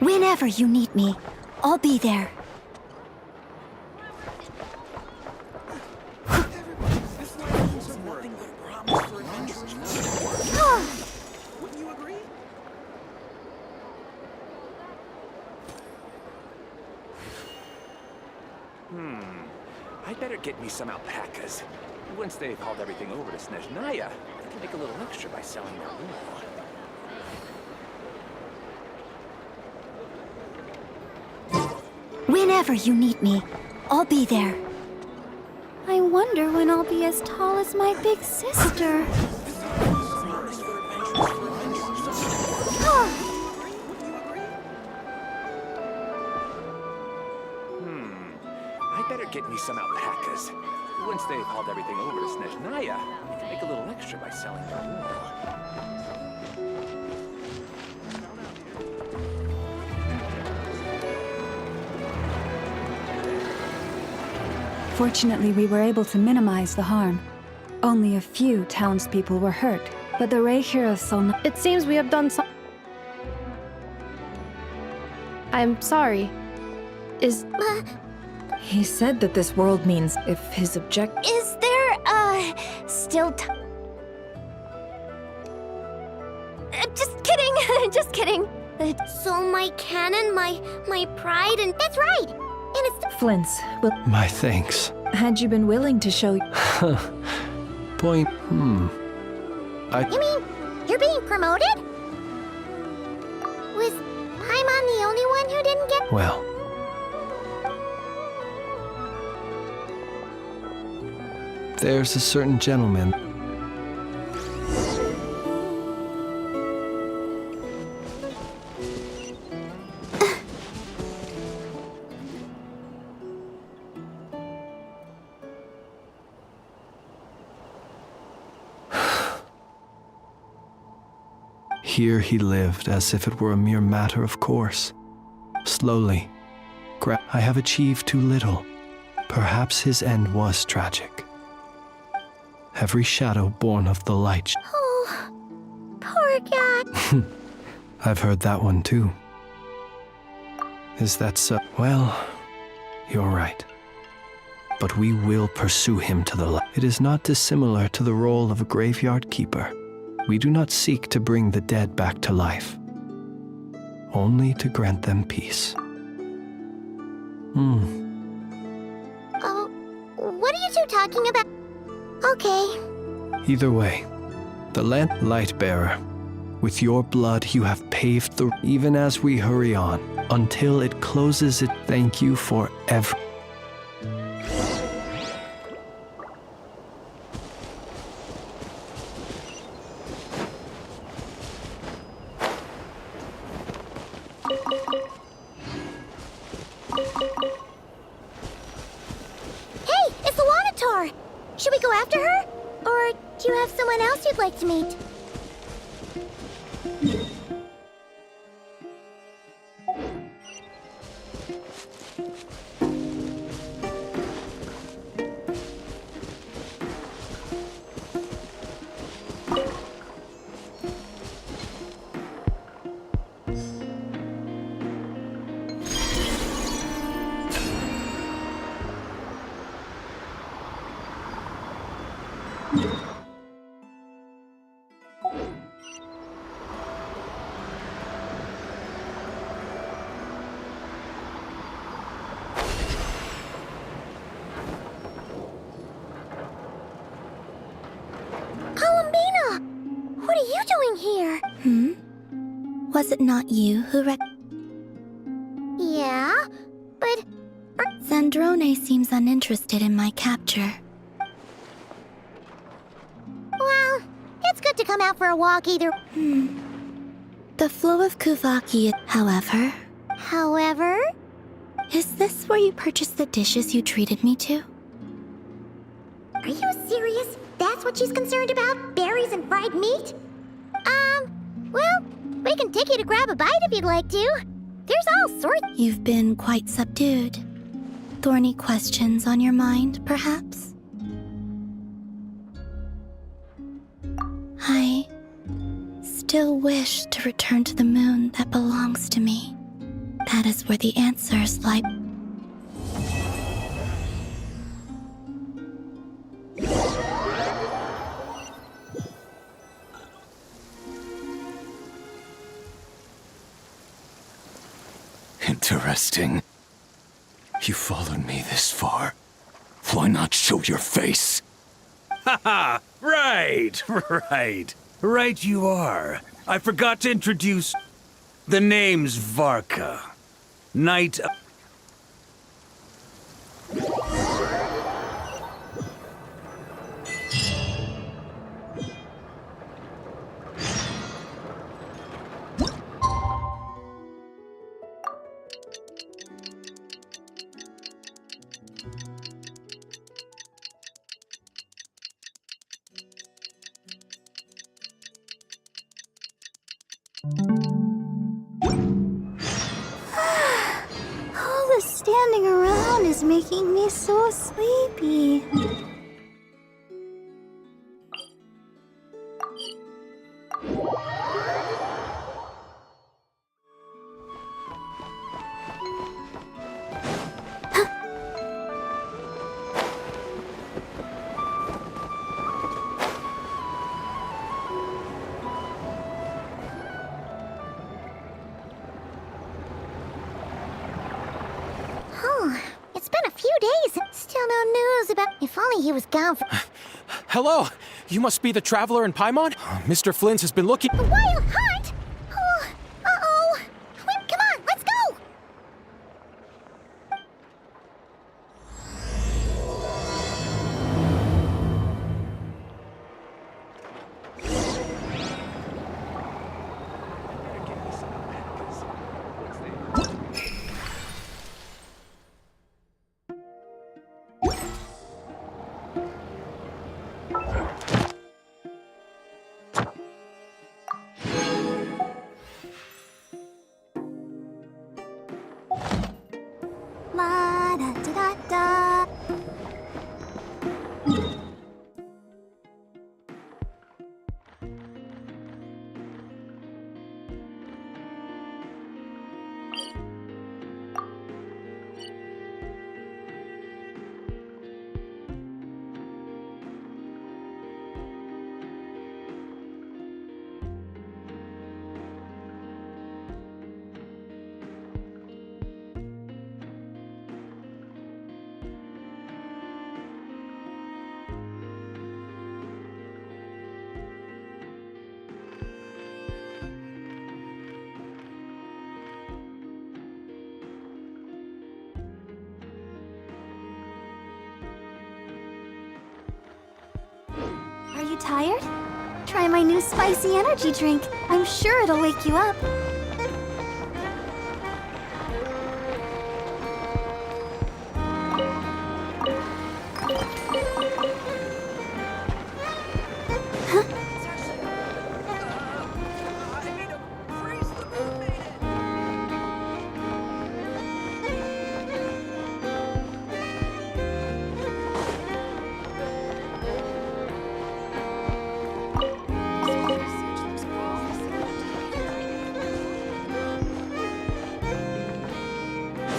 Whenever you need me, I'll be there. Wouldn't you agree? I'd better get me some alpacas. Once they've hauled everything over to Snezhnaya, I can make a little extra by selling their wool. Whenever you need me, I'll be there. I wonder when I'll be as tall as my big sister. I'd better get me some alpacas. Once they've hauled everything over to Snezhnaya, I can make a little extra by selling their wool. Fortunately, we were able to minimize the harm. Only a few townspeople were hurt, but the Reikir of Solna... It seems we have done some... I'm sorry. Is... He said that this world means if his object... Is there, still just kidding, just kidding. So my cannon, my pride, and that's right. And it's... Flint's, well, My thanks. had you been willing to show... Point, You mean, you're being promoted? Was Paimon the only one who didn't get... Well. There's a certain gentleman. Here he lived as if it were a mere matter of course. Slowly, I have achieved too little. Perhaps his end was tragic. Every shadow born of the light. Oh, poor guy. I've heard that one too. Is that so? Well, you're right. But we will pursue him to the light. It is not dissimilar to the role of a graveyard keeper. We do not seek to bring the dead back to life, only to grant them peace. Oh, what are you two talking about? Okay. Either way, the light bearer, with your blood you have paved the... Even as we hurry on, until it closes it, thank you for every... Hey, it's the Wanatar! Should we go after her? Or do you have someone else you'd like to meet? What are you doing here? Was it not you who Yeah, but... Sandrone seems uninterested in my capture. Well, it's good to come out for a walk either... The flow of Kuvaki, however... Is this where you purchased the dishes you treated me to? Are you serious? That's what she's concerned about? Berries and fried meat? Well, we can take you to grab a bite if you'd like to. There's all sorts. You've been quite subdued. Thorny questions on your mind, perhaps? I still wish to return to the moon that belongs to me. That is where the answers lie. Interesting. You followed me this far. Why not show your face? Haha! Right, right. Right you are. I forgot to introduce... The name's Varka. Knight of... All the standing around is making me so sleepy. It's been a few days. Still no news about... If only he was gone for... Hello! You must be the traveler in Paimon? Mr. Flynn has been looking... A wild hunt? Oh, uh-oh. Wait, come on, let's go! La da da da da. Are you tired? Try my new spicy energy drink. I'm sure it'll wake you up.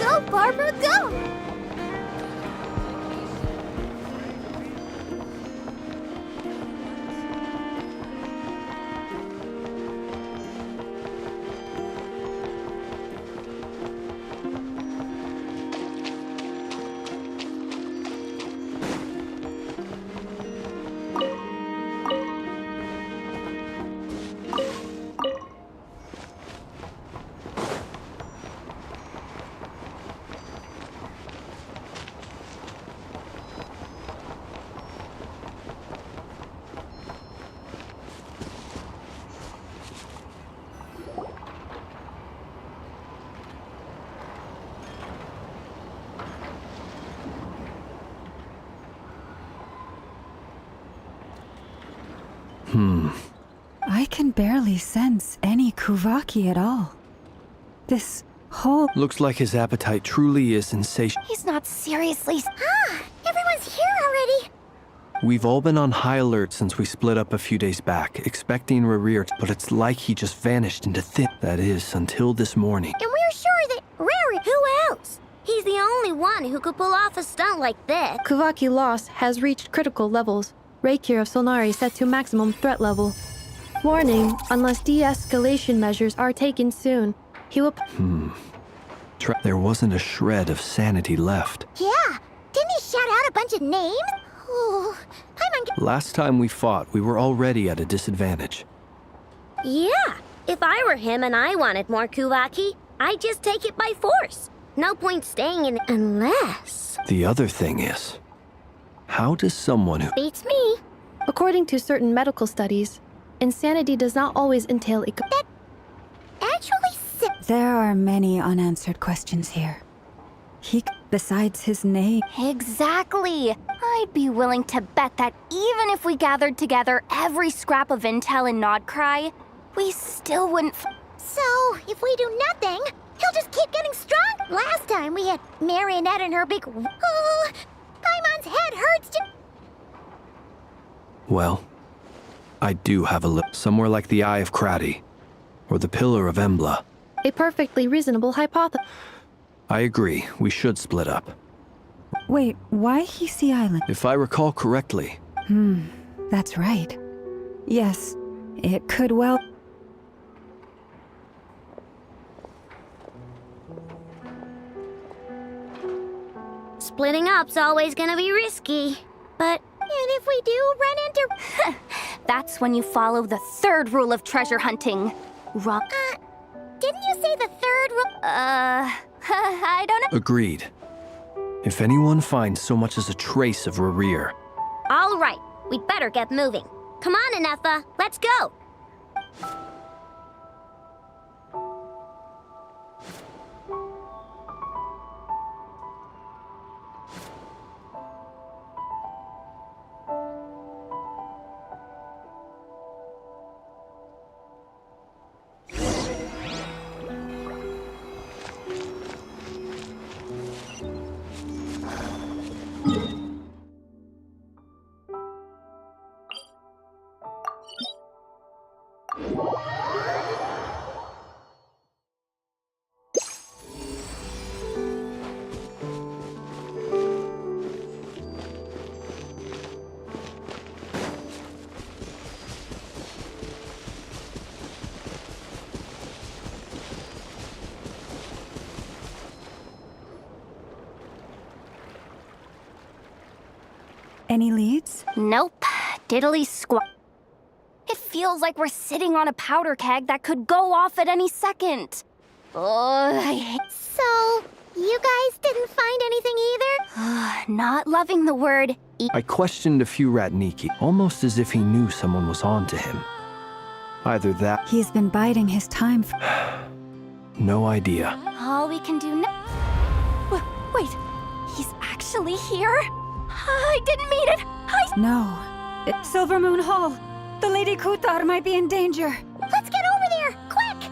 Go, Barbara, go! I can barely sense any Kuvaki at all. This whole... Looks like his appetite truly is insatiable. He's not seriously... Ah! Everyone's here already! We've all been on high alert since we split up a few days back, expecting Rerir, but it's like he just vanished into thin... That is, until this morning. And we're sure that she's the only one who could pull off a stunt like this. Kuvaki loss has reached critical levels. Reiki of Solnari set to maximum threat level. Warning, unless de-escalation measures are taken soon, he will... There wasn't a shred of sanity left. Yeah, didn't he shout out a bunch of names? Ooh, Paimon... Last time we fought, we were already at a disadvantage. Yeah, if I were him and I wanted more Kuvaki, I'd just take it by force. No point staying in unless... The other thing is, how does someone who... Beats me. According to certain medical studies, insanity does not always entail... That actually... There are many unanswered questions here. Besides his name... Exactly. I'd be willing to bet that even if we gathered together every scrap of intel in Nodcry, we still wouldn't... So, if we do nothing, he'll just keep getting strong. Last time we had Marionette and her big... Oh, Paimon's head hurts to... Well, I do have a lip somewhere like the Eye of Crati, or the Pillar of Embla. A perfectly reasonable hypothesis. I agree, we should split up. Wait, why Hisi Island? If I recall correctly... That's right. Yes, it could well... Splitting up's always gonna be risky. But, and if we do run into... That's when you follow the third rule of treasure hunting. Didn't you say the third rule? I don't know. Agreed. If anyone finds so much as a trace of Rarir... All right, we'd better get moving. Come on, Anefa, let's go. Any leads? Nope. Diddly squat. It feels like we're sitting on a powder keg that could go off at any second. Oh, I hate... So, you guys didn't find anything either? Not loving the word... I questioned a few Ratniki, almost as if he knew someone was on to him. Either that... He's been biding his time for... No idea. All we can do now... Wait, he's actually here? I didn't mean it! No. Silver Moon Hall! The Lady Kutar might be in danger! Let's get over there, quick!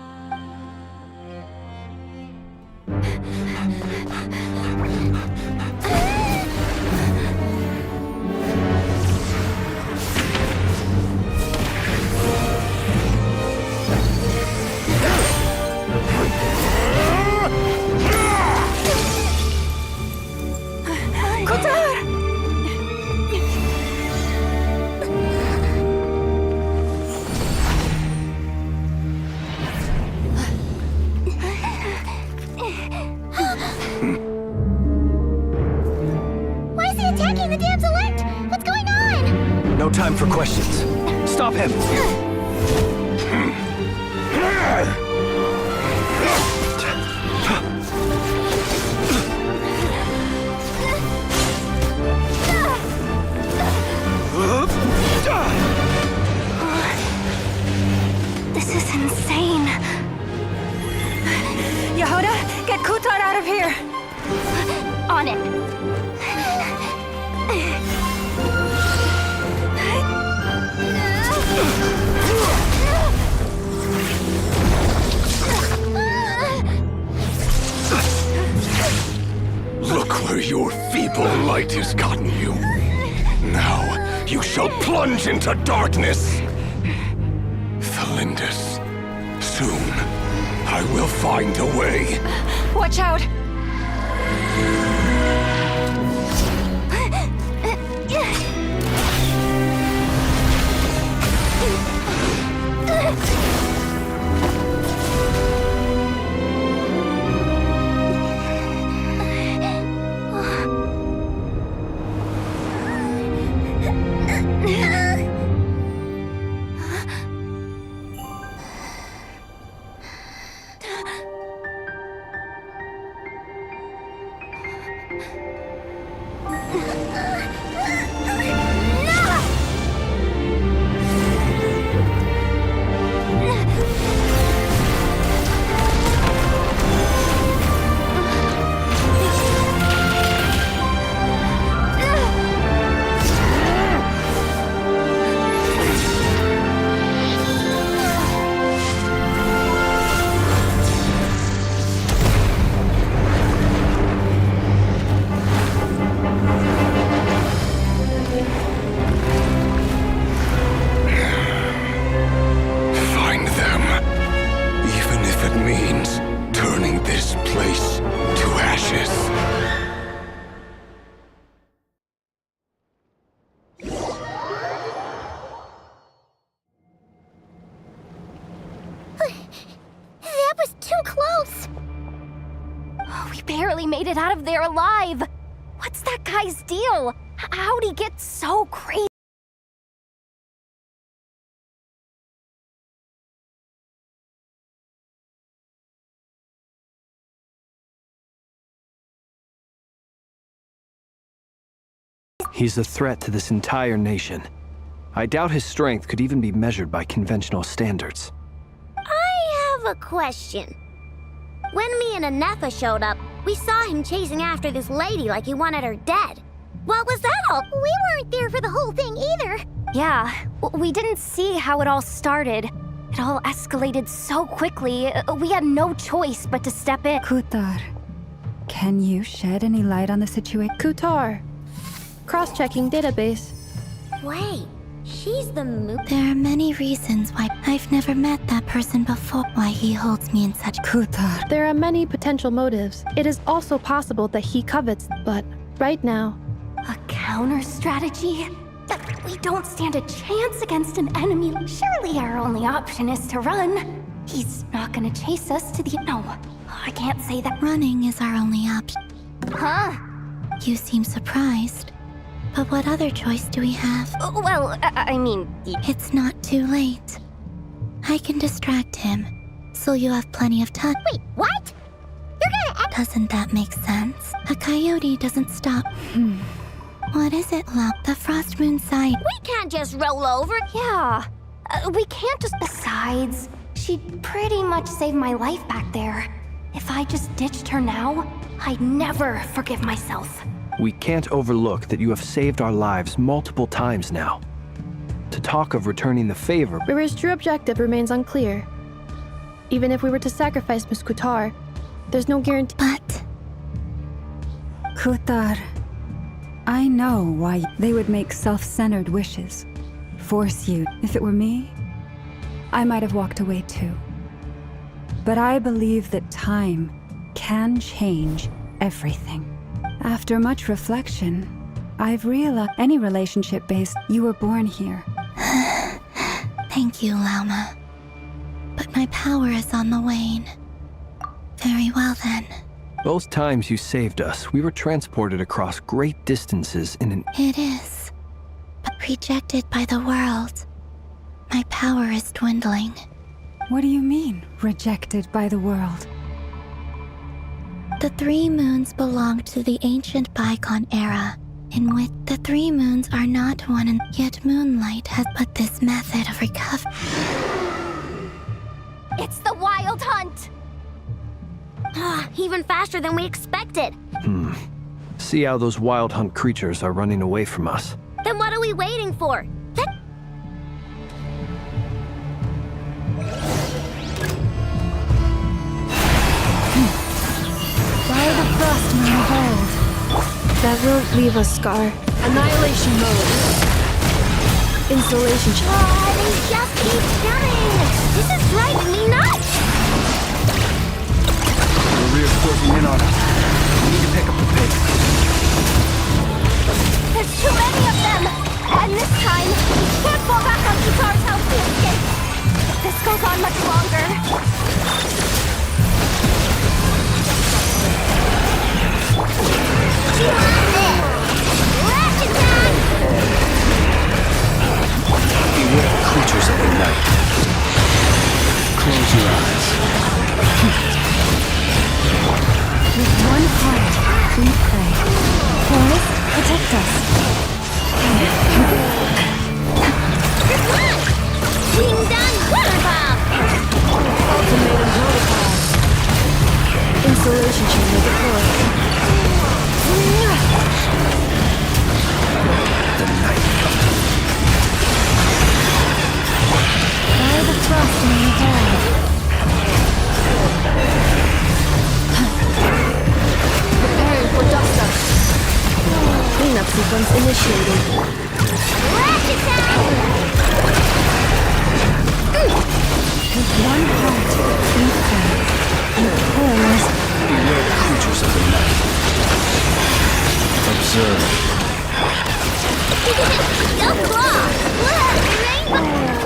No time for questions. Stop him! This is insane. Yehuda, get Kutar out of here! On it. Look where your feeble light has gotten you. Now you shall plunge into darkness. Thalindus, soon I will find a way. Watch out! Find them. Even if it means turning this place to ashes. That was too close. We barely made it out of there alive. What's that guy's deal? How'd he get so crazy? He's a threat to this entire nation. I doubt his strength could even be measured by conventional standards. I have a question. When me and Anetha showed up, we saw him chasing after this lady like he wanted her dead. What was that all? We weren't there for the whole thing either. Yeah, we didn't see how it all started. It all escalated so quickly, we had no choice but to step in. Kutar, can you shed any light on the situation? Kutar. Cross-checking database. Wait, she's the There are many reasons why I've never met that person before, why he holds me in such Kutar. There are many potential motives. It is also possible that he covets, but right now... A counter strategy? We don't stand a chance against an enemy. Surely our only option is to run. He's not gonna chase us to the... No, I can't say that. Running is our only option. Huh? You seem surprised. But what other choice do we have? Well, I mean... It's not too late. I can distract him, so you have plenty of time. Wait, what? You're gonna... Doesn't that make sense? A coyote doesn't stop. What is it, Lau? The Frost Moon side. We can't just roll over. Yeah, we can't just... Besides, she'd pretty much saved my life back there. If I just ditched her now, I'd never forgive myself. We can't overlook that you have saved our lives multiple times now. To talk of returning the favor... Rivers' true objective remains unclear. Even if we were to sacrifice Miss Kutar, there's no guarantee... But... Kutar, I know why they would make self-centered wishes. Force you. If it were me, I might have walked away too. But I believe that time can change everything. After much reflection, I've realized any relationship-based, you were born here. Thank you, Lama. But my power is on the wane. Very well then. Both times you saved us, we were transported across great distances in an... It is. But rejected by the world. My power is dwindling. What do you mean, rejected by the world? The 3 moons belong to the ancient bygone era, in which the 3 moons are not one and yet moonlight has put this method of recovery. It's the Wild Hunt! Even faster than we expected. See how those Wild Hunt creatures are running away from us. Then what are we waiting for? By the Frost Moon hold. That will leave a scar. Annihilation mode. Installation check. They just keep coming! This is driving me nuts! rear's closing in on us. We need to pick up the pace. There's too many of them! And this time, we can't fall back on Guitar's help to escape! If this goes on much longer... Beware creatures of the night. Close your eyes. With one heart, we pray. Forest, protect us. Wing done water bomb! Ultimatum protocol. Installation chamber deployed. The night. Fire the frost in your hand. Preparing for dust-up. Cleanup sequence initiated. Ratchet time! With one heart, we pray. And prayers. Beware the creatures of the night. Observe. Go claw! Look! Rainbow!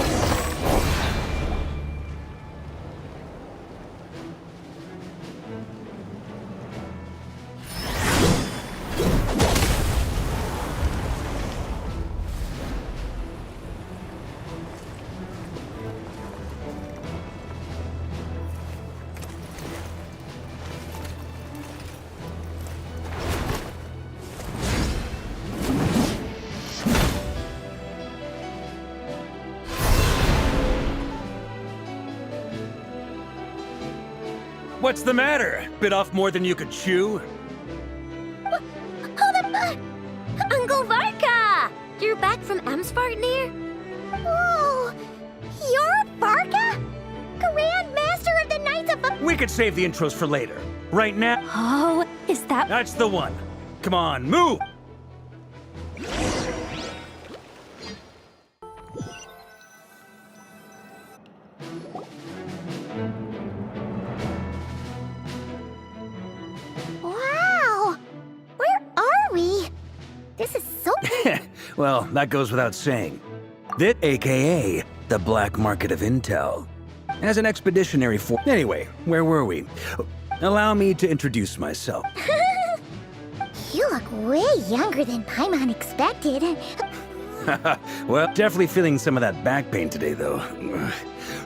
What's the matter? Bit off more than you could chew? Hold up! Uncle Varka! You're back from Amsvartnir? Whoa! You're Varka? Grand Master of the Knights of... We could save the intros for later. Right now, Oh, is that... that's the one. Come on, move! Wow! Where are we? This is so... Well, that goes without saying. This, aka the black market of intel, as an expeditionary force. Anyway, where were we? Allow me to introduce myself. You look way younger than Paimon expected. Well, definitely feeling some of that back pain today, though.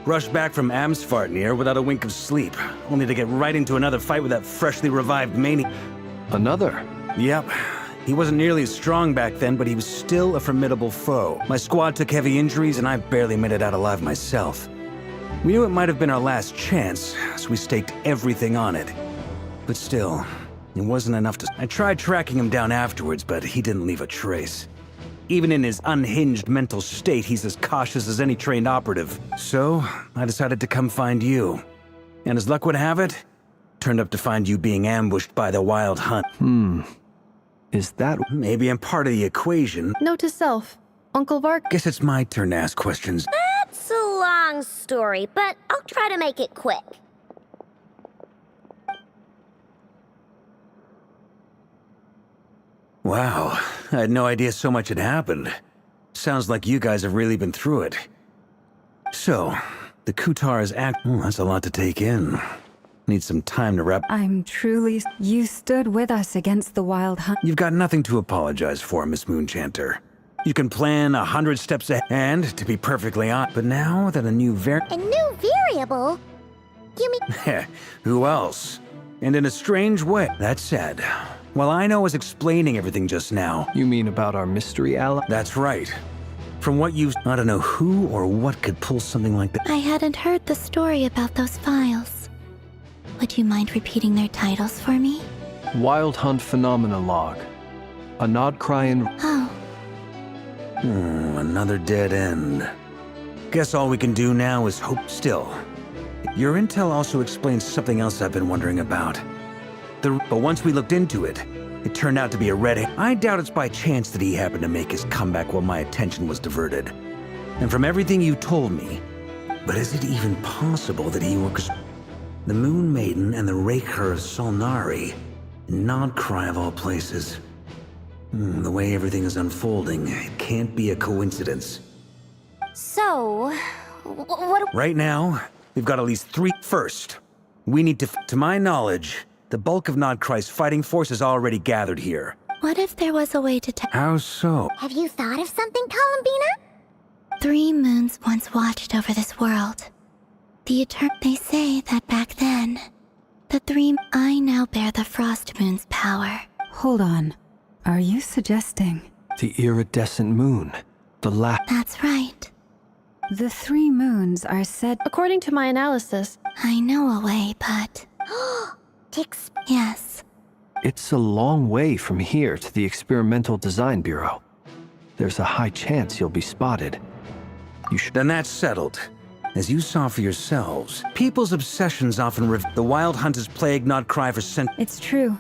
Rushed back from Amsvartnir without a wink of sleep, only to get right into another fight with that freshly revived maniac. Another. Yep. He wasn't nearly as strong back then, but he was still a formidable foe. My squad took heavy injuries, and I barely made it out alive myself. We knew it might have been our last chance, so we staked everything on it. But still, it wasn't enough to... I tried tracking him down afterwards, but he didn't leave a trace. Even in his unhinged mental state, he's as cautious as any trained operative. So, I decided to come find you. And as luck would have it, turned up to find you being ambushed by the Wild Hunt. Is that... Maybe I'm part of the equation. Note to self. Uncle Vark. Guess it's my turn to ask questions. That's a long story, but I'll try to make it quick. Wow, I had no idea so much had happened. Sounds like you guys have really been through it. So, the Kutar's act... that's a lot to take in. Need some time to wrap... I'm truly... You stood with us against the Wild Hunt. You've got nothing to apologize for, Miss Moonchanter. You can plan 100 steps ahead, and, to be perfectly honest, but now that a new A new variable? You mean... Who else? And in a strange way. That said, while I know I was explaining everything just now... You mean about our mystery ally? That's right. From what you've... I don't know who or what could pull something like that. I hadn't heard the story about those files. Would you mind repeating their titles for me? Wild Hunt Phenomena Log. A Nod Cry in... Oh, Another dead end. Guess all we can do now is hope still. Your intel also explains something else I've been wondering about. But once we looked into it, it turned out to be a red... I doubt it's by chance that he happened to make his comeback while my attention was diverted. And from everything you told me, but is it even possible that he The Moon Maiden and the Raker of Solnari. Nodcry of all places. The way everything is unfolding, it can't be a coincidence. So, what? Right now, we've got at least 3. First, we need to my knowledge, the bulk of Nodcry's fighting force is already gathered here. What if there was a way to How so? Have you thought of something, Columbina? 3 moons once watched over this world. They say that back then, I now bear the Frost Moon's power. Hold on. Are you suggesting? The iridescent moon. The That's right. The 3 moons are said. According to my analysis, I know a way, but... Tix. Yes. It's a long way from here to the Experimental Design Bureau. There's a high chance you'll be spotted. Then that's settled. As you saw for yourselves, people's obsessions often the Wild Hunt has plagued Nodcry for centuries. It's true.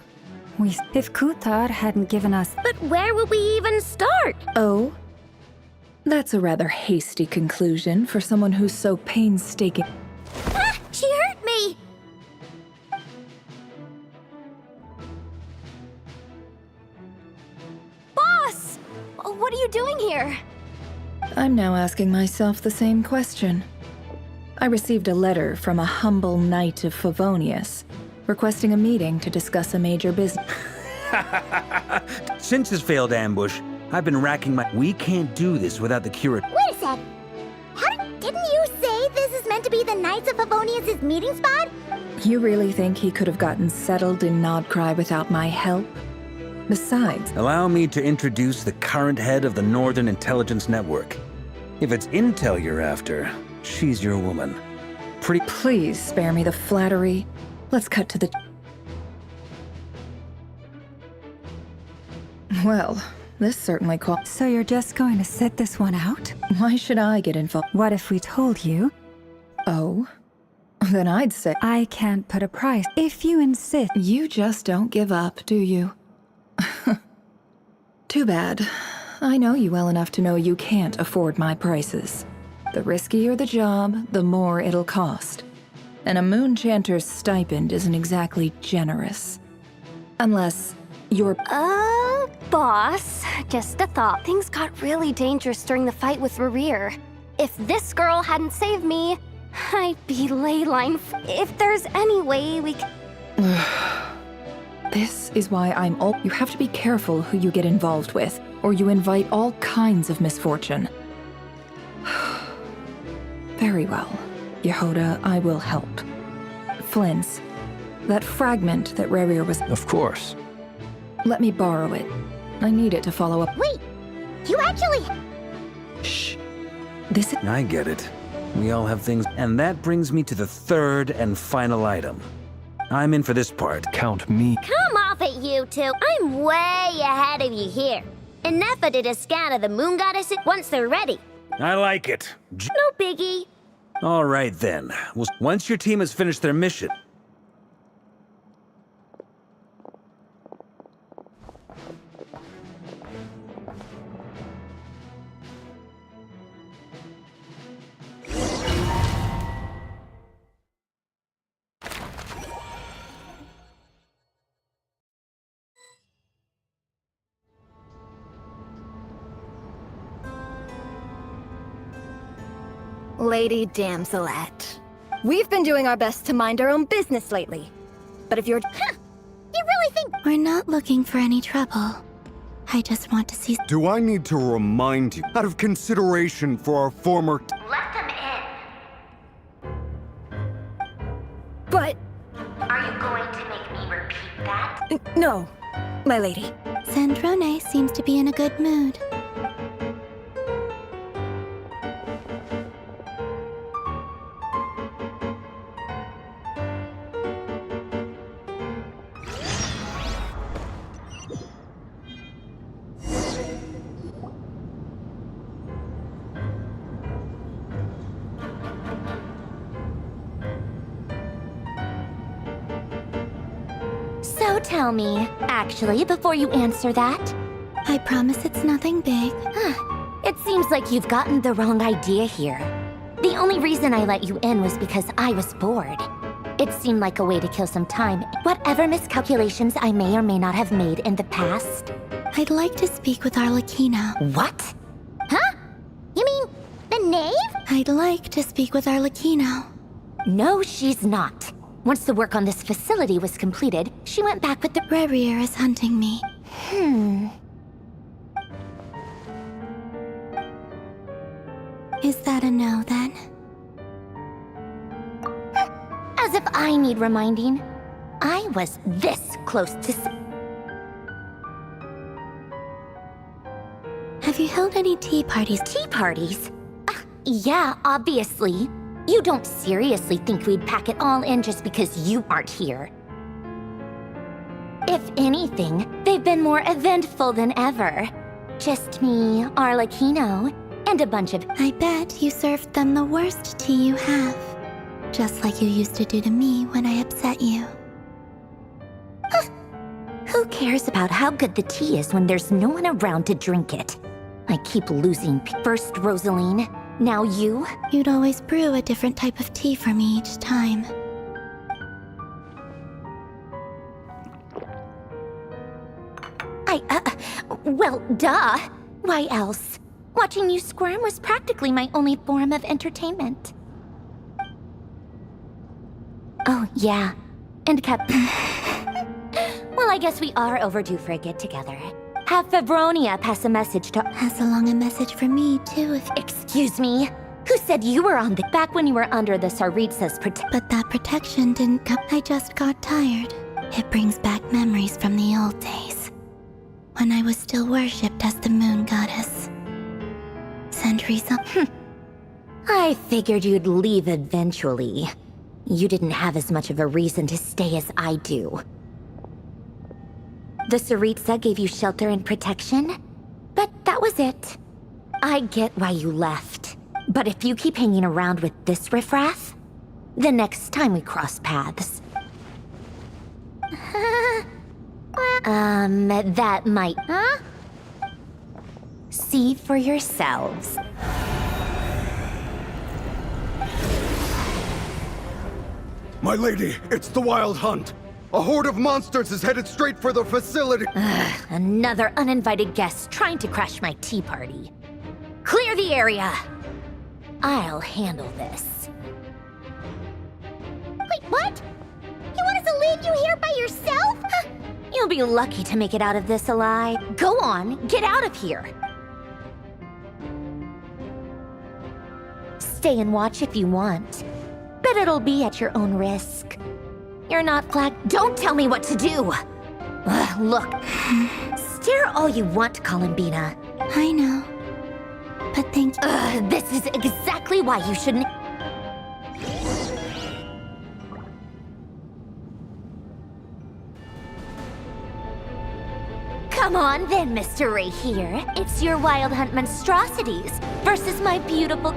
If Kutar hadn't given us... But where would we even start? Oh? That's a rather hasty conclusion for someone who's so painstaking. Ah, she hurt me! Boss! What are you doing here? I'm now asking myself the same question. I received a letter from a humble knight of Favonius, requesting a meeting to discuss a major business. Since his failed ambush, I've been racking my... We can't do this without the cure. Wait a sec. Didn't you say this is meant to be the Knights of Favonius' meeting spot? You really think he could have gotten settled in Nodcry without my help? Besides, Allow me to introduce the current head of the Northern Intelligence Network. If it's intel you're after, she's your woman. please spare me the flattery. Let's cut to the... Well, this certainly caught... So you're just going to sit this one out? Why should I get involved? What if we told you? Oh? Then I'd say... I can't put a price. If you insist... You just don't give up, do you? Too bad. I know you well enough to know you can't afford my prices. The riskier the job, the more it'll cost. And a moon chanter's stipend isn't exactly generous. Unless you're... Boss, just a thought. Things got really dangerous during the fight with Rerir. If this girl hadn't saved me, I'd be leyline. If there's any way we can... This is why I'm all... You have to be careful who you get involved with, or you invite all kinds of misfortune. Very well. Yehoda, I will help. Flins, that fragment that Rerir was... Of course. Let me borrow it. I need it to follow up... Wait! You actually... Shh. This is... I get it. We all have things. And that brings me to the third and final item. I'm in for this part. Count me. Come off it, you two. I'm way ahead of you here. Enough did a scan of the moon goddesses once they're ready. I like it. No biggie. All right, then. Well, once your team has finished their mission... Lady Damselette, we've been doing our best to mind our own business lately. But if you're... Huh! You really think... We're not looking for any trouble. I just want to see... Do I need to remind you, out of consideration for our former... Let them in. But... Are you going to make me repeat that? No, my lady. Sandrone seems to be in a good mood. So tell me, actually, before you answer that, I promise it's nothing big. it seems like you've gotten the wrong idea here. The only reason I let you in was because I was bored. It seemed like a way to kill some time. Whatever miscalculations I may or may not have made in the past. I'd like to speak with Arlecchino. What? Huh? You mean the knave? I'd like to speak with Arlecchino. No, she's not. Once the work on this facility was completed, she went back with the... Revier is hunting me. Is that a no, then? As if I need reminding. I was this close to... Have you held any tea parties? Tea parties? Yeah, obviously. You don't seriously think we'd pack it all in just because you aren't here. If anything, they've been more eventful than ever. Just me, Arlecchino, and a bunch of... I bet you served them the worst tea you have. Just like you used to do to me when I upset you. Who cares about how good the tea is when there's no one around to drink it? I keep losing. First Rosaline, now you. You'd always brew a different type of tea for me each time. Well, duh. Why else? Watching you squirm was practically my only form of entertainment. Oh, yeah. And kept... Well, I guess we are overdue for a get-together. Have Fabronia pass a message to... Pass along a message for me, too, if... Excuse me? Who said you were on the... Back when you were under the Tsaritsa's But that protection didn't come... I just got tired. It brings back memories from the old days. When I was still worshipped as the moon goddess. Centuries up... I figured you'd leave eventually. You didn't have as much of a reason to stay as I do. The Tsaritsa gave you shelter and protection, but that was it. I get why you left. But if you keep hanging around with this riffraff, the next time we cross paths... that might... Huh? See for yourselves. My lady, it's the Wild Hunt. A horde of monsters is headed straight for the facility. Another uninvited guest trying to crash my tea party. Clear the area! I'll handle this. Wait, what? You want us to leave you here by yourself? You'll be lucky to make it out of this alive. Go on, get out of here. Stay and watch if you want, but it'll be at your own risk. You're not glad. Don't tell me what to do! Look, stare all you want, Columbina. I know. But thank you. This is exactly why you shouldn't... Come on then, Mr. Ray here. It's your Wild Hunt monstrosities versus my beautiful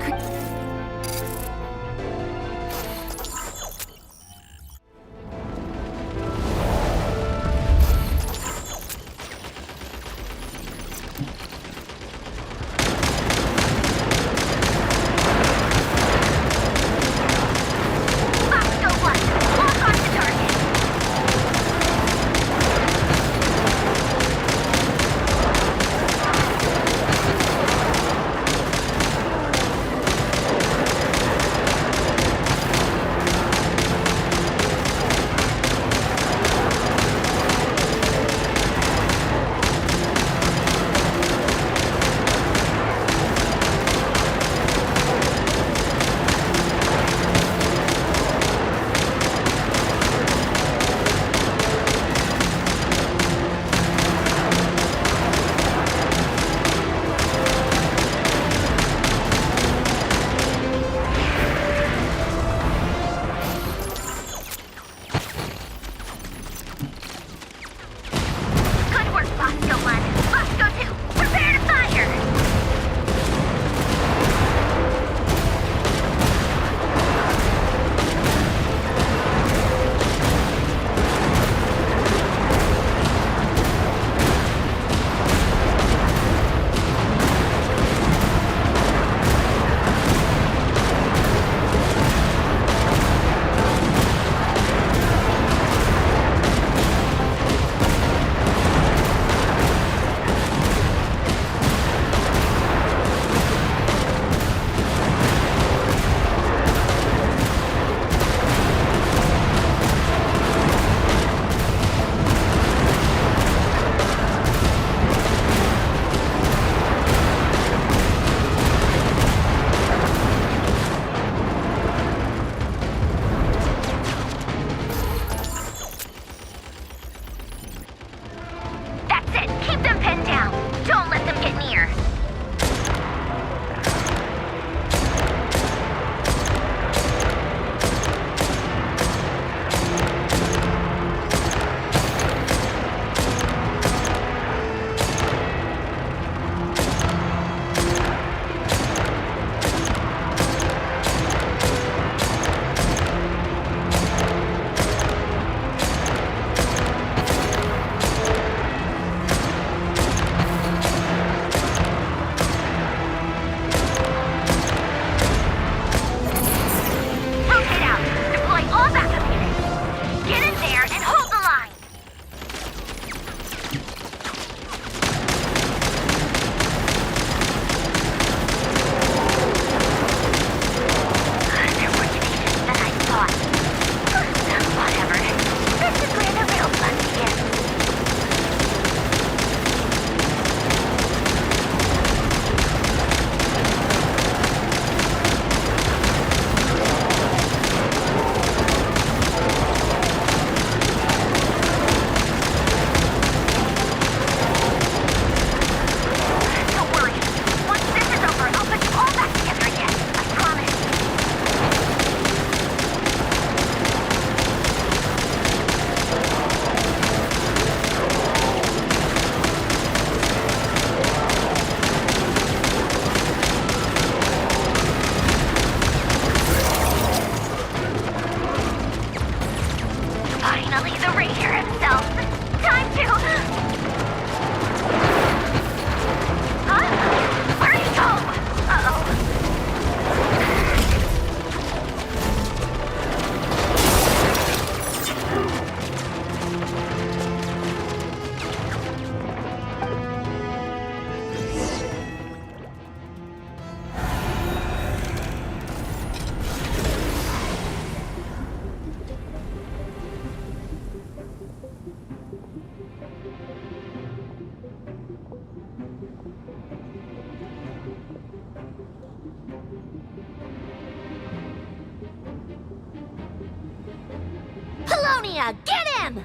Belonia, get him!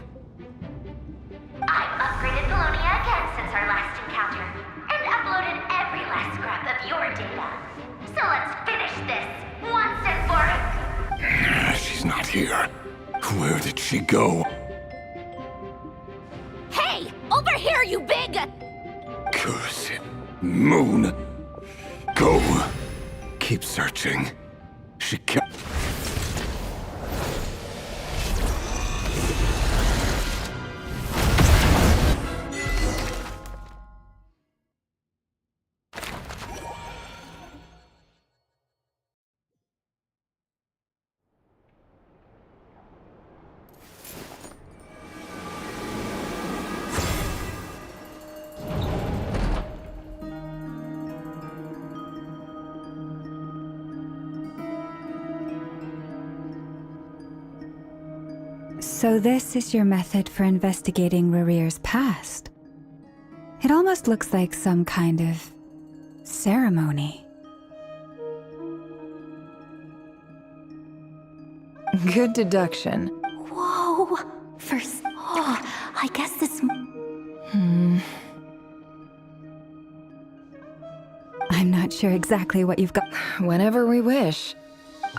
I've upgraded Belonia again since our last encounter, and uploaded every last scrap of your data. So let's finish this, once and for all. She's not here. Where did she go? Hey, over here, you big... Curse it. Moon. Go. Keep searching. She can't... So this is your method for investigating Rarir's past? It almost looks like some kind of ceremony. Good deduction. Whoa! First, I guess this... I'm not sure exactly what you've got. Whenever we wish.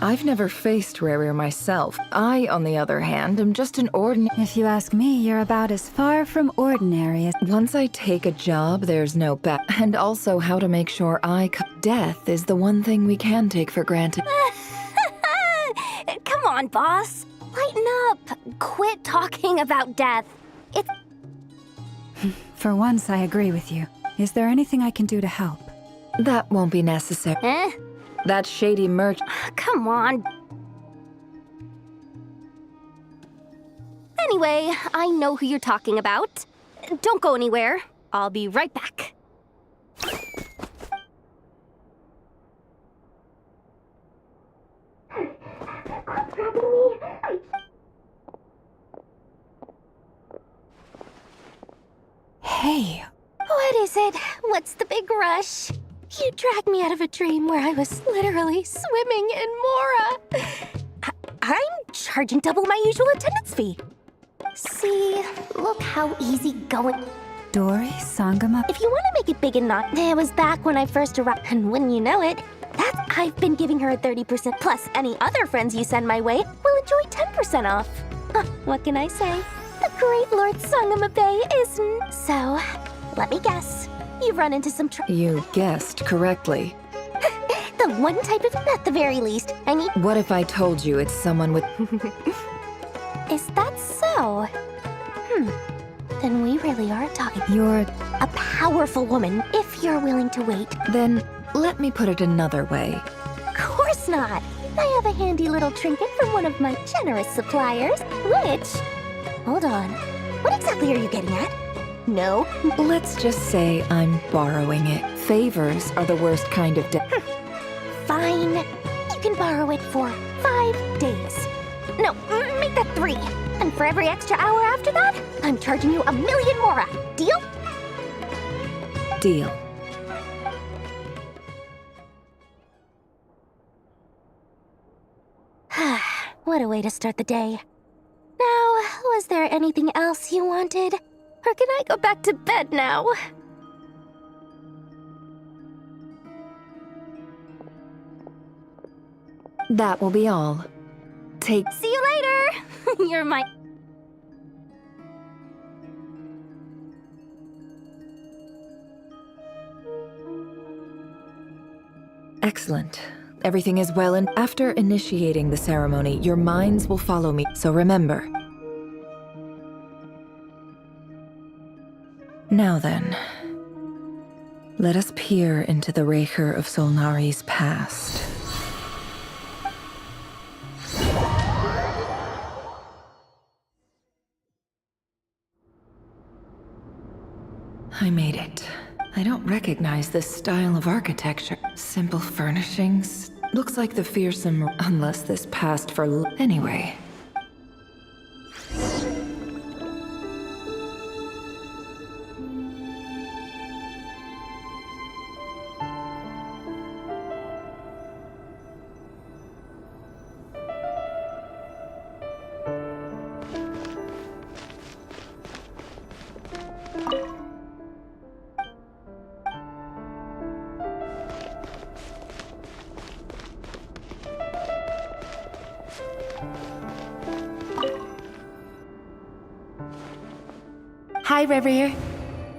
I've never faced Rarir myself. I, on the other hand, am just an ordinary... If you ask me, you're about as far from ordinary as... Once I take a job, there's no back. And also how to make sure Death is the one thing we can take for granted. Come on, boss. Lighten up. Quit talking about death. It's... For once, I agree with you. Is there anything I can do to help? That won't be necessary. Eh? That shady merch... Come on. Anyway, I know who you're talking about. Don't go anywhere. I'll be right back. Hey. What is it? What's the big rush? You dragged me out of a dream where I was literally swimming in Mora. I'm charging double my usual attendance fee. See, look how easy going. Dory, Sangama... If you want to make it big and not, it was back when I first arrived, and wouldn't you know it, I've been giving her a 30%, plus any other friends you send my way will enjoy 10% off. What can I say? The great Lord Sangama Bay isn't. So, let me guess. You've run into some You guessed correctly. The one type of at the very least. I need... What if I told you it's someone with... Is that so? Then we really are talking... You're... a powerful woman, if you're willing to wait. Then, let me put it another way. Of course not. I have a handy little trinket from one of my generous suppliers, which... Hold on. What exactly are you getting at? No. Let's just say I'm borrowing it. Favors are the worst kind of debt. Fine. You can borrow it for 5 days. No, make that 3. And for every extra hour after that, I'm charging you 1,000,000 more. Deal? Deal. What a way to start the day. Now, was there anything else you wanted? Or can I go back to bed now? That will be all. See you later! You're my... Excellent. Everything is well, and after initiating the ceremony, your minds will follow me, so remember. Now then, let us peer into the Raker of Solnari's past. I made it. I don't recognize this style of architecture. Simple furnishings. Looks like the fearsome, unless this passed for anyway. Hi, Rivier.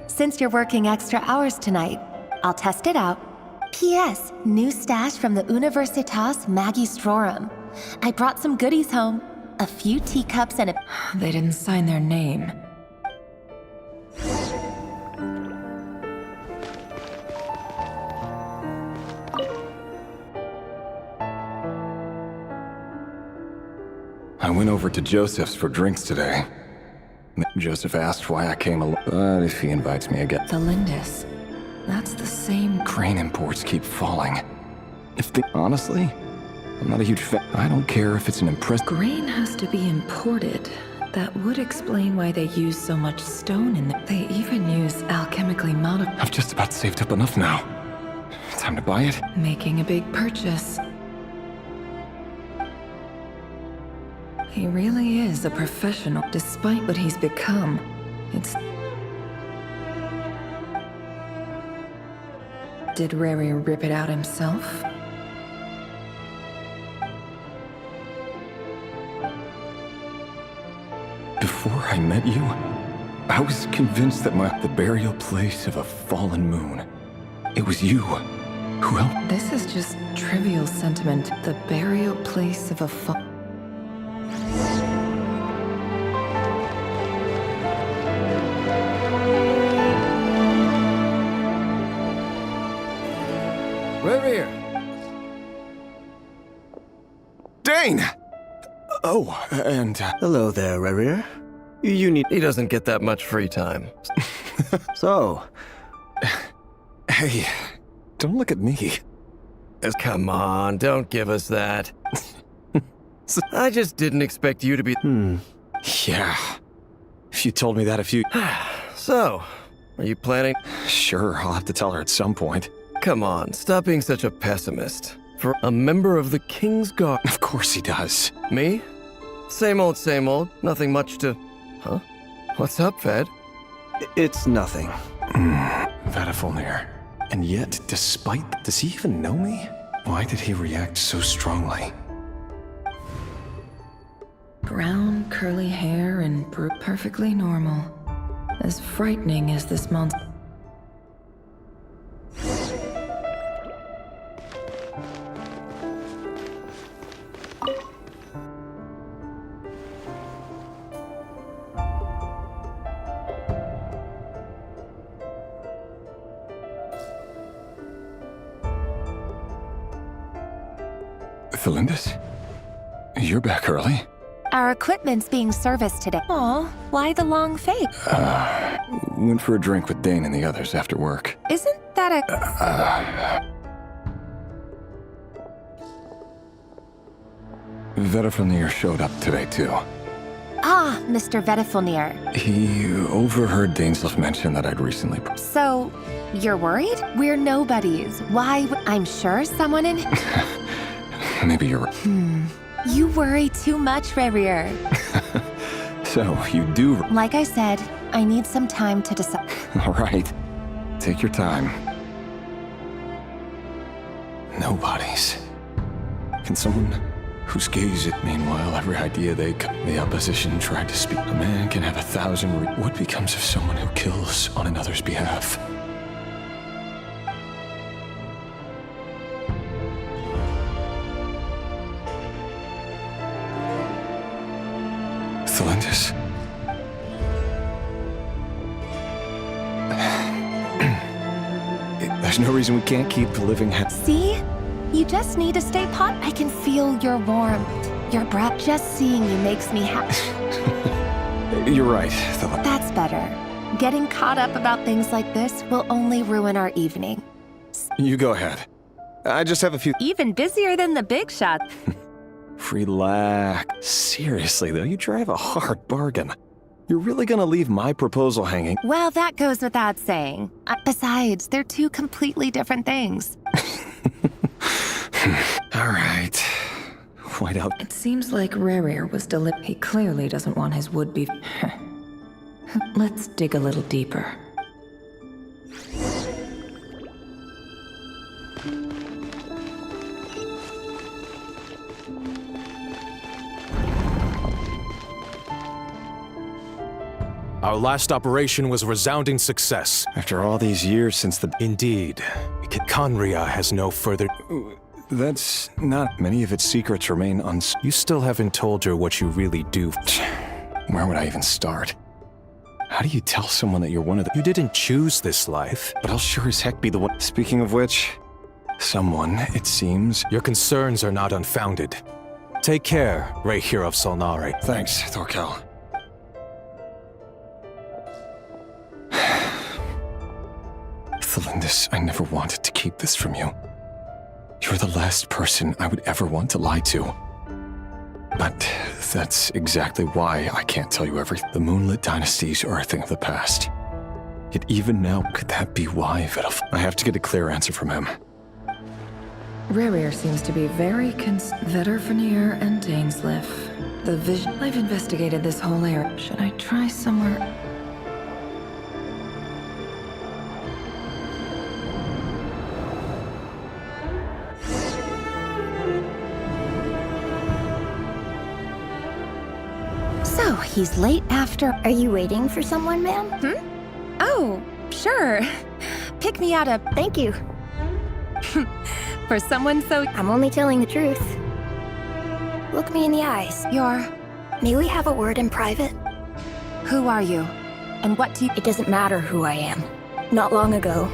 Since you're working extra hours tonight, I'll test it out. P.S. New stash from the Universitas Magistrorum. I brought some goodies home. A few teacups and a... They didn't sign their name. I went over to Joseph's for drinks today. Joseph asked why I came along, but if he invites me again... The Lindis. That's the same... Grain imports keep falling. Honestly, I'm not a huge fan. I don't care if it's an Grain has to be imported. That would explain why they use so much stone in it. They even use alchemically modified... I've just about saved up enough now. Time to buy it. Making a big purchase. He really is a professional, despite what he's become. It's... Did Rary rip it out himself? Before I met you, I was convinced that the burial place of a fallen moon. It was you who helped. This is just trivial sentiment. The burial place of a Revere! Dane! Oh, and... Hello there, Revere. You need... He doesn't get that much free time. So... Hey, don't look at me. Come on, don't give us that. I just didn't expect you to be... Yeah. If you told me that a few... So, are you planning... Sure, I'll have to tell her at some point. Come on, stop being such a pessimist. For a member of the King's Guard... Of course he does. Me? Same old, nothing much to... Huh? What's up, Ved? It's nothing. Vadifulnir. And yet, despite... Does he even know me? Why did he react so strongly? brown, curly hair and perfectly normal. As frightening as this monster. Felindis? You're back early? Our equipment's being serviced today. Aw, why the long face? Went for a drink with Dane and the others after work. Isn't that a... Vedifulnir showed up today, too. Ah, Mr. Vedifulnir. He overheard Dainsleif mention that I'd recently... So, you're worried? We're nobodies. Why I'm sure someone in... Maybe you're right. You worry too much, Rarier. So, you do... Like I said, I need some time to decide. All right. Take your time. Nobodies. Can someone whose gaze it... Meanwhile, every idea the opposition tried to speak. A man can have 1,000... What becomes of someone who kills on another's behalf? Felindis. There's no reason we can't keep living... See? You just need to stay pot. I can feel your warmth, your breath. Just seeing you makes me happy. You're right. That's better. Getting caught up about things like this will only ruin our evening. You go ahead. I just have a few... Even busier than the big shot. Relax. Seriously, though, you drive a hard bargain. You're really gonna leave my proposal hanging? Well, that goes without saying. Besides, they're two completely different things. All right. White out. It seems like Rarier was He clearly doesn't want his would-be... Let's dig a little deeper. Our last operation was a resounding success. After all these years since the... Indeed. Conria has no further... That's not... Many of its secrets remain You still haven't told her what you really do. Where would I even start? How do you tell someone that you're one of the... You didn't choose this life. But I'll sure as heck be the one... Speaking of which... Someone, it seems... Your concerns are not unfounded. Take care, Ray here of Solnari. Thanks, Thorkel. Thelindis, I never wanted to keep this from you. You're the last person I would ever want to lie to. But that's exactly why I can't tell you everything. The Moonlit Dynasties are a thing of the past. Yet even now, could that be why Vidal... I have to get a clear answer from him. Rerir seems to be very Vetterfenir and Dainsliff. The vision... I've investigated this whole area. Should I try somewhere... So, he's late after... Are you waiting for someone, ma'am? Oh, sure. Pick me out a... Thank you. For someone so... I'm only telling the truth. Look me in the eyes. May we have a word in private? Who are you? And what do you... It doesn't matter who I am. Not long ago,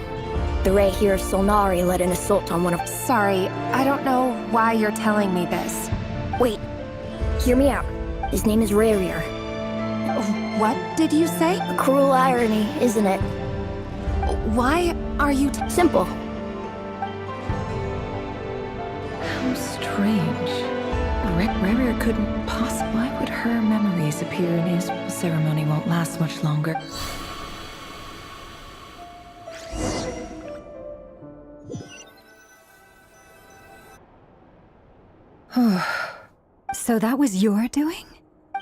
the Ray here of Solnari led an assault on one of... Sorry, I don't know why you're telling me this. Wait. Hear me out. His name is Rerir. What did you say? A cruel irony, isn't it? Why are you... Simple. How strange. Rerir couldn't possibly... Why would her memories appear in his... Ceremony won't last much longer. So that was your doing?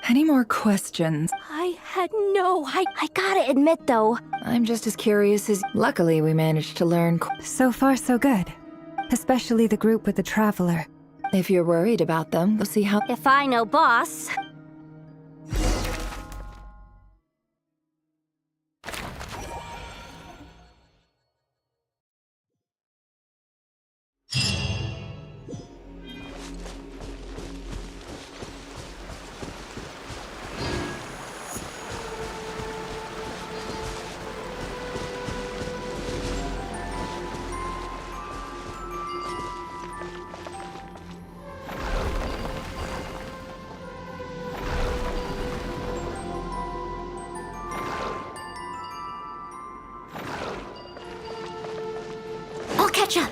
Any more questions? I gotta admit, though. I'm just as curious as... Luckily, we managed to learn... So far, so good. Especially the group with the Traveler. If you're worried about them, we'll see how... If I know boss... I'll catch up.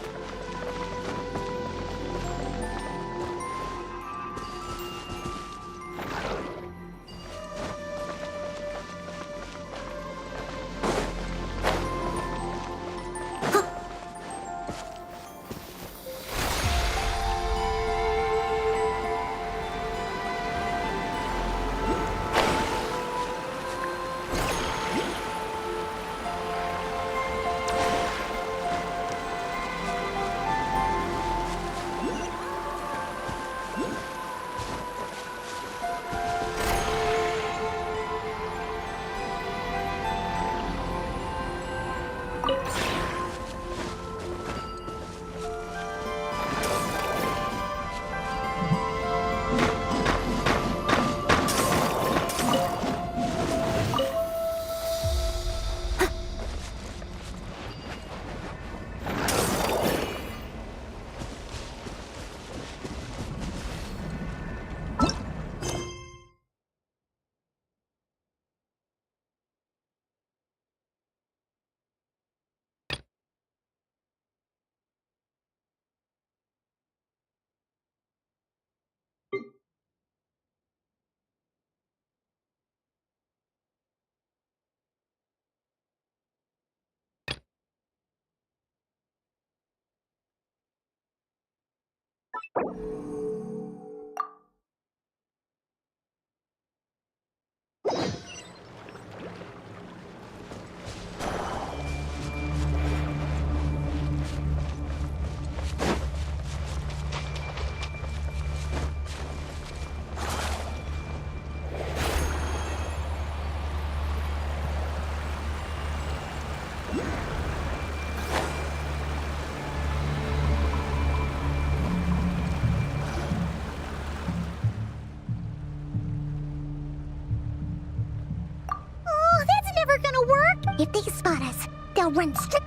If they spot us, they'll run straight.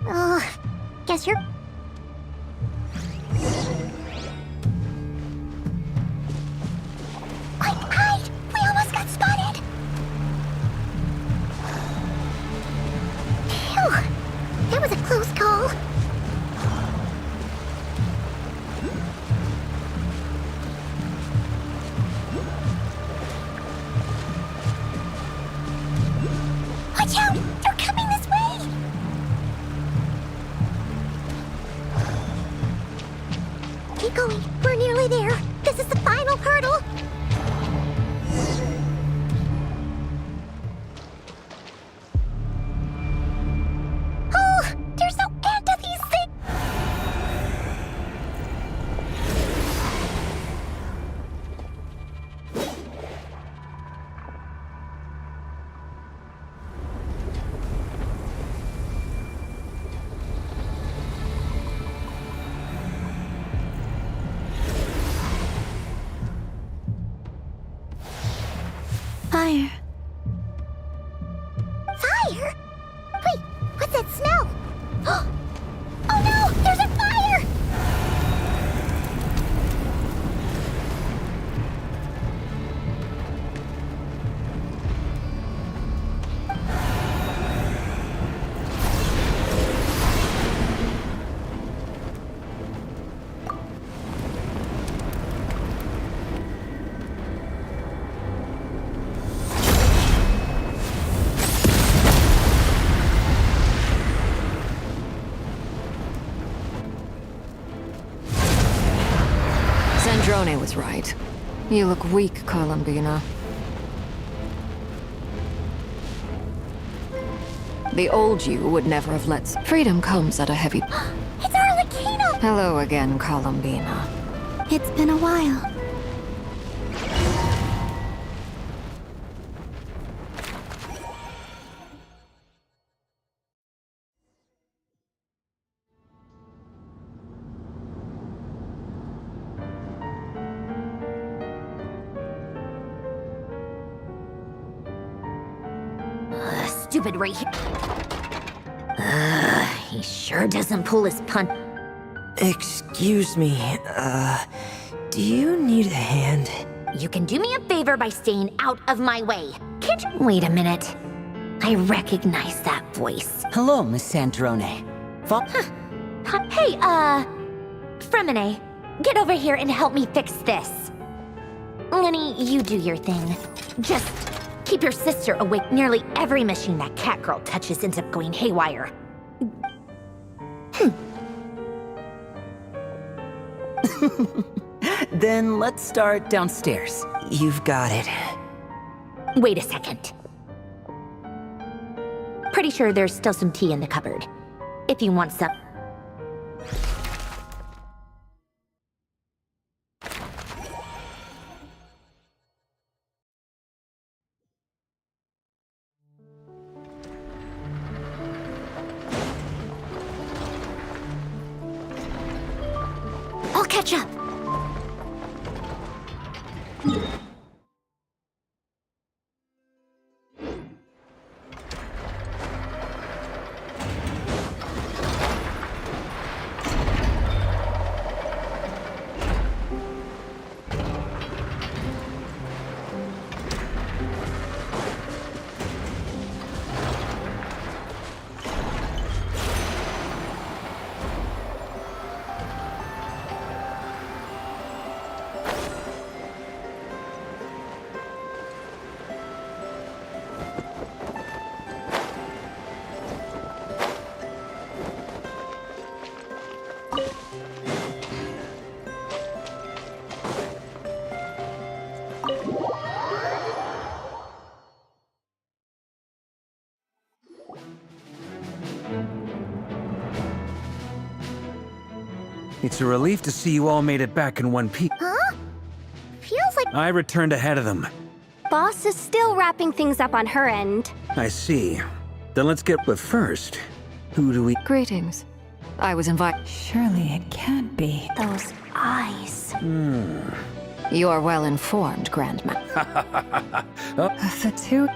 Guess you're. Quick, hide! We almost got spotted! Phew! That was a close call. Watch out! They're coming this way! Keep going. We're nearly there. This is the final hurdle. Oh, there's no end to these things. Fire. Fire? Wait, what's that smell? Oh no, there's a fire! Sandrone was right. You look weak, Columbina. The old you would never have let... Freedom comes at a heavy... It's Arlecchino! Hello again, Columbina. It's been a while. Stupid Ray. He sure doesn't pull his punch. Excuse me, do you need a hand? You can do me a favor by staying out of my way. Can't you? Wait a minute. I recognize that voice. Hello, Miss Sandrone. Hey, Fremine, get over here and help me fix this. Lenny, you do your thing. Just keep your sister awake. Nearly every machine that cat girl touches ends up going haywire. Then let's start downstairs. You've got it. Wait a second. Pretty sure there's still some tea in the cupboard. If you want some. I'll catch up. It's a relief to see you all made it back in one piece. Huh? Feels like I returned ahead of them. Boss is still wrapping things up on her end. I see. Then let's get... But first, who do we... Greetings. I was invited... Surely it can't be. Those eyes. You are well informed, Grandma. The two...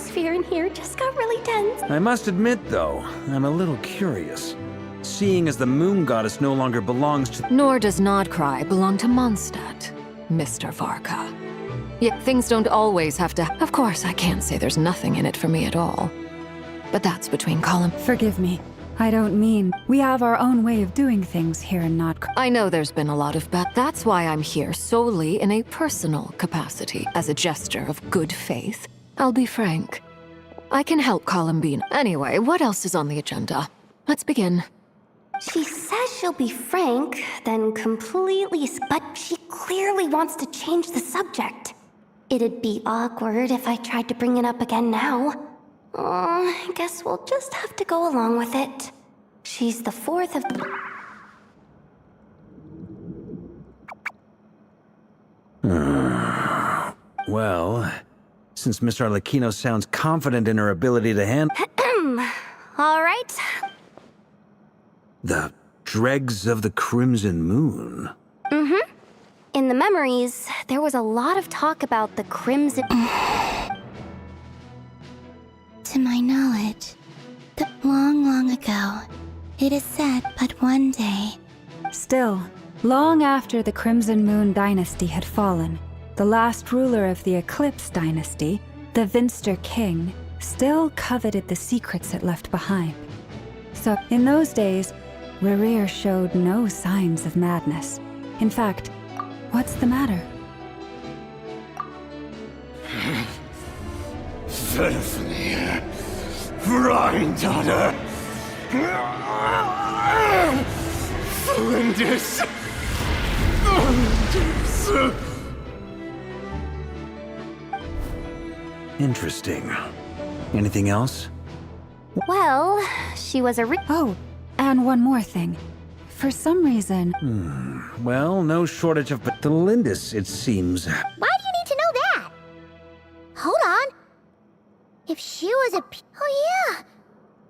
atmosphere in here just got really tense. I must admit, though, I'm a little curious. Seeing as the moon goddess no longer belongs to— Nor does Nodcry belong to Mondstadt, Mr. Varka. Yet things don't always have to— Of course, I can't say there's nothing in it for me at all. But that's between Colin— Forgive me. I don't mean we have our own way of doing things here in Nodcry. I know there's been a lot of That's why I'm here solely in a personal capacity. As a gesture of good faith, I'll be frank. I can help Columbine. Anyway, what else is on the agenda? Let's begin. She says she'll be frank, then completely... But she clearly wants to change the subject. It'd be awkward if I tried to bring it up again now. I guess we'll just have to go along with it. She's the fourth of... Well, since Miss Arlecchino sounds confident in her ability to handle... All right. The dregs of the Crimson Moon. Mm-hmm. In the memories, there was a lot of talk about the Crimson... To my knowledge, long, long ago, it is said but one day. Still, long after the Crimson Moon dynasty had fallen, the last ruler of the Eclipse dynasty, the Vinster King, still coveted the secrets it left behind. So, in those days, Rerir showed no signs of madness. In fact, what's the matter? Stephanie, Granddaughter, Flinders. Interesting. Anything else? Well, she was a Oh, and one more thing. For some reason... Well, no shortage of the Lindis, it seems. Why do you need to know that? Hold on. If she was a... Oh yeah!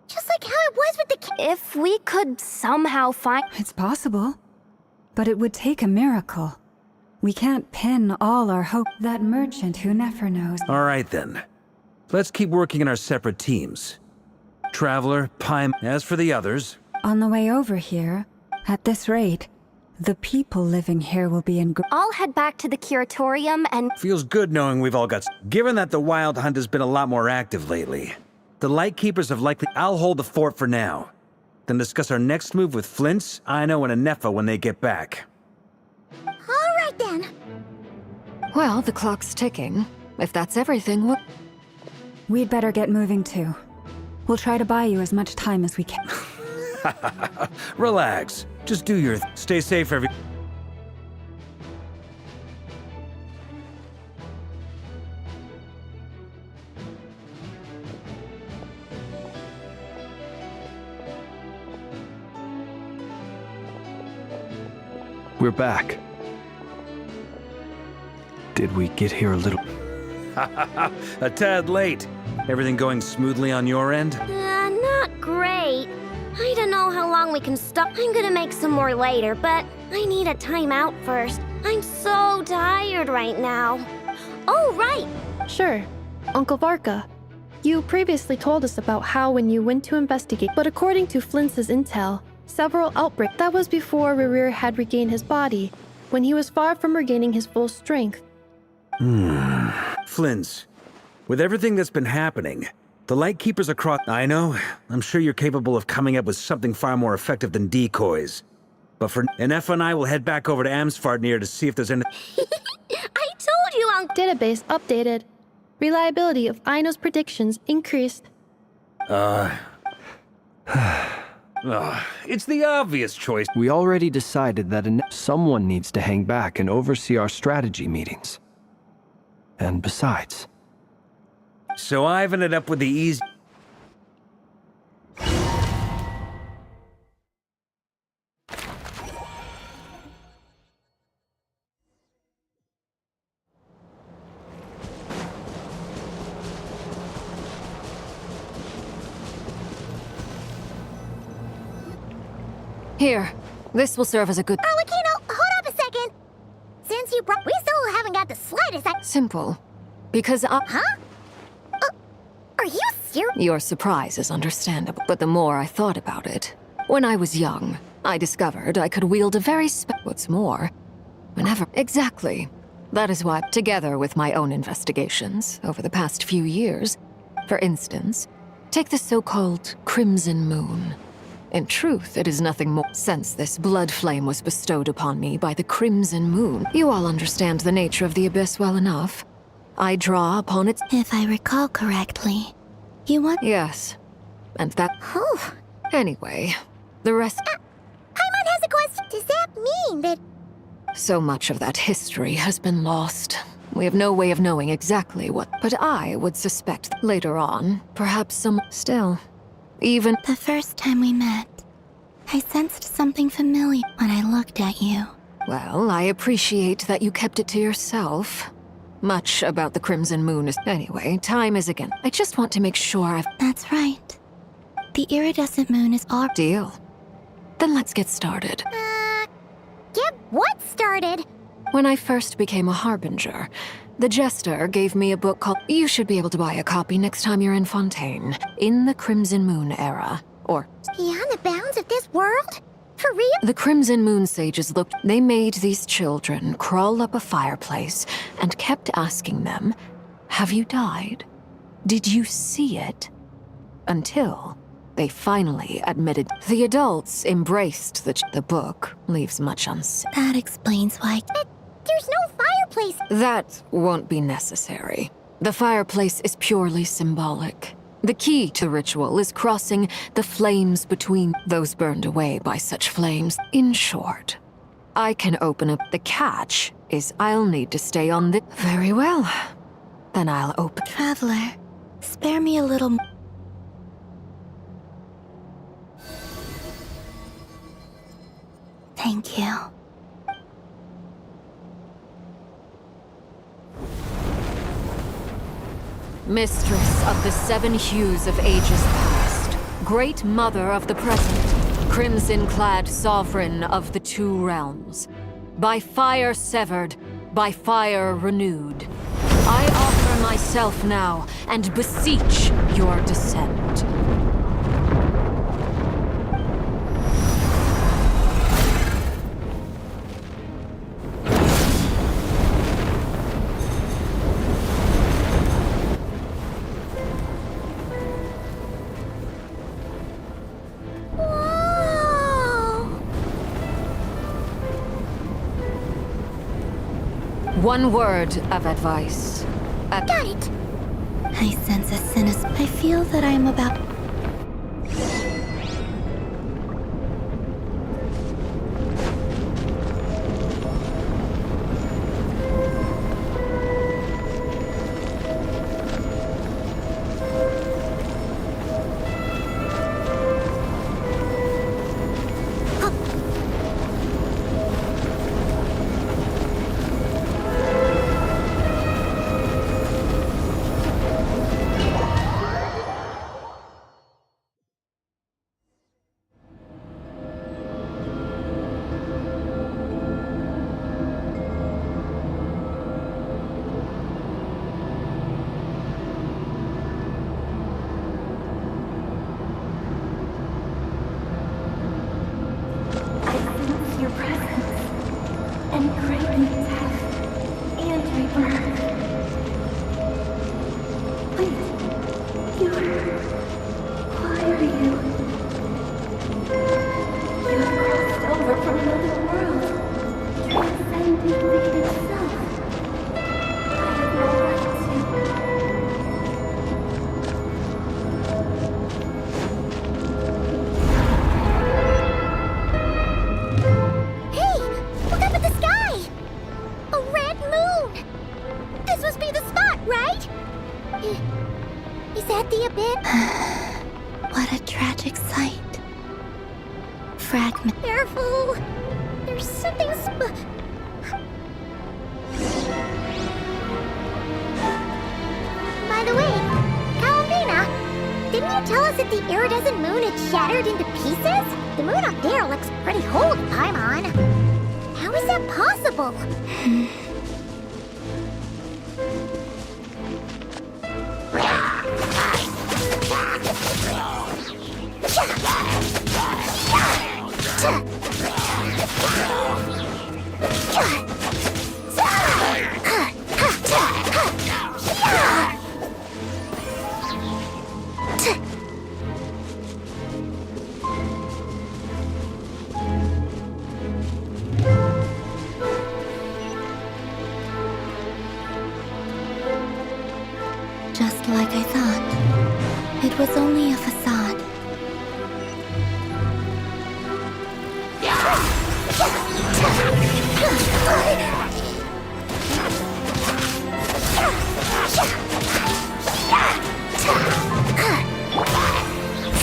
Just like how it was with the... If we could somehow find... It's possible. But it would take a miracle. We can't pin all our hope that merchant who never knows. All right, then. Let's keep working in our separate teams. Traveler, Pime... As for the others... On the way over here, at this rate, the people living here will be in... I'll head back to the curatorium and... Feels good knowing we've all got... Given that the Wild Hunt has been a lot more active lately, the Lightkeepers have likely... I'll hold the fort for now. Then discuss our next move with Flints, Aino, and Anefa when they get back. All right, then. Well, the clock's ticking. If that's everything, We'd better get moving, too. We'll try to buy you as much time as we can. Relax. Just do your... Stay safe, We're back. Did we get here a little... A tad late. Everything going smoothly on your end? Not great. I don't know how long we can stop. I'm gonna make some more later, but I need a timeout first. I'm so tired right now. Oh, right! Sure. Uncle Varka, you previously told us about how when you went to investigate, but according to Flint's intel, several outbreaks. That was before Rerir had regained his body, when he was far from regaining his full strength. Flint's, with everything that's been happening, the Lightkeepers across... I know, I'm sure you're capable of coming up with something far more effective than decoys. But for... Anefa and I will head back over to Amsfartnir to see if there's any... I told you, Uncle... Database updated. Reliability of Aino's predictions increased. It's the obvious choice. We already decided that someone needs to hang back and oversee our strategy meetings. And besides... So I've ended up with the easy... Here, this will serve as a good... Arlecchino, hold up a second! Since you brought... We still haven't got the slightest... Simple. Because Huh? Are you serious? Your surprise is understandable, but the more I thought about it, when I was young, I discovered I could wield a very what's more, whenever— Exactly. That is why, together with my own investigations over the past few years, for instance, take the so-called Crimson Moon. In truth, it is nothing more. Since this blood flame was bestowed upon me by the Crimson Moon, you all understand the nature of the Abyss well enough. I draw upon its— If I recall correctly, you want— Yes. And that— Anyway, the rest— Paimon has a question. Does that mean that— So much of that history has been lost. We have no way of knowing exactly what— But I would suspect that later on, perhaps some— Still, even— The first time we met, I sensed something familiar when I looked at you. Well, I appreciate that you kept it to yourself. Much about the Crimson Moon is— Anyway, time is again. I just want to make sure I've— That's right. The iridescent moon is our— Deal. Then let's get started. Get what started? When I first became a Harbinger, the Jester gave me a book called— You should be able to buy a copy next time you're in Fontaine. In the Crimson Moon era. Or— Beyond the bounds of this world? For real? The Crimson Moon sages looked— They made these children crawl up a fireplace and kept asking them, "Have you died? Did you see it?" Until they finally admitted. The adults embraced the book leaves much unsaid. That explains why— But there's no fireplace. That won't be necessary. The fireplace is purely symbolic. The key to the ritual is crossing the flames between those burned away by such flames. In short, I can open up. The catch is I'll need to stay on the— Very well. Then I'll open— Traveler, spare me a little— Thank you. Mistress of the seven hues of ages past, great mother of the present, crimson-clad sovereign of the two realms, by fire severed, by fire renewed, I offer myself now and beseech your descent. One word of advice. Got it. I sense a sinister— I feel that I am about— What a tragic sight. Fragment— Careful! There's something By the way, Kalamina, didn't you tell us that the iridescent moon had shattered into pieces? The moon up there looks pretty old, Paimon. How is that possible? Just like I thought. It was only a facade.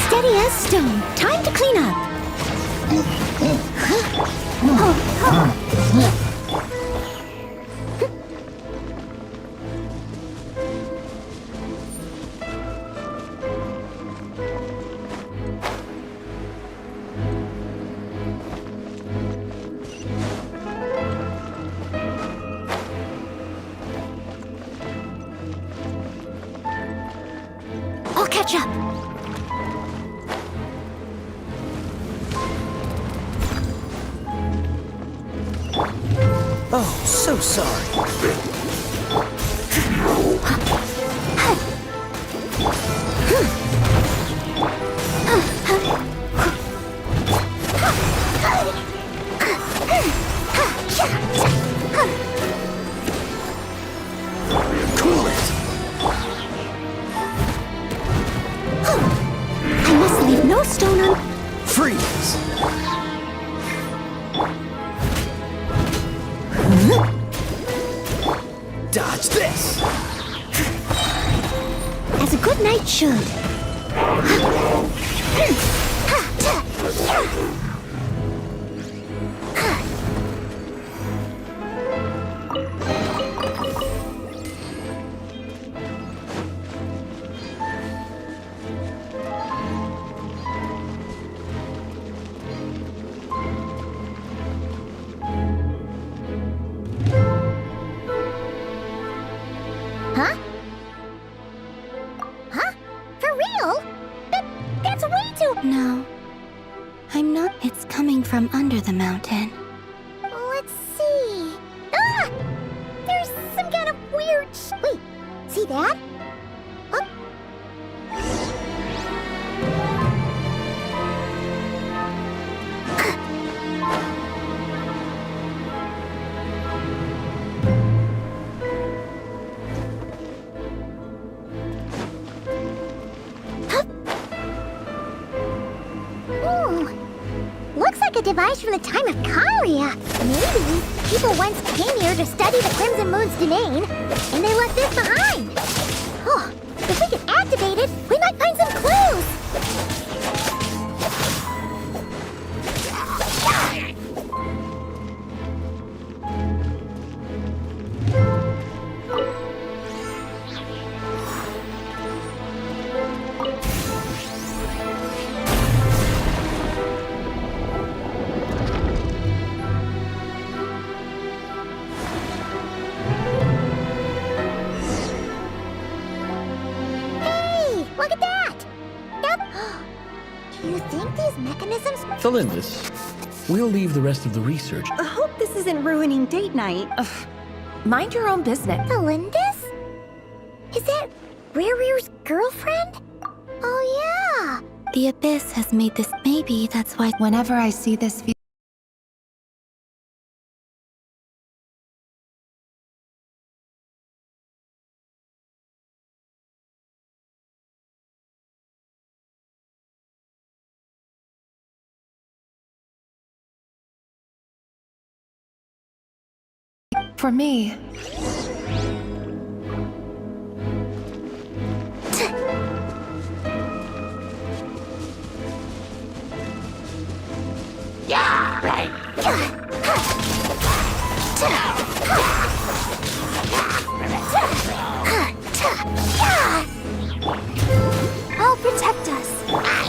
Steady as stone. Time to clean up. I'll catch up. Oh, so sorry. Cool it. I must leave no stone un... Freeze! Dodge this! As a good knight should. Huh? Huh? For real? That's way too... No. I'm not. It's coming from under the mountain. Let's see. Ah! There's some kind of weird... Wait, see that? Oh. Looks like a device from the time of Kalia. Maybe people once came here to study the Crimson Moon's domain, and they left this behind. Oh, if we can activate it, we might find some clues. Look at that! Do you think these mechanisms... Felindis, we'll leave the rest of the research. I hope this isn't ruining date night. Mind your own business. Felindis? Is that Rear's girlfriend? Oh, yeah. The Abyss has made this. Maybe that's why. Whenever I see this view... For me... Yeah, right. I'll protect us.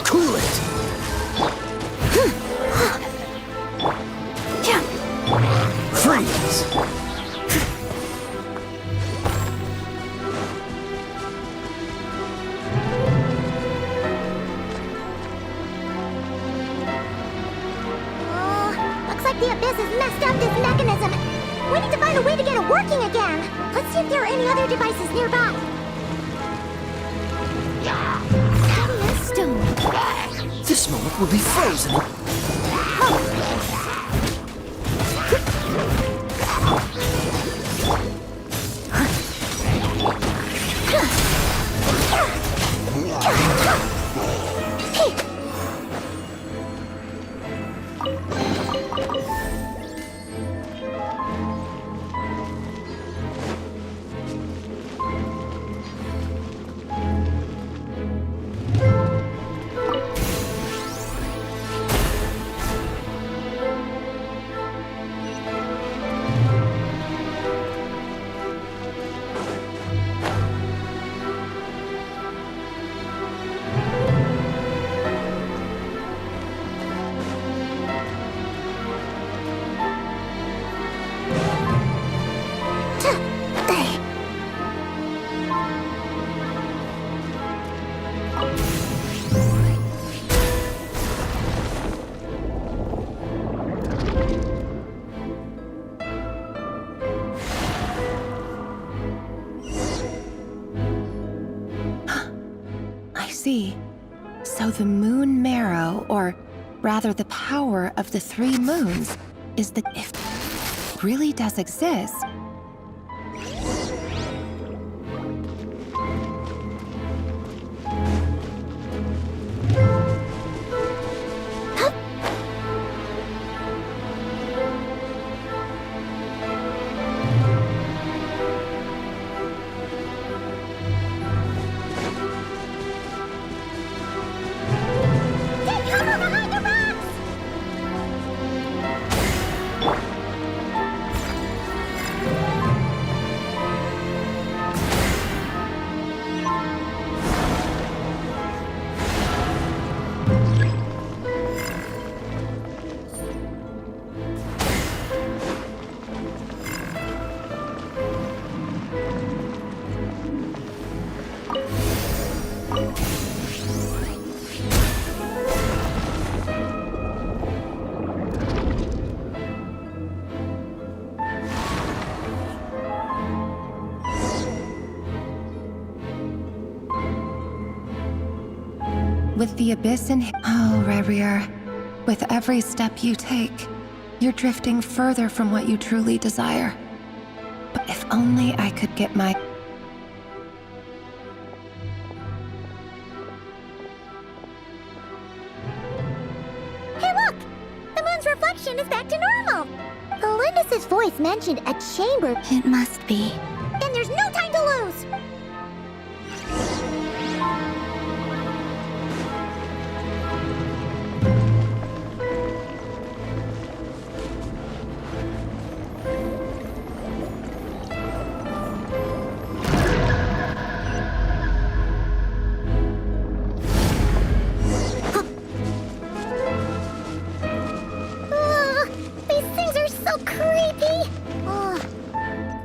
Cool it! Freeze! to get it working again. Let's see if there are any other devices nearby. Steady as stone. This moment will be frozen. So the moon marrow, or rather the power of the 3 moons, is that if it really does exist, with the abyss in— Oh, Rerir, with every step you take, you're drifting further from what you truly desire. But if only I could get my— Hey look! The moon's reflection is back to normal! Olympus's voice mentioned a chamber. It must be. Then there's no time to lose!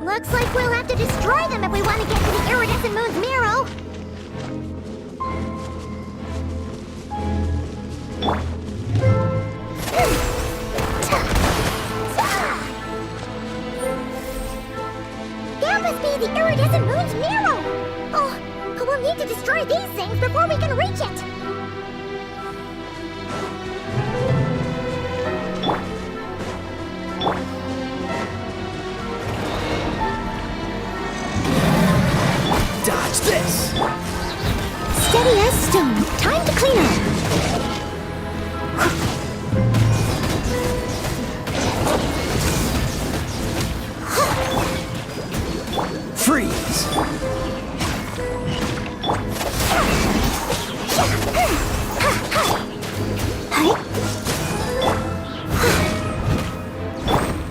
Looks like we'll have to destroy them if we want to get to the iridescent moon's marrow. That must be the iridescent moon's marrow. Oh, but we'll need to destroy these things before we can reach it. Dodge this! Steady as stone. Time to clean up. Freeze!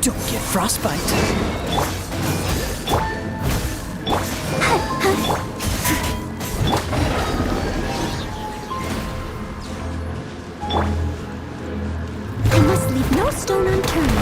Don't get frostbite. I must leave no stone unturned.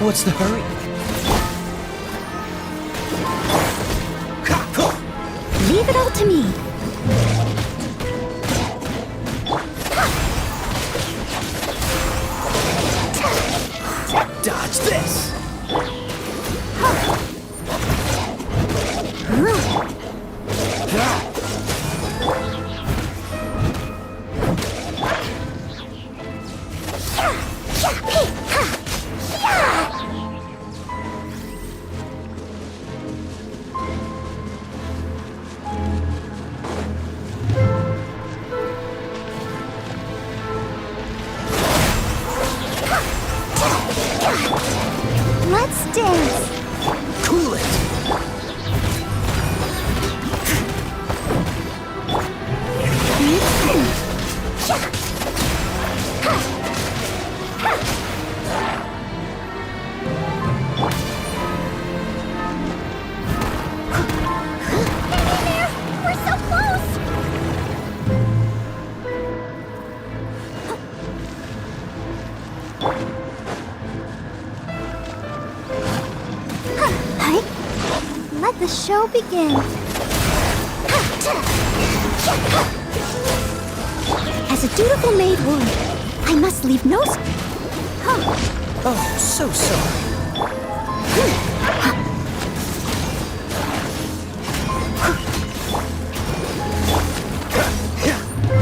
What's the hurry? Leave it all to me. Dodge this! Let's dance. Cool it! We're so close! Let the show begin. As a dutiful maid would, I must leave no... Oh, so sorry.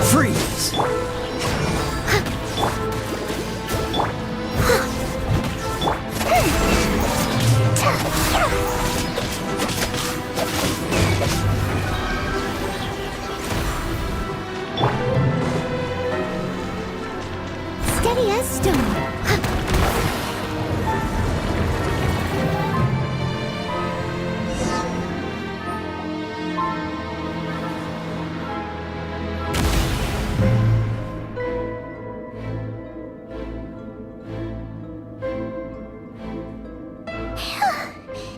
Freeze! Steady as stone.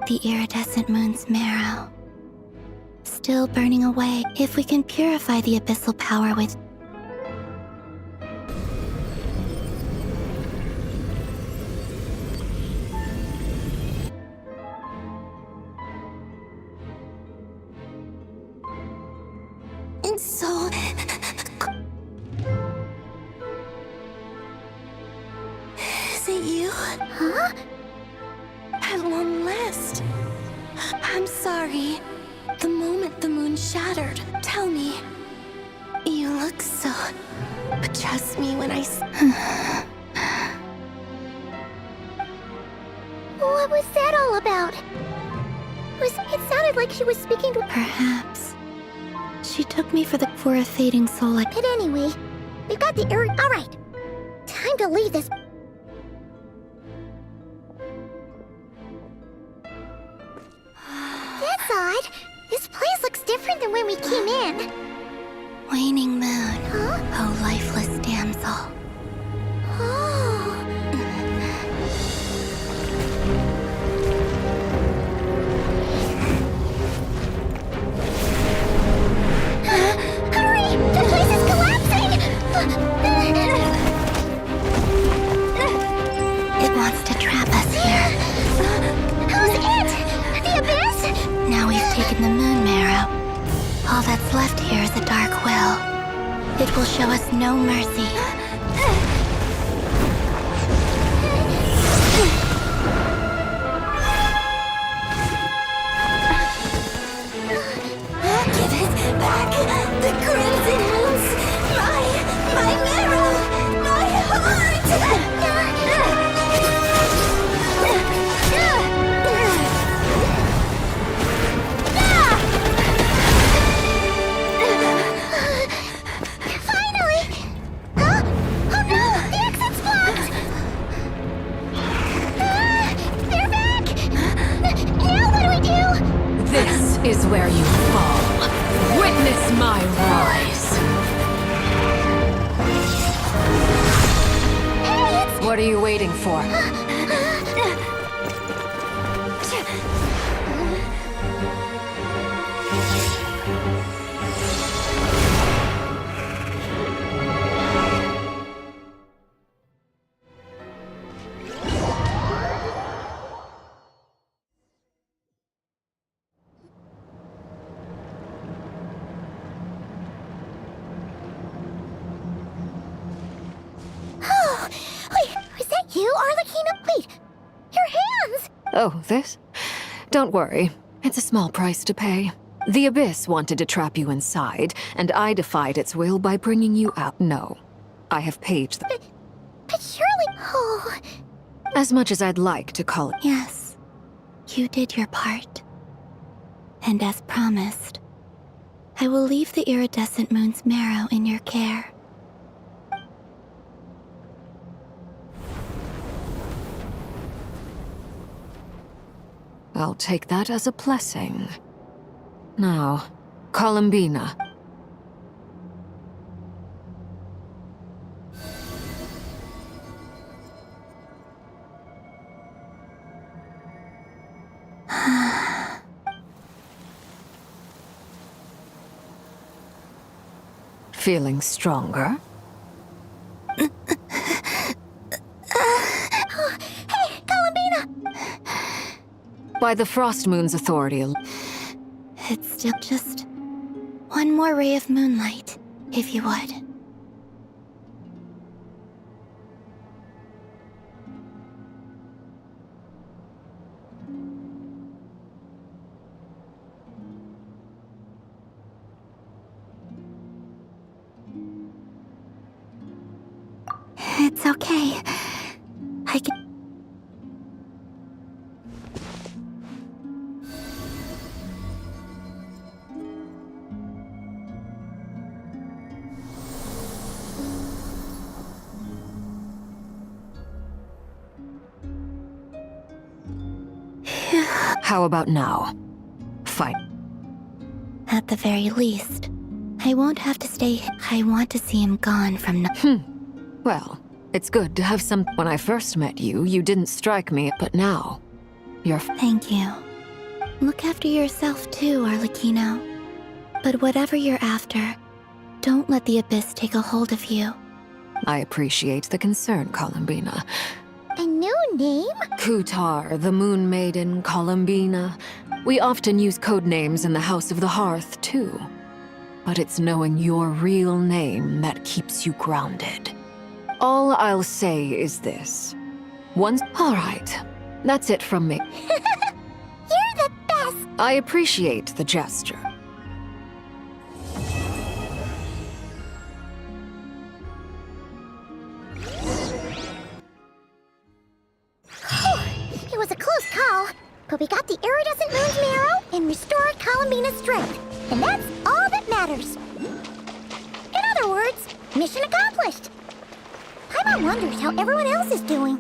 The iridescent moon's marrow. Still burning away. If we can purify the abyssal power with... And so... Is it you? Huh? At long last. I'm sorry. The moment the moon shattered, tell me. You look so... But trust me when I... What was that all about? It sounded like she was speaking to... Perhaps. She took me for a fading soul. But anyway, we've got the All right. Time to leave this... That's odd. This place looks different than when we came in. Waning moon. Huh? Oh, lifeless damsel. Oh. Hurry! The place is collapsing! It wants to trap us here. How's it? The abyss? Now we've taken the moon marrow. All that's left here is a dark well. It will show us no mercy. Give it back! The crimson moons! My marrow! My heart! Finally! Huh? Oh no! The exit's blocked! They're back! Now what do we do? This is where you fall. Witness my rise. What are you waiting for? Wait, your hands! Oh, this? Don't worry. It's a small price to pay. The Abyss wanted to trap you inside, and I defied its will by bringing you out. No. I have paid the... But surely... Oh... As much as I'd like to call it... Yes, you did your part. And as promised, I will leave the iridescent moon's marrow in your care. I'll take that as a blessing. Now, Columbina. Feeling stronger? Hey, Columbina! By the Frost Moon's authority. It's still just one more ray of moonlight, if you would. It's okay. I can... How about now? Fine. At the very least, I won't have to stay. I want to see him gone from no- Well, it's good to have some... When I first met you, you didn't strike me, but now, you're... Thank you. Look after yourself too, Arlecchino. But whatever you're after, don't let the Abyss take a hold of you. I appreciate the concern, Columbina. A new name? Kutar, the Moon Maiden, Columbina. We often use code names in the House of the Hearth, too. But it's knowing your real name that keeps you grounded. All I'll say is this. Once... All right. That's it from me. You're the best! I appreciate the gesture. It was a close call, but we got the iridescent moon's marrow and restored Columbina's strength. And that's all that matters. In other words, mission accomplished. Paimon wonders how everyone else is doing.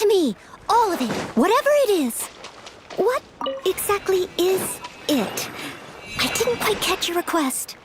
to me. All of it. Whatever it is. What exactly is it? I didn't quite catch your request.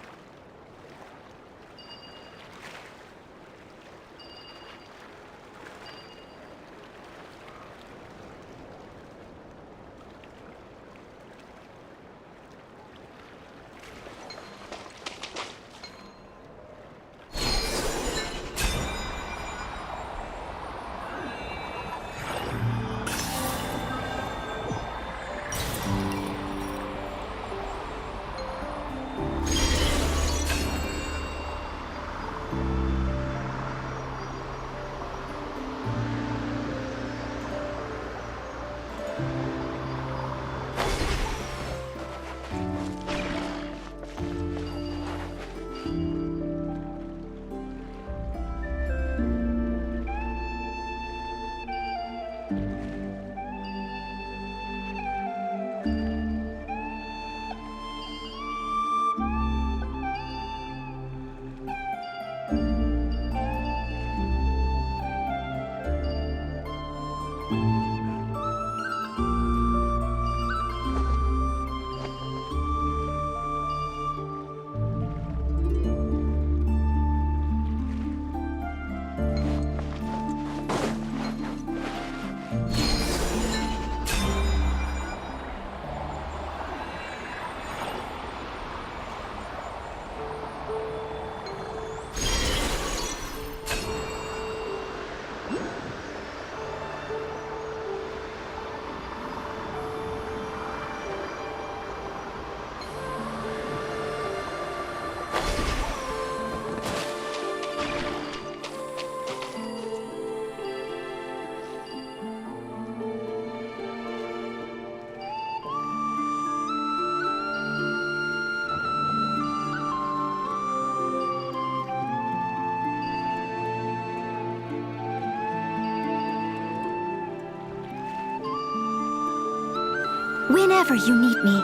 Whenever you need me,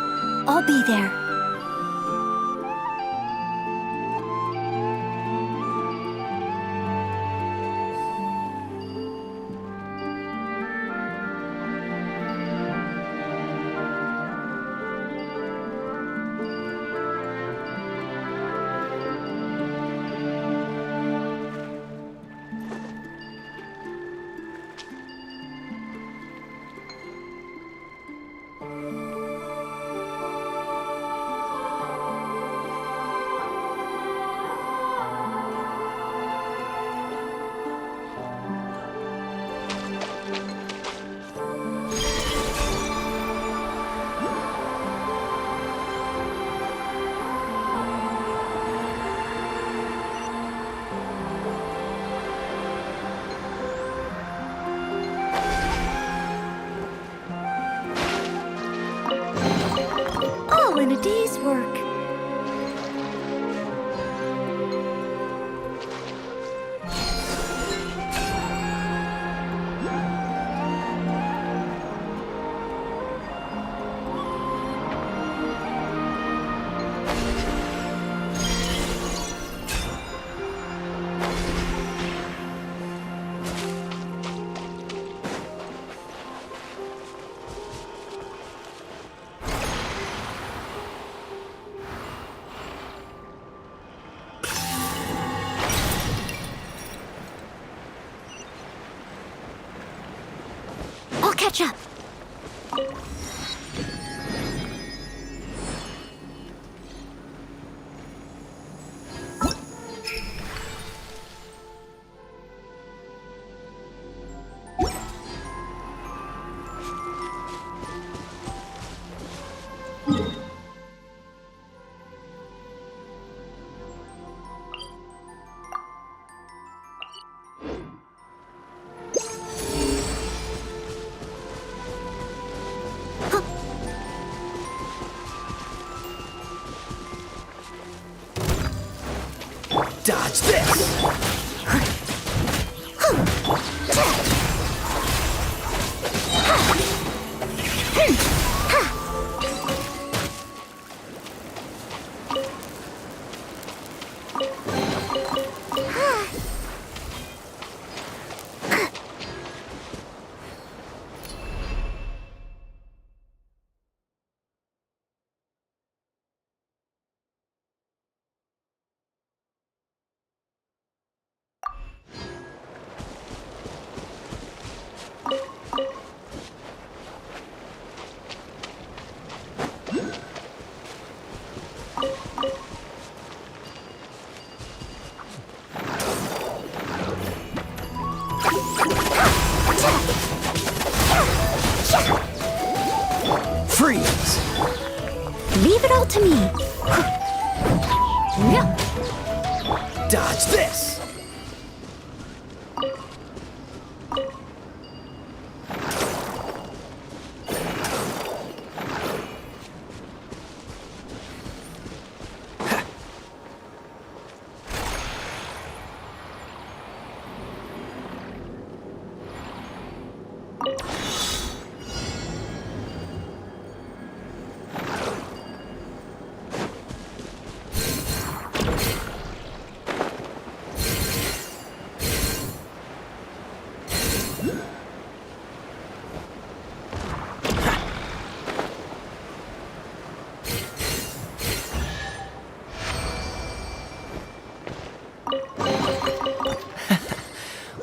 I'll be there. In a day's work. Catch up. Dodge this! Dodge this!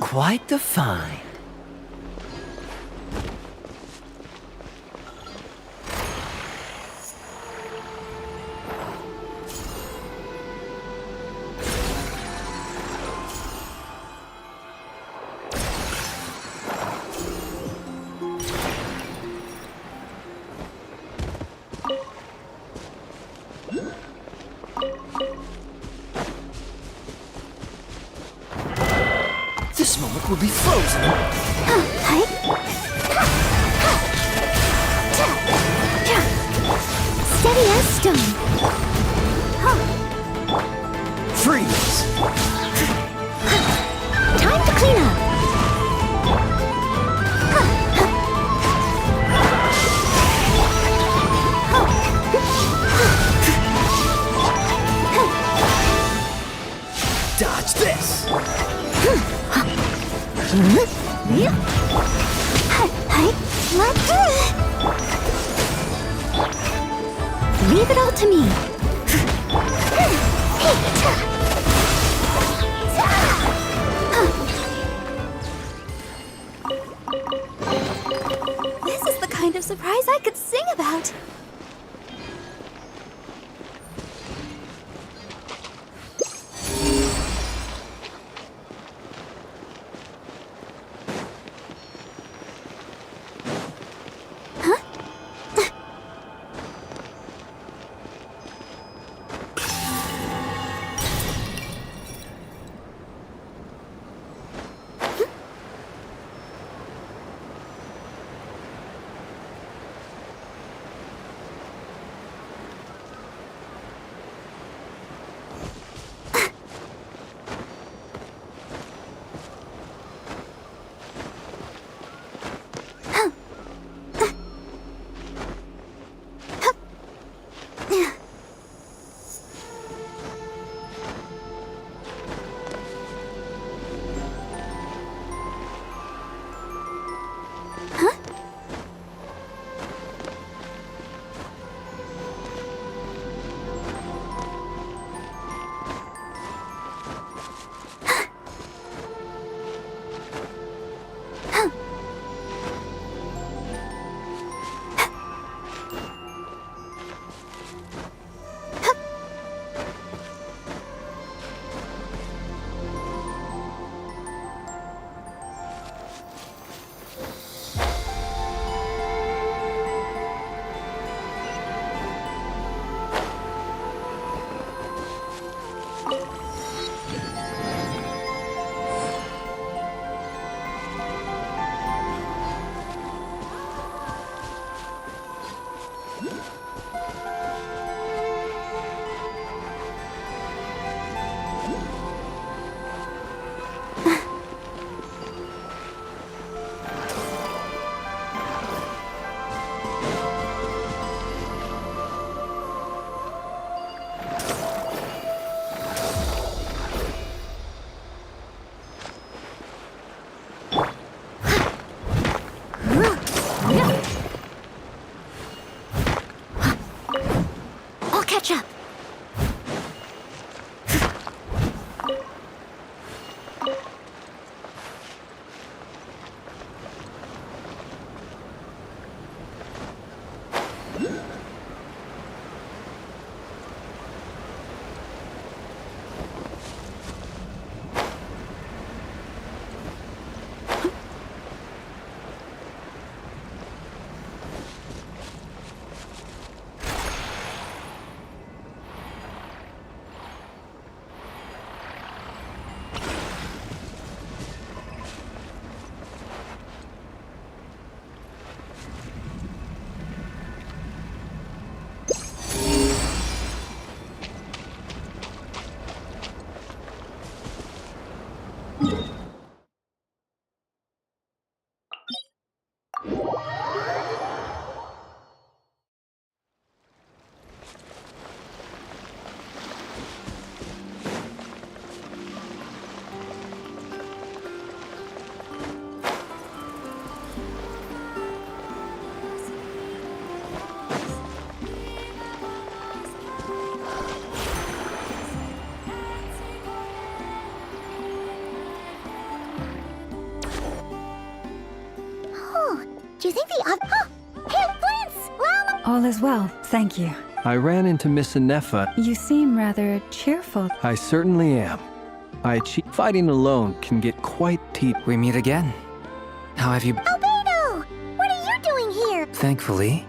Quite the find. This moment will be frozen. Steady as stone. Freeze! Time to clean up. Dodge this! Leave it all to me. This is the kind of surprise I could sing about. Catch up. you think the other... Oh, hey, Flint's! Lama! All is well, thank you. I ran into Miss Nefa. You seem rather cheerful. I certainly am. Fighting alone can get quite tedious. We meet again. How have you... Albedo! What are you doing here? Thankfully,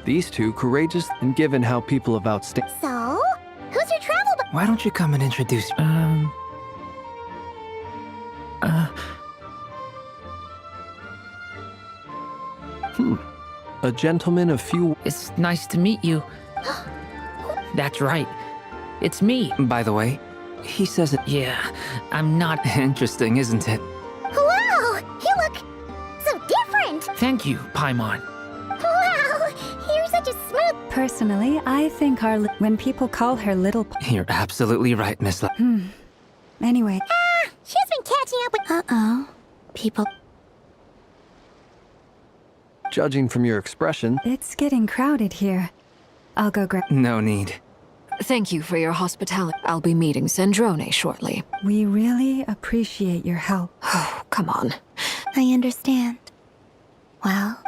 These two courageous, and given how people have outstayed. So? Who's your travel Why don't you come and introduce... A gentleman of few... It's nice to meet you. That's right. It's me. By the way, he says it... Yeah, I'm not... Interesting, isn't it? Wow! You look so different! Thank you, Paimon. Wow! You're such a smooth... Personally, I think when people call her little... You're absolutely right, Miss Anyway. She's been catching up with... Uh-oh. People... Judging from your expression... It's getting crowded here. I'll go grab... No need. Thank you for your hospitality. I'll be meeting Sandrone shortly. We really appreciate your help. Oh, come on. I understand. Well...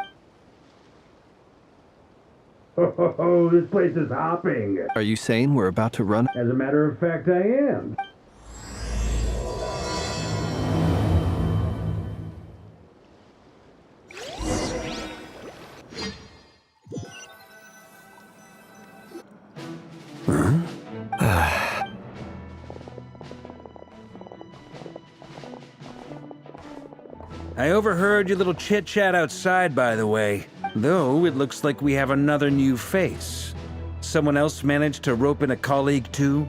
Oh, this place is hopping. Are you saying we're about to run? As a matter of fact, I am. I overheard your little chit-chat outside, by the way. Though, it looks like we have another new face. Someone else managed to rope in a colleague, too?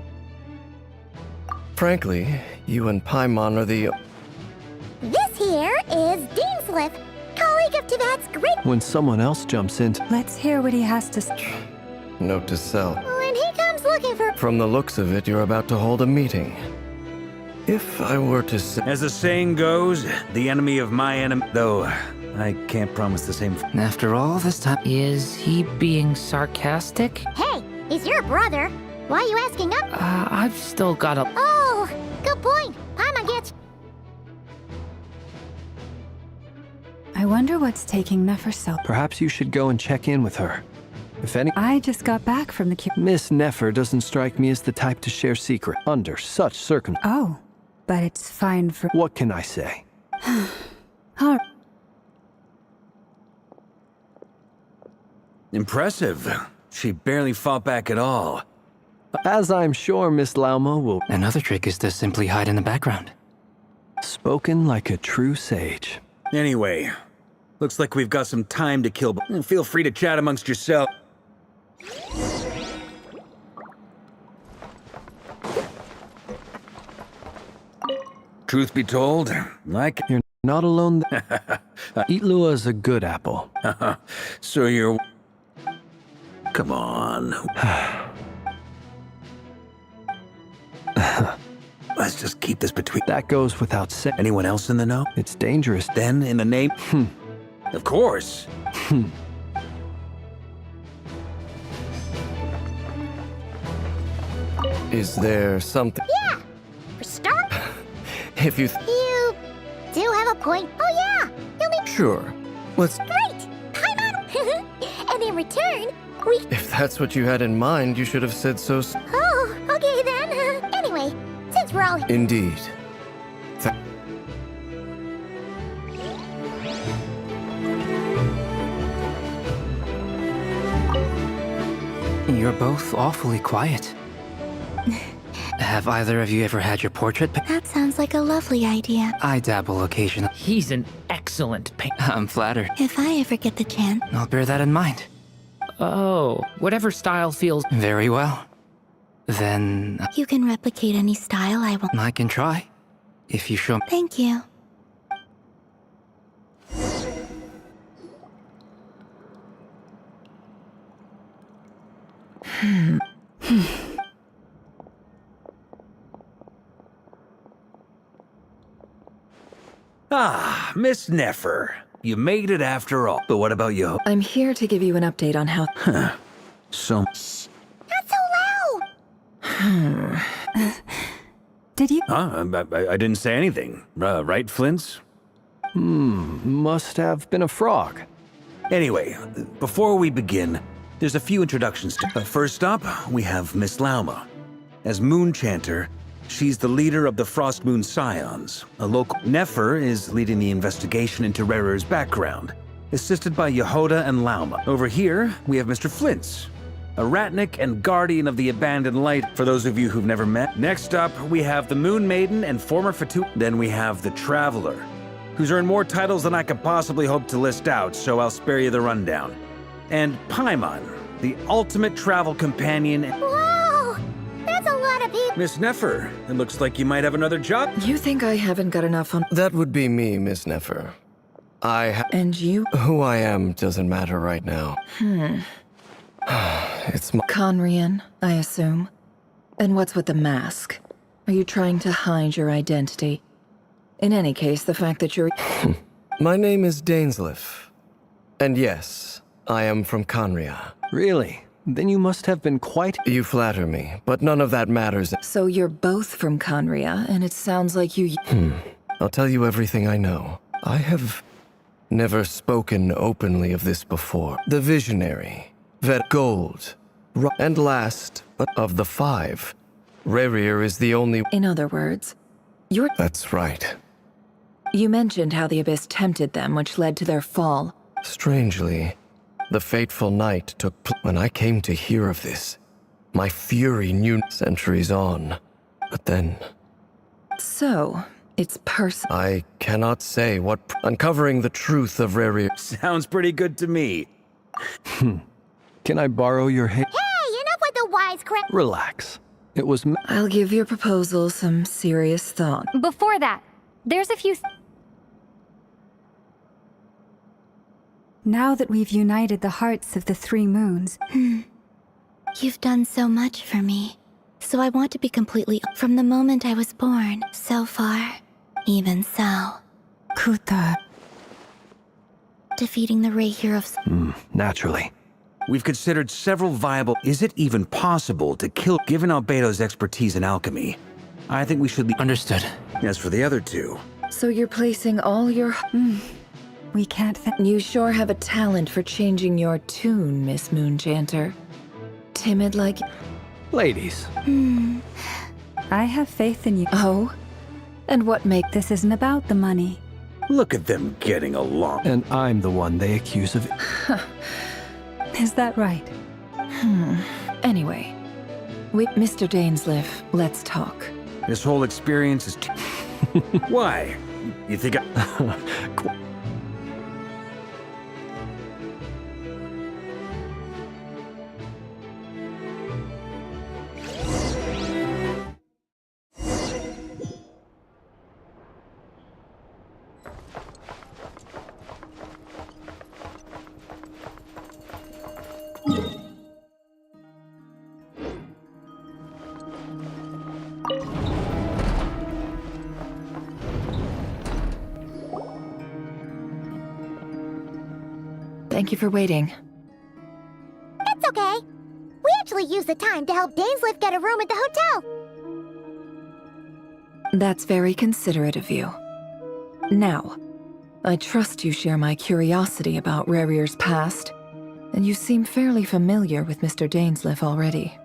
Frankly, you and Paimon are the... This here is Deanslip, colleague of Tivat's great... When someone else jumps in... Let's hear what he has to say. Note to self. When he comes looking for... From the looks of it, you're about to hold a meeting. If I were to say... As the saying goes, the enemy of my enemy... Though, I can't promise the same... After all this time... Is he being sarcastic? Hey, he's your brother. Why are you asking up? I've still got a... Oh, good point. Paimon gets... I wonder what's taking Nefer so... Perhaps you should go and check in with her. If any... I just got back from the... Miss Nefer doesn't strike me as the type to share secret under such circumstances. Oh, but it's fine for... What can I say? All right. Impressive. She barely fought back at all. As I'm sure Miss Lama will... Another trick is to simply hide in the background. Spoken like a true sage. Anyway, looks like we've got some time to kill. Feel free to chat amongst yourselves. Truth be told, You're not alone. Itlua's a good apple. So you're... Come on. Let's just keep this between... That goes without saying. Anyone else in the know? It's dangerous. Then, in the name... Of course. Is there something... Yeah, for start... If you... You do have a point. Oh yeah, you'll need... Sure. Let's... Great! Paimon! And in return, we... If that's what you had in mind, you should have said so... Oh, okay then. Anyway, since we're all... Indeed. You're both awfully quiet. Have either of you ever had your portrait That sounds like a lovely idea. I dabble occasionally. He's an excellent painter. I'm flattered. If I ever get the chance... I'll bear that in mind. Oh, whatever style feels... Very well. Then... You can replicate any style I want. I can try. If you show me... Thank you. Ah, Miss Nefer. You made it after all. But what about you? I'm here to give you an update on how... So... Not so loud! Did you... I didn't say anything. Right, Flints? Must have been a frog. Anyway, before we begin, there's a few introductions. First up, we have Miss Lama. As Moon Chanter, she's the leader of the Frost Moon Scions. A local Nefer is leading the investigation into Rerer's background, assisted by Yehoda and Lama. Over here, we have Mr. Flintz, a Ratnik and guardian of the Abandoned Light, for those of you who've never met. Next up, we have the Moon Maiden and former Fatu. Then we have the Traveler, who's earned more titles than I could possibly hope to list out, so I'll spare you the rundown. And Paimon, the ultimate travel companion. Whoa! That's a lot of people. Miss Nefer, it looks like you might have another job. You think I haven't got enough on... That would be me, Miss Nefer. And you? Who I am doesn't matter right now. It's my... Conrian, I assume. And what's with the mask? Are you trying to hide your identity? In any case, the fact that you're... My name is Dainsleif. And yes, I am from Conria. Really? Then you must have been quite... You flatter me, but none of that matters. So you're both from Conria, and it sounds like you... I'll tell you everything I know. I have never spoken openly of this before. The Visionary, Gold, and last, but of the 5, Rerir is the only... In other words, you're... That's right. You mentioned how the Abyss tempted them, which led to their fall. Strangely, the fateful night took when I came to hear of this. My fury knew centuries on, but then... So, it's I cannot say what... Uncovering the truth of Rerir... Sounds pretty good to me. Can I borrow your Hey, enough with the wisecrack. Relax. It was... I'll give your proposal some serious thought. Before that, there's a few... Now that we've united the hearts of the 3 moons... You've done so much for me, so I want to be completely... From the moment I was born, so far, even so. Kuta. Defeating the Reir of... Naturally. We've considered several viable... Is it even possible to kill... Given Albedo's expertise in alchemy, I think we should... Understood. As for the other 2... So you're placing all your... We can't... You sure have a talent for changing your tune, Miss Moonchanter. Timid like... Ladies. I have faith in you. Oh? And what make... This isn't about the money. Look at them getting along. And I'm the one they accuse of... Is that right? Anyway, Mr. Dainsleif, let's talk. This whole experience is... Why? You think I... Thank you for waiting. It's okay. We actually used the time to help Dainsleif get a room at the hotel. That's very considerate of you. Now, I trust you share my curiosity about Rerir's past, and you seem fairly familiar with Mr. Dainsleif already.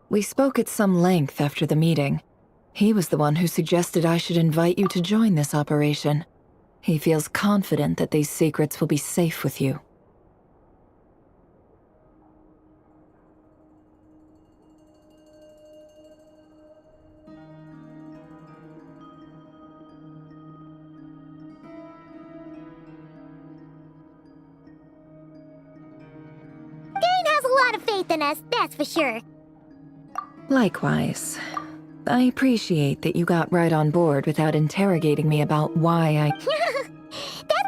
We spoke at some length after the meeting. He was the one who suggested I should invite you to join this operation. He feels confident that these secrets will be safe with you. A lot of faith in us, that's for sure. Likewise. I appreciate that you got right on board without interrogating me about why I...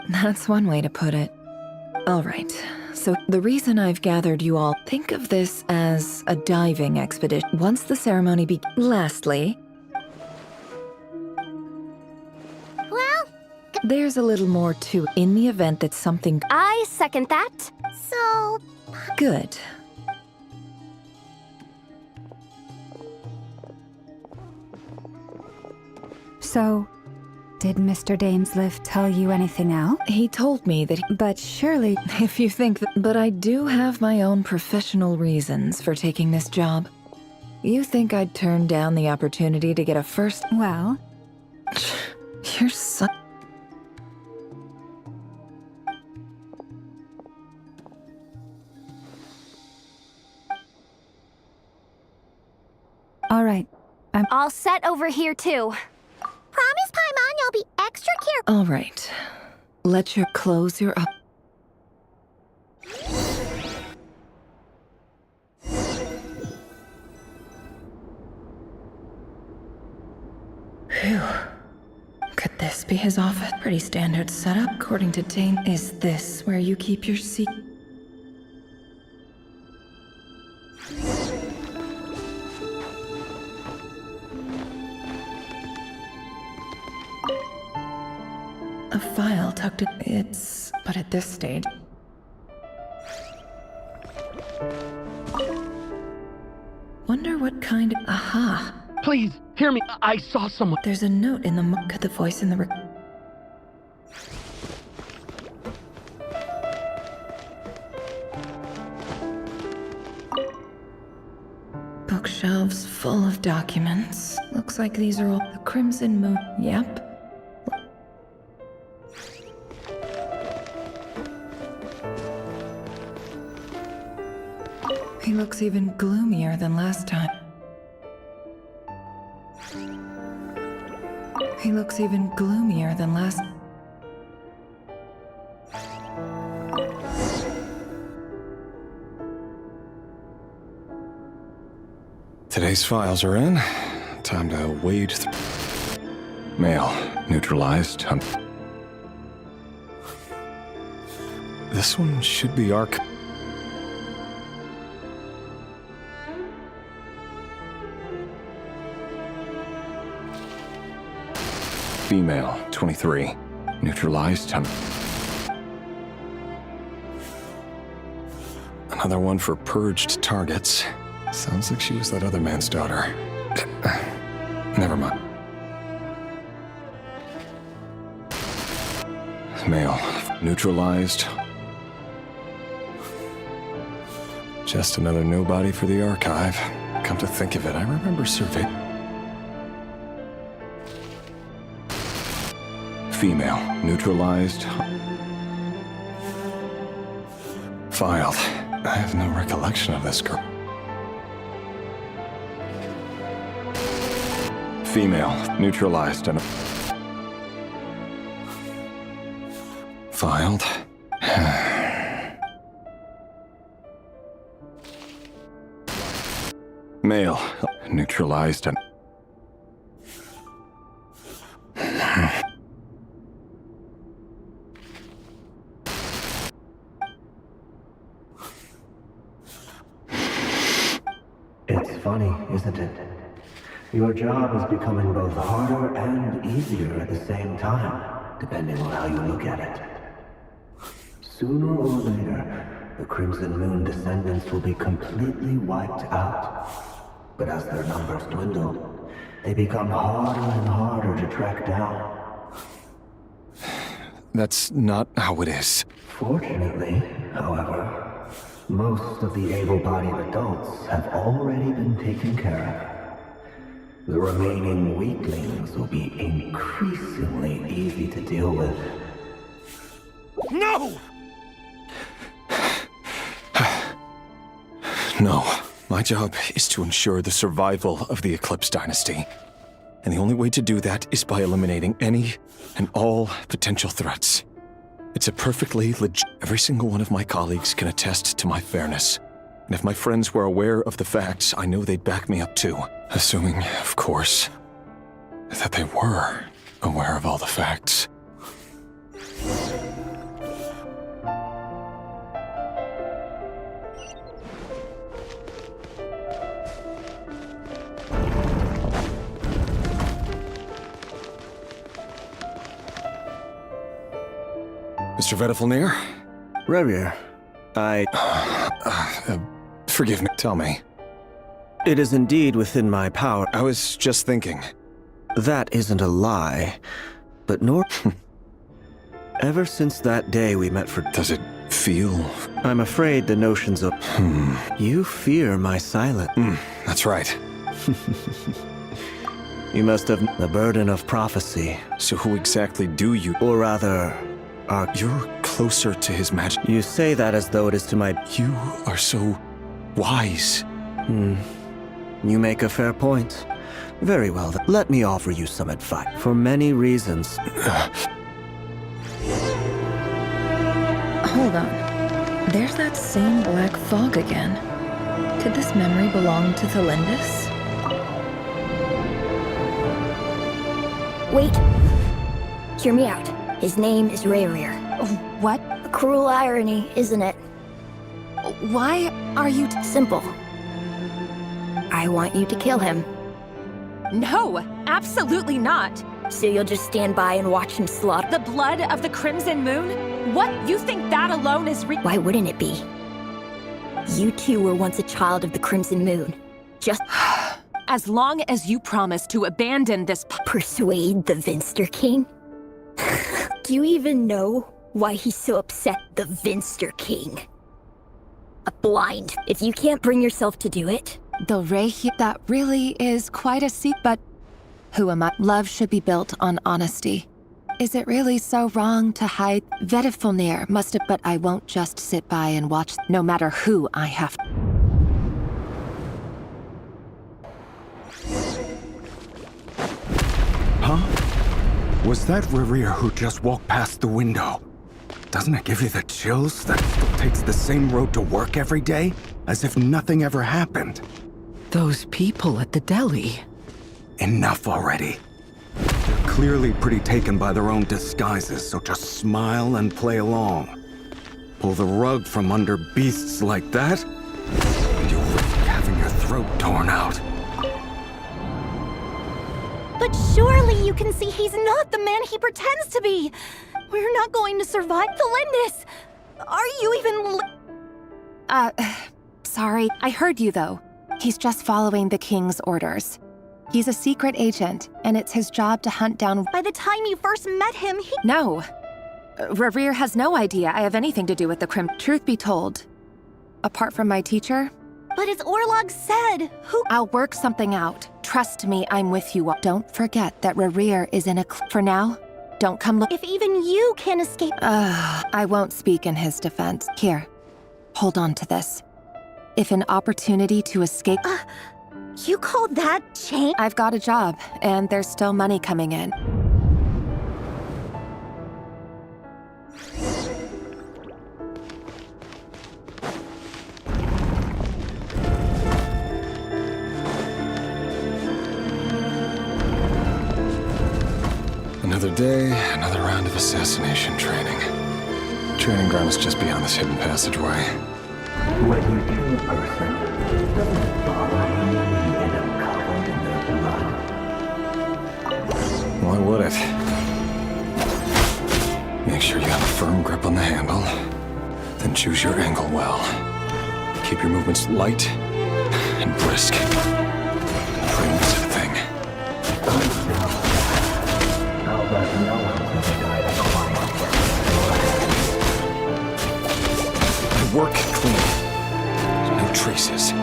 That's one way to put it. Alright, so the reason I've gathered you all, think of this as a diving expedition. Once the ceremony Lastly... Well... There's a little more to it. In the event that something... I second that. So... Good. So, did Mr. Damesliff tell you anything else? He told me that But surely... If you think that... But I do have my own professional reasons for taking this job. You think I'd turn down the opportunity to get a first... Well... You're so... All right. I'm all set over here, too. Promise, Paimon, you'll be extra careful. All right. Let your close your up. Phew. Could this be his office? Pretty standard setup, according to Dane. Is this where you keep your seat? A file tucked in... It's... But at this stage... Wonder what kind of... Aha! Please, hear me. I saw someone. There's a note in the Could the voice in the... Bookshelves full of documents. Looks like these are all... The Crimson Moon... Yep. He looks even gloomier than last time. He looks even gloomier than last... Today's files are in. Time to wade through. Mail. Neutralized. This one should be arc... Female, 23. Neutralized. Another one for purged targets. Sounds like she was that other man's daughter. Never mind. Male, neutralized. Just another nobody for the archive. Come to think of it, I remember surveying. Female, neutralized. Filed. I have no recollection of this girl. Female, neutralized and... Filed. Male, neutralized and... It's funny, isn't it? Your job is becoming both harder and easier at the same time, depending on how you look at it. Sooner or later, the Crimson Moon descendants will be completely wiped out. But as their numbers dwindle, they become harder and harder to track down. That's not how it is. Fortunately, however, Most of the able-bodied adults have already been taken care of. The remaining weaklings will be increasingly easy to deal with. No! No. My job is to ensure the survival of the Eclipse Dynasty. And the only way to do that is by eliminating any and all potential threats. It's a perfectly legit... Every single one of my colleagues can attest to my fairness. And if my friends were aware of the facts, I know they'd back me up too. Assuming, of course, that they were aware of all the facts. Mr. Vedifalnir? Rerir, forgive me, tell me. It is indeed within my power. I was just thinking. That isn't a lie, but nor... Ever since that day we met for... Does it feel... I'm afraid the notions of... You fear my silence. That's right. You must have the burden of prophecy. So who exactly do you... Or rather... You're closer to his magic. You say that as though it is to my... You are so wise. You make a fair point. Very well, then. Let me offer you some advice. For many reasons. Hold on. There's that same black fog again. Could this memory belong to Thelindis? Wait. Hear me out. His name is Rerir. What? A cruel irony, isn't it? Why are you... Simple. I want you to kill him. No, absolutely not. So you'll just stand by and watch him slaughter? The blood of the Crimson Moon? What? You think that alone is Why wouldn't it be? You two were once a child of the Crimson Moon. Just... As long as you promise to abandon this... Persuade the Vinster King? Do you even know why he's so upset, the Vinster King? A blind. If you can't bring yourself to do it... The Rehi... That really is quite a secret, but... Who am I? Love should be built on honesty. Is it really so wrong to hide? Vedifalnir must have... But I won't just sit by and watch, no matter who I have to... Huh? Was that Rerir who just walked past the window? Doesn't it give you the chills that still takes the same road to work every day? As if nothing ever happened. Those people at the deli. Enough already. They're clearly pretty taken by their own disguises, so just smile and play along. Pull the rug from under beasts like that, and you'll risk having your throat torn out. But surely you can see he's not the man he pretends to be! We're not going to survive Thelindis! Are you even Sorry. I heard you, though. He's just following the King's orders. He's a secret agent, and it's his job to hunt down... By the time you first met him, he... No. Rerir has no idea I have anything to do with the Truth be told, apart from my teacher... But as Orlog said, who... I'll work something out. Trust me, I'm with you. Don't forget that Rerir is in a... For now, don't come look... If even you can escape... I won't speak in his defense. Here, hold on to this. If an opportunity to escape... You call that change? I've got a job, and there's still money coming in. Another day, another round of assassination training. Training ground is just beyond this hidden passageway. When you kill a person, doesn't it bother you when you end up covered in their blood? Why would it? Make sure you have a firm grip on the handle, then choose your angle well. Keep your movements light and brisk. Bring this to the thing. I'll bet no one's ever died of quiet. I work clean. choices.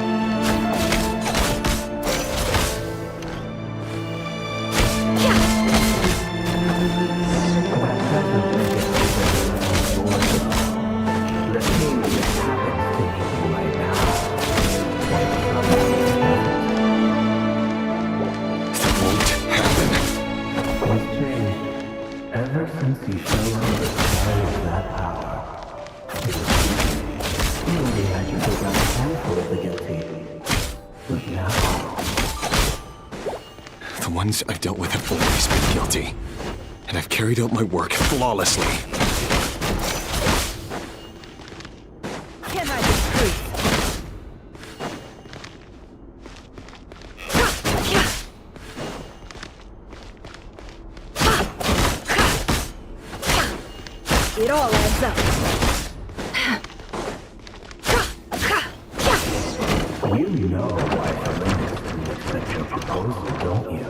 Ever since he showed her the power of that power, he only had you take out a handful of the guilty. But now... The ones I've dealt with have always been guilty, and I've carried out my work flawlessly. Can't hide the truth. It all adds up. You know why Felinda didn't accept your proposal, don't you?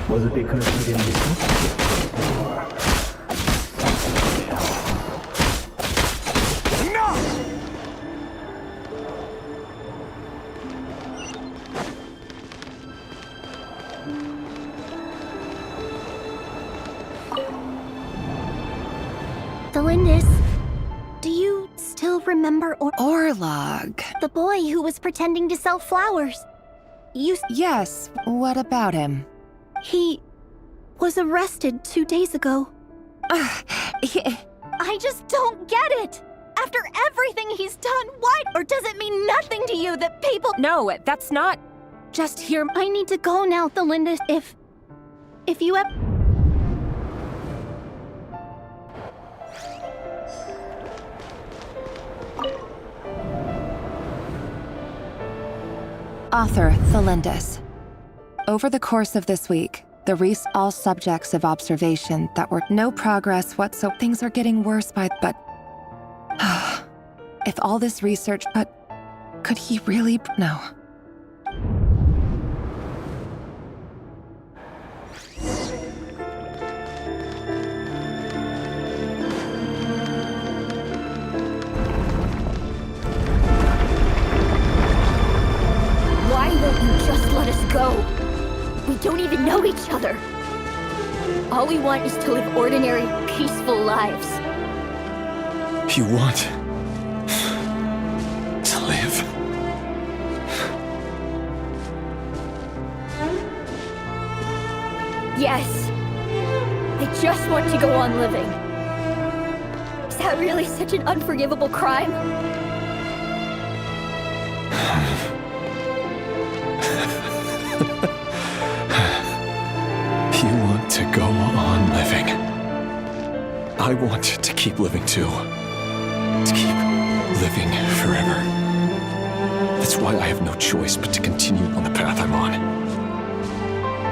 Was it because he didn't accept it before? No! Felindis, do you still remember Orlog. the boy who was pretending to sell flowers? Yes, what about him? He was arrested 2 days ago. I just don't get it! After everything he's done, why? Or does it mean nothing to you that people— No, that's not. Just hear— I need to go now, Felindis. If you have— Author Felindis. Over the course of this week, all subjects of observation that were no progress whatsoever. Things are getting worse but if all this research, but could he really? No. Why won't you just let us go? We don't even know each other. All we want is to live ordinary, peaceful lives. You want to live? Yes. I just want to go on living. Is that really such an unforgivable crime? You want to go on living. I want to keep living too. To keep living forever. That's why I have no choice but to continue on the path I'm on.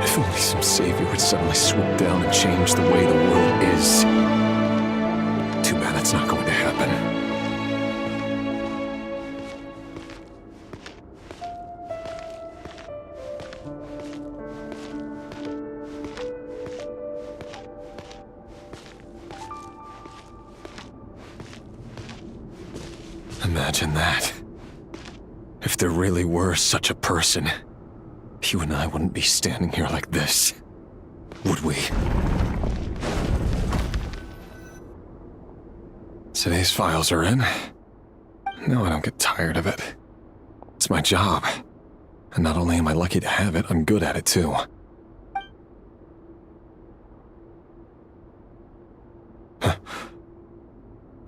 If only some savior would suddenly swoop down and change the way the world is. Too bad that's not going to happen. Imagine that. If there really were such a person, you and I wouldn't be standing here like this, would we? Today's files are in. No, I don't get tired of it. It's my job. And not only am I lucky to have it, I'm good at it too.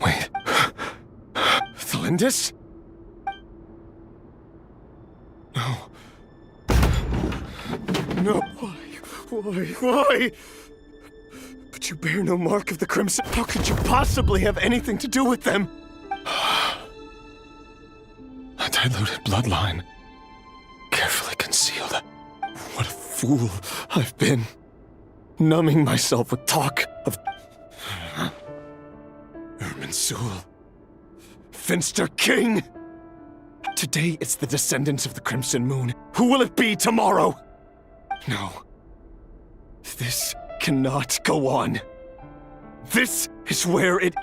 Wait. Felindis? No. No, why? But you bear no mark of the Crimson. How could you possibly have anything to do with them? A diluted bloodline. Carefully concealed. What a fool I've been. Numbing myself with talk of Irminsul, Finster King. Today it's the descendants of the Crimson Moon. Who will it be tomorrow? No. This cannot go on. This is where it...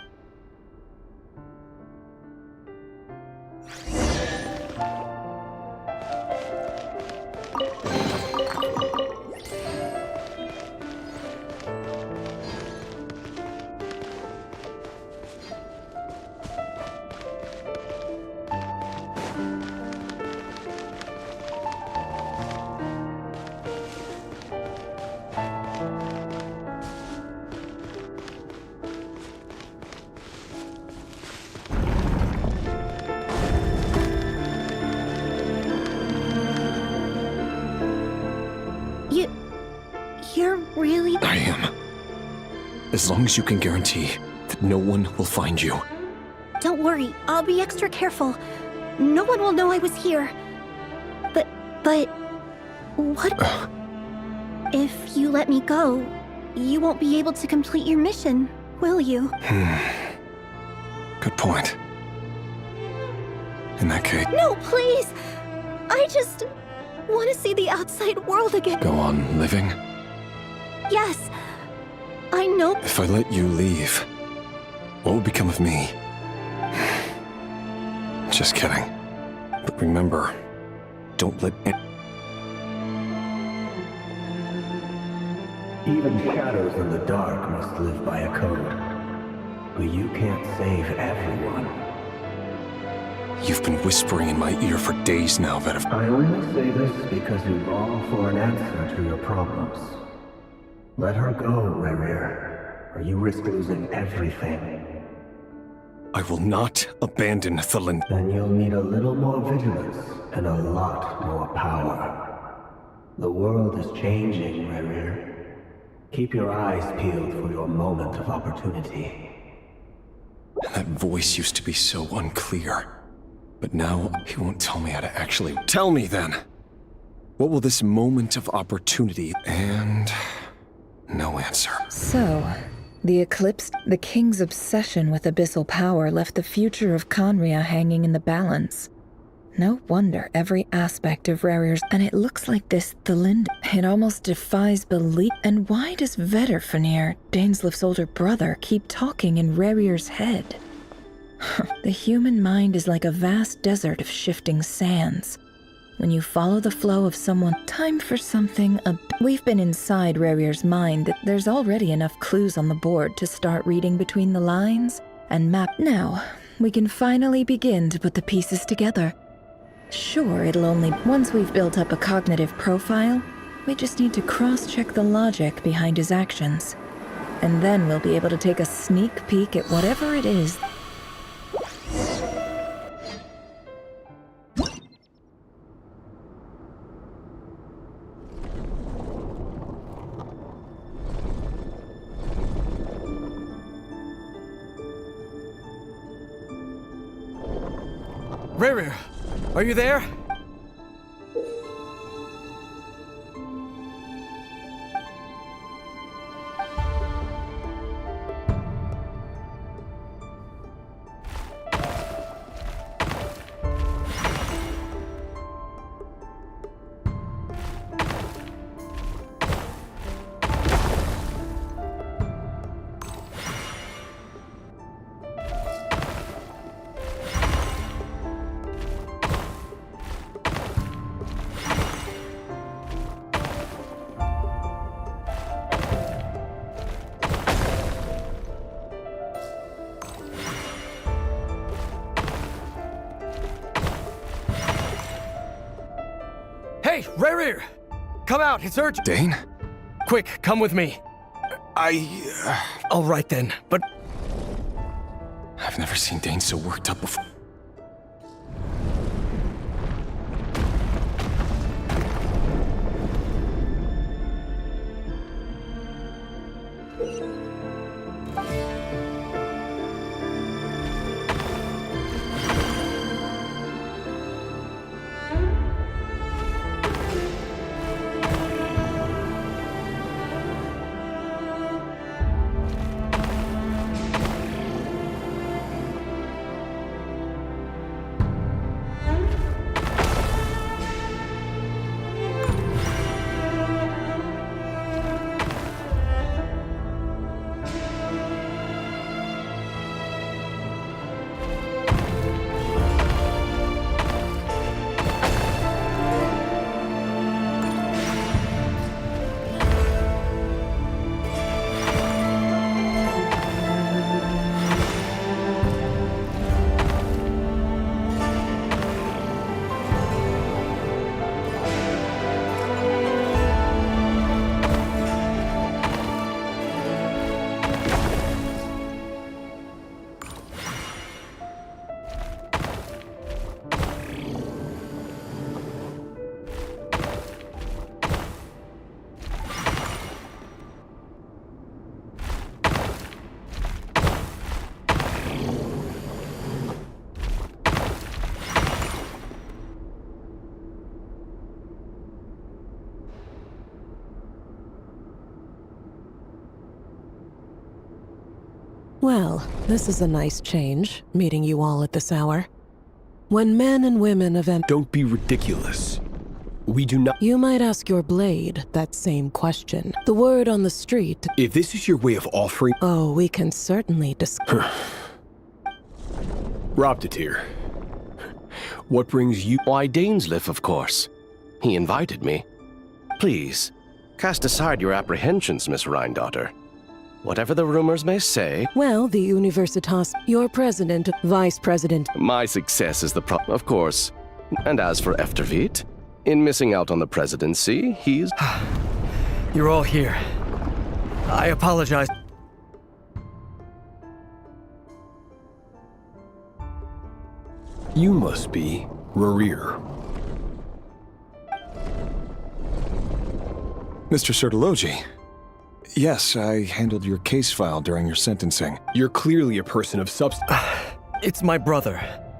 really? I am. As long as you can guarantee that no one will find you. Don't worry, I'll be extra careful. No one will know I was here. But... what? If you let me go, you won't be able to complete your mission, will you? Good point. In that case... No, please! I just want to see the outside world again. Go on living? Yes, I know. If I let you leave, what will become of me? Just kidding. But remember, don't let Even shadows in the dark must live by a code. But you can't save everyone. You've been whispering in my ear for days now that I only say this because you long for an answer to your problems. Let her go, Rerir, or you risk losing everything. I will not abandon the Then you'll need a little more vigilance and a lot more power. The world is changing, Rerir. Keep your eyes peeled for your moment of opportunity. That voice used to be so unclear. But now, he won't tell me how to actually... Tell me, then! What will this moment of opportunity... And... no answer. So, the eclipse, the king's obsession with abyssal power left the future of Conria hanging in the balance. No wonder every aspect of Rerir's... And it looks like this Thalind. It almost defies belief. And why does Vedderfanir, Daneslif's older brother, keep talking in Rerir's head? The human mind is like a vast desert of shifting sands. When you follow the flow of someone, time for something. We've been inside Rerir's mind that there's already enough clues on the board to start reading between the lines and map. Now, we can finally begin to put the pieces together. Sure, it'll only... Once we've built up a cognitive profile, we just need to cross-check the logic behind his actions. And then we'll be able to take a sneak peek at whatever it is. Rerir, are you there? Hey, Rerir! Come out, it's urgent! Dane? Quick, come with me. All right then, but... I've never seen Dane so worked up before. Well, this is a nice change, meeting you all at this hour. When men and women event— Don't be ridiculous. We do not— You might ask your blade that same question. The word on the street— If this is your way of offering— Oh, we can certainly discuss— Robtatir, what brings you— Why, Dainsleif, of course. He invited me. Please, cast aside your apprehensions, Miss Rhindaughter. Whatever the rumors may say— Well, the Universitas, your president, vice president— My success is the of course. And as for Eftervit, in missing out on the presidency, he's— You're all here. I apologize. You must be Rarir. Mr. Sertologi. Yes, I handled your case file during your sentencing. You're clearly a person of substance. It's my brother,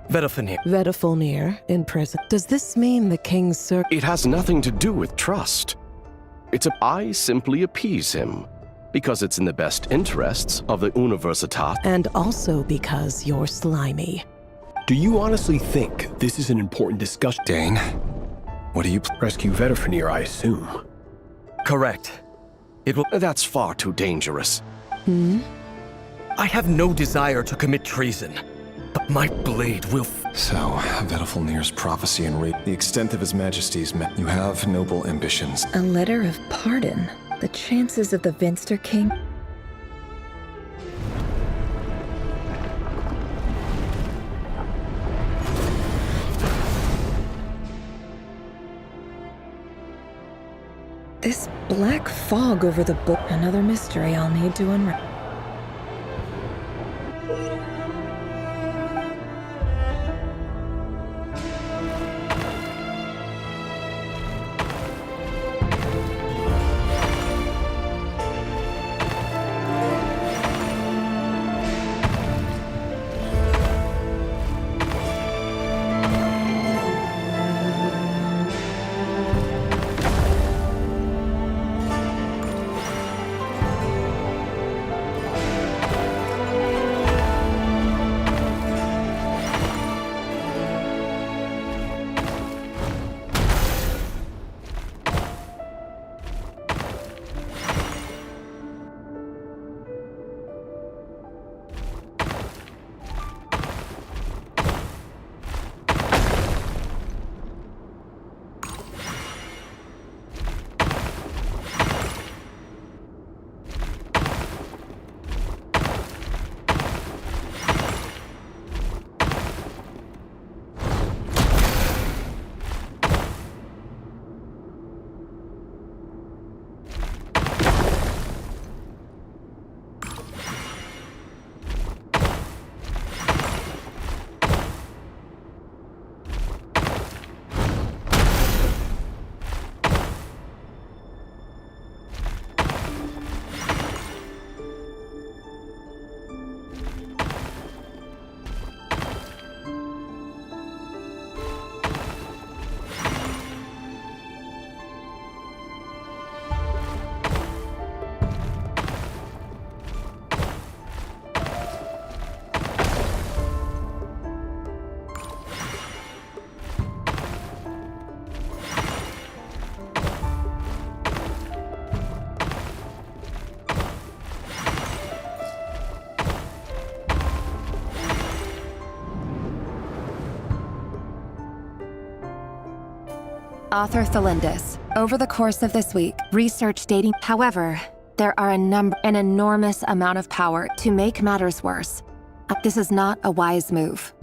Vedafenir. Vedafenir in prison. Does this mean the king's It has nothing to do with trust. I simply appease him, because it's in the best interests of the Universitas. And also because you're slimy. Do you honestly think this is an important discussion? Dane, what do you— Rescue Vedafenir, I assume. Correct. It will— That's far too dangerous. I have no desire to commit treason, but my blade will— So, Vedafenir's prophecy and the extent of his majesty's You have noble ambitions. A letter of pardon? The chances of the Vinster King? This black fog over the book, another mystery I'll need to unravel. Author Thalindis. Over the course of this week, research dating. However, there are an enormous amount of power to make matters worse. This is not a wise move.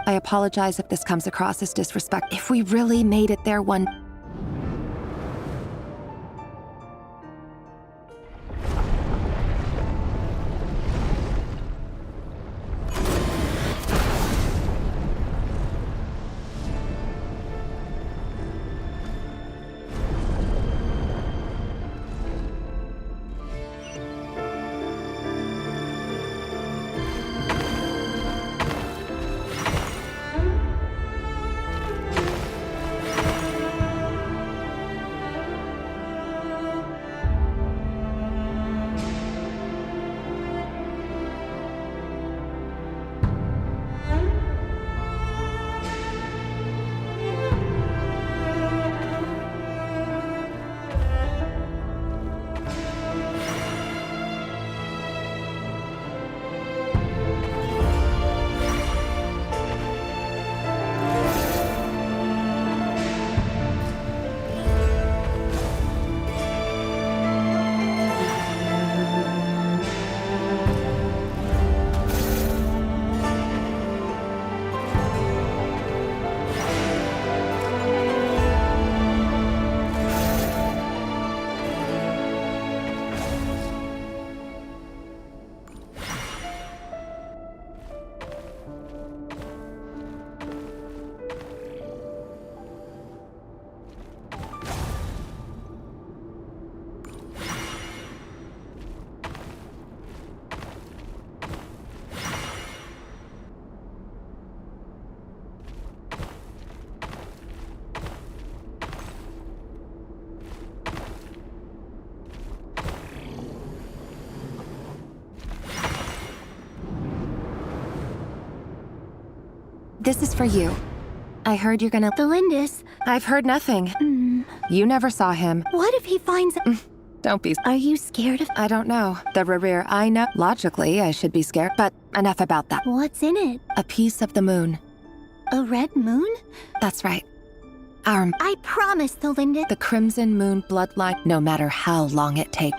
I apologize if this comes across as disrespect. If we really made it there one— This is for you. I heard you're gonna... The Lindis. I've heard nothing. You never saw him. What if he finds... Don't be... Are you scared of... I don't know. The rear, I know. Logically, I should be scared, but enough about that. What's in it? A piece of the moon. A red moon? That's right. I promise, the Lindis... The Crimson Moon bloodline, no matter how long it takes.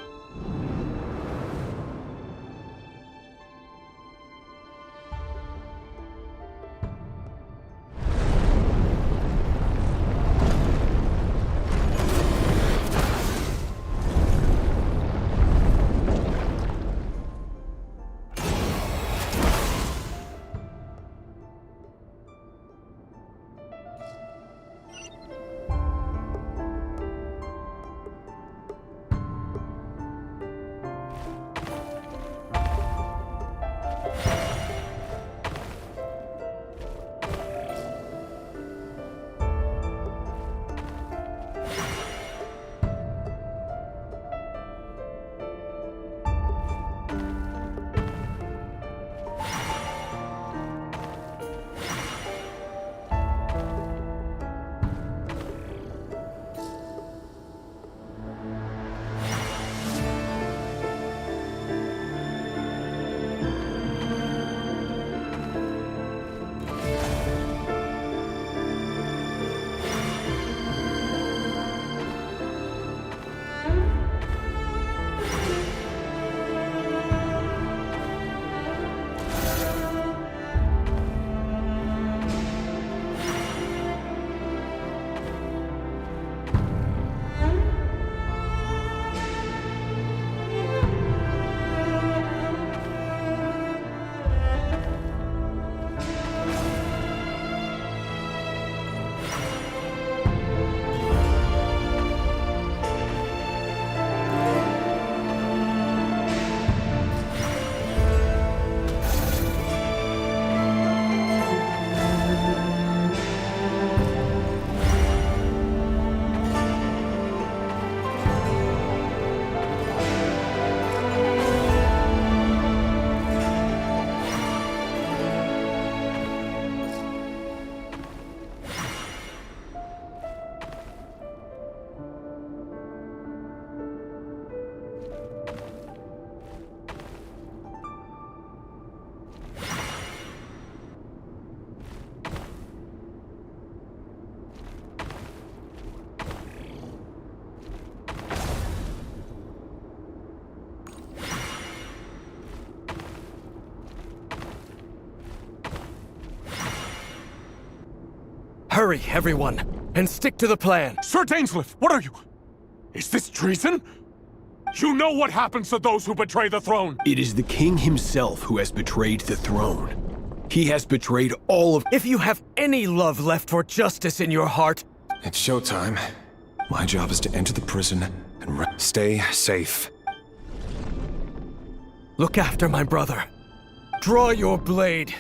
Hurry, everyone, and stick to the plan. Sir Dainsleif, what are you? Is this treason? You know what happens to those who betray the throne. It is the king himself who has betrayed the throne. He has betrayed all of... If you have any love left for justice in your heart... It's showtime. My job is to enter the prison and stay safe. Look after my brother. Draw your blade.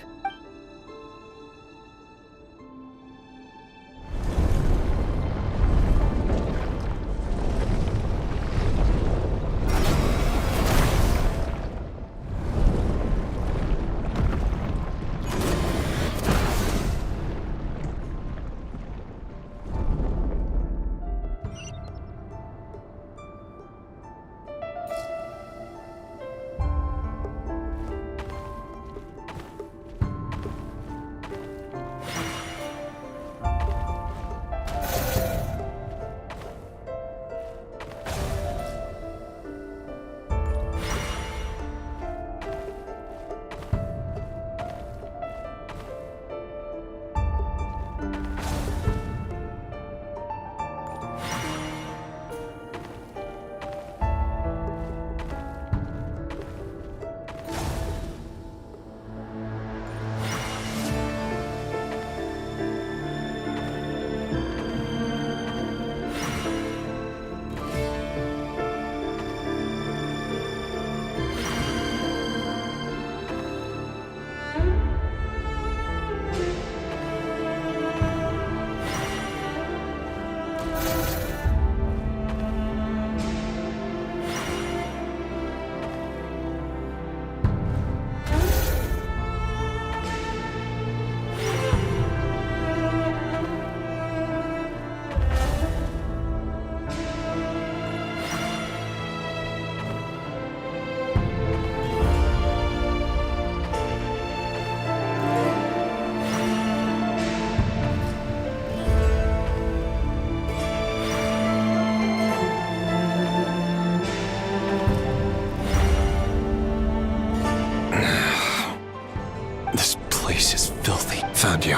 you.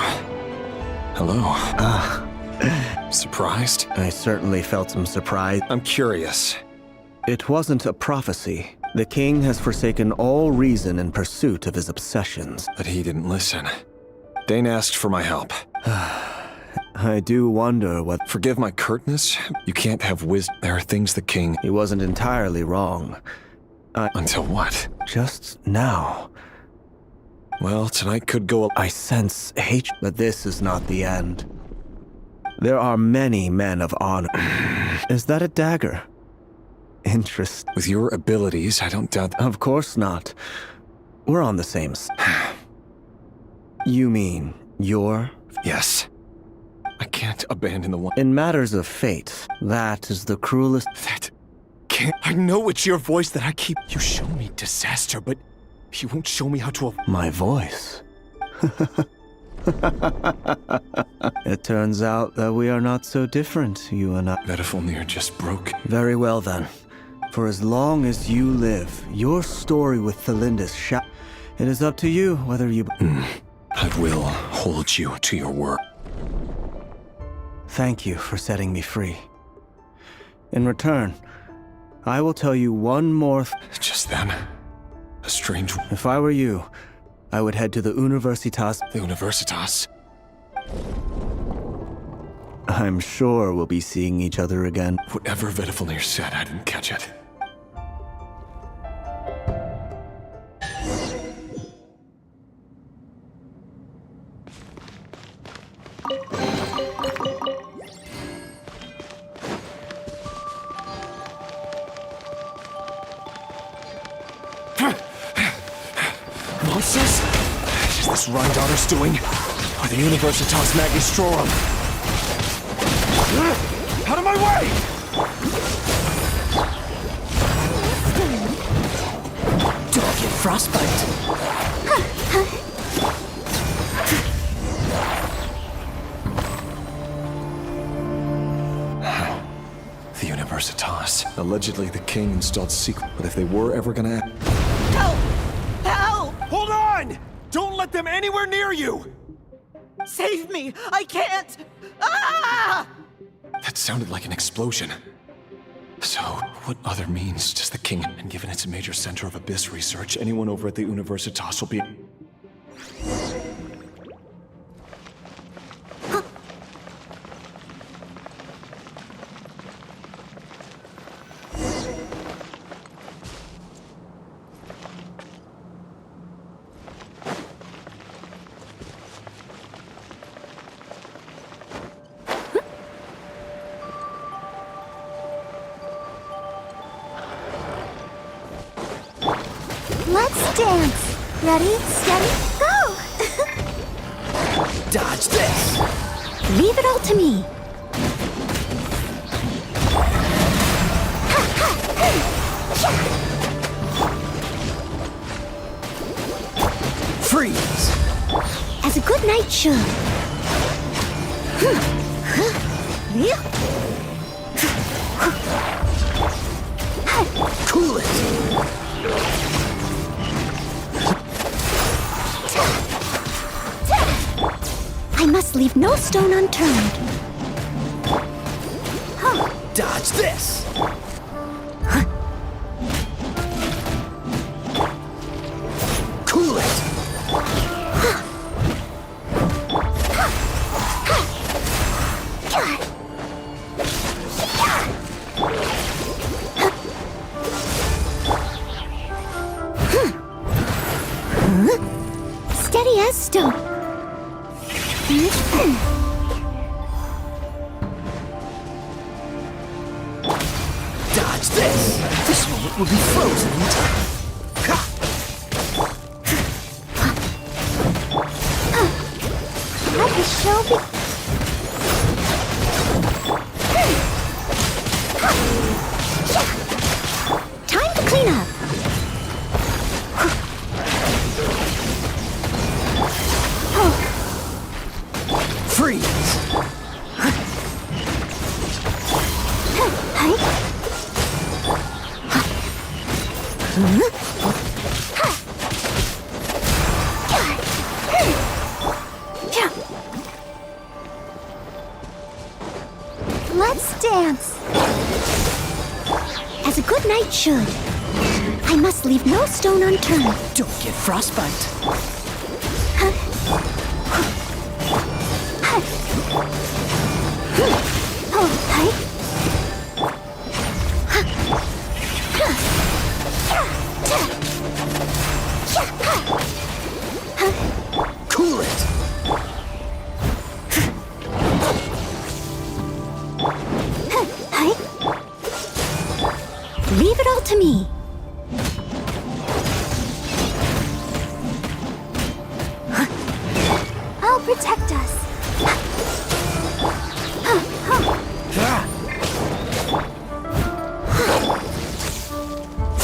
Hello. Surprised? I certainly felt some surprise. I'm curious. It wasn't a prophecy. The king has forsaken all reason in pursuit of his obsessions. But he didn't listen. Dane asked for my help. I do wonder what... Forgive my curtness. You can't have wisdom. There are things the king... He wasn't entirely wrong. Until what? Just now. Well, tonight could go... I sense hatred, but this is not the end. There are many men of honor. Is that a dagger? Interest. With your abilities, I don't doubt... Of course not. We're on the same... You mean, you're... Yes. I can't abandon the one... In matters of fate, that is the cruelest... That... Can't... I know it's your voice that I keep... You show me disaster, but you won't show me how to... My voice? It turns out that we are not so different, you and I. That if only you're just broke. Very well then. For as long as you live, your story with Thalindis shall... It is up to you whether you... I will hold you to your word. Thank you for setting me free. In return, I will tell you one more... Just then, a strange... If I were you, I would head to the Universitas... The Universitas? I'm sure we'll be seeing each other again. Whatever Vedifalnir said, I didn't catch it. Monsters? Is this Rhindaughter's doing? Or the Universitas Magistrorum? Out of my way! Don't get frostbite. The Universitas. Allegedly, the king installed secret. But if they were ever gonna... Help! Help! Hold on! Don't let them anywhere near you! Save me! I can't! Ah! That sounded like an explosion. So, what other means does the king... And given it's a major center of abyss research, anyone over at the Universitas will be... Let's dance. Ready, steady, go! Dodge this! Leave it all to me. Freeze! As a good knight should. Cool it! I must leave no stone unturned. Dodge this! Cool it! Steady as stone. Dodge this! This moment will be frozen in time. Let the show be... Time to clean up. Freeze! dance! As a good knight should. I must leave no stone unturned. Don't get frostbite. Cool it. Leave it all to me. I'll protect us.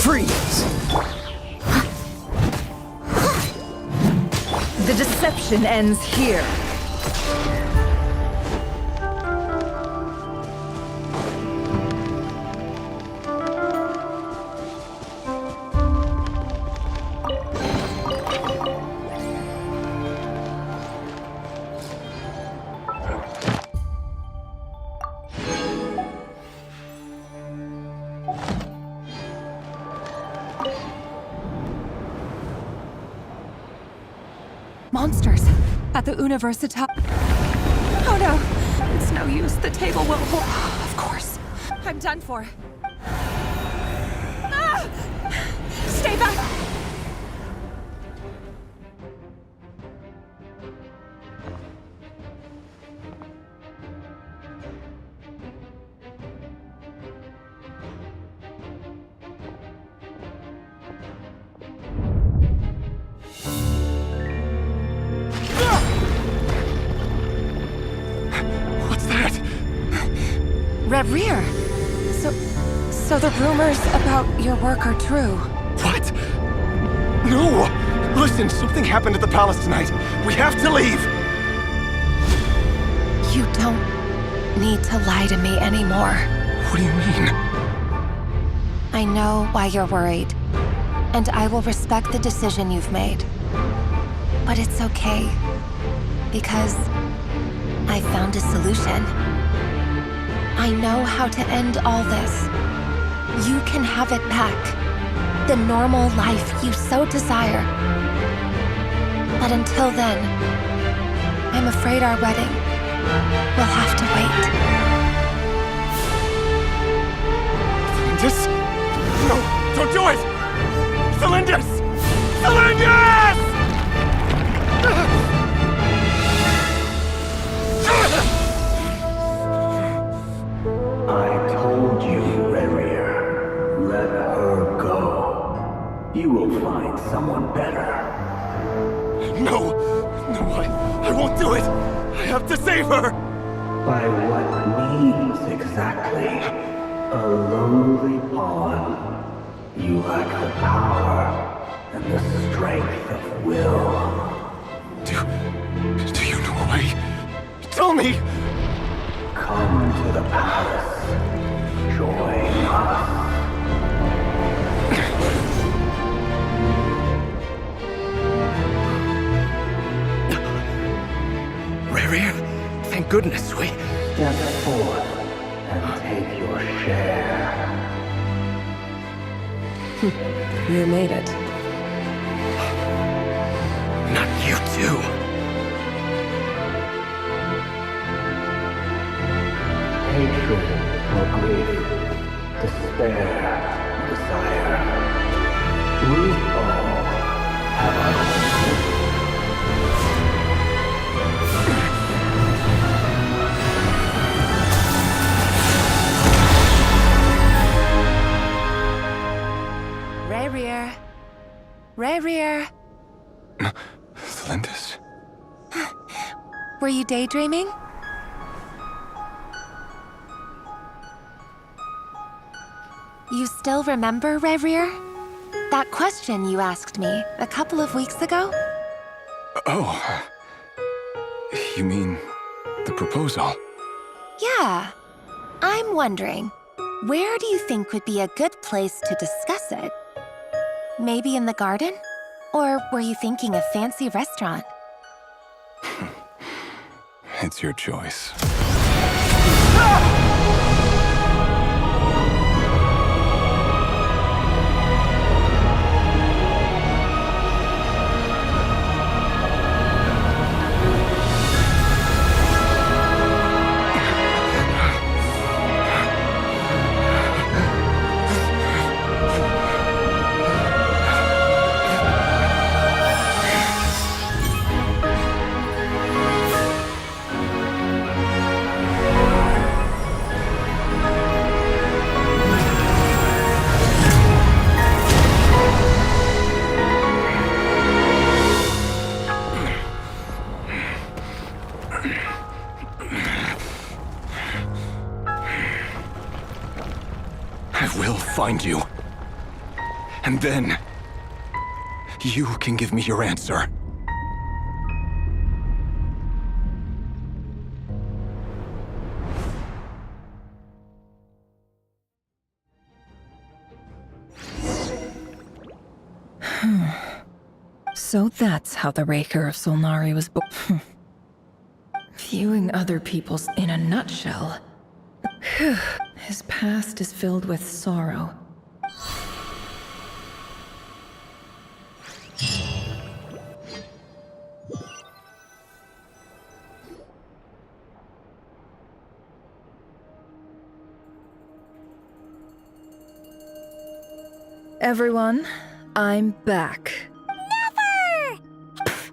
Freeze! The deception ends here. Monsters at the Universitas. Oh no, it's no use. The table will hold. Of course, I'm done for. Ah! Stay back. Rear. So the rumors about your work are true. What? No! Listen, something happened at the palace tonight. We have to leave! You don't need to lie to me anymore. What do you mean? I know why you're worried, and I will respect the decision you've made. But it's okay, because I found a solution. I know how to end all this. You can have it back. The normal life you so desire. But until then, I'm afraid our wedding will have to wait. Cylinders? No, don't do it! Cylinders! Cylinders! I told you, Rerir. Let her go. You will find someone better. No! No, I won't do it! I have to save her! By what means exactly? A lowly pawn. You lack the power and the strength of will. Do you know why? Tell me! Come to the palace. Join us. Rerir, thank goodness we... Step forth and take your share. You made it. Not you too. Hatred or grief, despair, desire. We all have our own. Rerir. Cylinders? Were you daydreaming? You still remember, Rerir? That question you asked me a couple of weeks ago? Oh. You mean the proposal? Yeah. I'm wondering, where do you think would be a good place to discuss it? Maybe in the garden? Or were you thinking a fancy restaurant? It's your choice. Ah! find you. And then, you can give me your answer. So that's how the Raker of Solnari was born. Viewing other people's in a nutshell. His past is filled with sorrow. Everyone, I'm back.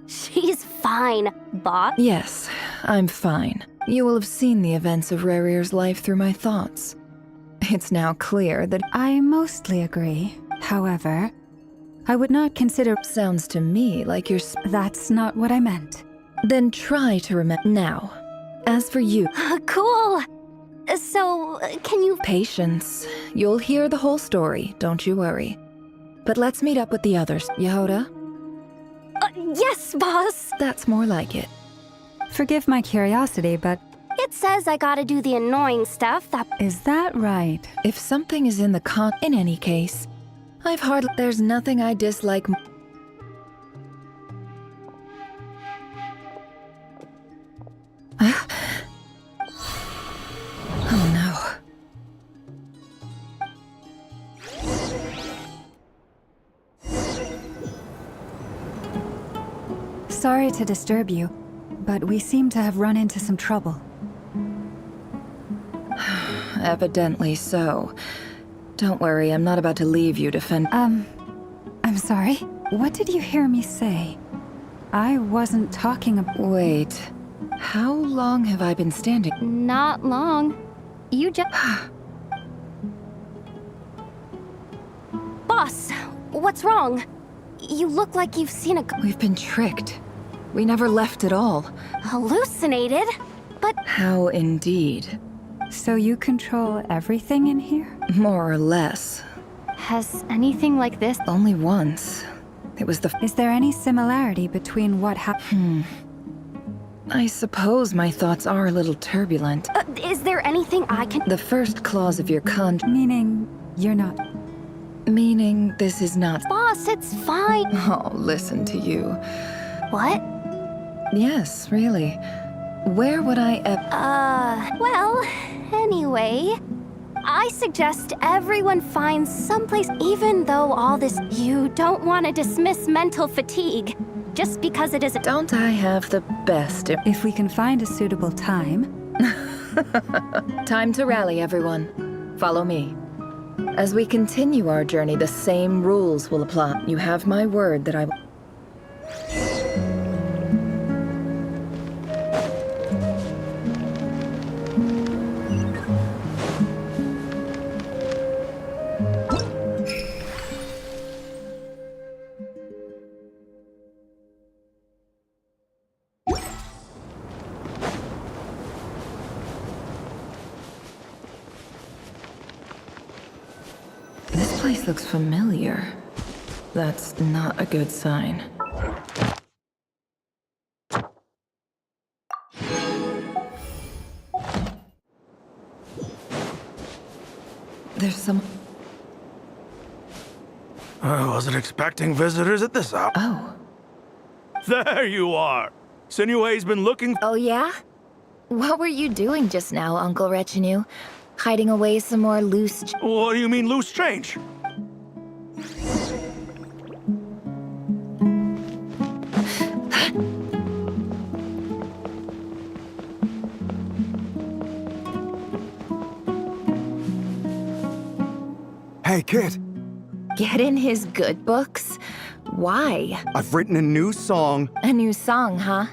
She's fine, boss. Yes, I'm fine. You will have seen the events of Rarir's life through my thoughts. It's now clear that I mostly agree. However, I would not consider... Sounds to me like you're... That's not what I meant. Then try to remember now. As for you... Cool! So, can you... Patience. You'll hear the whole story, don't you worry. But let's meet up with the others. Yehoda? Yes, boss! That's more like it. Forgive my curiosity, but... It says I gotta do the annoying stuff that... Is that right? If something is in the in any case, I've hardly... There's nothing I dislike... Oh no. Sorry to disturb you, but we seem to have run into some trouble. Evidently so. Don't worry, I'm not about to leave you to fend... I'm sorry? What did you hear me say? I wasn't talking about... Wait. How long have I been standing? Not long. You just... Boss, what's wrong? You look like you've seen a... We've been tricked. We never left at all. Hallucinated? But... How indeed. So you control everything in here? More or less. Has anything like this... Only once. It was the... Is there any similarity between what happened? I suppose my thoughts are a little turbulent. Is there anything I can... The first clause of your Meaning, you're not... Meaning this is not... Boss, it's fine. Oh, listen to you. What? Yes, really. Where would I well, anyway... I suggest everyone finds someplace, even though all this... You don't want to dismiss mental fatigue, just because it isn't... Don't I have the best... If we can find a suitable time... Time to rally, everyone. Follow me. As we continue our journey, the same rules will apply. You have my word that I will... This place looks familiar. That's not a good sign. There's some... I wasn't expecting visitors at this hour. Oh. There you are! Sinue's been looking... Oh, yeah? What were you doing just now, Uncle Retinue? Hiding away some more loose... What do you mean, loose change? Hey, kid. Get in his good books? Why? I've written a new song. A new song, huh?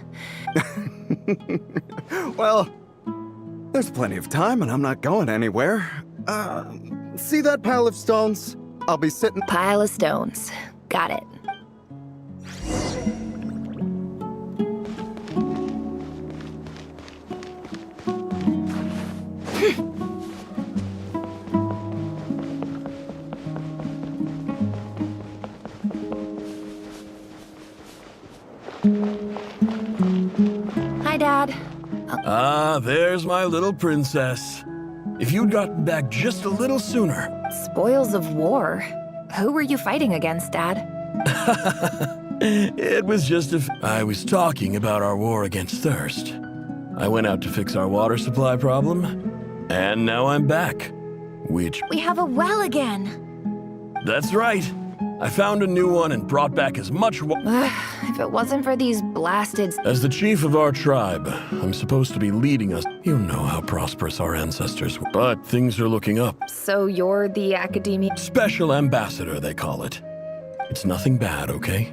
Well, there's plenty of time and I'm not going anywhere. See that pile of stones? I'll be sitting... Pile of stones. Got it. Hi, Dad. Ah, there's my little princess. If you'd gotten back just a little sooner. Spoils of war. Who were you fighting against, Dad? It was just I was talking about our war against thirst. I went out to fix our water supply problem, and now I'm back. We have a well again. That's right. I found a new one and brought back as much water. If it wasn't for these blasted... As the chief of our tribe, I'm supposed to be leading us. You know how prosperous our ancestors were. But things are looking up. So you're the academia... Special ambassador, they call it. It's nothing bad, okay?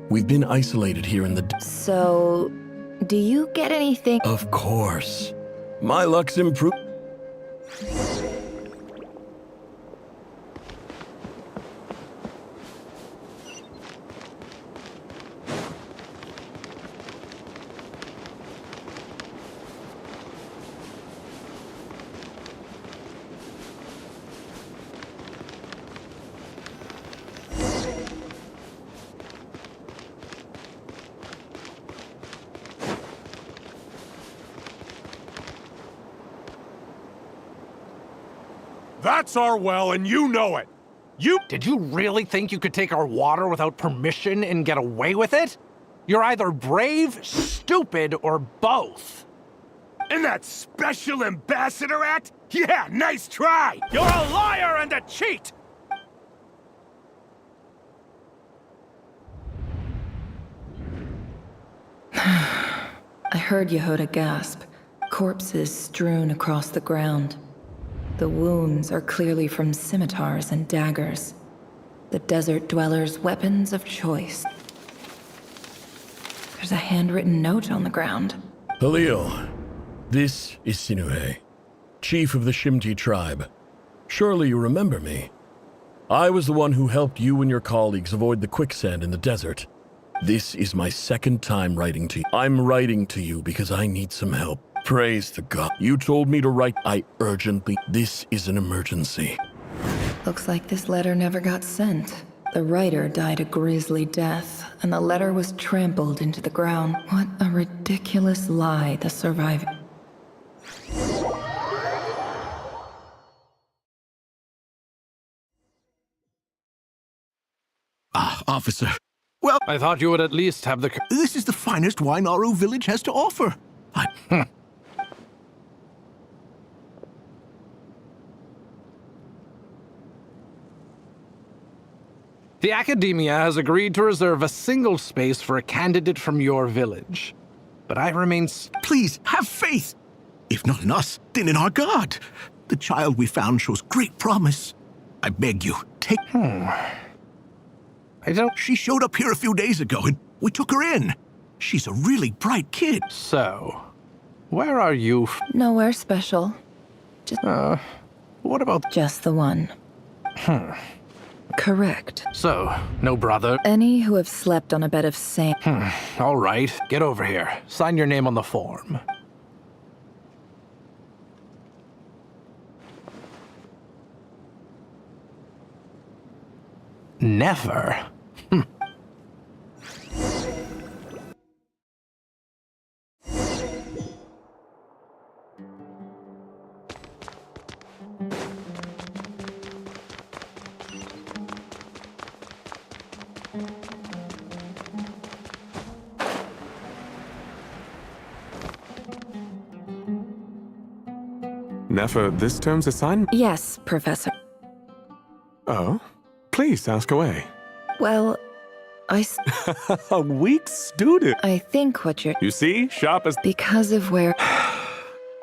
We've been isolated here in the... So, do you get anything... Of course. My luck's improved. That's our well, and you know it! Did you really think you could take our water without permission and get away with it? You're either brave, stupid, or both. In that special ambassador act? Yeah, nice try! You're a liar and a cheat! I heard Yehuda gasp, corpses strewn across the ground. The wounds are clearly from scimitars and daggers, the desert dwellers' weapons of choice. There's a handwritten note on the ground. Halil, this is Sinuhe, chief of the Shimti tribe. Surely you remember me. I was the one who helped you and your colleagues avoid the quicksand in the desert. This is my second time writing to you. I'm writing to you because I need some help. Praise to God. You told me to write. I urgently. This is an emergency. Looks like this letter never got sent. The writer died a grisly death, and the letter was trampled into the ground. What a ridiculous lie the surviving. Ah, officer. Well, I thought you would at least have the... This is the finest wine Aru village has to offer. The Academia has agreed to reserve a single space for a candidate from your village. But I remain... Please, have faith. If not in us, then in our God. The child we found shows great promise. I beg you, take... I don't... She showed up here a few days ago, and we took her in. She's a really bright kid. So, where are you? Nowhere special. Just... what about... Just the one. Correct. So, no brother? Any who have slept on a bed of sand. All right, get over here. Sign your name on the form. Never. Nefer, this term's assignment? Yes, Professor. Oh? Please, ask away. Well, A weak student. I think what you're... You see? Sharp as... Because of where...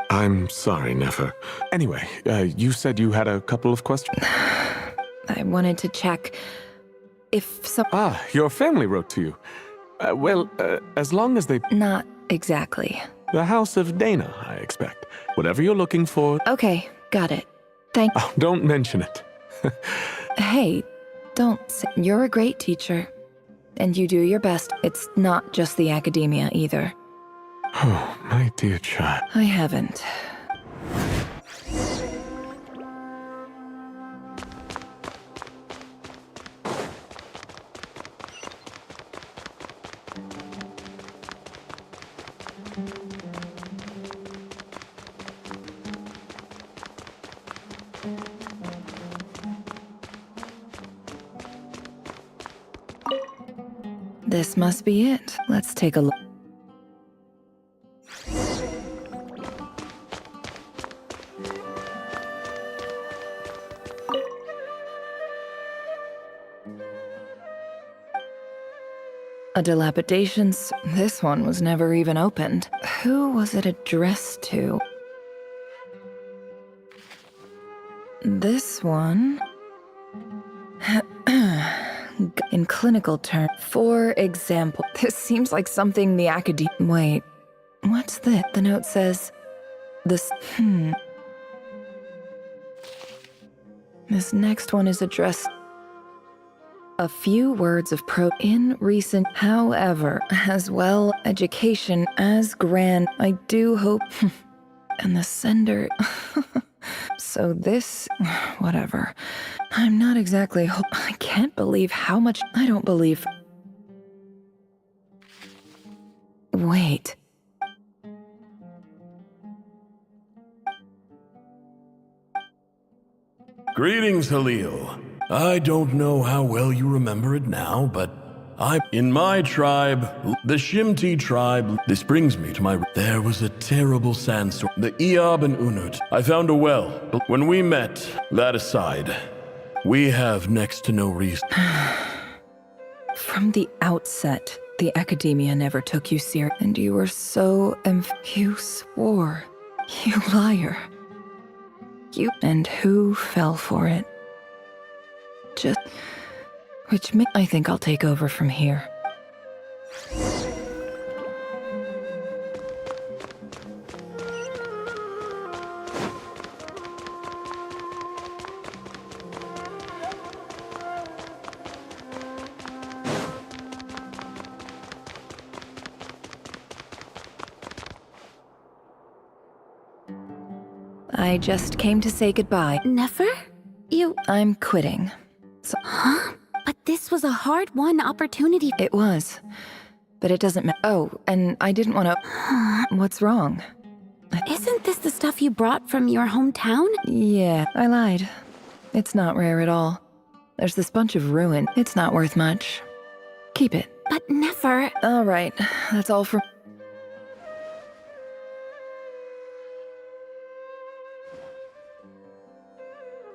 I'm sorry, Nefer. Anyway, you said you had a couple of questions. I wanted to check if some... Ah, your family wrote to you. Well, as long as they... Not exactly. The House of Dana, I expect. Whatever you're looking for... Okay, got it. Thank... Oh, don't mention it. Hey, don't say... You're a great teacher. And you do your best. It's not just the academia, either. Oh, my dear child. I haven't. This must be it. Let's take a look. A dilapidations. This one was never even opened. Who was it addressed to? This one... In clinical terms, for example, this seems like something the academy... Wait, what's this? The note says... This... This next one is addressed... A few words of in recent, however, as well education as grand, I do hope, and the sender, so this, whatever, I'm not exactly, I can't believe how much, I don't believe, wait. Greetings, Halil. I don't know how well you remember it now, but in my tribe, the Shimti tribe, this brings me to my... There was a terrible sandstorm, the Eob and Unut. I found a well, but when we met, that aside, we have next to no reason. From the outset, the academia never took you serious, and you were so you swore. You liar. And who fell for it? I think I'll take over from here. I just came to say goodbye. Never? I'm quitting. Huh? But this was a hard-won opportunity. It was. But it doesn't matter. Oh, and I didn't want to... What's wrong? Isn't this the stuff you brought from your hometown? Yeah, I lied. It's not rare at all. There's this bunch of ruin. It's not worth much. Keep it. But never... All right, that's all for...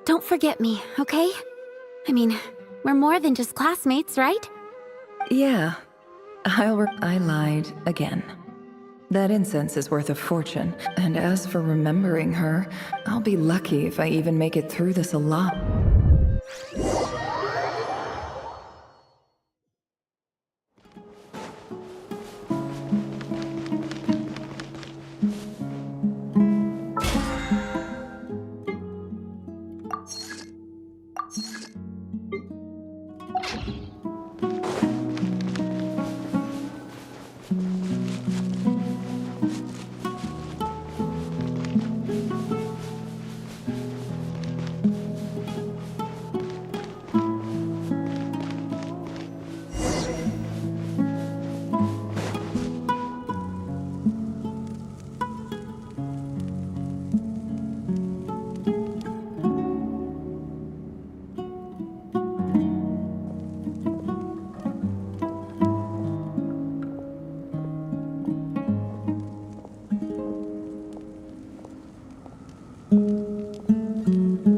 Don't forget me, okay? I mean, we're more than just classmates, right? Yeah. I lied again. That incense is worth a fortune. And as for remembering her, I'll be lucky if I even make it through this alive.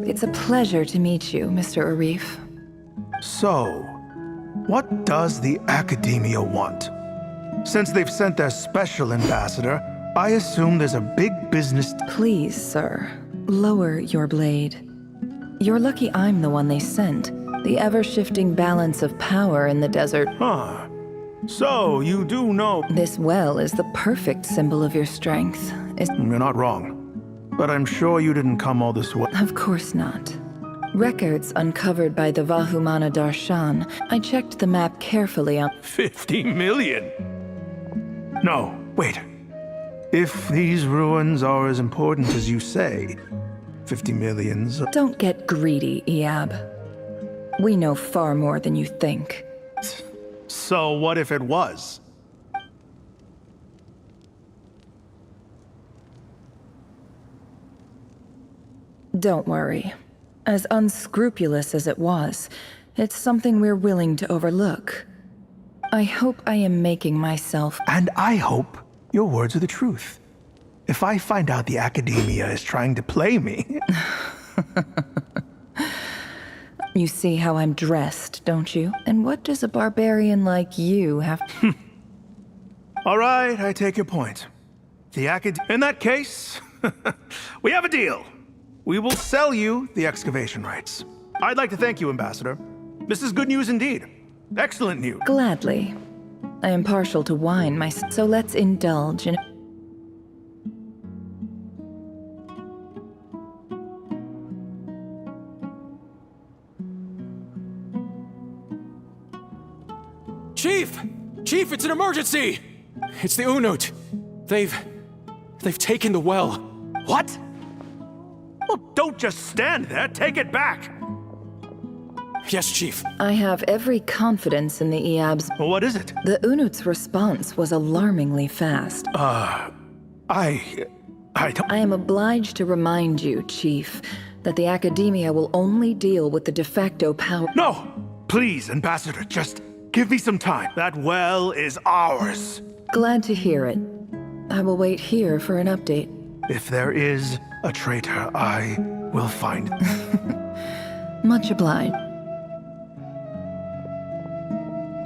It's a pleasure to meet you, Mr. Arif. So, what does the Academia want? Since they've sent their special ambassador, I assume there's a big business... Please, sir, lower your blade. You're lucky I'm the one they sent. The ever-shifting balance of power in the desert. Huh. So, you do know... This well is the perfect symbol of your strength. You're not wrong. But I'm sure you didn't come all this way. Of course not. Records uncovered by the Vahumana Darshan. I checked the map carefully on... 50 million? No, wait. If these ruins are as important as you say, 50 millions... Don't get greedy, Eab. We know far more than you think. So what if it was? Don't worry. As unscrupulous as it was, it's something we're willing to overlook. I hope I am making myself... And I hope your words are the truth. If I find out the Academia is trying to play me... You see how I'm dressed, don't you? And what does a barbarian like you have... All right, I take your point. In that case, we have a deal. We will sell you the excavation rights. I'd like to thank you, Ambassador. This is good news indeed. Excellent news. Gladly. I am partial to wine, so let's indulge in... Chief! Chief, it's an emergency! It's the Unut. They've taken the well. What? Well, don't just stand there. Take it back. Yes, Chief. I have every confidence in the Eab's... Well, what is it? The Unut's response was alarmingly fast. I don't... I am obliged to remind you, Chief, that the Academia will only deal with the de facto power... No! Please, Ambassador, just give me some time. That well is ours. Glad to hear it. I will wait here for an update. If there is a traitor, I will find... Much obliged.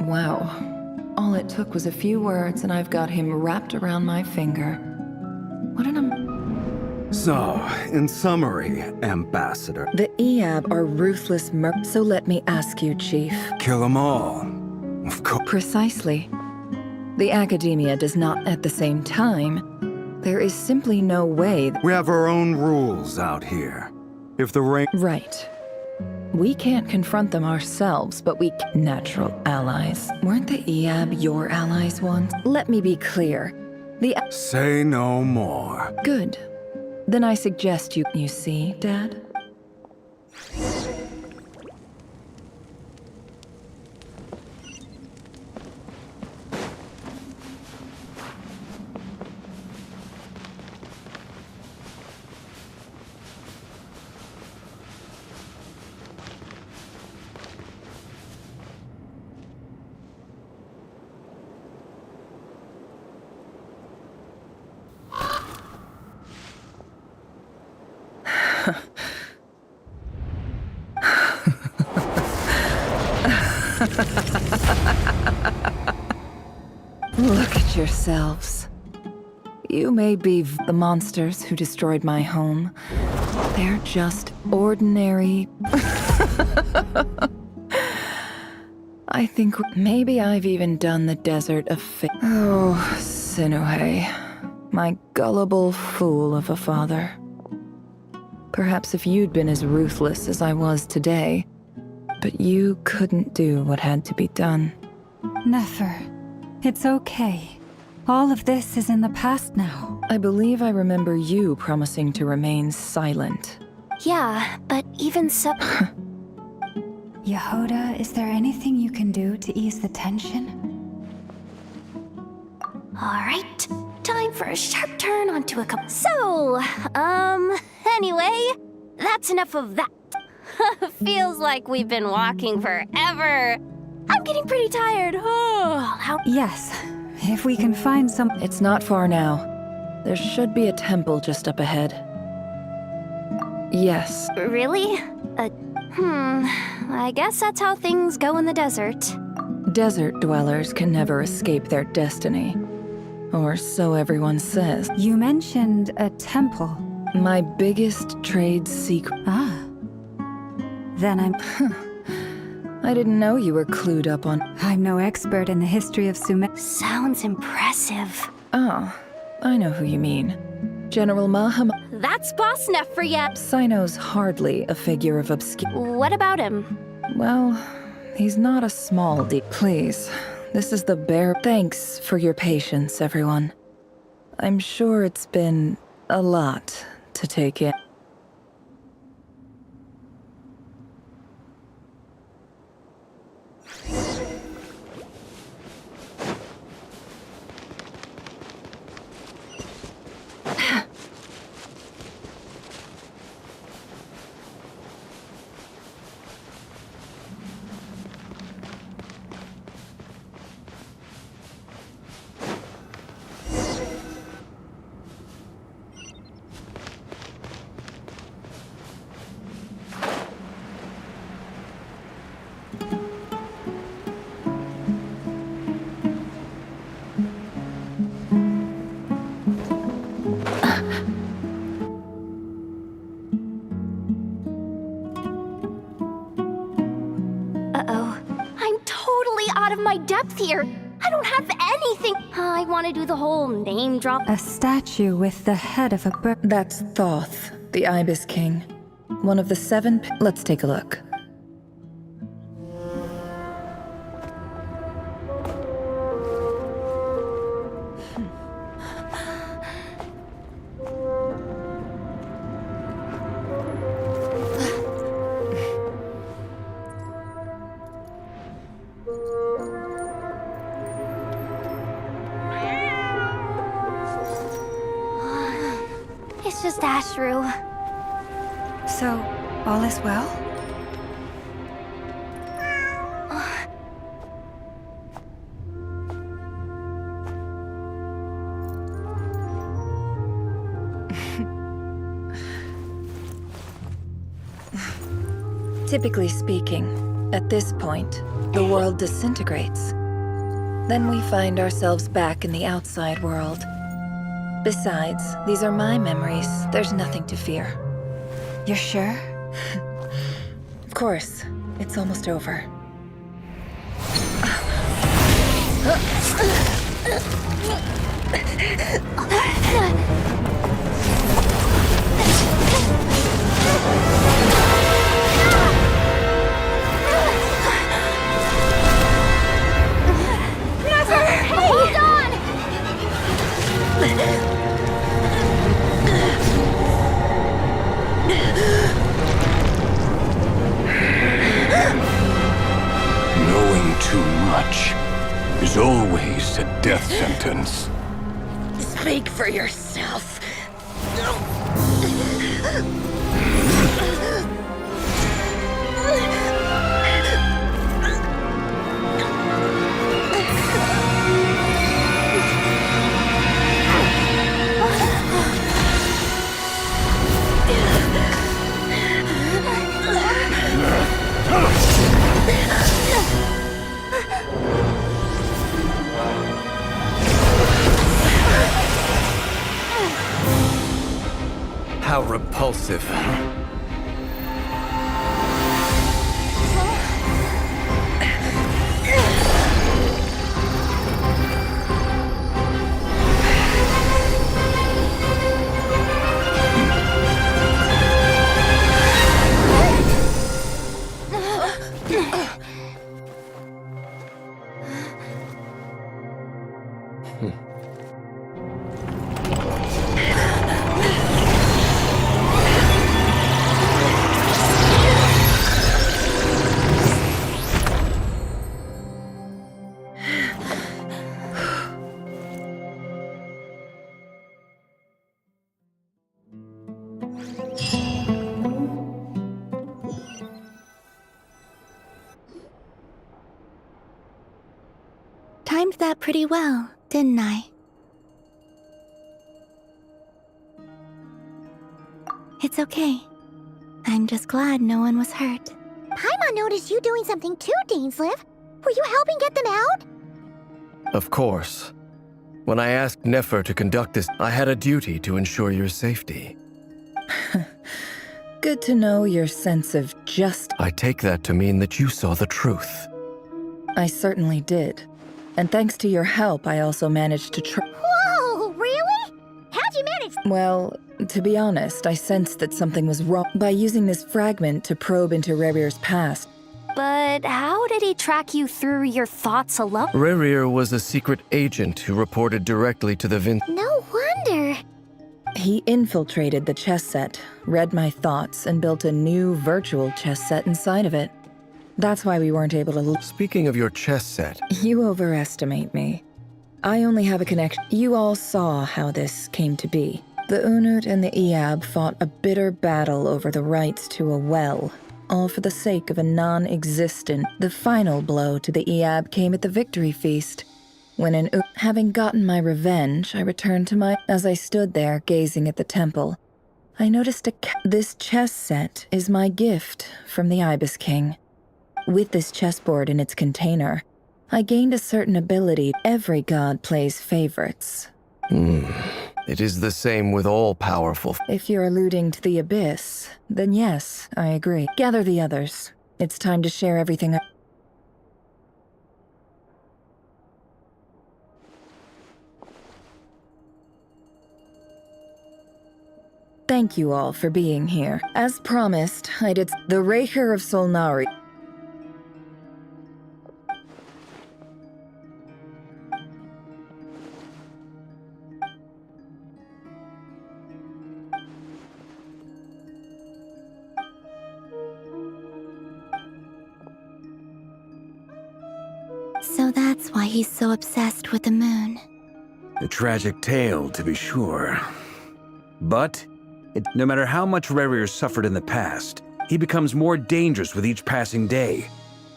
Wow. All it took was a few words and I've got him wrapped around my finger. What an So, in summary, Ambassador... The Eab are ruthless so let me ask you, Chief. Kill them all. Of course. Precisely. The Academia does not at the same time. There is simply no way... We have our own rules out here. If the ring... Right. We can't confront them ourselves, but we natural allies. Weren't the Eab your allies once? Let me be clear. Say no more. Good. Then I suggest you see, Dad? Look at yourselves. You may be the monsters who destroyed my home. They're just ordinary... I think maybe I've even done the desert a Oh, Sinuhe, my gullible fool of a father. Perhaps if you'd been as ruthless as I was today, but you couldn't do what had to be done. Nefer, it's okay. All of this is in the past now. I believe I remember you promising to remain silent. Yeah, but even so... Yehuda, is there anything you can do to ease the tension? Alright, time for a sharp turn onto a cup. So, anyway, that's enough of that. Feels like we've been walking forever. I'm getting pretty tired. Oh, Yes, if we can find some... It's not far now. There should be a temple just up ahead. Yes. Really? I guess that's how things go in the desert. Desert dwellers can never escape their destiny. Or so everyone says. You mentioned a temple. My biggest trade secret. Ah. Then I'm... I didn't know you were clued up on... I'm no expert in the history of Sumer. Sounds impressive. Oh, I know who you mean. General Maham... That's boss enough for ya. Sino's hardly a figure of obscure... What about him? Well, he's not a small Please, this is the bare... Thanks for your patience, everyone. I'm sure it's been a lot to take in. depth here. I don't have anything. I want to do the whole name drop. A statue with the head of a bird. That's Thoth, the Ibis King. One of the 7. Let's take a look. It's just Ashru. So, all is well? Typically speaking, at this point, the world disintegrates. Then we find ourselves back in the outside world. Besides, these are my memories. There's nothing to fear. You're sure? Of course. It's almost over. Hold on! Knowing too much is always a death sentence. Speak for yourself. How repulsive. Timed that pretty well, didn't I? It's okay. I'm just glad no one was hurt. Paimon noticed you doing something too, Dainsleif. Were you helping get them out? Of course. When I asked Nefer to conduct this, I had a duty to ensure your safety. Good to know your sense of justice. I take that to mean that you saw the truth. I certainly did. And thanks to your help, I also managed to Whoa, really? How'd you manage? Well, to be honest, I sensed that something was wrong by using this fragment to probe into Rerir's past. But how did he track you through your thoughts alone? Rerir was a secret agent who reported directly to the No wonder. He infiltrated the chess set, read my thoughts, and built a new virtual chess set inside of it. That's why we weren't able to... Speaking of your chess set... You overestimate me. I only have a connection. You all saw how this came to be. The Unut and the Eab fought a bitter battle over the rights to a well, all for the sake of a non-existent. The final blow to the Eab came at the victory feast. When having gotten my revenge, I returned to my... As I stood there, gazing at the temple, I noticed this chess set is my gift from the Ibis King. With this chessboard in its container, I gained a certain ability. Every god plays favorites. It is the same with all powerful... If you're alluding to the Abyss, then yes, I agree. Gather the others. It's time to share everything. Thank you all for being here. As promised, I did the Raker of Solnari. So that's why he's so obsessed with the moon. A tragic tale, to be sure. But, no matter how much Rerir suffered in the past, he becomes more dangerous with each passing day.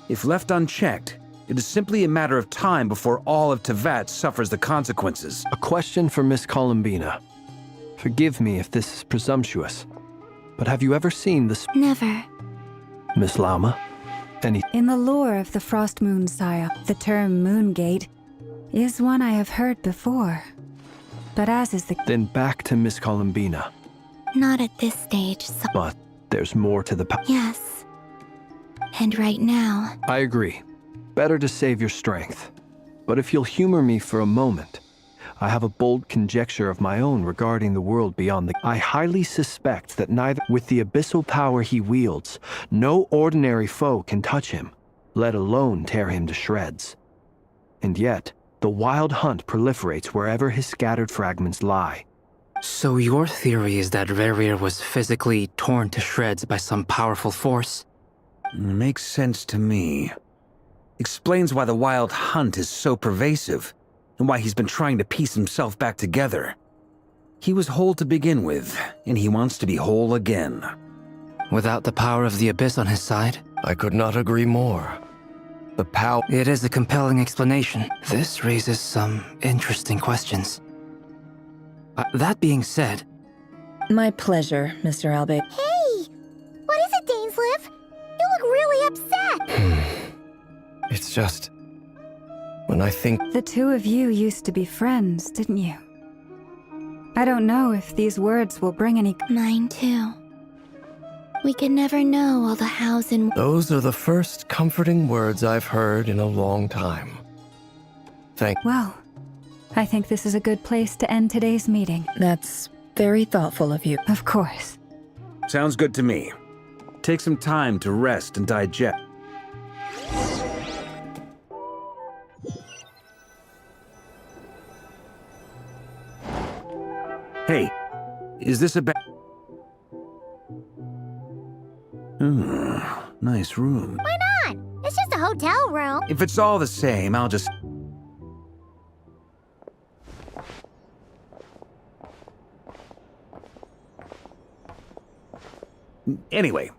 If left unchecked, it is simply a matter of time before all of Tevat suffers the consequences. A question for Miss Columbina. Forgive me if this is presumptuous, but have you ever seen this? Never. Miss Lama? In the lore of the Frost Moon Sire, the term Moongate is one I have heard before. But as is the... Then back to Miss Columbina. Not at this stage, so... But there's more to the... Yes. And right now... I agree. Better to save your strength. But if you'll humor me for a moment, I have a bold conjecture of my own regarding the world beyond the... I highly suspect that neither... With the abyssal power he wields, no ordinary foe can touch him, let alone tear him to shreds. And yet, the wild hunt proliferates wherever his scattered fragments lie. So your theory is that Rerir was physically torn to shreds by some powerful force? Makes sense to me. Explains why the wild hunt is so pervasive, and why he's been trying to piece himself back together. He was whole to begin with, and he wants to be whole again. Without the power of the Abyss on his side? I could not agree more. The power... It is a compelling explanation. This raises some interesting questions. That being said... My pleasure, Mr. Albay. Hey! What is it, Dainsleif? You look really upset! It's just... When I think... The two of you used to be friends, didn't you? I don't know if these words will bring any... Mine too. We could never know all the hows and... Those are the first comforting words I've heard in a long time. Well, I think this is a good place to end today's meeting. That's very thoughtful of you. Of course. Sounds good to me. Take some time to rest and digest. Hey, is this a nice room. Why not? It's just a hotel room. If it's all the same, I'll just... Anyway,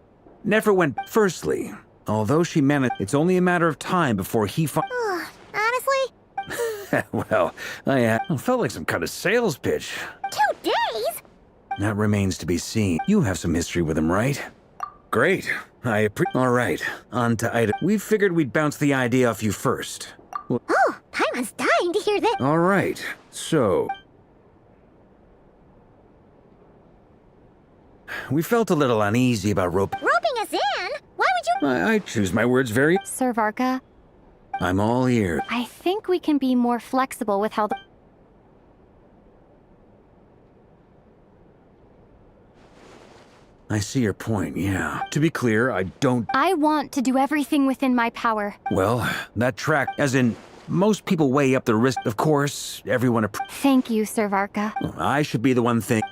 Nefer went... Firstly, although she managed... It's only a matter of time before he Honestly? Well, I felt like some kind of sales pitch. 2 days? That remains to be seen. You have some history with him, right? Great. All right, on to item. We figured we'd bounce the idea off you first. Oh, Paimon's dying to hear this. All right, so... We felt a little uneasy about roping us in? Why would you... I choose my words very... Sir Varka, I'm all ears. I think we can be more flexible with how the... I see your point, yeah. To be clear, I don't... I want to do everything within my power. Well, that track, as in, most people weigh up the risk. Of course, everyone... Thank you, Sir Varka. I should be the one thing...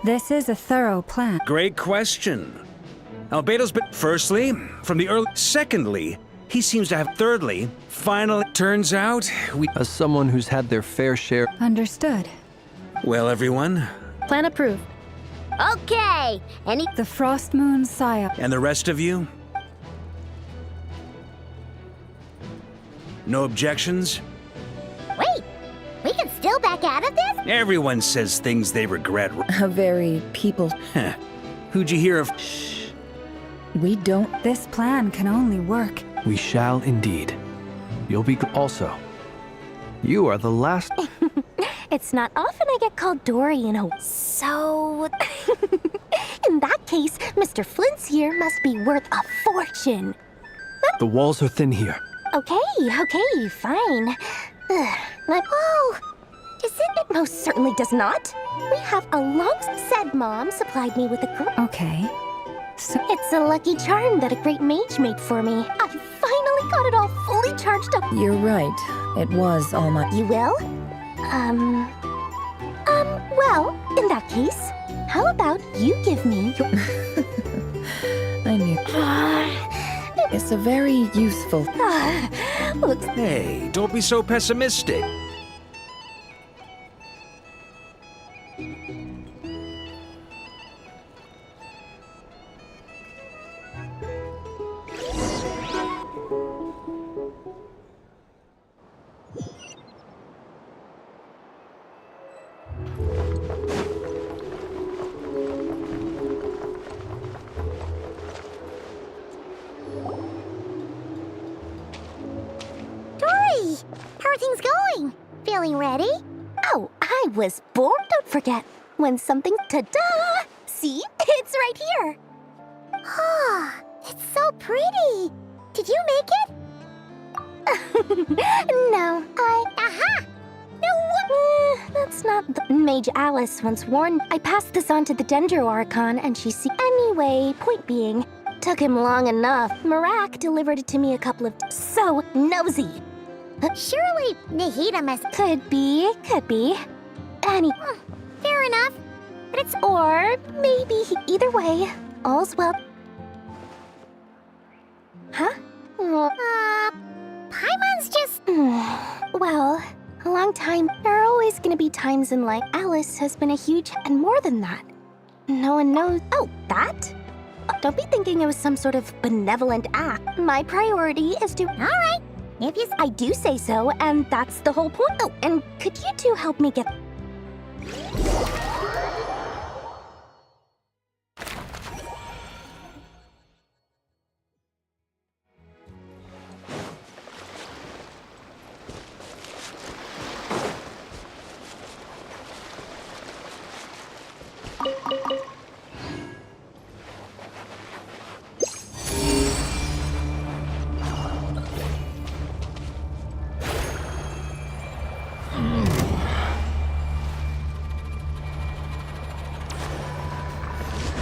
This is a thorough plan. Great question. Albedo's been... Firstly, from the early... Secondly, he seems to have... Thirdly, finally, turns out we... As someone who's had their fair share... Understood. Well, everyone... Plan approved. Okay, The Frost Moon Sire. And the rest of you? No objections? Wait, we can still back out of this? Everyone says things they regret. A very people... Who'd you hear of? Shh. We don't... This plan can only work. We shall indeed. You'll be also. You are the last. It's not often I get called Dory in a... So... in that case, Mr. Flint's here must be worth a fortune. The walls are thin here. Okay, fine. Oh, does it? It most certainly does not. We have a long... Said Mom supplied me with a... Okay. So... It's a lucky charm that a great mage made for me. I finally got it all fully charged up. You're right. It was all my... You will? Well, in that case, how about you give me your... I knew. It's a very useful... Looks... Hey, don't be so pessimistic. Dory! How are things going? Feeling ready? Oh, I was born. Don't forget, when something... Ta-da! See? It's right here. Ah, it's so pretty. Did you make it? No, Aha! that's not the... Mage Alice once warned. I passed this on to the Dendro Archon, and she see... Anyway, point being, took him long enough. Marak delivered it to me a couple of... So nosy. Surely Nahida must... Could be. Fair enough. But it's... Or maybe either way, all's well. Huh? Paimon's just... Well, a long time. There are always gonna be times in life. Alice has been a huge... And more than that. No one knows... Oh, that? Don't be thinking it was some sort of benevolent act. My priority is to... All right. If you... I do say so, and that's the whole point. Oh, and could you two help me get...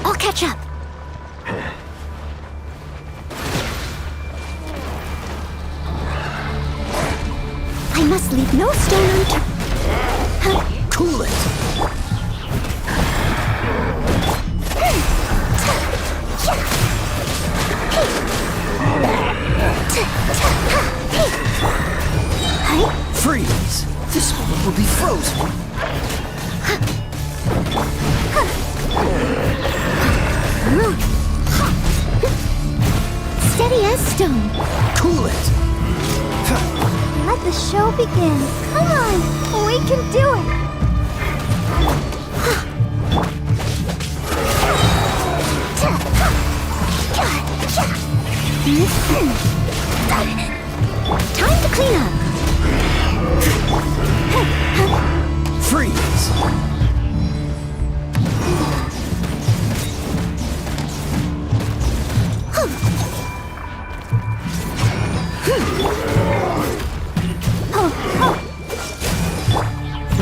I'll catch up. I must leave no stone unturned. Cool it! Freeze! This moment will be frozen! Steady as stone. Cool it! Let the show begin. Come on, we can do it. Time to clean up. Freeze!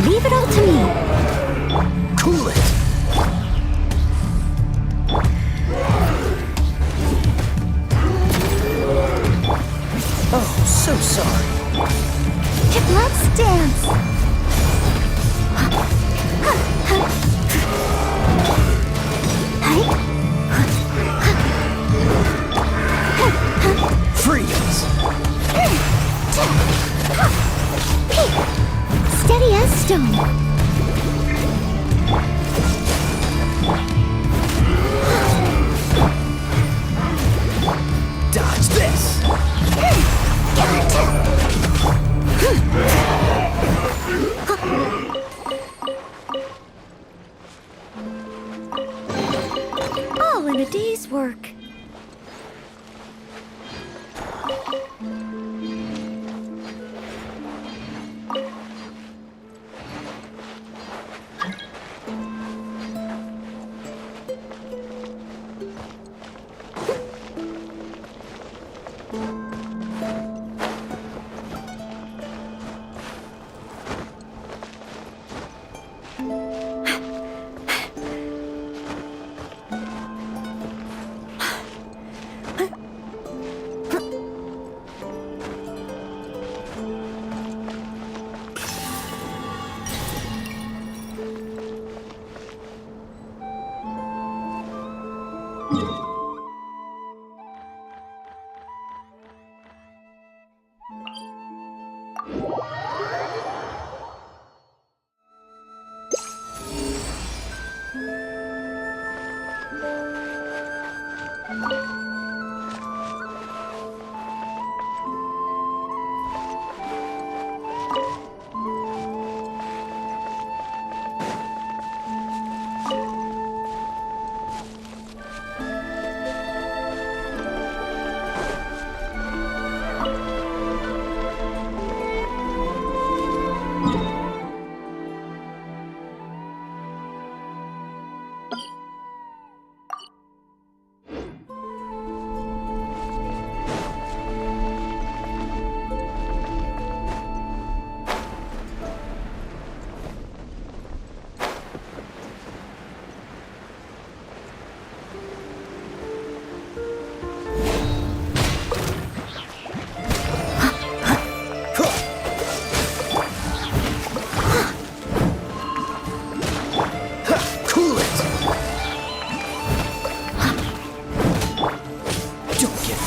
Leave it all to me. Cool it! Oh, so sorry. Let's dance. Freeze! Steady as stone. Dodge this! All in a day's work.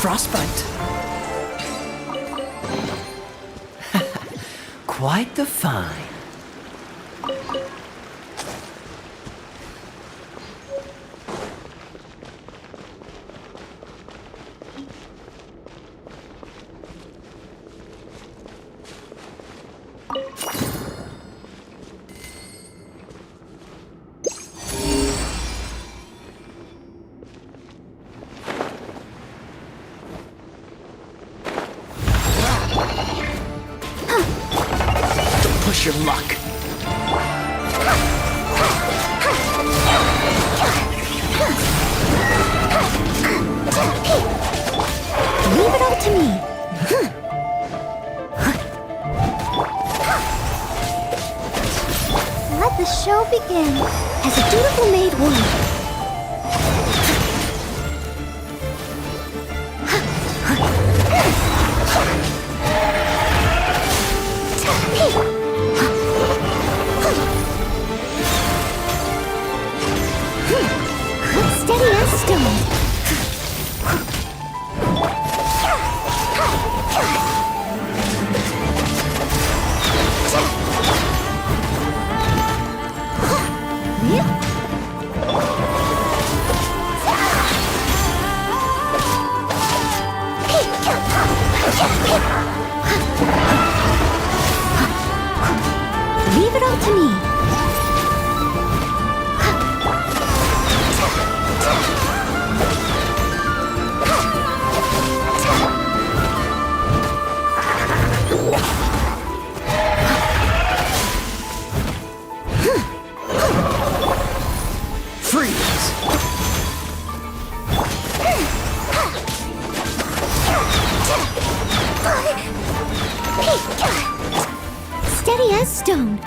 Frostbite. Quite the find. Push your luck. Leave it all to me. Let the show begin. As a dutiful maid would. Steady as stone. Leave it all to me. Steady as stone.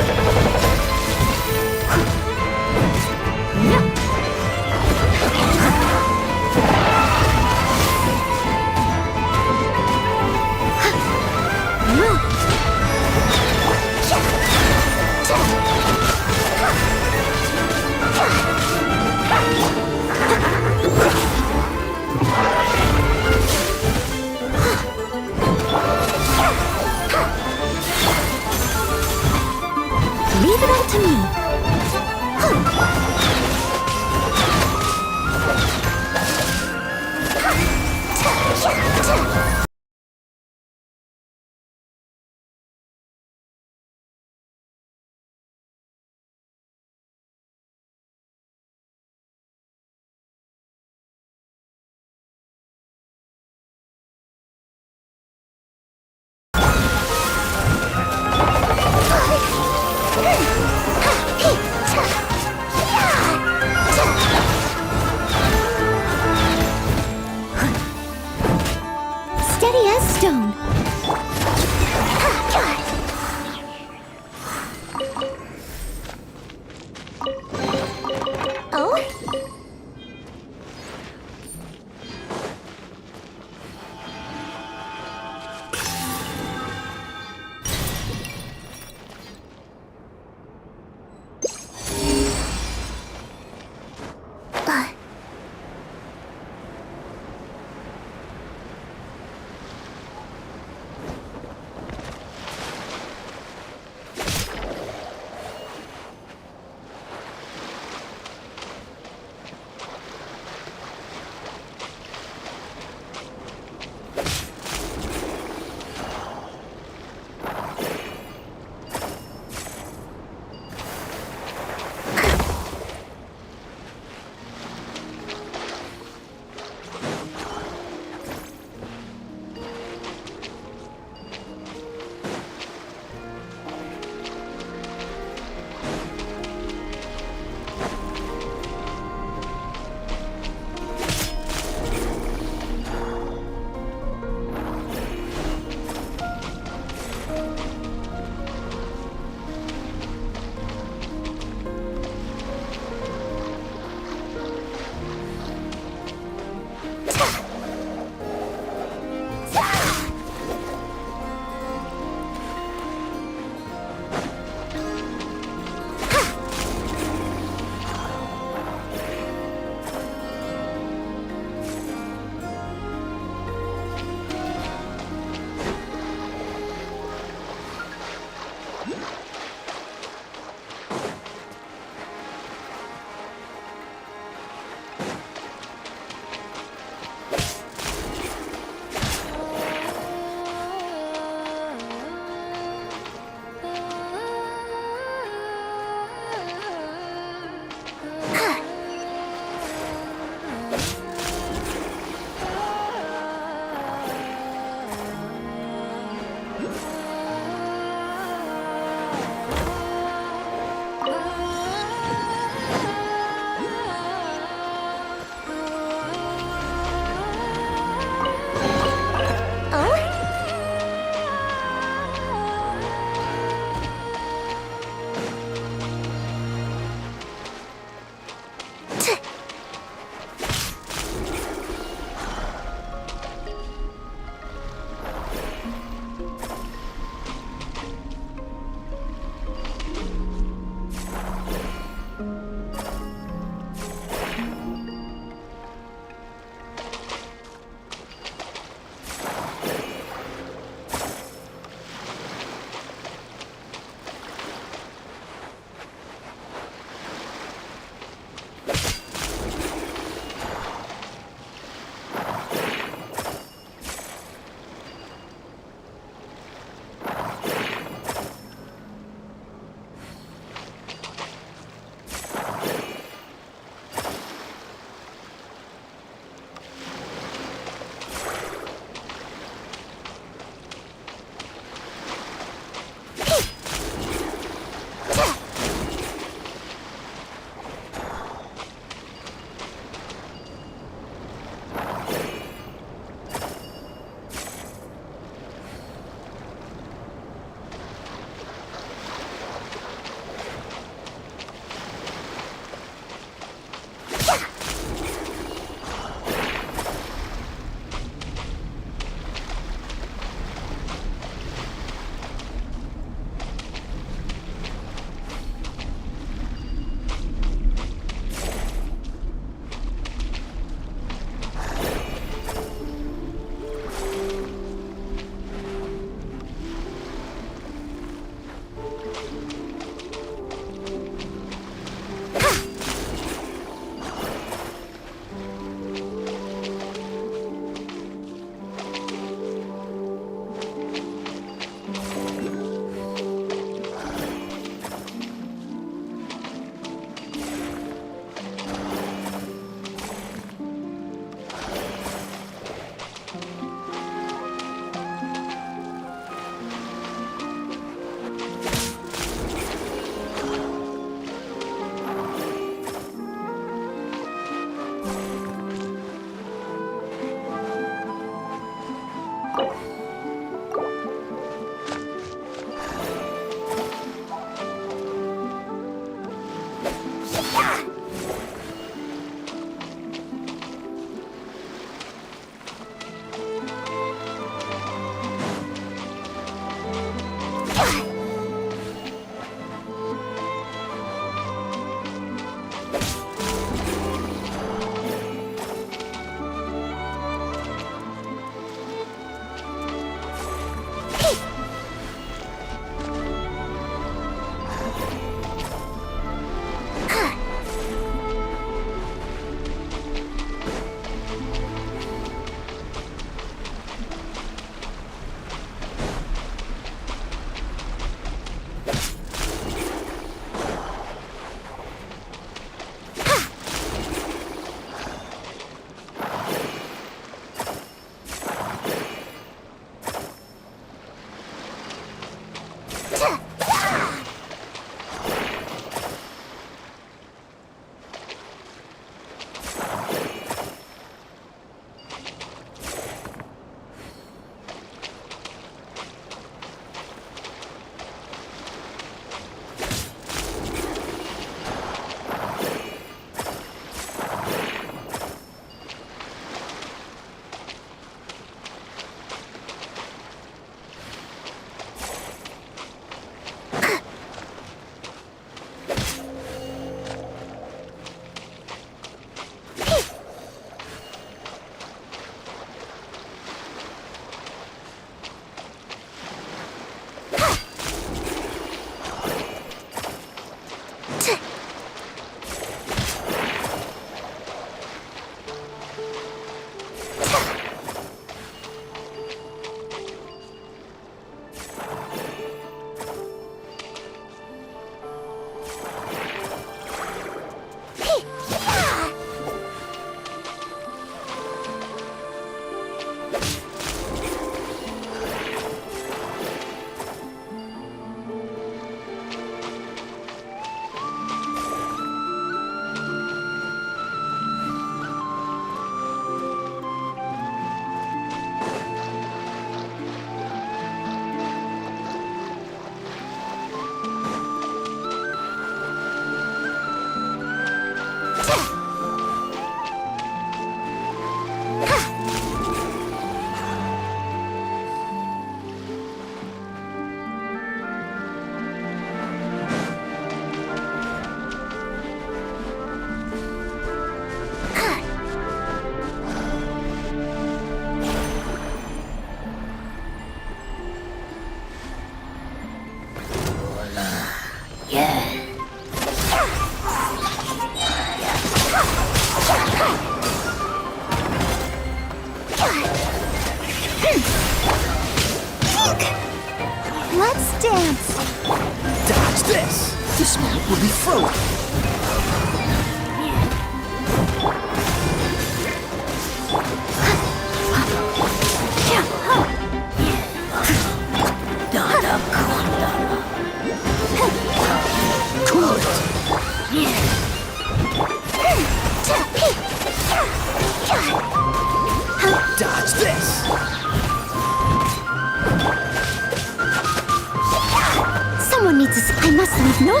This leaves no...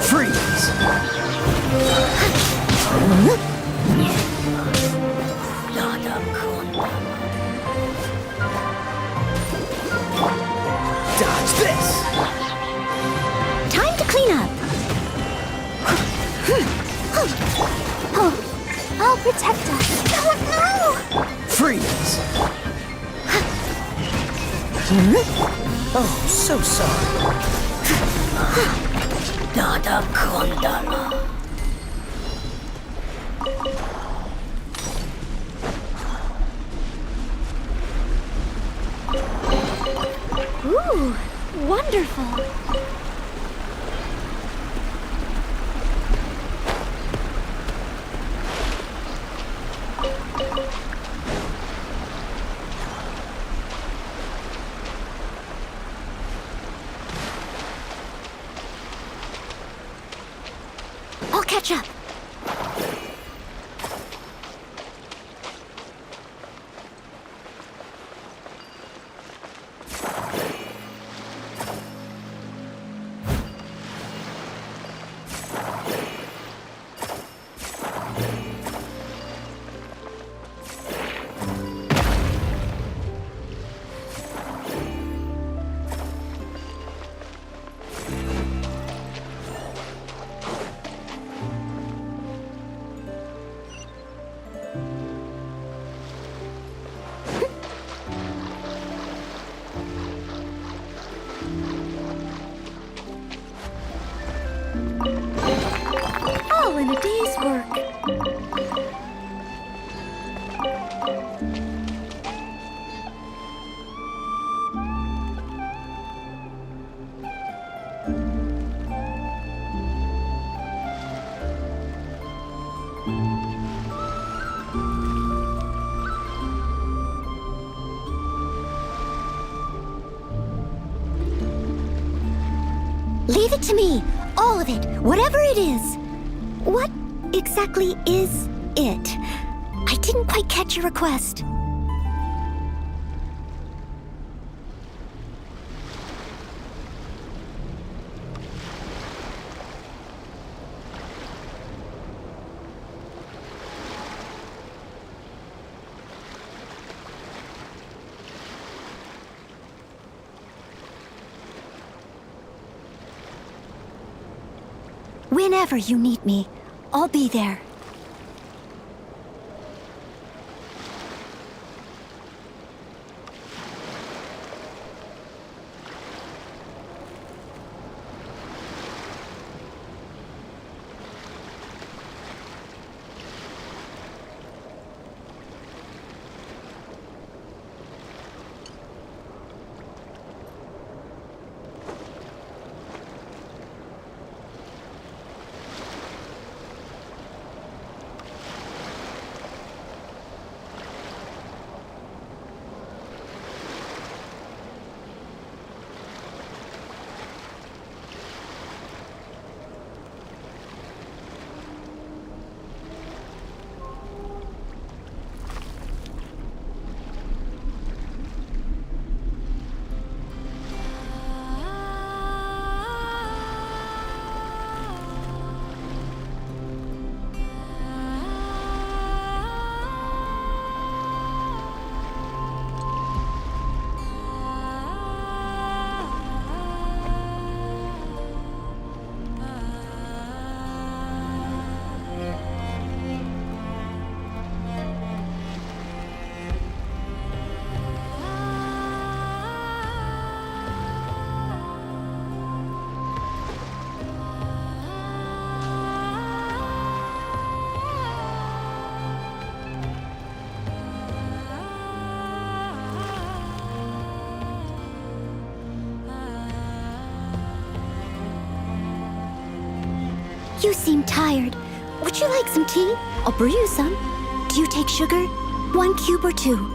Freeze! Dodge this! Time to clean up. Oh, I'll protect us. Oh, no! Freeze! Oh, so sorry. Nada Kondala. Ooh, wonderful. I'll catch up. All in a day's work. Leave it to me. All of it. Whatever it is. What exactly is it? I didn't quite catch your request. Whenever you need me, I'll be there. You seem tired. Would you like some tea? I'll brew you some. Do you take sugar? 1 cube or 2?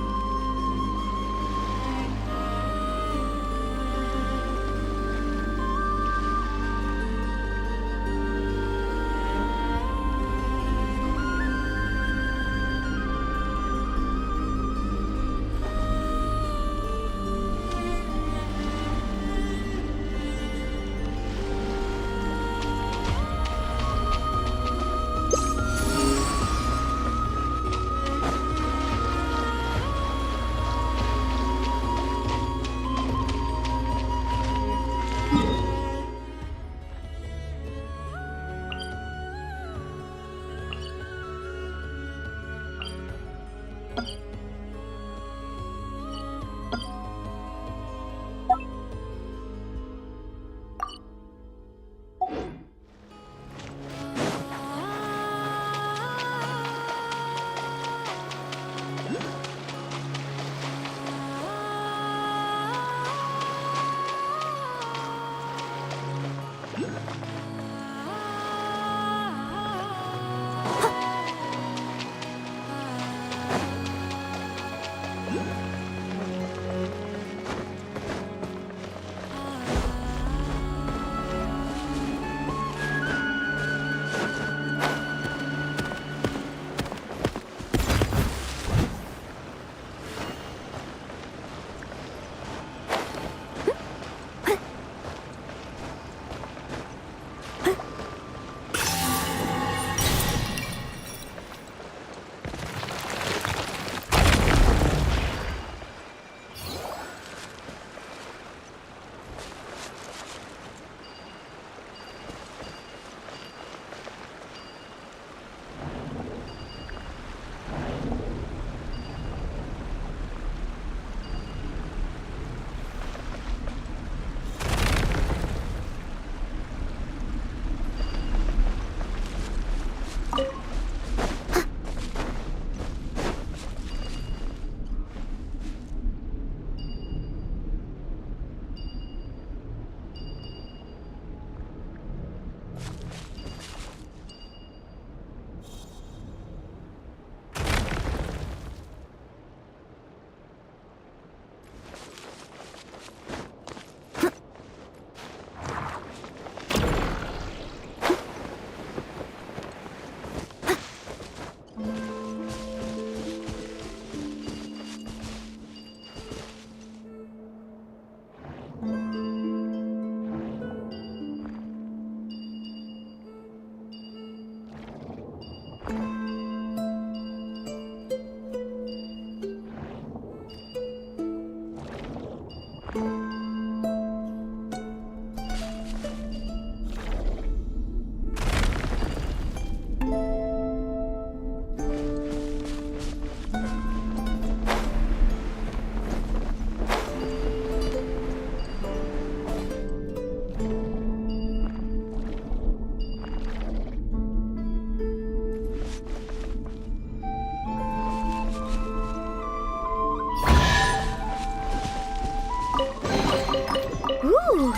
Ooh,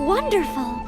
wonderful.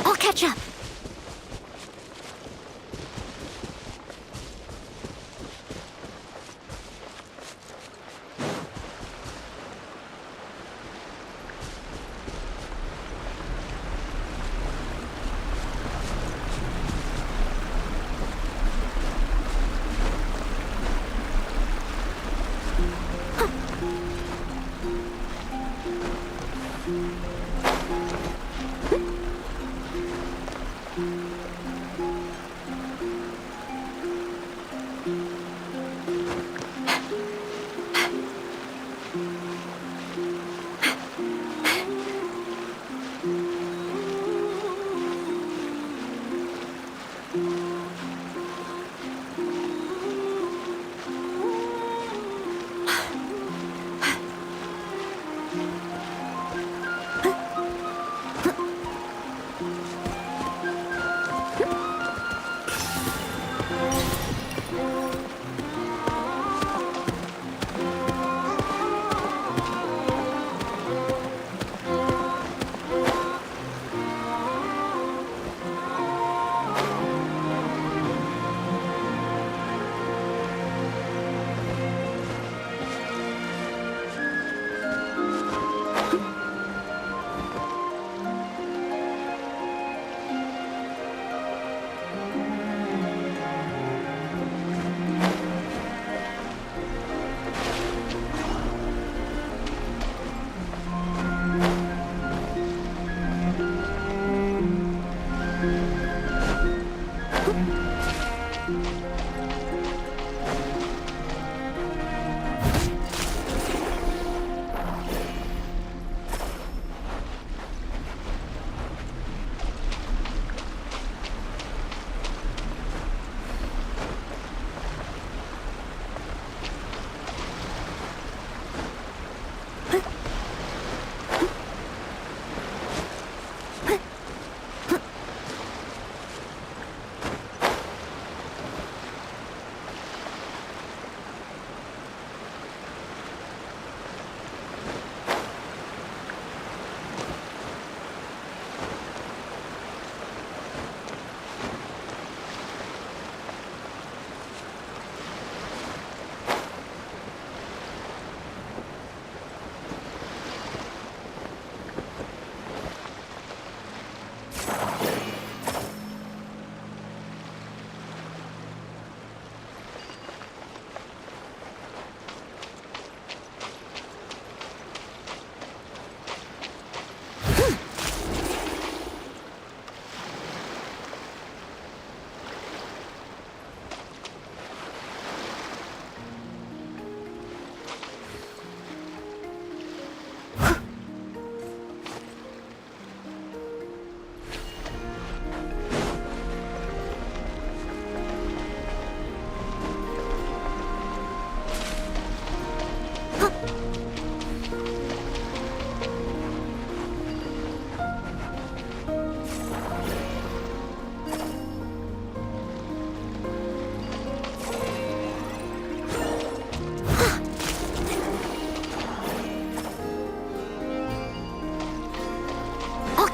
I'll catch up.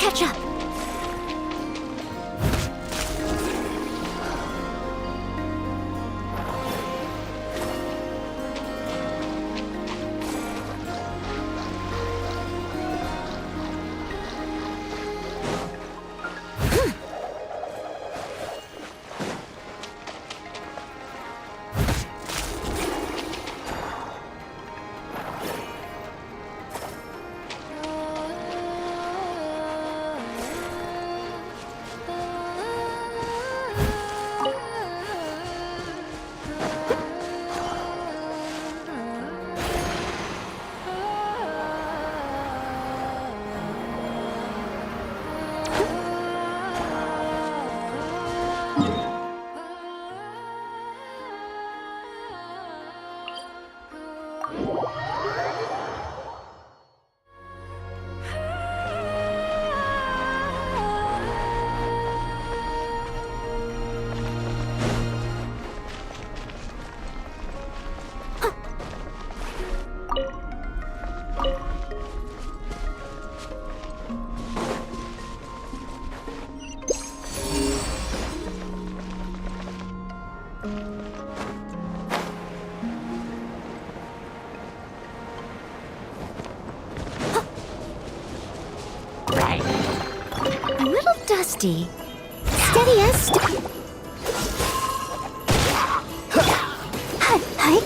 catch up. A little dusty. Steady as Hi.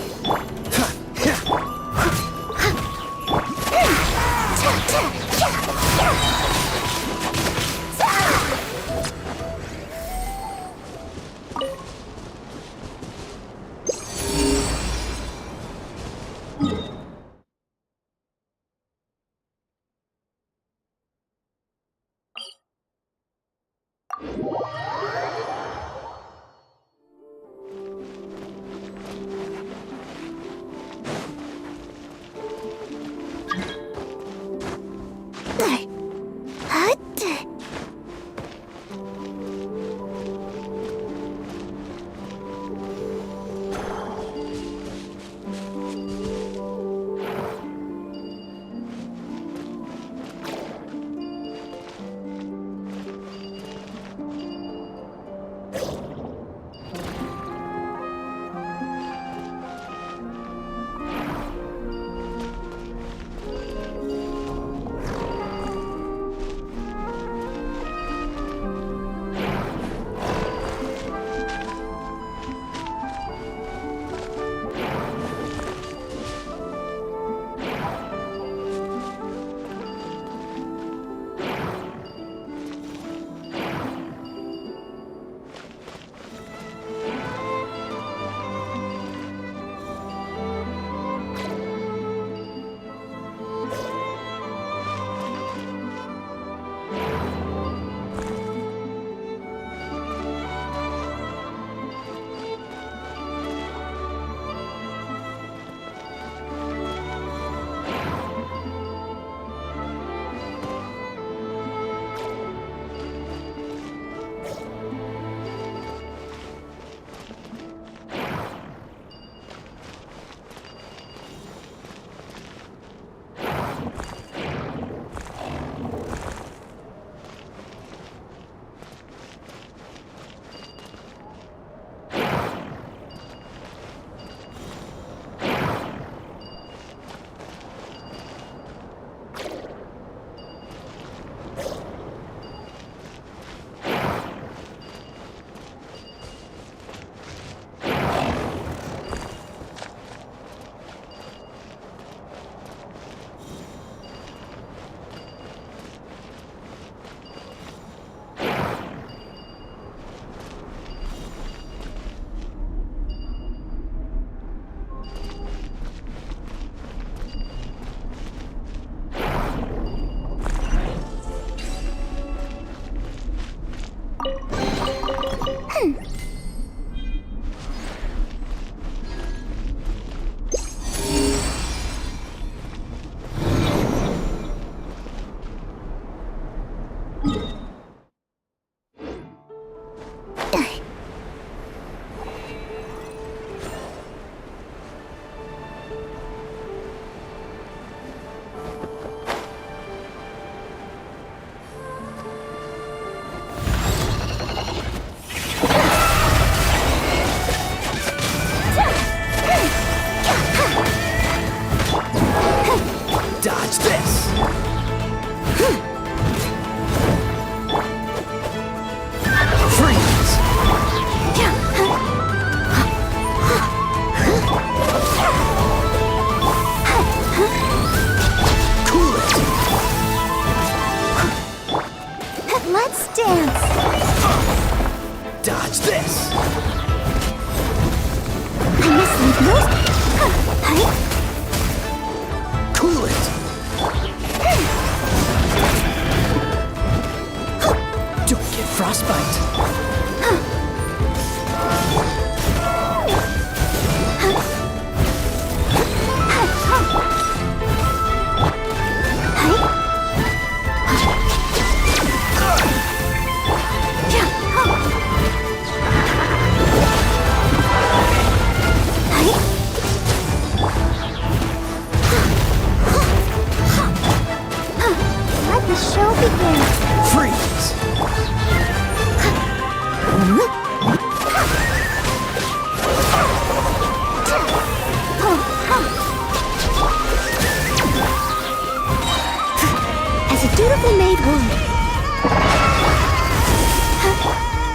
beautifully made wood.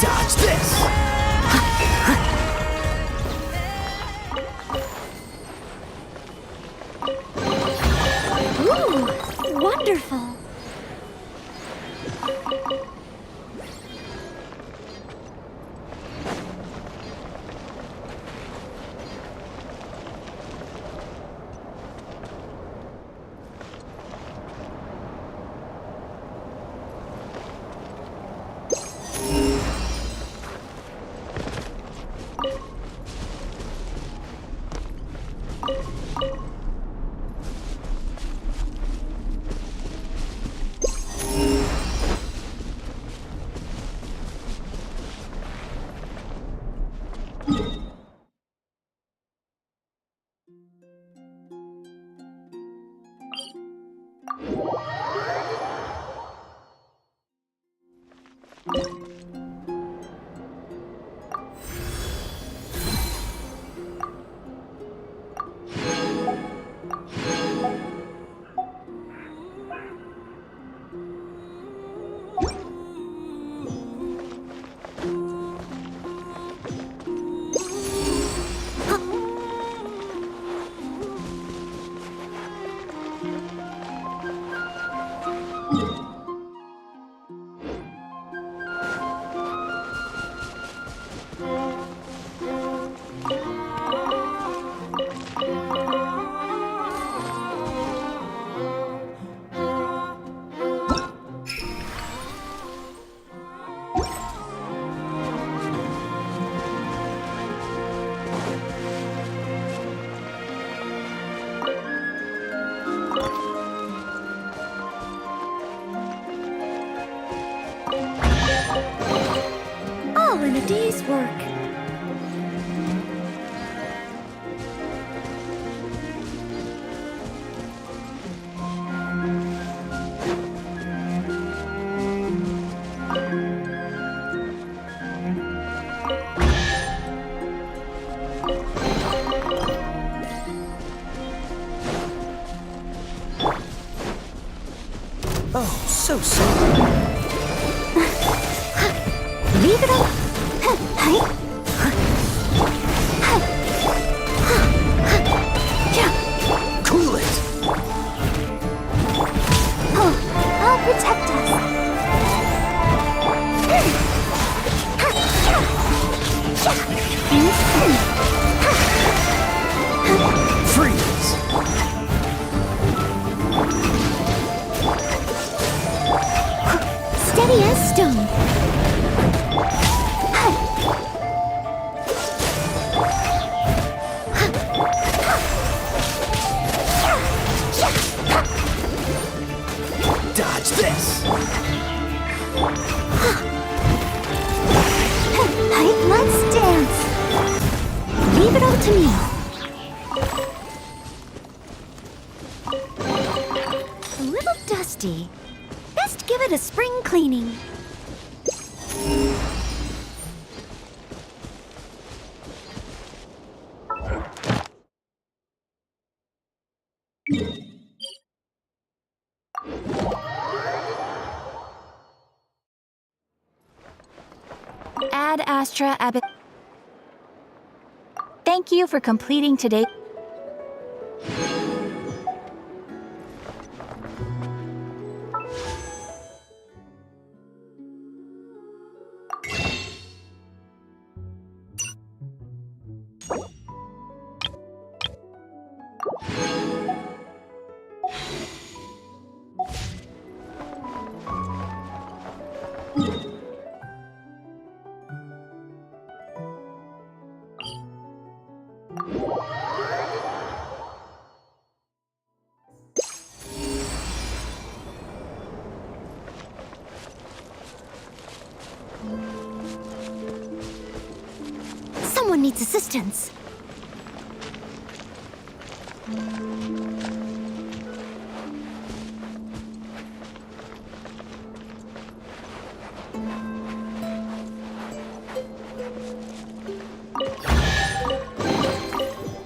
Dodge this! Ooh, wonderful. All in a day's work. Oh, so sorry. Leave it up. Cool it. I'll protect us. Freeze. Steady as stone. Dodge this. Let's dance. Leave it all to me. A little dusty. Best give it a spring cleaning. Ad Astra Abbot. Thank you for completing today. Someone needs assistance.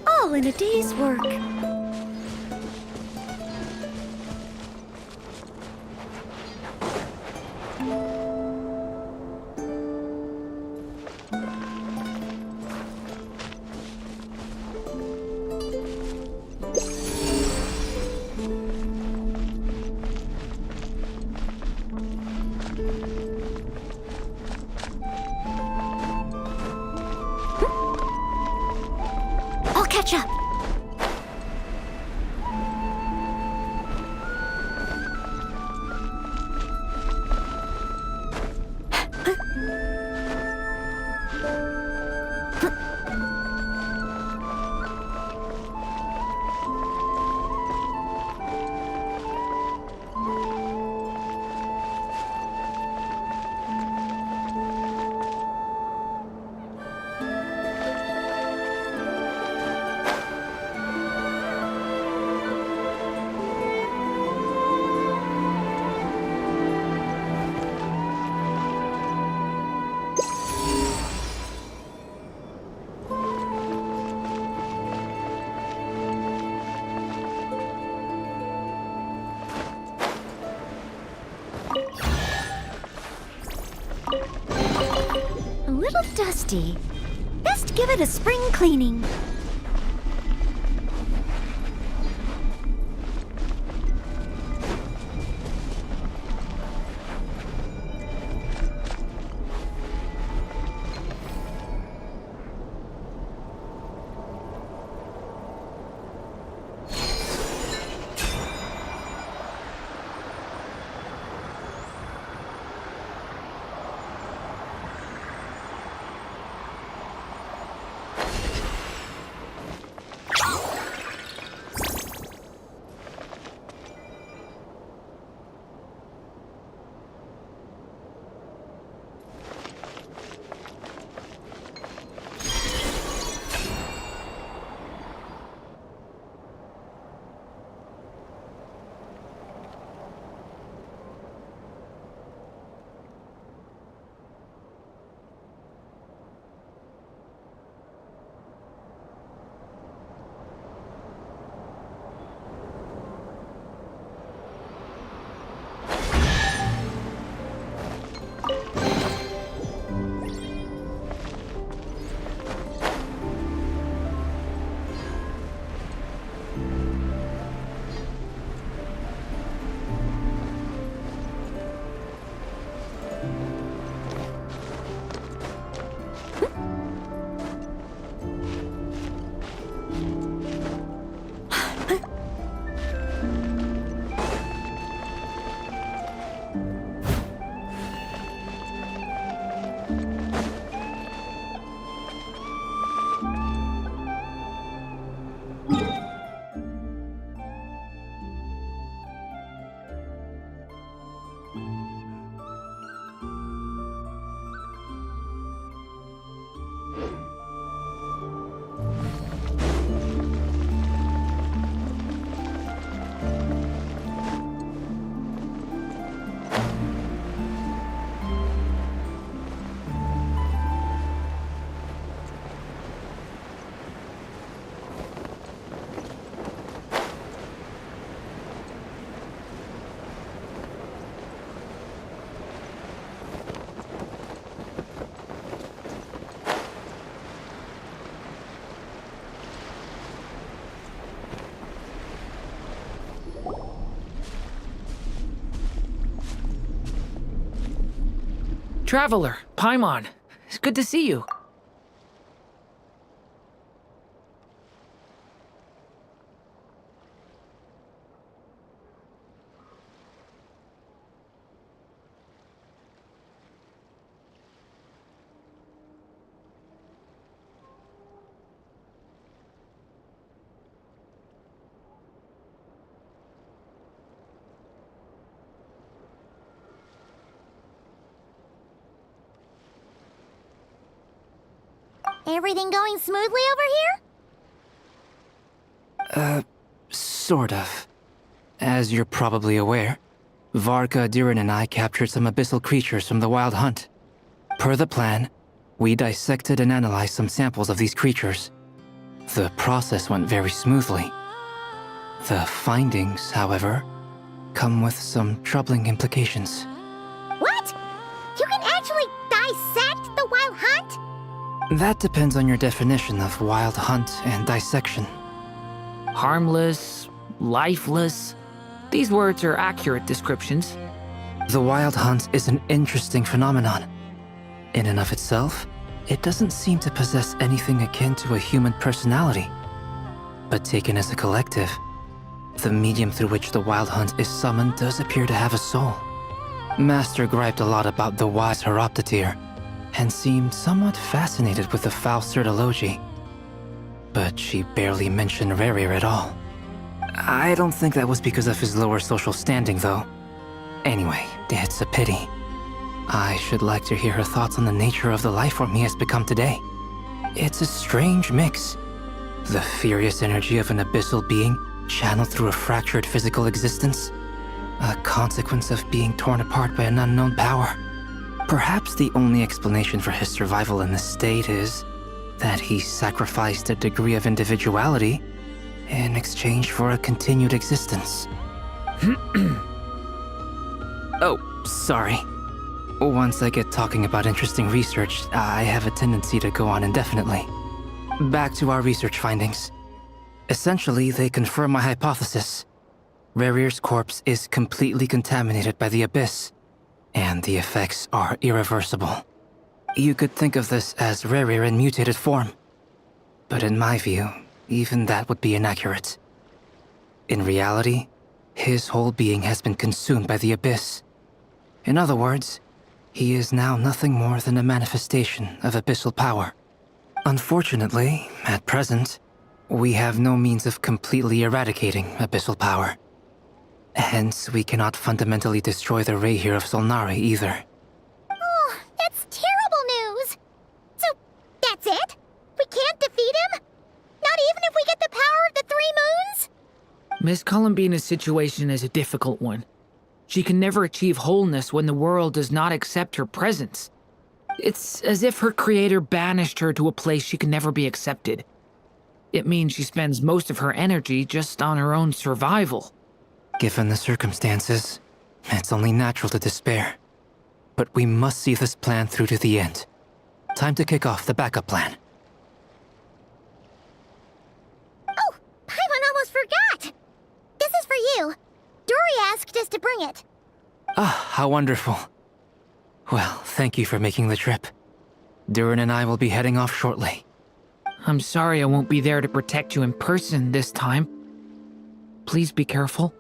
All in a day's work. I'll catch up. A little dusty. Best give it a spring cleaning. Traveler, Paimon, it's good to see you. Everything going smoothly over here? Sort of. As you're probably aware, Varka, Diren, and I captured some abyssal creatures from the Wild Hunt. Per the plan, we dissected and analyzed some samples of these creatures. The process went very smoothly. The findings, however, come with some troubling implications. What? You can actually dissect the wild hunt? That depends on your definition of wild hunt and dissection. Harmless, lifeless. These words are accurate descriptions. The wild hunt is an interesting phenomenon. In and of itself, it doesn't seem to possess anything akin to a human personality. But taken as a collective, the medium through which the wild hunt is summoned does appear to have a soul. Master griped a lot about the wise Horoptetyr, and seemed somewhat fascinated with the foul Certology. But she barely mentioned Rerir at all. I don't think that was because of his lower social standing, though. Anyway, it's a pity. I should like to hear her thoughts on the nature of the life form he has become today. It's a strange mix. The furious energy of an abyssal being channeled through a fractured physical existence. A consequence of being torn apart by an unknown power. Perhaps the only explanation for his survival in this state is that he sacrificed a degree of individuality in exchange for a continued existence. Oh, sorry. Once I get talking about interesting research, I have a tendency to go on indefinitely. Back to our research findings. Essentially, they confirm my hypothesis. Rerir's corpse is completely contaminated by the Abyss, and the effects are irreversible. You could think of this as Rerir in mutated form. But in my view, even that would be inaccurate. In reality, his whole being has been consumed by the Abyss. In other words, he is now nothing more than a manifestation of abyssal power. Unfortunately, at present, we have no means of completely eradicating abyssal power. Hence, we cannot fundamentally destroy the Reir of Solnari either. Oh, that's terrible news! So, that's it? We can't defeat him? Not even if we get the power of the Three Moons? Miss Columbina's situation is a difficult one. She can never achieve wholeness when the world does not accept her presence. It's as if her creator banished her to a place she can never be accepted. It means she spends most of her energy just on her own survival. Given the circumstances, it's only natural to despair. But we must see this plan through to the end. Time to kick off the backup plan. Oh, Paimon almost forgot! This is for you. Dory asked us to bring it. Ah, how wonderful. Well, thank you for making the trip. Durin and I will be heading off shortly. I'm sorry I won't be there to protect you in person this time. Please be careful.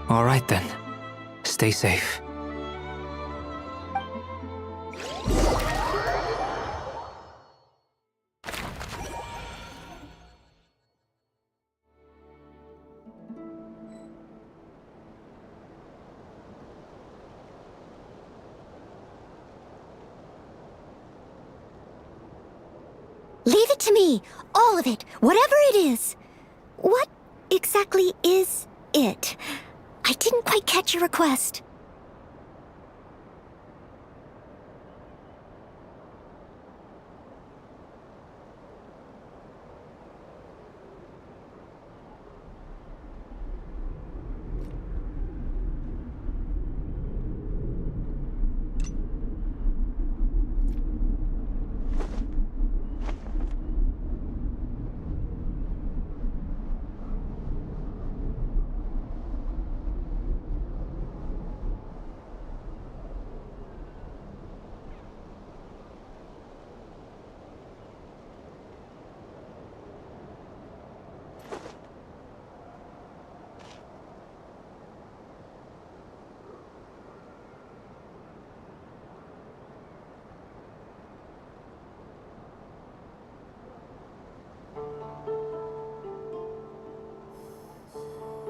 All right then. Stay safe. Leave it to me. All of it. Whatever it is. What exactly is it? I didn't quite catch your request.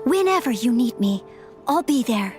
Whenever you need me, I'll be there.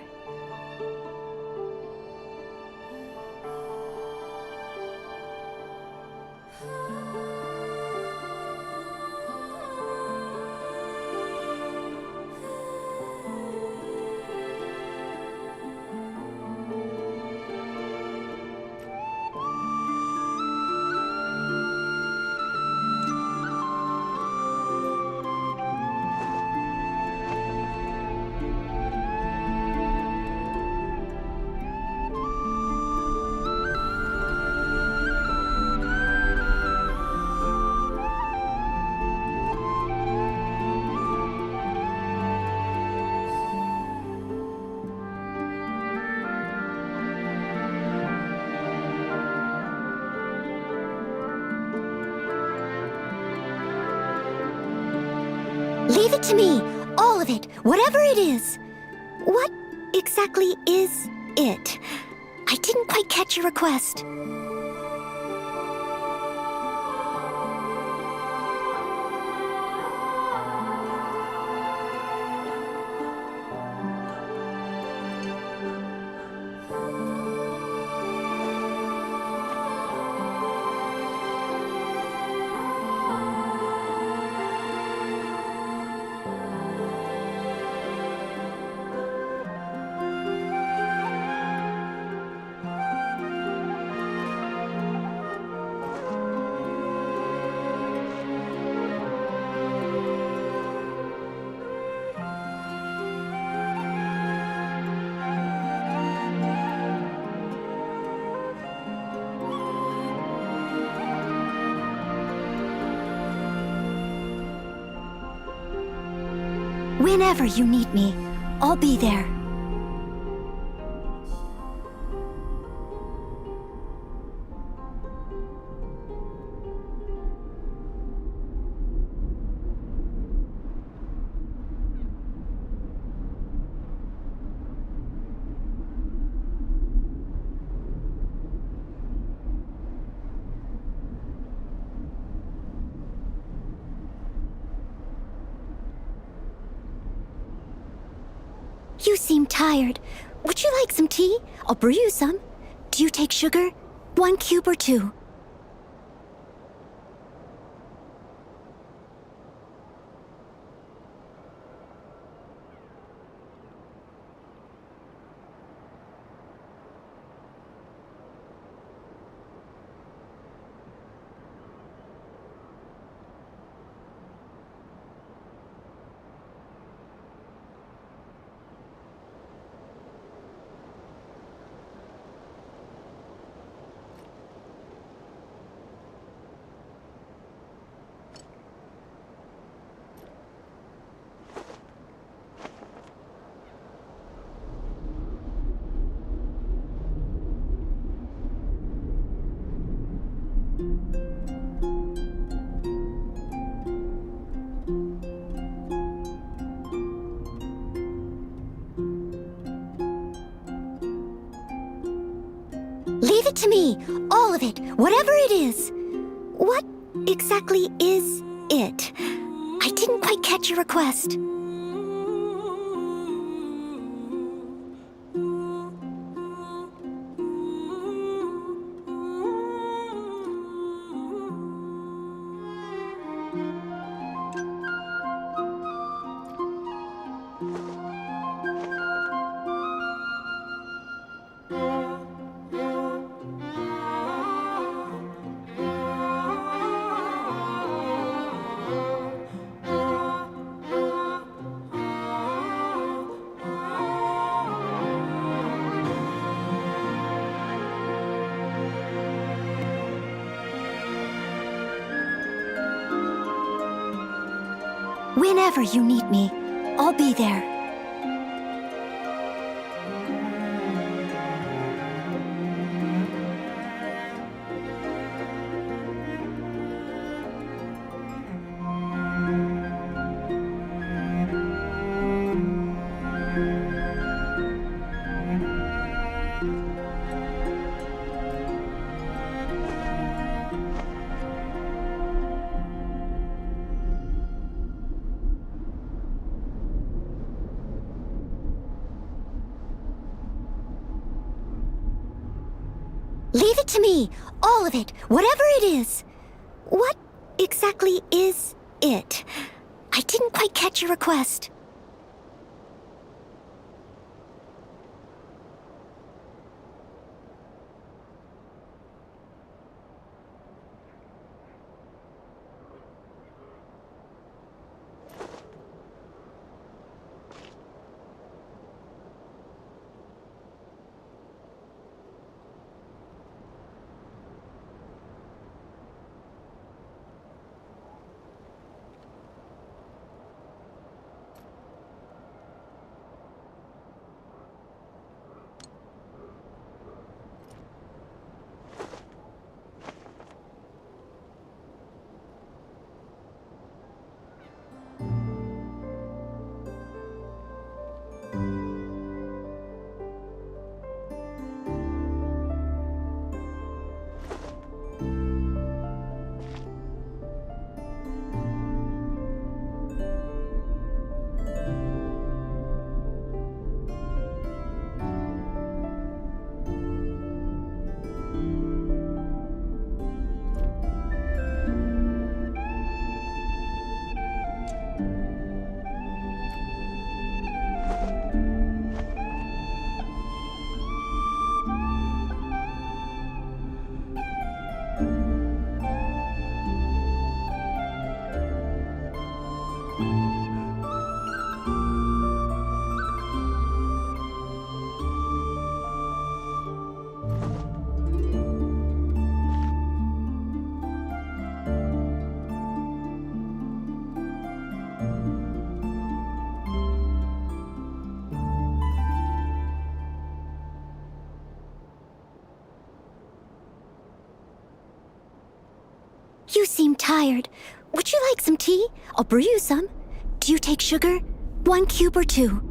Leave it to me. All of it. Whatever it is. What exactly is it? I didn't quite catch your request. Whenever you need me, I'll be there. You seem tired. Would you like some tea? I'll brew you some. Do you take sugar? 1 cube or 2? Leave it to me. All of it. Whatever it is. What exactly is it? I didn't quite catch your request. Whenever you need me, I'll be there. Leave it to me. All of it. Whatever it is. What exactly is it? I didn't quite catch your request. You seem tired. Would you like some tea? I'll brew you some. Do you take sugar? 1 cube or 2?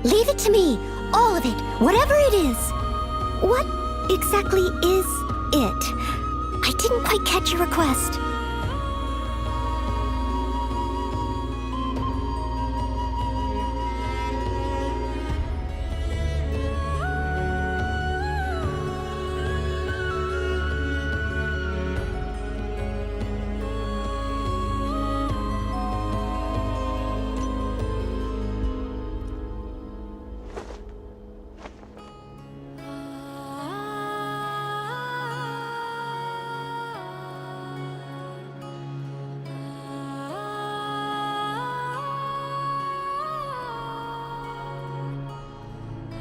Leave it to me. All of it. Whatever it is. What exactly is it? I didn't quite catch your request.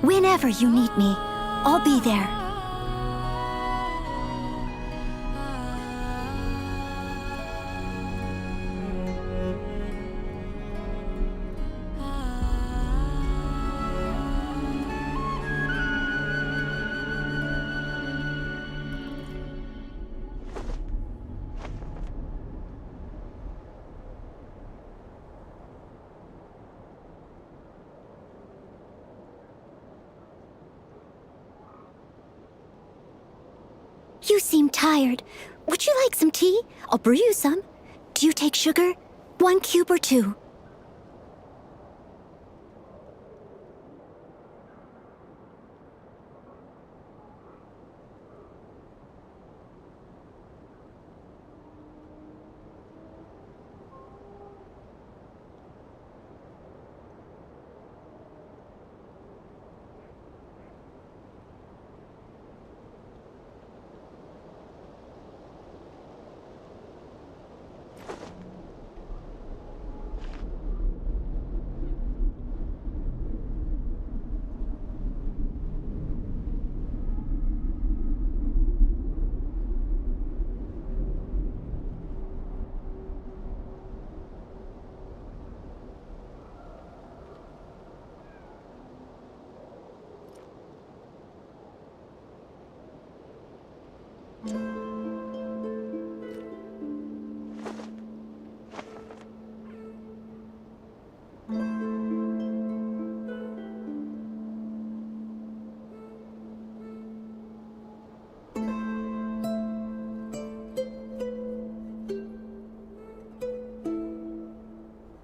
Whenever you need me, I'll be there. You seem tired. Would you like some tea? I'll brew you some. Do you take sugar? 1 cube or 2?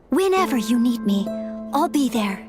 Whenever you need me, I'll be there.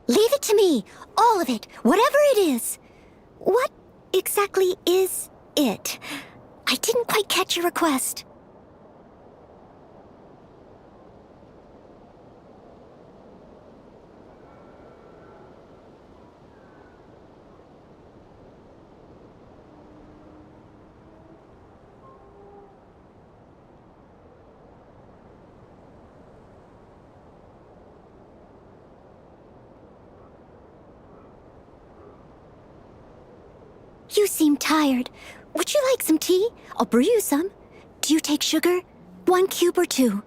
Leave it to me, all of it, whatever it is. What exactly is it? I didn't quite catch your request. You seem tired. Would you like some tea? I'll brew you some. Do you take sugar? 1 cube or 2?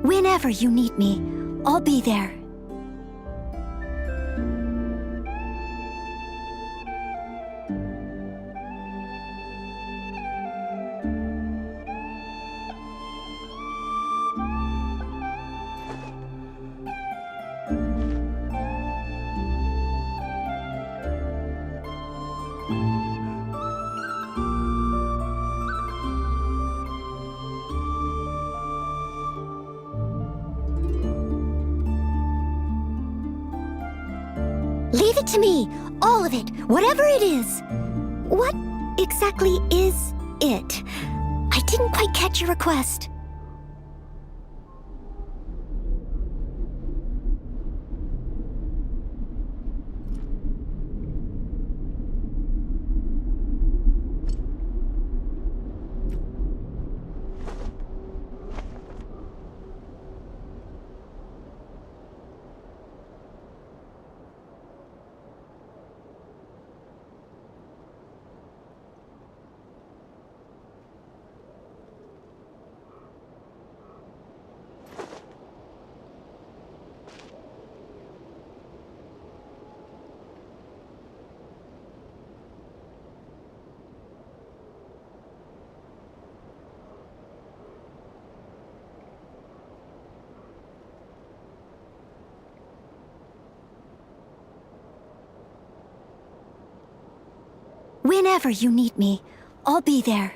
Whenever you need me, I'll be there. Leave it to me, all of it, whatever it is. What exactly is it? I didn't quite catch your request. Whenever you need me, I'll be there.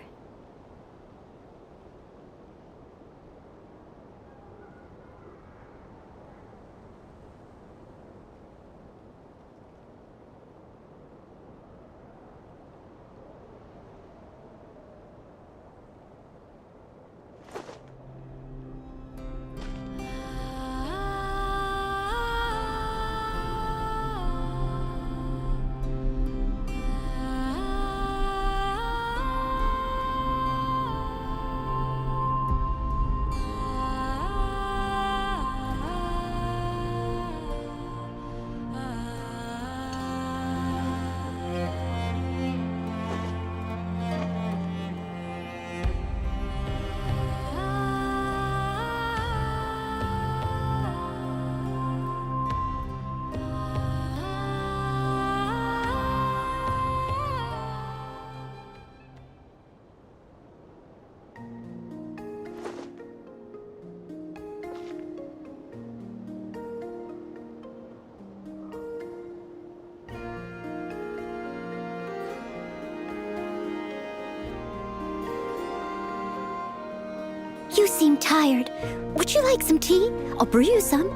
You seem tired. Would you like some tea? I'll brew you some.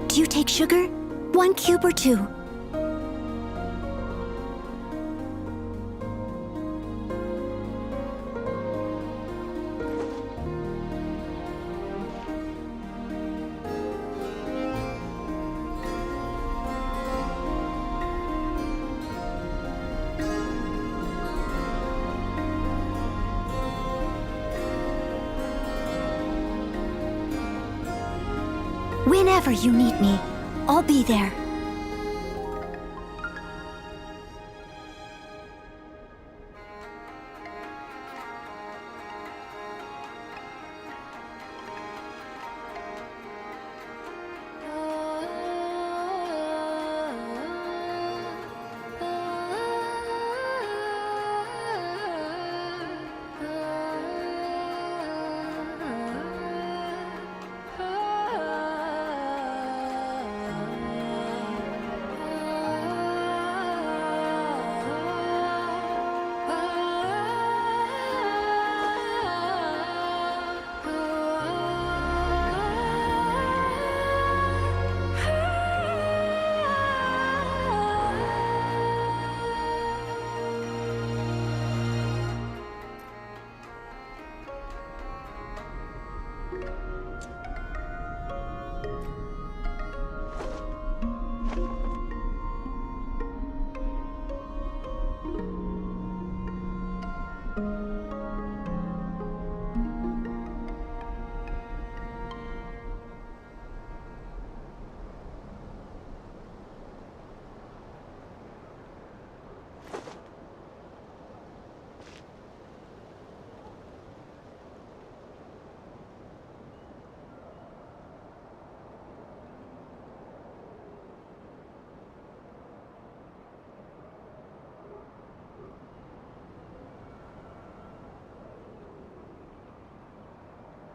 Do you take sugar? 1 cube or 2? Whenever you need me, I'll be there.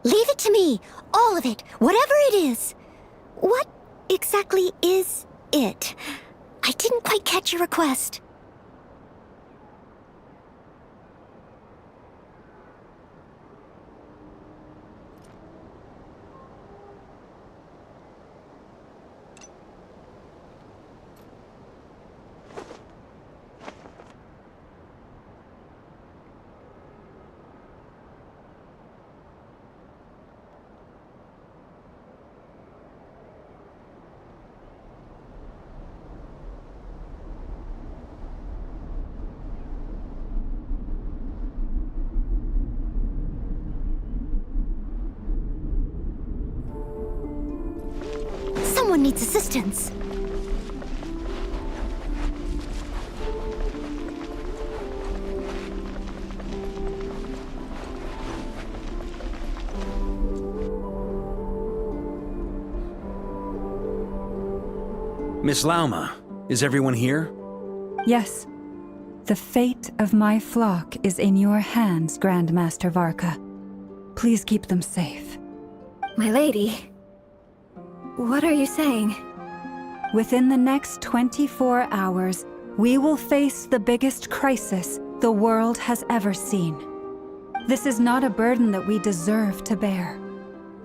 Leave it to me! All of it! Whatever it is! What exactly is it? I didn't quite catch your request. Someone needs assistance. Miss Lama, is everyone here? Yes. The fate of my flock is in your hands, Grandmaster Varka. Please keep them safe. My lady, what are you saying? Within the next 24 hours, we will face the biggest crisis the world has ever seen. This is not a burden that we deserve to bear,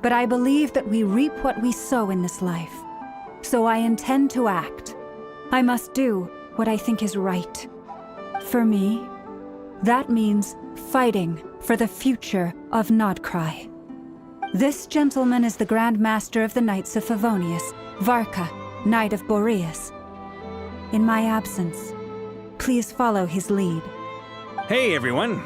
but I believe that we reap what we sow in this life. So I intend to act. I must do what I think is right. For me, that means fighting for the future of Nodcry. This gentleman is the Grand Master of the Knights of Favonius, Varka, Knight of Boreas. In my absence, please follow his lead. Hey, everyone.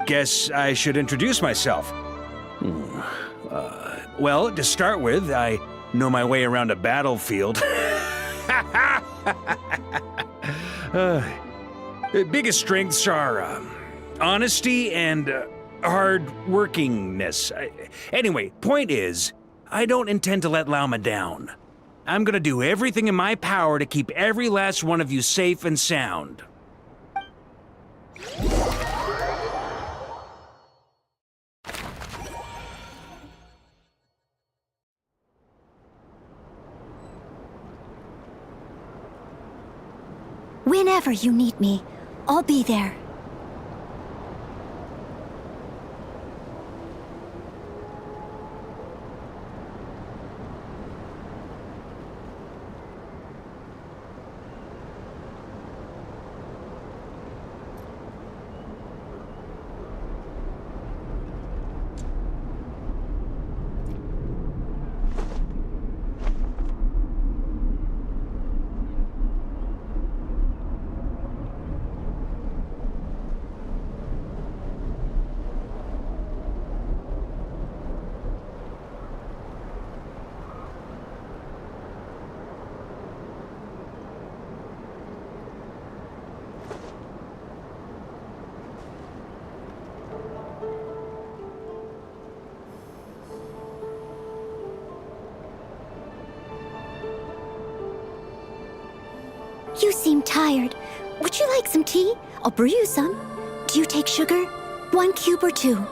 Guess I should introduce myself. Well, to start with, I know my way around a battlefield. Biggest strengths are honesty and hard-workingness. Anyway, point is, I don't intend to let Lama down. I'm gonna do everything in my power to keep every last one of you safe and sound. Whenever you need me, I'll be there. seem tired. Would you like some tea? I'll brew you some. Do you take sugar? 1 cube or 2?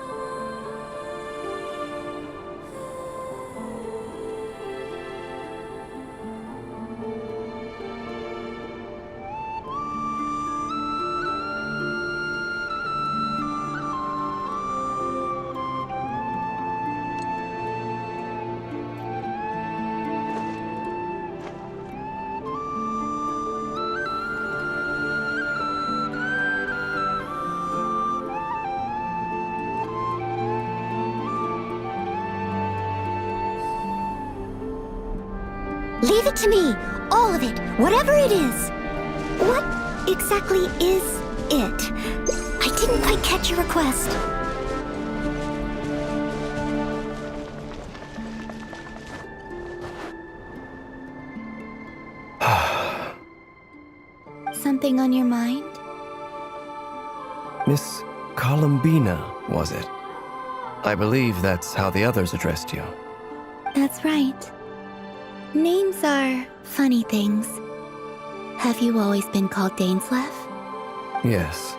Leave it to me. All of it. Whatever it is. What exactly is it? I didn't quite catch your request. Something on your mind? Miss Columbina, was it? I believe that's how the others addressed you. That's right. Names are funny things. Have you always been called Dainsleif? Yes.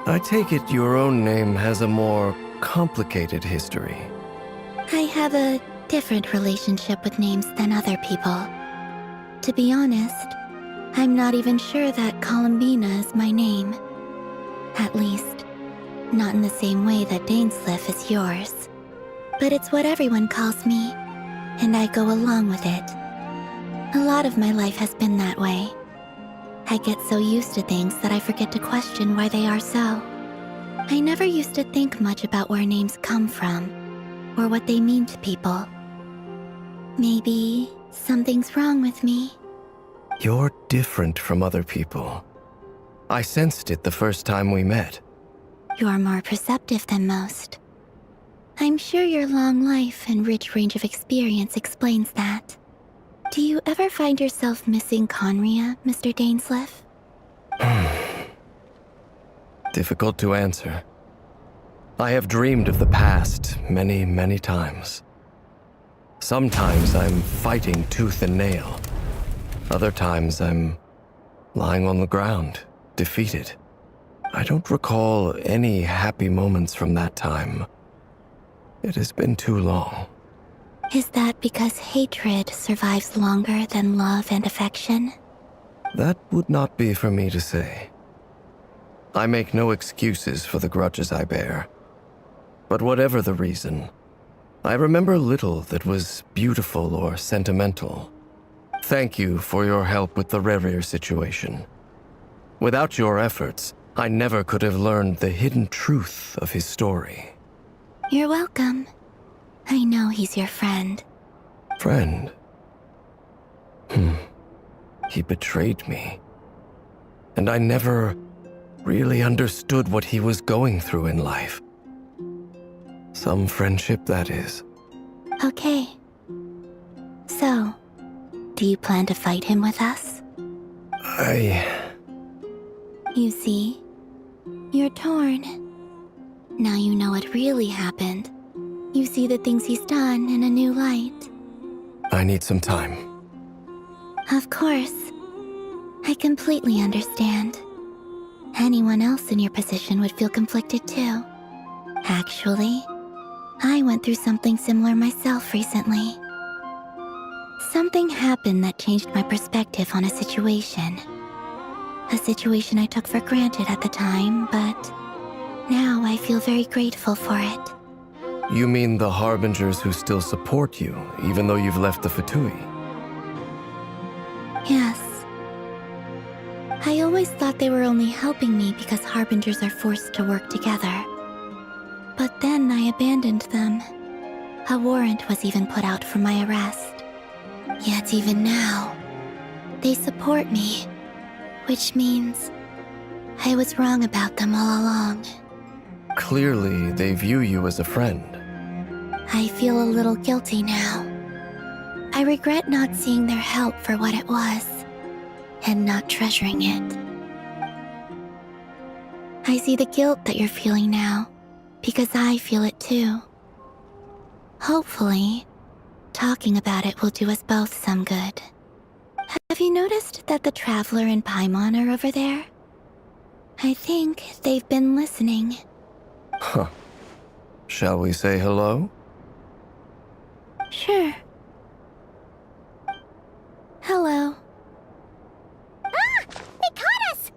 I take it your own name has a more complicated history. I have a different relationship with names than other people. To be honest, I'm not even sure that Columbina is my name. At least, not in the same way that Dainsleif is yours. But it's what everyone calls me, and I go along with it. A lot of my life has been that way. I get so used to things that I forget to question why they are so. I never used to think much about where names come from, or what they mean to people. Maybe something's wrong with me. You're different from other people. I sensed it the first time we met. You're more perceptive than most. I'm sure your long life and rich range of experience explains that. Do you ever find yourself missing Conria, Mr. Dainsleif? Difficult to answer. I have dreamed of the past many, many times. Sometimes I'm fighting tooth and nail. Other times I'm lying on the ground, defeated. I don't recall any happy moments from that time. It has been too long. Is that because hatred survives longer than love and affection? That would not be for me to say. I make no excuses for the grudges I bear. But whatever the reason, I remember little that was beautiful or sentimental. Thank you for your help with the Rerir situation. Without your efforts, I never could have learned the hidden truth of his story. You're welcome. I know he's your friend. Friend? He betrayed me. And I never really understood what he was going through in life. Some friendship, that is. Okay. So, do you plan to fight him with us? You see, you're torn. Now you know what really happened. You see the things he's done in a new light. I need some time. Of course. I completely understand. Anyone else in your position would feel conflicted too. Actually, I went through something similar myself recently. Something happened that changed my perspective on a situation. A situation I took for granted at the time, but now I feel very grateful for it. You mean the Harbingers who still support you, even though you've left the Fatui? Yes. I always thought they were only helping me because Harbingers are forced to work together. But then I abandoned them. A warrant was even put out for my arrest. Yet even now, they support me. Which means I was wrong about them all along. Clearly, they view you as a friend. I feel a little guilty now. I regret not seeing their help for what it was, and not treasuring it. I see the guilt that you're feeling now, because I feel it too. Hopefully, talking about it will do us both some good. Have you noticed that the Traveler and Paimon are over there? I think they've been listening. Huh. Shall we say hello? Sure. Hello. Ah! They caught us!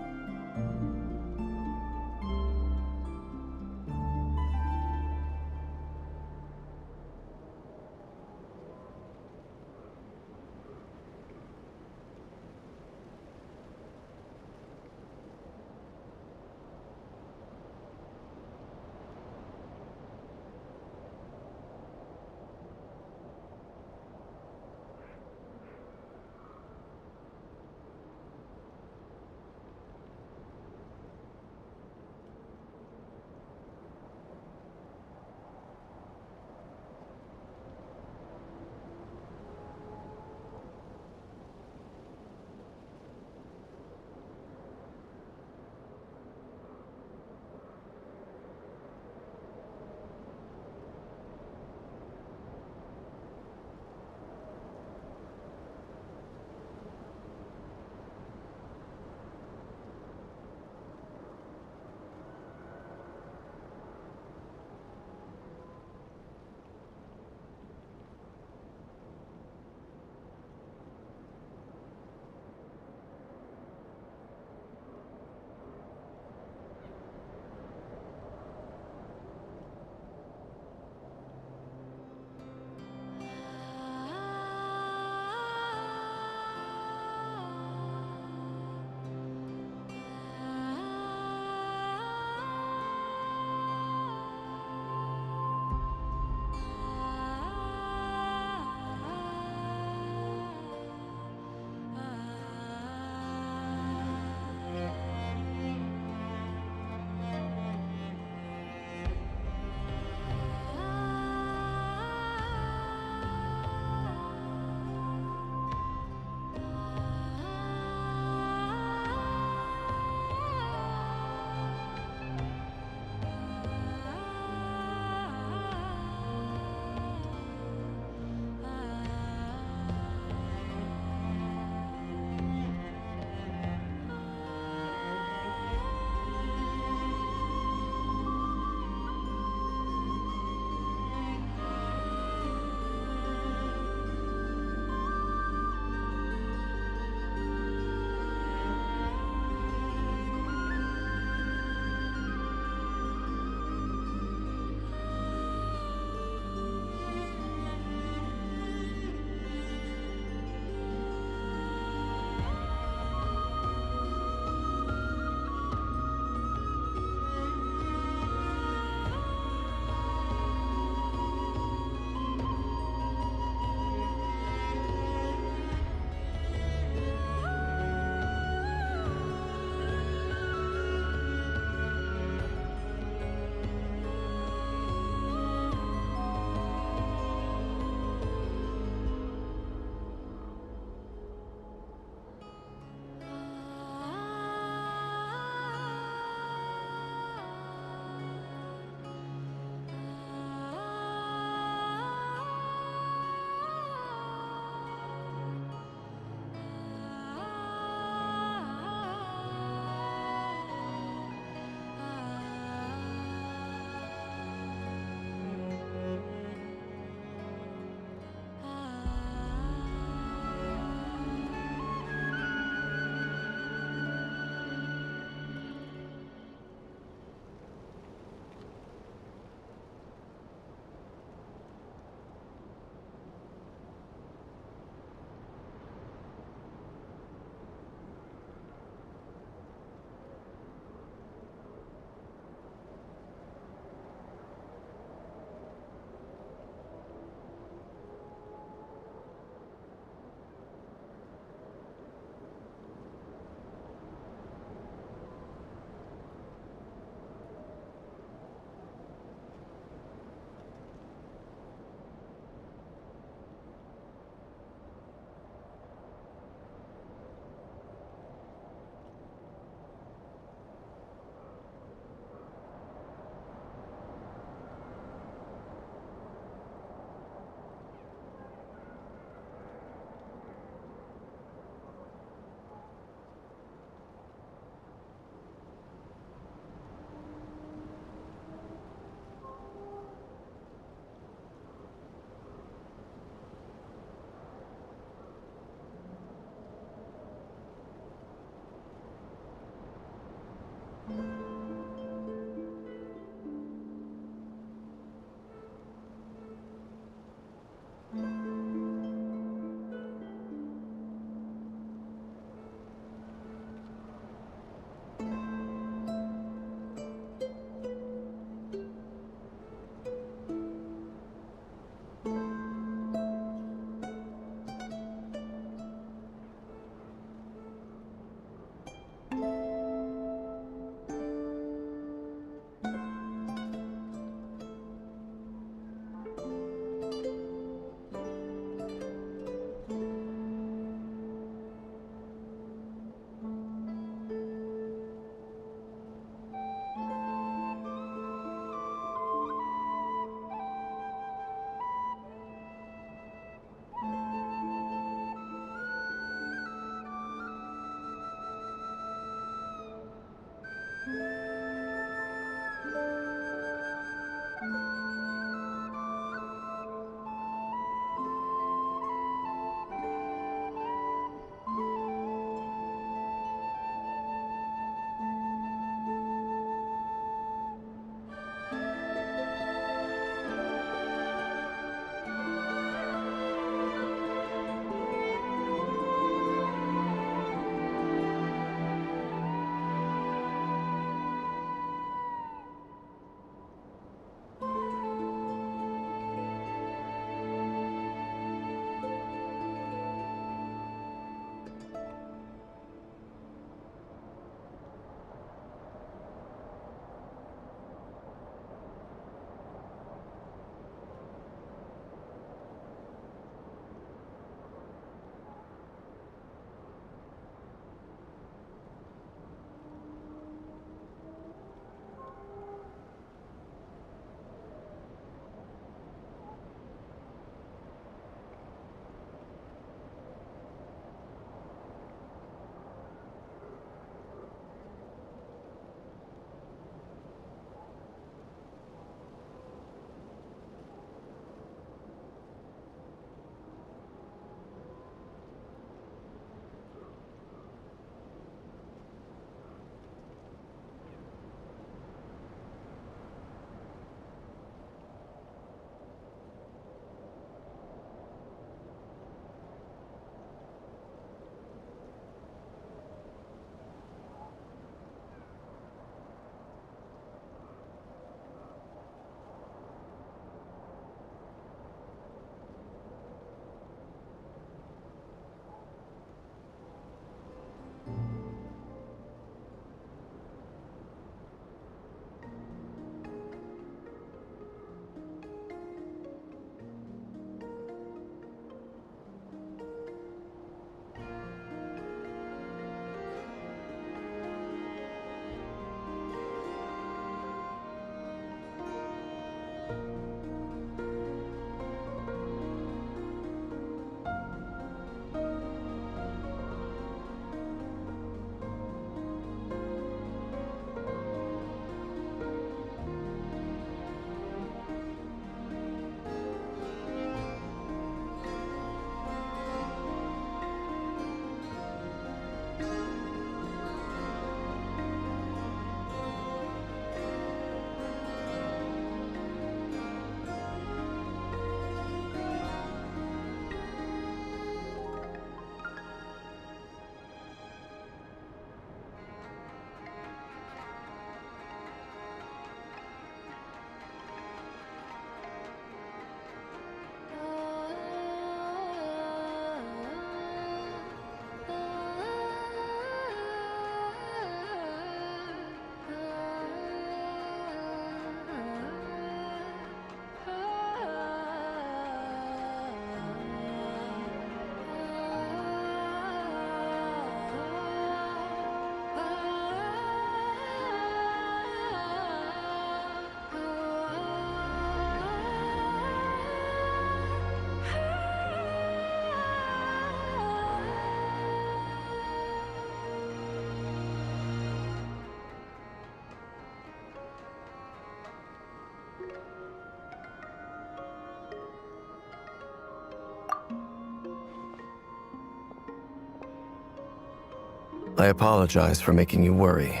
I apologize for making you worry.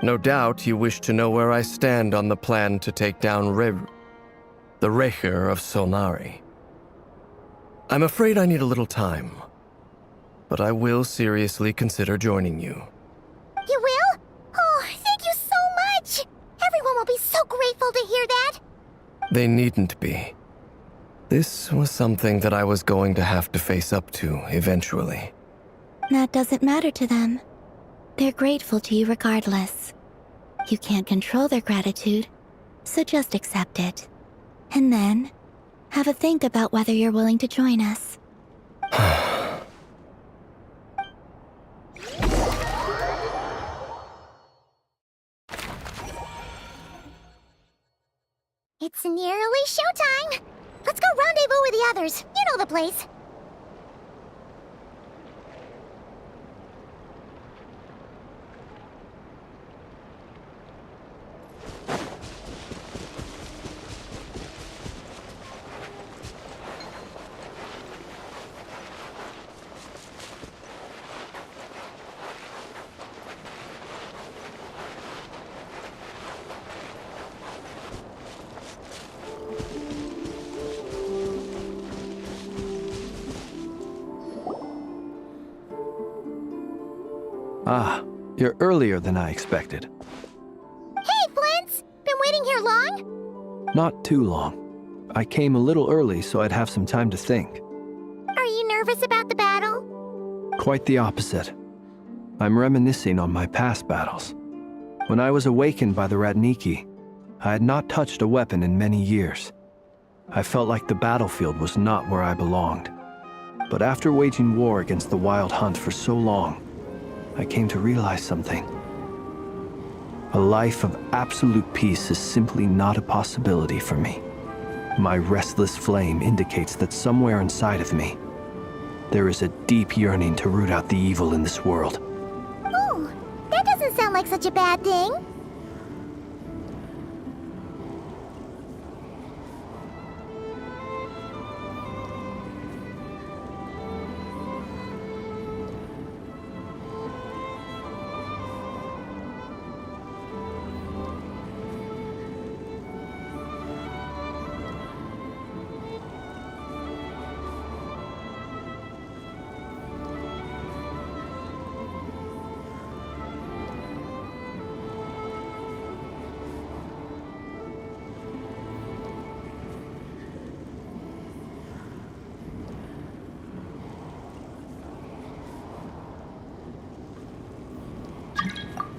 No doubt you wish to know where I stand on the plan to take down the Recher of Solnari. I'm afraid I need a little time, but I will seriously consider joining you. You will? Oh, thank you so much! Everyone will be so grateful to hear that! They needn't be. This was something that I was going to have to face up to eventually. That doesn't matter to them. They're grateful to you regardless. You can't control their gratitude, so just accept it. And then, have a think about whether you're willing to join us. It's nearly showtime! Let's go rendezvous with the others. You know the place. Ah, you're earlier than I expected. Hey, Flint's! Been waiting here long? Not too long. I came a little early so I'd have some time to think. Are you nervous about the battle? Quite the opposite. I'm reminiscing on my past battles. When I was awakened by the Ratniki, I had not touched a weapon in many years. I felt like the battlefield was not where I belonged. But after waging war against the Wild Hunt for so long, I came to realize something. A life of absolute peace is simply not a possibility for me. My restless flame indicates that somewhere inside of me, there is a deep yearning to root out the evil in this world. Ooh, that doesn't sound like such a bad thing.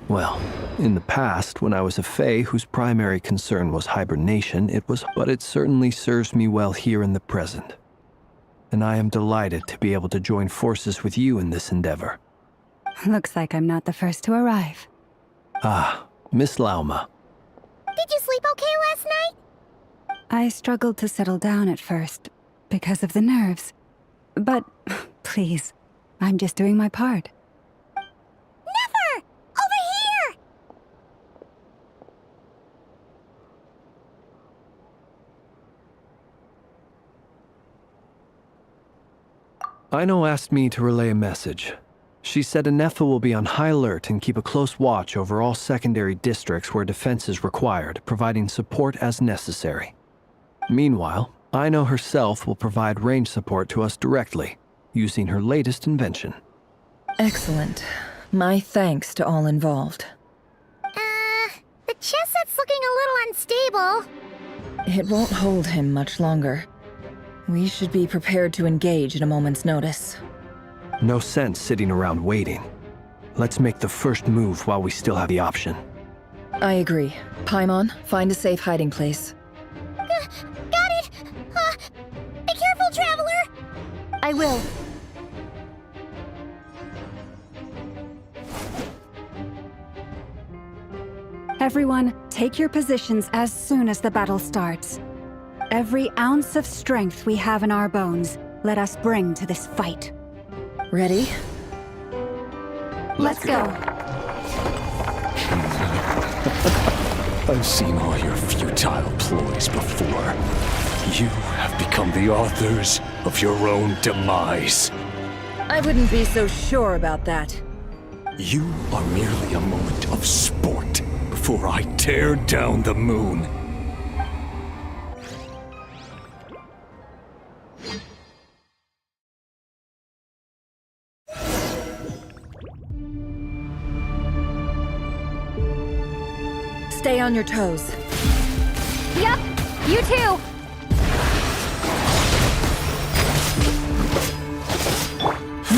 Well, in the past, when I was a Fae whose primary concern was hibernation, but it certainly serves me well here in the present. And I am delighted to be able to join forces with you in this endeavor. Looks like I'm not the first to arrive. Ah, Miss Lauma. Did you sleep okay last night? I struggled to settle down at first, because of the nerves. But, please, I'm just doing my part. Never! Over here! Aino asked me to relay a message. She said Anefa will be on high alert and keep a close watch over all secondary districts where defense is required, providing support as necessary. Meanwhile, Aino herself will provide range support to us directly, using her latest invention. Excellent. My thanks to all involved. The chess set's looking a little unstable. It won't hold him much longer. We should be prepared to engage at a moment's notice. No sense sitting around waiting. Let's make the first move while we still have the option. I agree. Paimon, find a safe hiding place. Got it! Be careful, Traveler! I will. Everyone, take your positions as soon as the battle starts. Every ounce of strength we have in our bones, let us bring to this fight. Ready? Let's go. I've seen all your futile ploys before. You have become the authors of your own demise. I wouldn't be so sure about that. You are merely a moment of sport before I tear down the moon. Stay on your toes. Yup, you too.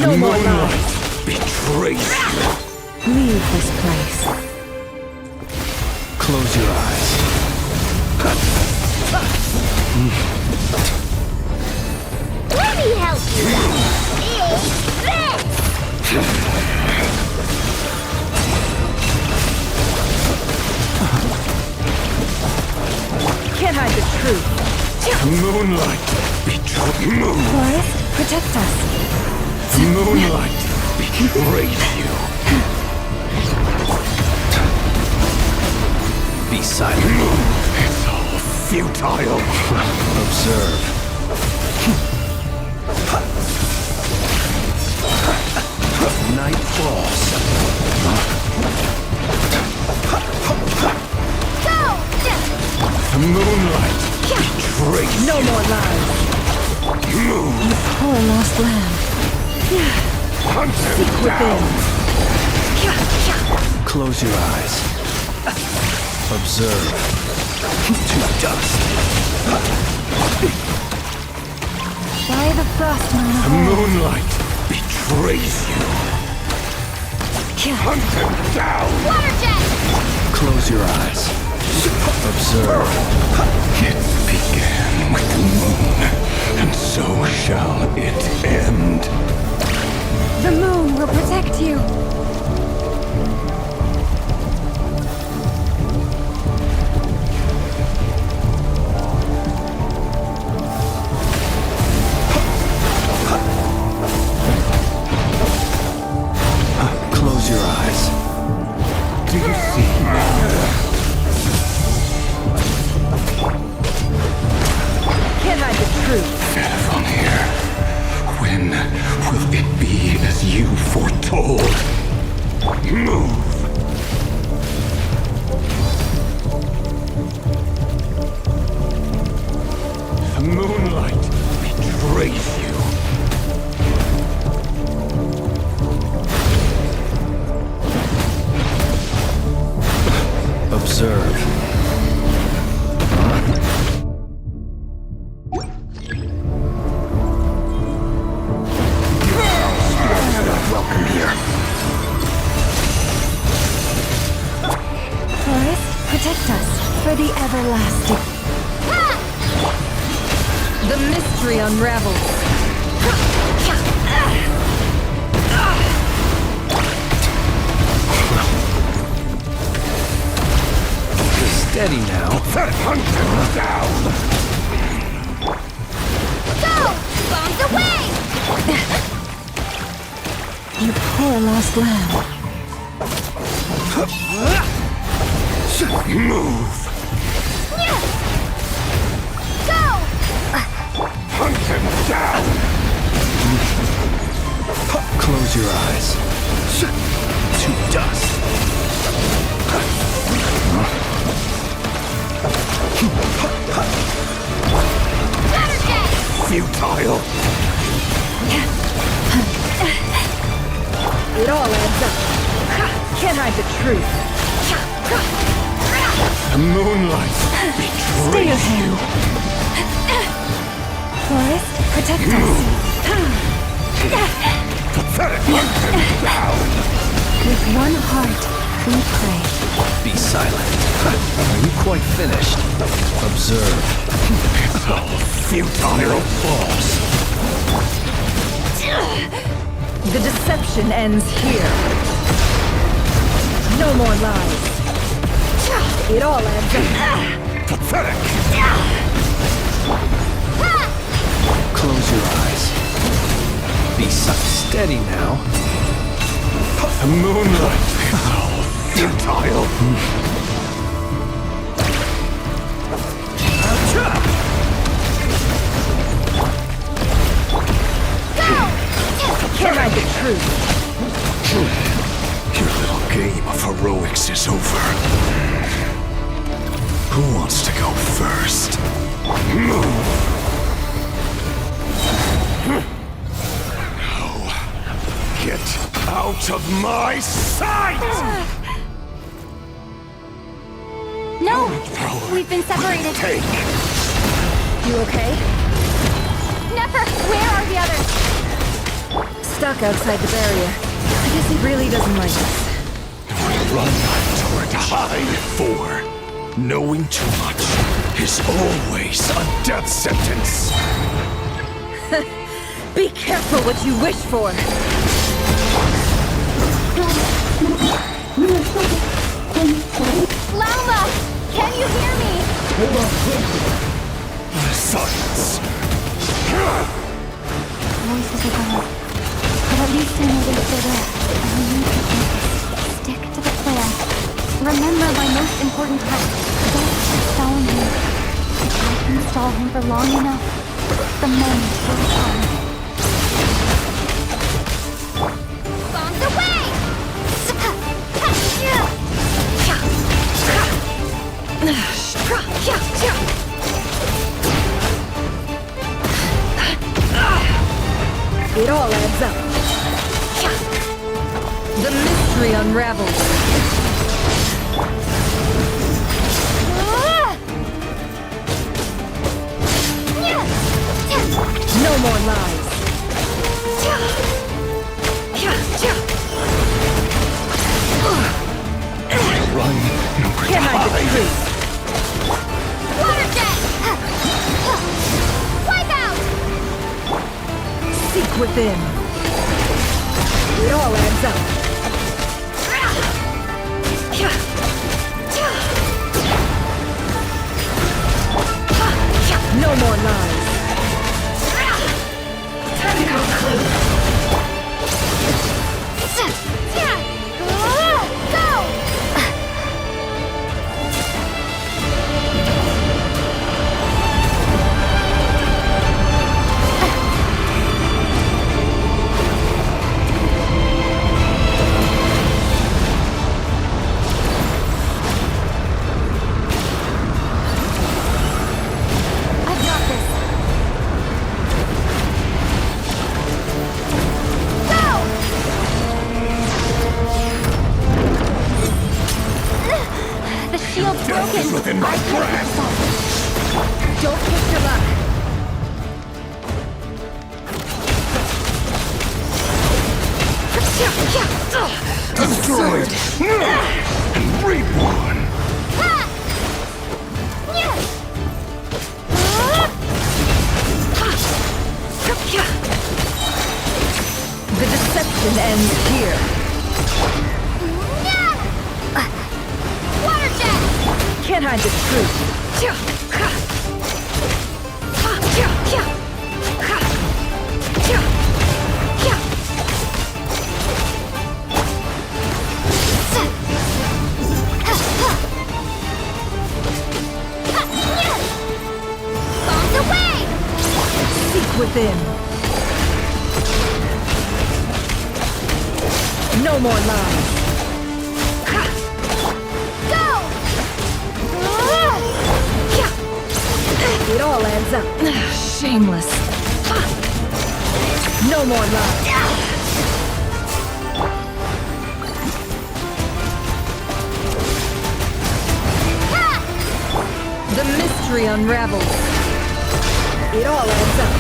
No more lies. Betrays you. Leave this place. Close your eyes. Let me help you. It's this. Can't hide the truth. Moonlight, betray moon. Forest, protect us. Moonlight betrays you. Be silent. It's all futile. Observe. Night falls. Moonlight betrays No more lies. you. You poor lost lamb. Hunt him Seek down. within. Close your eyes. Observe. To dust. By the frost moon. Moonlight betrays you. Hunt him down. Water jet. Close your eyes. Observe. It began with the moon, and so shall it end. The moon will protect you. Close your eyes. Do you see now? Can't hide the truth. From here, when will it be as you foretold? Move! The moonlight betrays you. Observe. Welcome here. Forest, protect us for the everlasting. The mystery unravels. Steady now. Hunt him down. Go! Bombs away! You poor lost lamb. Move! Go! Hunt him down! Close your eyes. To dust. Futile! It all adds up. Can't hide the truth. The moonlight betrays you. Forest, protect us. Pathetic! Hunt him down! With one heart, we pray. Be silent. Are you quite finished? Observe. It's all futile. False. The deception ends here. No more lies. It all adds up. Pathetic! Close your eyes. Be steady now. The moonlight is all futile. Can't hide the truth. heroics is over. Who wants to go first? No! Get out of my sight! No! We've been separated. Take. You okay? Never! Where are the others? Stuck outside the barrier. I guess he really doesn't like us. Run toward hide for. Knowing too much is always a death sentence. Be careful what you wish for. Lama! Can you hear me? Silence. Voices are gone. But at least I know they're still there. I need to focus. Stick to the plan. Remember my most important task. Don't stall him. If I can stall him for long enough, the moment will come. Bombs away! It all adds up. The mystery unravels. No more lies. Run. Can I the truth? Water jet! Wipe out! Seek within. It all adds up. No more lies. Tactical clue. Go! I've got this. Go! The shield's broken. Within my grasp. Don't push your luck. Destroyed. And reborn. The deception ends here. Water jet! Can't hide the truth. Bombs away! Seek within. No more lies. Go! It all adds up. Shameless. No more lies. The mystery unravels. It all adds up.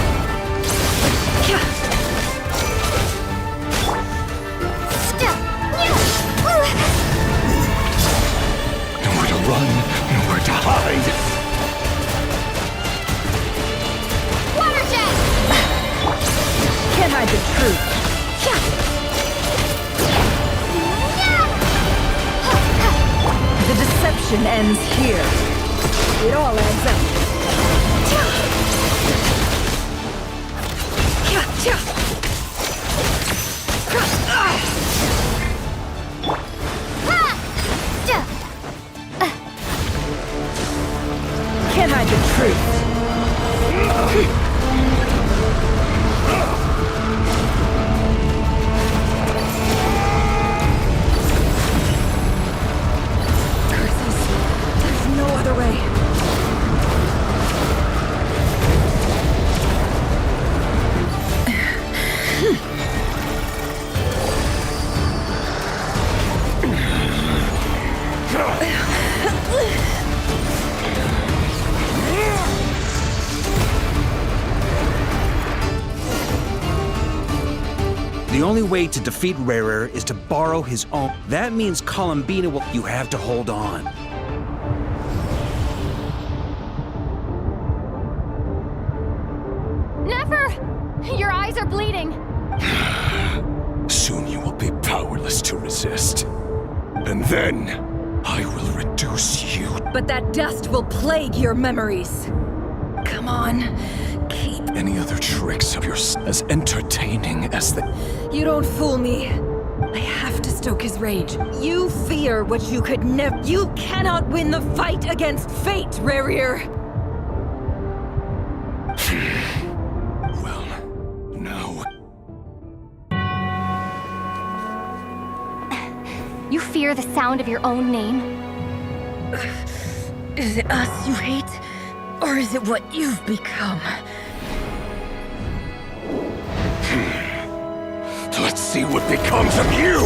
Nowhere to run, nowhere to hide. Water jet! Can't hide the truth. The deception ends here. It all adds up. Can't hide the truth. only way to defeat Rarer is to borrow his own. That means Columbina will. You have to hold on. Never! Your eyes are bleeding. Soon you will be powerless to resist. And then, I will reduce you. But that dust will plague your memories. Come on, keep... Any other tricks of yours as entertaining as the... You don't fool me. I have to stoke his rage. You fear what you could never... You cannot win the fight against fate, Rarir! Well, now... You fear the sound of your own name? Is it us you hate? Or is it what you've become? Let's see what becomes of you!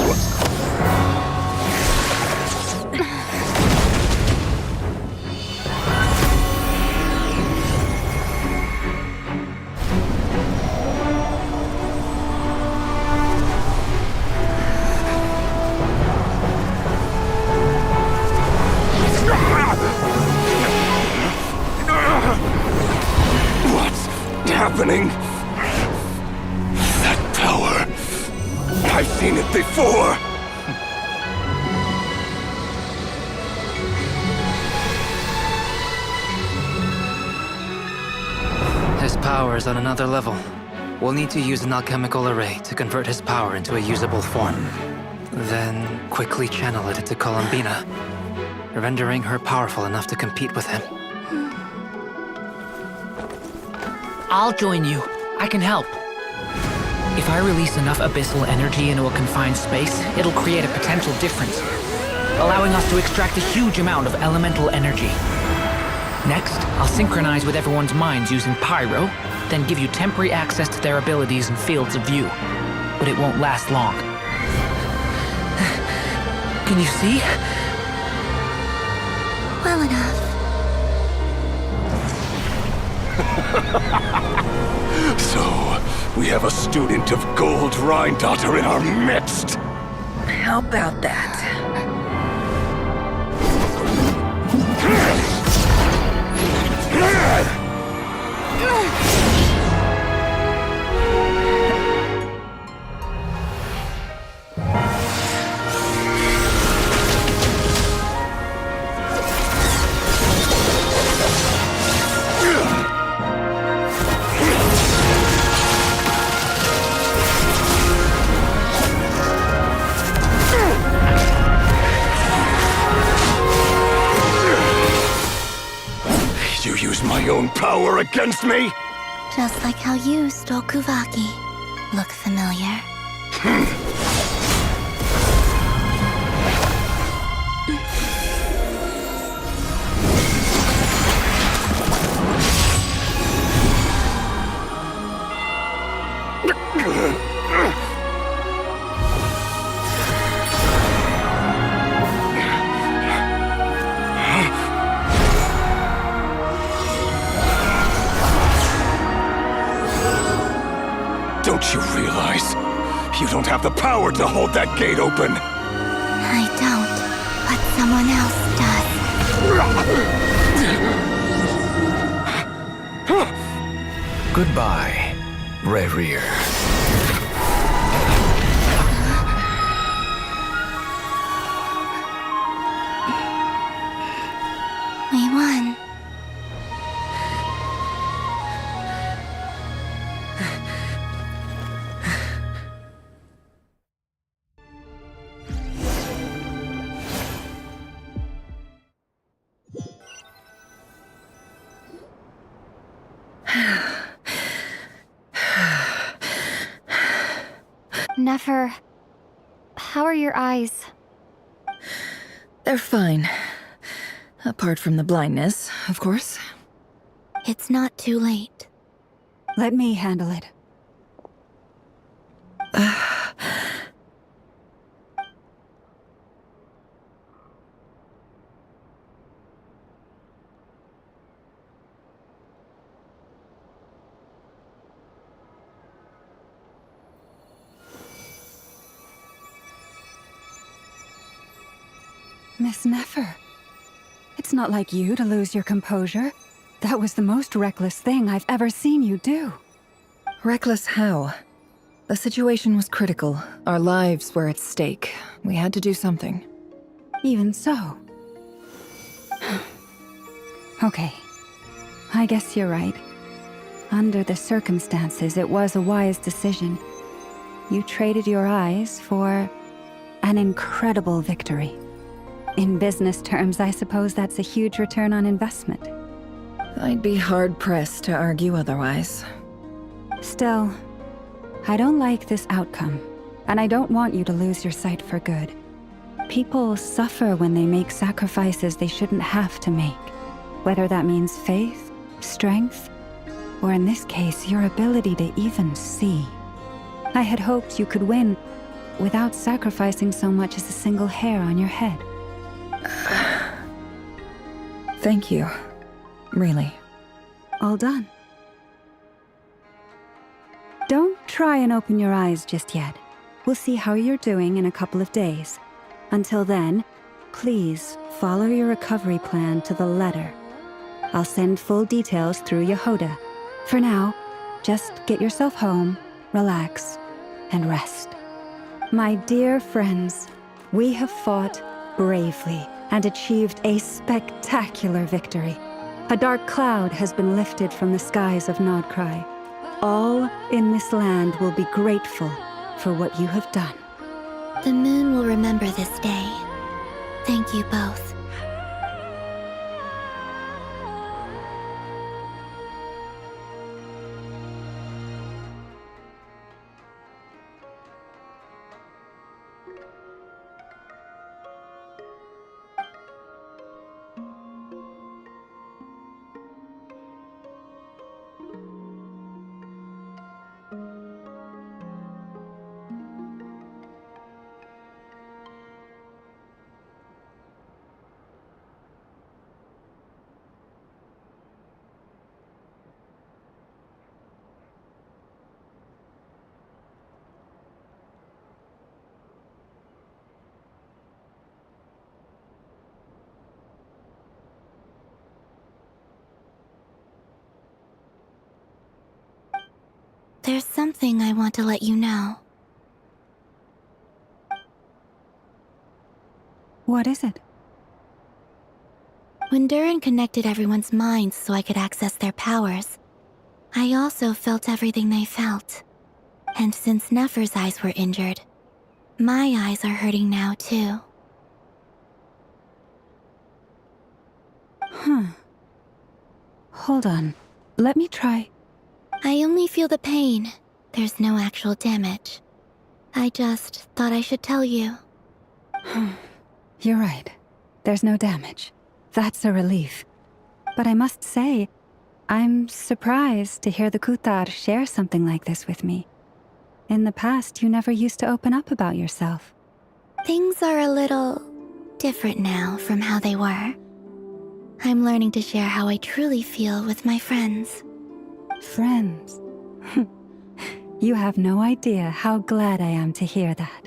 What's happening? That power... I've seen it before! His power is on another level. We'll need to use an alchemical array to convert his power into a usable form. Then quickly channel it into Columbina, rendering her powerful enough to compete with him. I'll join you. I can help. If I release enough abyssal energy into a confined space, it'll create a potential difference, allowing us to extract a huge amount of elemental energy. Next, I'll synchronize with everyone's minds using Pyro, then give you temporary access to their abilities and fields of view. But it won't last long. Can you see? Well enough. So, we have a student of Gold Rhine-Daughter in our midst! How about that? You use my own power against me? Just like how you stole Kuvaki. Look familiar? Don't you realize? You don't have the power to hold that gate open! I don't, but someone else does. Goodbye, Rarir. We won. Nefer, how are your eyes? They're fine. Apart from the blindness, of course. It's not too late. Let me handle it. Miss Nefer. It's not like you to lose your composure. That was the most reckless thing I've ever seen you do. Reckless how? The situation was critical. Our lives were at stake. We had to do something. Even so. Okay. I guess you're right. Under the circumstances, it was a wise decision. You traded your eyes for an incredible victory. In business terms, I suppose that's a huge return on investment. I'd be hard-pressed to argue otherwise. Still, I don't like this outcome, and I don't want you to lose your sight for good. People suffer when they make sacrifices they shouldn't have to make, whether that means faith, strength, or in this case, your ability to even see. I had hoped you could win without sacrificing so much as a single hair on your head. Thank you. Really. All done. Don't try and open your eyes just yet. We'll see how you're doing in a couple of days. Until then, please follow your recovery plan to the letter. I'll send full details through Yehoda. For now, just get yourself home, relax, and rest. My dear friends, we have fought bravely and achieved a spectacular victory. A dark cloud has been lifted from the skies of Nodcry. All in this land will be grateful for what you have done. The moon will remember this day. Thank you both. There's something I want to let you know. What is it? When Durin connected everyone's minds so I could access their powers, I also felt everything they felt. And since Nefer's eyes were injured, my eyes are hurting now too. Hold on. Let me try. I only feel the pain. There's no actual damage. I just thought I should tell you. You're right. There's no damage. That's a relief. But I must say, I'm surprised to hear the Kutar share something like this with me. In the past, you never used to open up about yourself. Things are a little different now from how they were. I'm learning to share how I truly feel with my friends. Friends? You have no idea how glad I am to hear that.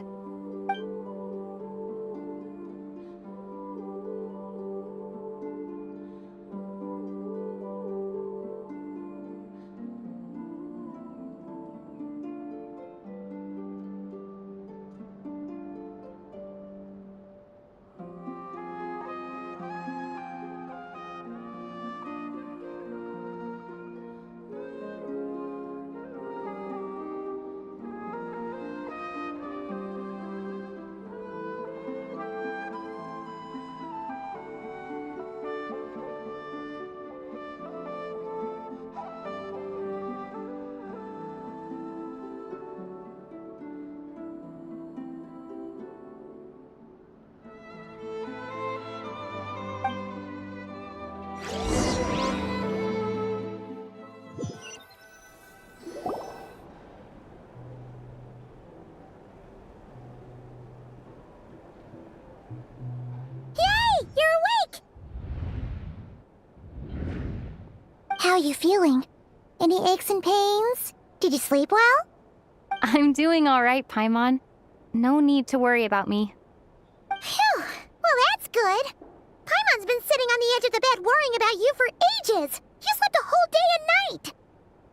How you feeling? Any aches and pains? Did you sleep well? I'm doing all right, Paimon. No need to worry about me. Phew, well that's good. Paimon's been sitting on the edge of the bed worrying about you for ages. You slept a whole day and night.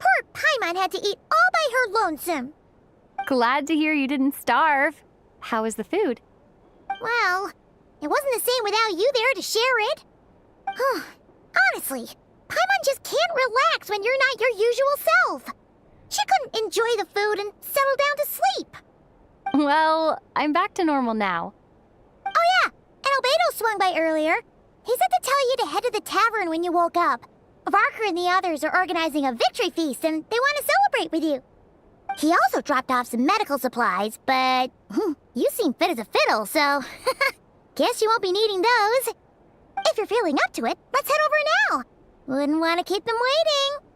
Poor Paimon had to eat all by her lonesome. Glad to hear you didn't starve. How was the food? Well, it wasn't the same without you there to share it. Honestly, Paimon just can't relax when you're not your usual self. She couldn't enjoy the food and settle down to sleep. Well, I'm back to normal now. Oh yeah, and Albedo swung by earlier. He said to tell you to head to the tavern when you woke up. Varker and the others are organizing a victory feast and they want to celebrate with you. He also dropped off some medical supplies, but you seem fit as a fiddle, so guess you won't be needing those. If you're feeling up to it, let's head over now. Wouldn't want to keep them waiting.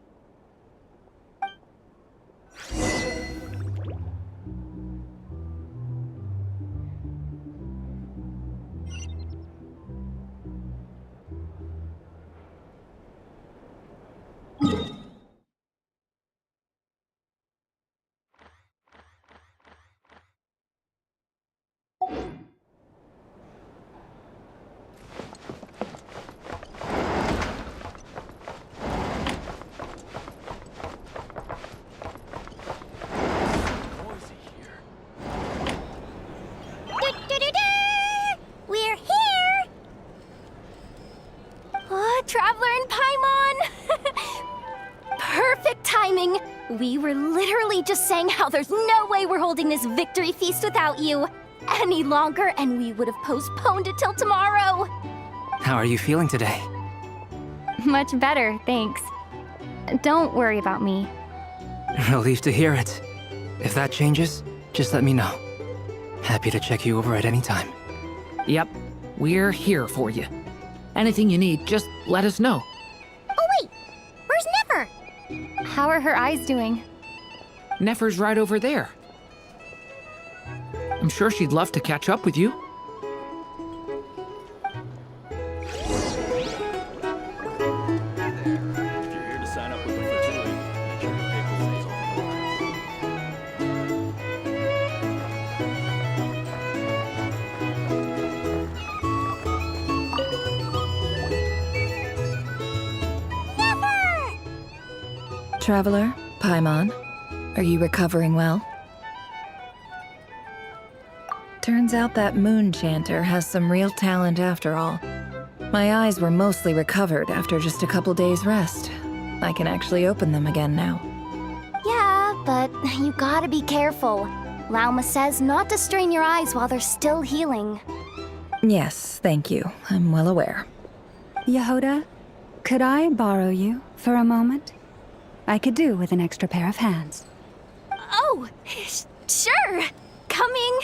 We're here! Oh, Traveler and Paimon! Perfect timing! We were literally just saying how there's no way we're holding this victory feast without you any longer, and we would have postponed it till tomorrow. How are you feeling today? Much better, thanks. Don't worry about me. Relieved to hear it. If that changes, just let me know. Happy to check you over at any time. Yep, we're here for you. Anything you need, just let us know. Oh wait, where's Nefer? How are her eyes doing? Nefer's right over there. I'm sure she'd love to catch up with you. Traveler, Paimon, are you recovering well? Turns out that moon chanter has some real talent after all. My eyes were mostly recovered after just a couple days' rest. I can actually open them again now. Yeah, but you gotta be careful. Lama says not to strain your eyes while they're still healing. Yes, thank you. I'm well aware. Yehoda, could I borrow you for a moment? I could do with an extra pair of hands. Oh, sure. Coming.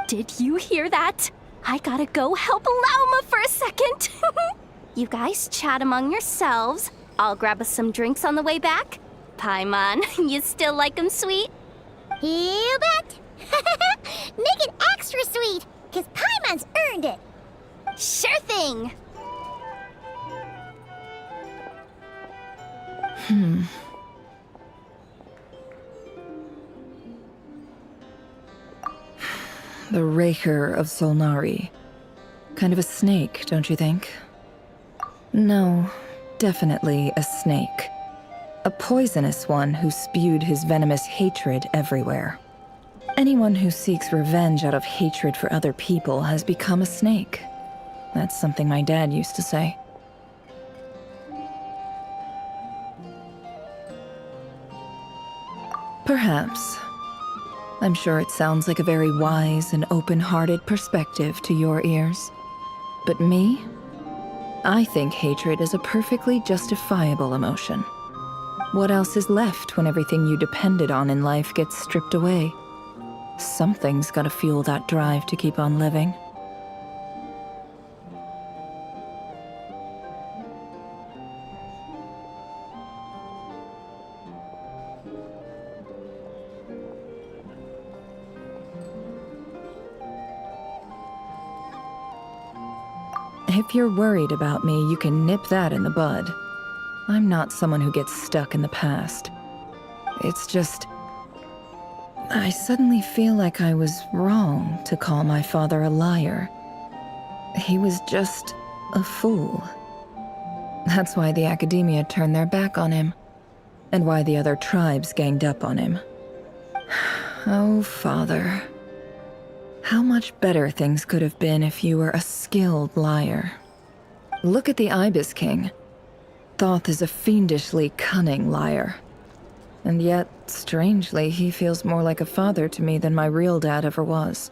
Did you hear that? I gotta go help Lama for a second. You guys chat among yourselves. I'll grab us some drinks on the way back. Paimon, you still like 'em sweet? You bet. Make it extra sweet, because Paimon's earned it. Sure thing. The Raker of Solnari. Kind of a snake, don't you think? No, definitely a snake. A poisonous one who spewed his venomous hatred everywhere. Anyone who seeks revenge out of hatred for other people has become a snake. That's something my dad used to say. Perhaps. I'm sure it sounds like a very wise and open-hearted perspective to your ears. But me? I think hatred is a perfectly justifiable emotion. What else is left when everything you depended on in life gets stripped away? Something's gotta fuel that drive to keep on living. If you're worried about me, you can nip that in the bud. I'm not someone who gets stuck in the past. It's just... I suddenly feel like I was wrong to call my father a liar. He was just a fool. That's why the academia turned their back on him, and why the other tribes ganged up on him. Oh, Father. How much better things could have been if you were a skilled liar. Look at the Ibis King. Thoth is a fiendishly cunning liar. And yet, strangely, he feels more like a father to me than my real dad ever was.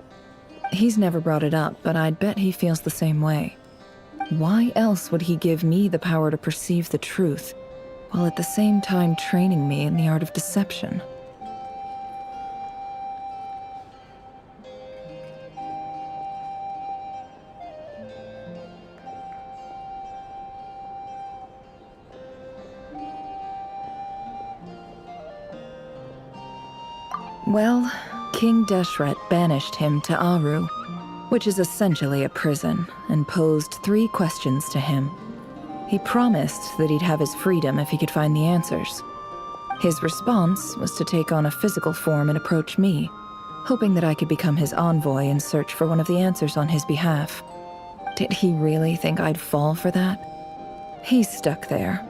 He's never brought it up, but I'd bet he feels the same way. Why else would he give me the power to perceive the truth, while at the same time training me in the art of deception? Well, King Deshret banished him to Aru, which is essentially a prison, and posed 3 questions to him. He promised that he'd have his freedom if he could find the answers. His response was to take on a physical form and approach me, hoping that I could become his envoy and search for one of the answers on his behalf. Did he really think I'd fall for that? He's stuck there.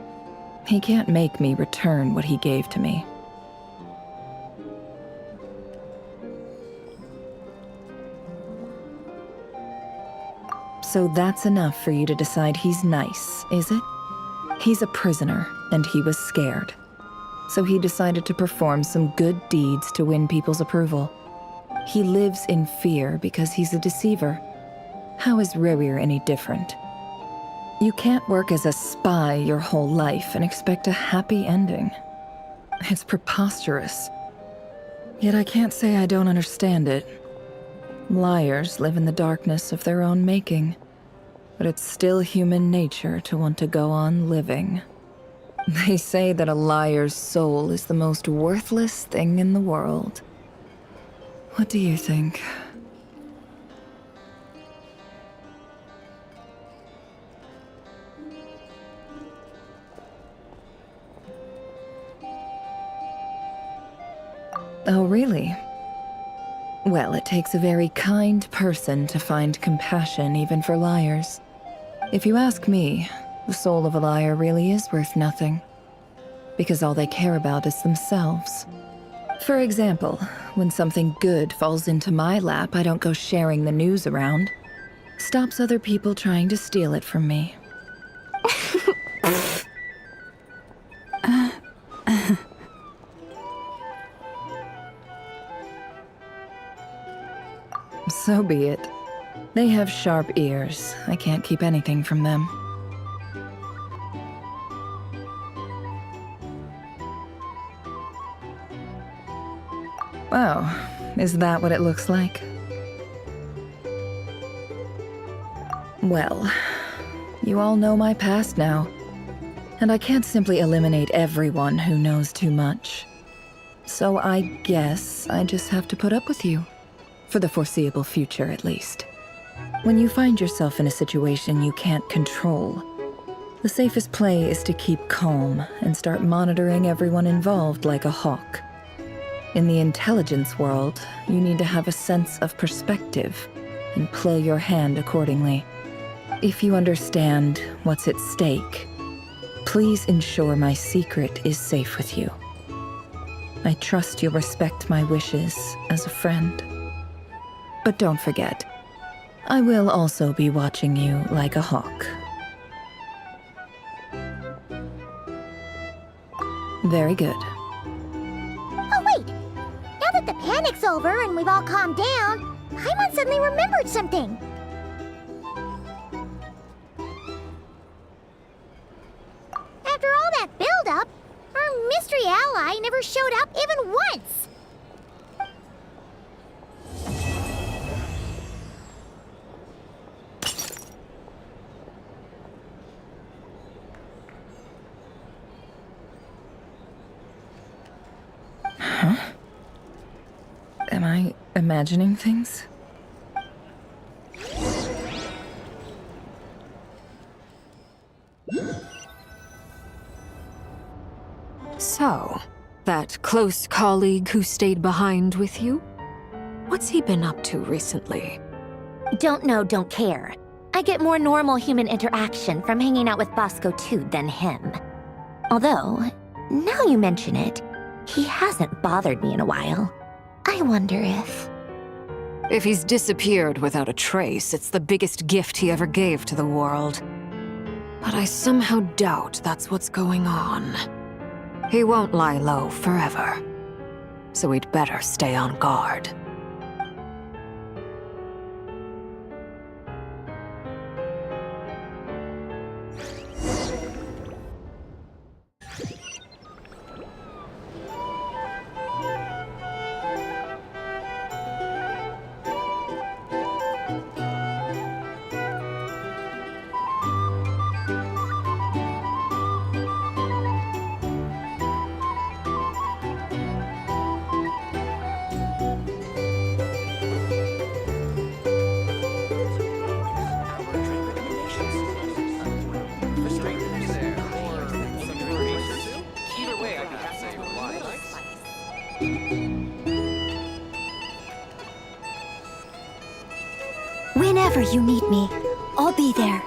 He can't make me return what he gave to me. So that's enough for you to decide he's nice, is it? He's a prisoner, and he was scared. So he decided to perform some good deeds to win people's approval. He lives in fear because he's a deceiver. How is Rerir any different? You can't work as a spy your whole life and expect a happy ending. It's preposterous. Yet I can't say I don't understand it. Liars live in the darkness of their own making. But it's still human nature to want to go on living. They say that a liar's soul is the most worthless thing in the world. What do you think? Oh, really? Well, it takes a very kind person to find compassion even for liars. If you ask me, the soul of a liar really is worth nothing. Because all they care about is themselves. For example, when something good falls into my lap, I don't go sharing the news around. Stops other people trying to steal it from me. So be it. They have sharp ears. I can't keep anything from them. Oh, is that what it looks like? Well, you all know my past now, and I can't simply eliminate everyone who knows too much. So I guess I just have to put up with you. For the foreseeable future, at least. When you find yourself in a situation you can't control, the safest play is to keep calm and start monitoring everyone involved like a hawk. In the intelligence world, you need to have a sense of perspective and play your hand accordingly. If you understand what's at stake, please ensure my secret is safe with you. I trust you'll respect my wishes as a friend. But don't forget, I will also be watching you like a hawk. Very good. Oh wait! Now that the panic's over and we've all calmed down, Paimon suddenly remembered something. After all that build-up, our mystery ally never showed up even once! Huh? Am I imagining things? So, that close colleague who stayed behind with you? What's he been up to recently? Don't know, don't care. I get more normal human interaction from hanging out with Bosco too than him. Although, now you mention it, he hasn't bothered me in a while. I wonder if... If he's disappeared without a trace, it's the biggest gift he ever gave to the world. But I somehow doubt that's what's going on. He won't lie low forever. So we'd better stay on guard. Whenever you need me, I'll be there.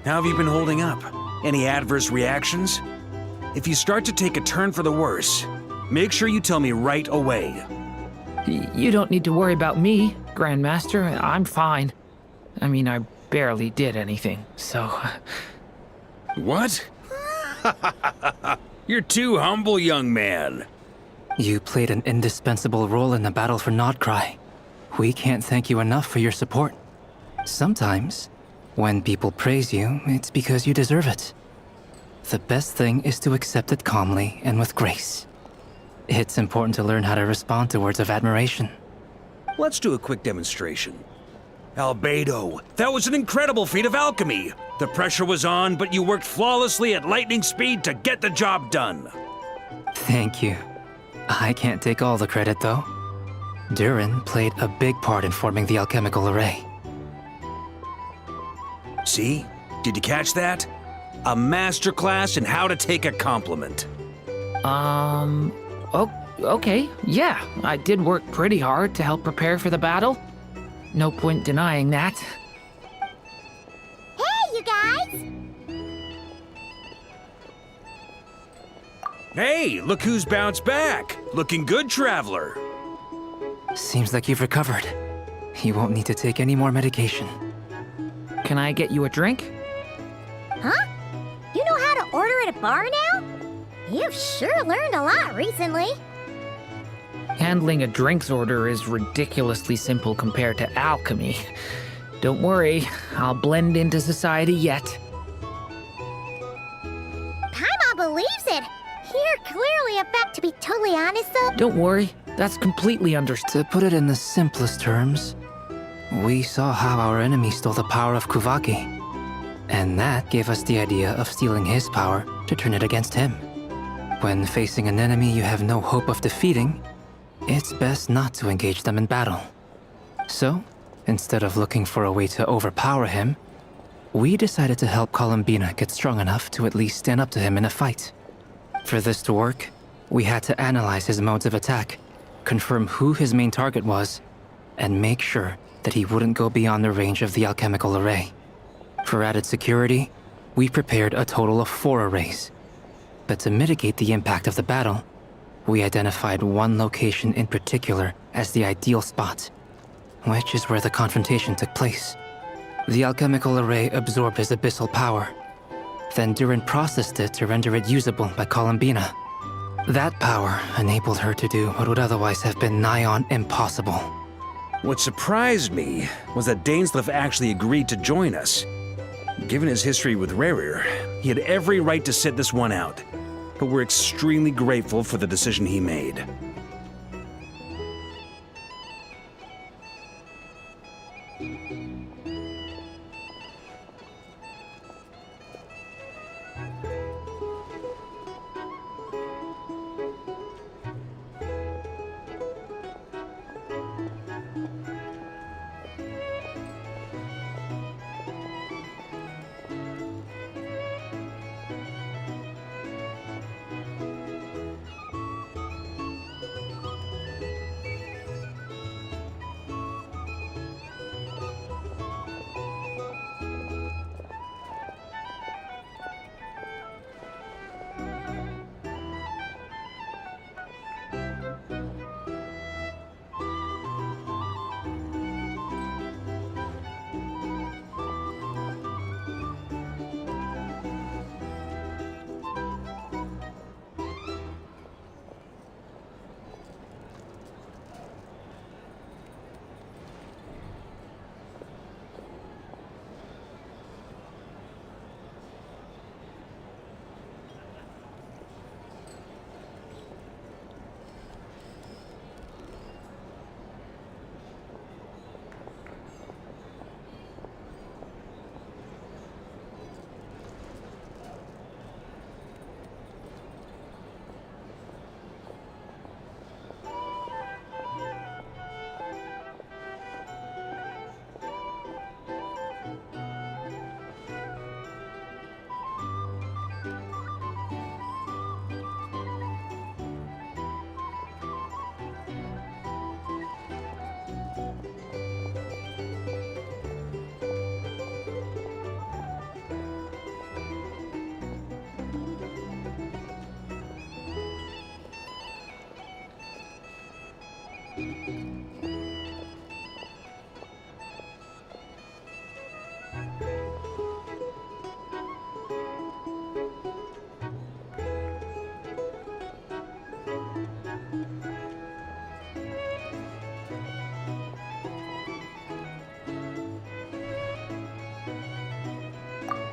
How have you been holding up? Any adverse reactions? If you start to take a turn for the worse, make sure you tell me right away. You don't need to worry about me, Grandmaster. I'm fine. I mean, I barely did anything, so... What? You're too humble, young man. You played an indispensable role in the battle for Nodcry. We can't thank you enough for your support. Sometimes, when people praise you, it's because you deserve it. The best thing is to accept it calmly and with grace. It's important to learn how to respond to words of admiration. Let's do a quick demonstration. Albedo, that was an incredible feat of alchemy. The pressure was on, but you worked flawlessly at lightning speed to get the job done. Thank you. I can't take all the credit, though. Durin played a big part in forming the alchemical array. See? Did you catch that? A masterclass in how to take a compliment. Okay, yeah. I did work pretty hard to help prepare for the battle. No point denying that. Hey, you guys! Hey, look who's bounced back. Looking good, Traveler. Seems like you've recovered. You won't need to take any more medication. Can I get you a drink? Huh? You know how to order at a bar now? You've sure learned a lot recently. Handling a drinks order is ridiculously simple compared to alchemy. Don't worry, I'll blend into society yet. Paimon believes it. You're clearly a fact, to be totally honest though. Don't worry, that's completely understood. To put it in the simplest terms, we saw how our enemy stole the power of Kuvaki. And that gave us the idea of stealing his power to turn it against him. When facing an enemy you have no hope of defeating, it's best not to engage them in battle. So, instead of looking for a way to overpower him, we decided to help Columbina get strong enough to at least stand up to him in a fight. For this to work, we had to analyze his modes of attack, confirm who his main target was, and make sure that he wouldn't go beyond the range of the alchemical array. For added security, we prepared a total of 4 arrays. But to mitigate the impact of the battle, we identified one location in particular as the ideal spot, which is where the confrontation took place. The alchemical array absorbed his abyssal power. Then Durin processed it to render it usable by Columbina. That power enabled her to do what would otherwise have been nigh on impossible. What surprised me was that Dainsleif actually agreed to join us. Given his history with Rerir, he had every right to sit this one out. But we're extremely grateful for the decision he made.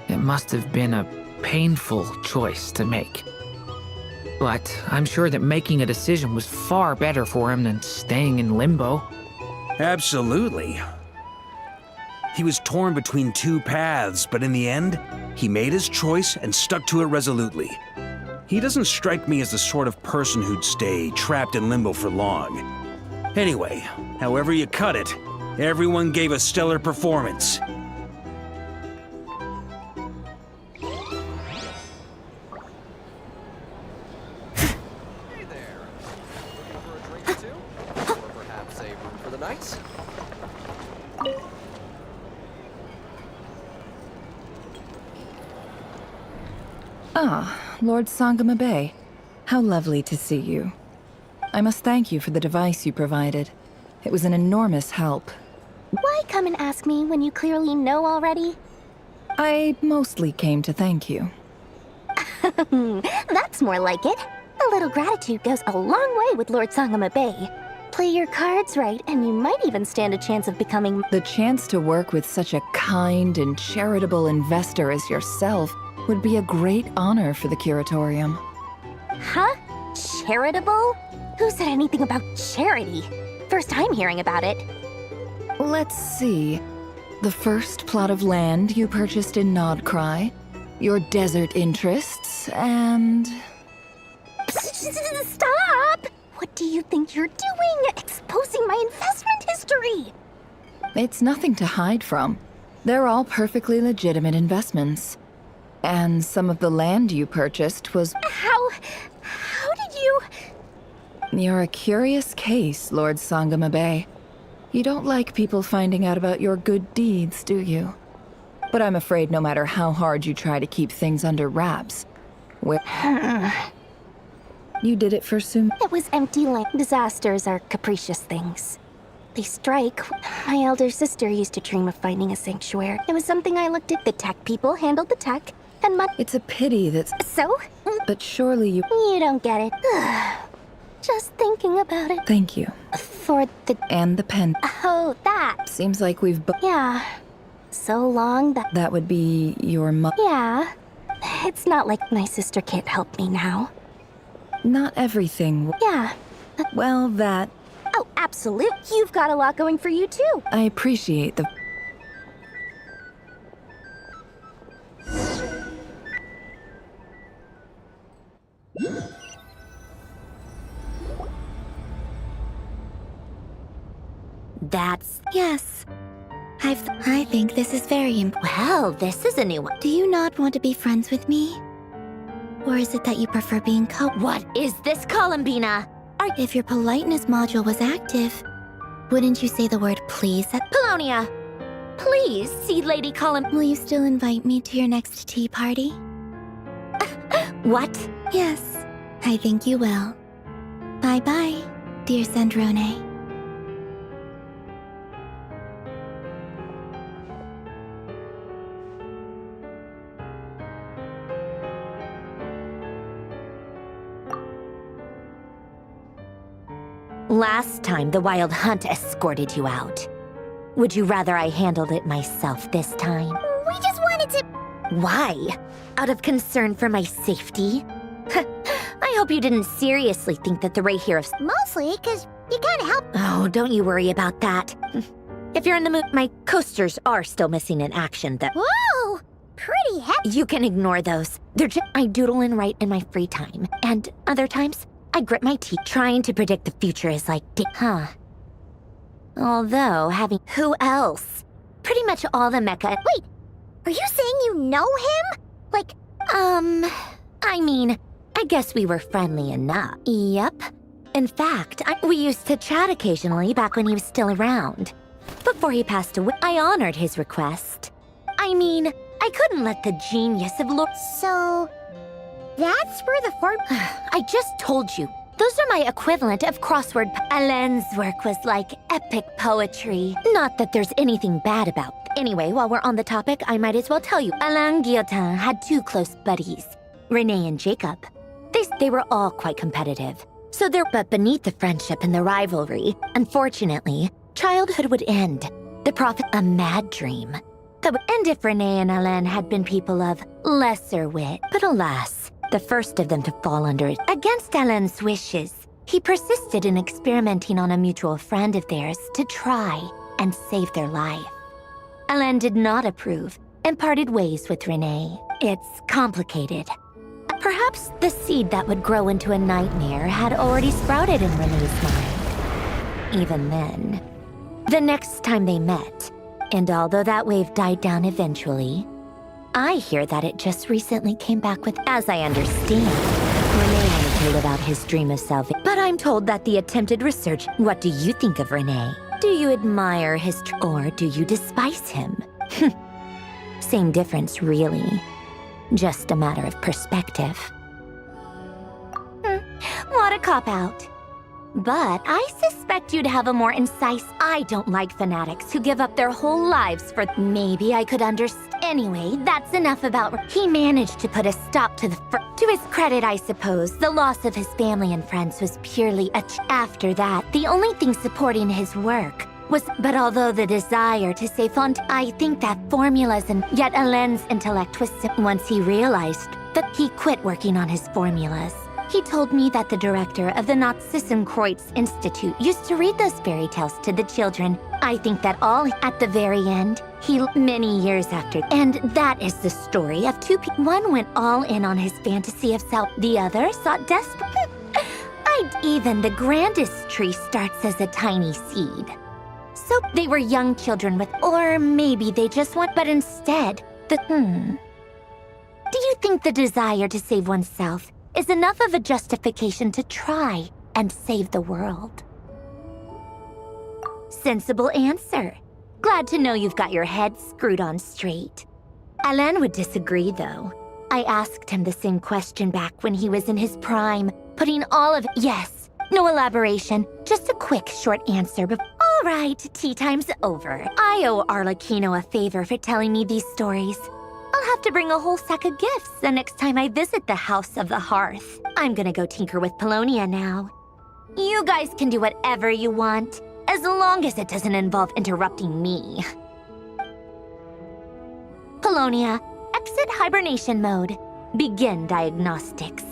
It must have been a painful choice to make. But I'm sure that making a decision was far better for him than staying in limbo. Absolutely. He was torn between two paths, but in the end, he made his choice and stuck to it resolutely. He doesn't strike me as the sort of person who'd stay trapped in limbo for long. Anyway, however you cut it, everyone gave a stellar performance. Ah, Lord Sangama Bay. How lovely to see you. I must thank you for the device you provided. It was an enormous help. Why come and ask me when you clearly know already? I mostly came to thank you. That's more like it. A little gratitude goes a long way with Lord Sangama Bay. Play your cards right, and you might even stand a chance of becoming— The chance to work with such a kind and charitable investor as yourself would be a great honor for the Curatorium. Huh? Charitable? Who said anything about charity? First time hearing about it. Let's see. The first plot of land you purchased in Nodcry, your desert interests, and... Stop! What do you think you're doing? Exposing my investment history! It's nothing to hide from. They're all perfectly legitimate investments. And some of the land you purchased was... How did you... You're a curious case, Lord Sangama Bay. You don't like people finding out about your good deeds, do you? But I'm afraid no matter how hard you try to keep things under wraps, you did it for Sum. It was empty land. Disasters are capricious things. They strike. My elder sister used to dream of finding a sanctuary. It was something I looked at. The tech people handled the tech, and It's a pity that's... So? But surely you... You don't get it. Just thinking about it. Thank you. For the... And the pen. Oh, that. Seems like we've... Yeah. So long that... That would be your Yeah. It's not like my sister can't help me now. Not everything... Yeah. Well, that... Oh, absolute. You've got a lot going for you, too. I appreciate the... Yes. I think this is very Well, this is a new one. Do you not want to be friends with me? Or is it that you prefer being What is this, Columbina? If your politeness module was active, wouldn't you say the word please at Polonia? Please, see Lady Will you still invite me to your next tea party? What? Yes, I think you will. Bye-bye, dear Sandrone. Last time, the Wild Hunt escorted you out. Would you rather I handled it myself this time? We just wanted to... Why? Out of concern for my safety? I hope you didn't seriously think that the Ray Heroes... Mostly, because you kind of helped... Oh, don't you worry about that. If you're in the mood, my coasters are still missing in action, though. Whoa! Pretty heavy. You can ignore those. They're just... I doodle and write in my free time. And other times, I grit my teeth. Trying to predict the future is like... Huh. Although, having... Who else? Pretty much all the mecha... Wait! Are you saying you know him? Like... I mean, I guess we were friendly enough. Yep. In fact, we used to chat occasionally back when he was still around. Before he passed away, I honored his request. I mean, I couldn't let the genius of Lord... So... That's where the form... I just told you. Those are my equivalent of crossword. Alain's work was like epic poetry. Not that there's anything bad about. Anyway, while we're on the topic, I might as well tell you. Alain Guillotin had two close buddies, Renee and Jacob. They were all quite competitive. But beneath the friendship and the rivalry, unfortunately, childhood would end. The prophet, a mad dream. That would end if Renee and Alain had been people of lesser wit. But alas, the first of them to fall under it. Against Alain's wishes, he persisted in experimenting on a mutual friend of theirs to try and save their life. Alain did not approve and parted ways with Renee. It's complicated. Perhaps the seed that would grow into a nightmare had already sprouted in Renee's mind. Even then, the next time they met, and although that wave died down eventually, I hear that it just recently came back with, as I understand, Renee wanted to live out his dream of salvation. But I'm told that the attempted research. What do you think of Renee? Do you admire his or do you despise him? Same difference, really. Just a matter of perspective. What a cop-out. But I suspect you'd have a more incisive. I don't like fanatics who give up their whole lives for. Maybe I could understand. Anyway, that's enough about. He managed to put a stop to the. To his credit, I suppose, the loss of his family and friends was purely a. After that, the only thing supporting his work was. But although the desire to say font, I think that formulas and. Yet Alain's intellect was. Once he realized that he quit working on his formulas. He told me that the director of the Nazissenkreuz Institute used to read those fairy tales to the children. I think that all at the very end, many years after. And that is the story of two people. One went all in on his fantasy of self. The other sought desperate. Even the grandest tree starts as a tiny seed. So they were young children with, or maybe they just want, but instead, Do you think the desire to save oneself is enough of a justification to try and save the world? Sensible answer. Glad to know you've got your head screwed on straight. Alain would disagree, though. I asked him the same question back when he was in his prime, putting all of. Yes, no elaboration, just a quick, short answer. All right, tea time's over. I owe Arlecchino a favor for telling me these stories. I'll have to bring a whole sack of gifts the next time I visit the House of the Hearth. I'm gonna go tinker with Polonia now. You guys can do whatever you want, as long as it doesn't involve interrupting me. Polonia, exit hibernation mode. Begin diagnostics.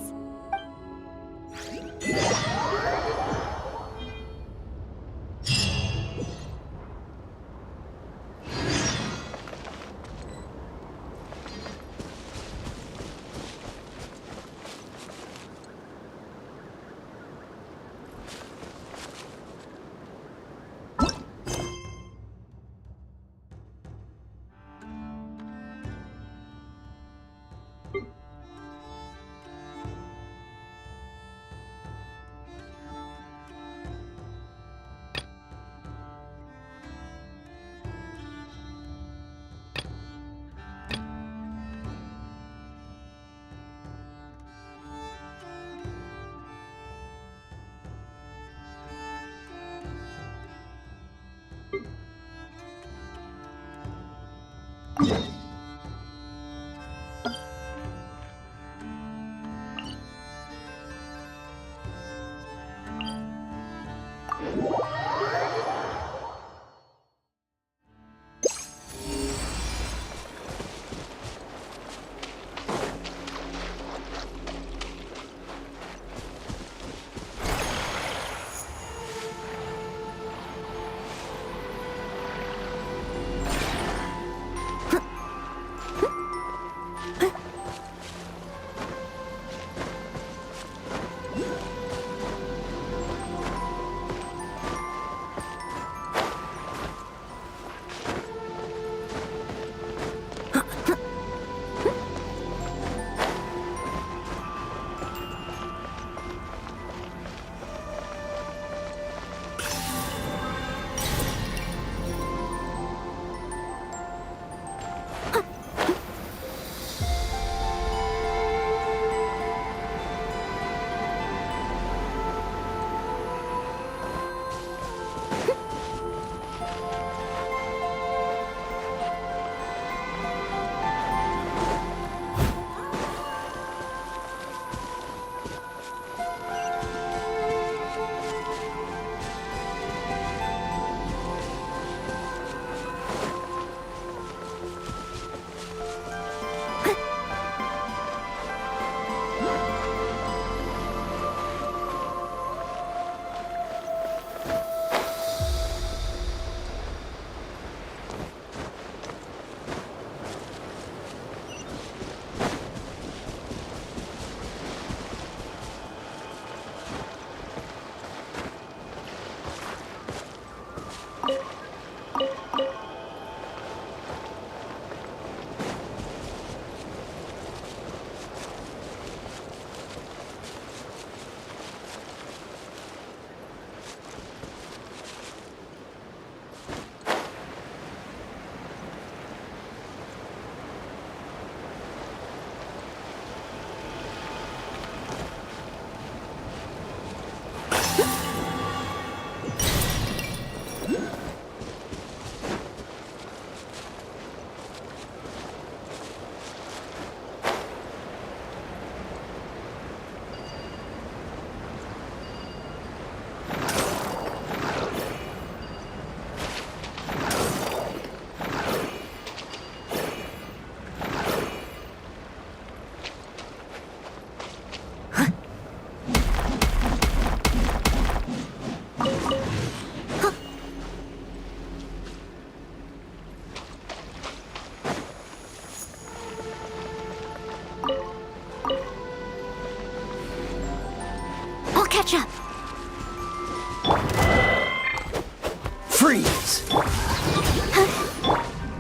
Freeze!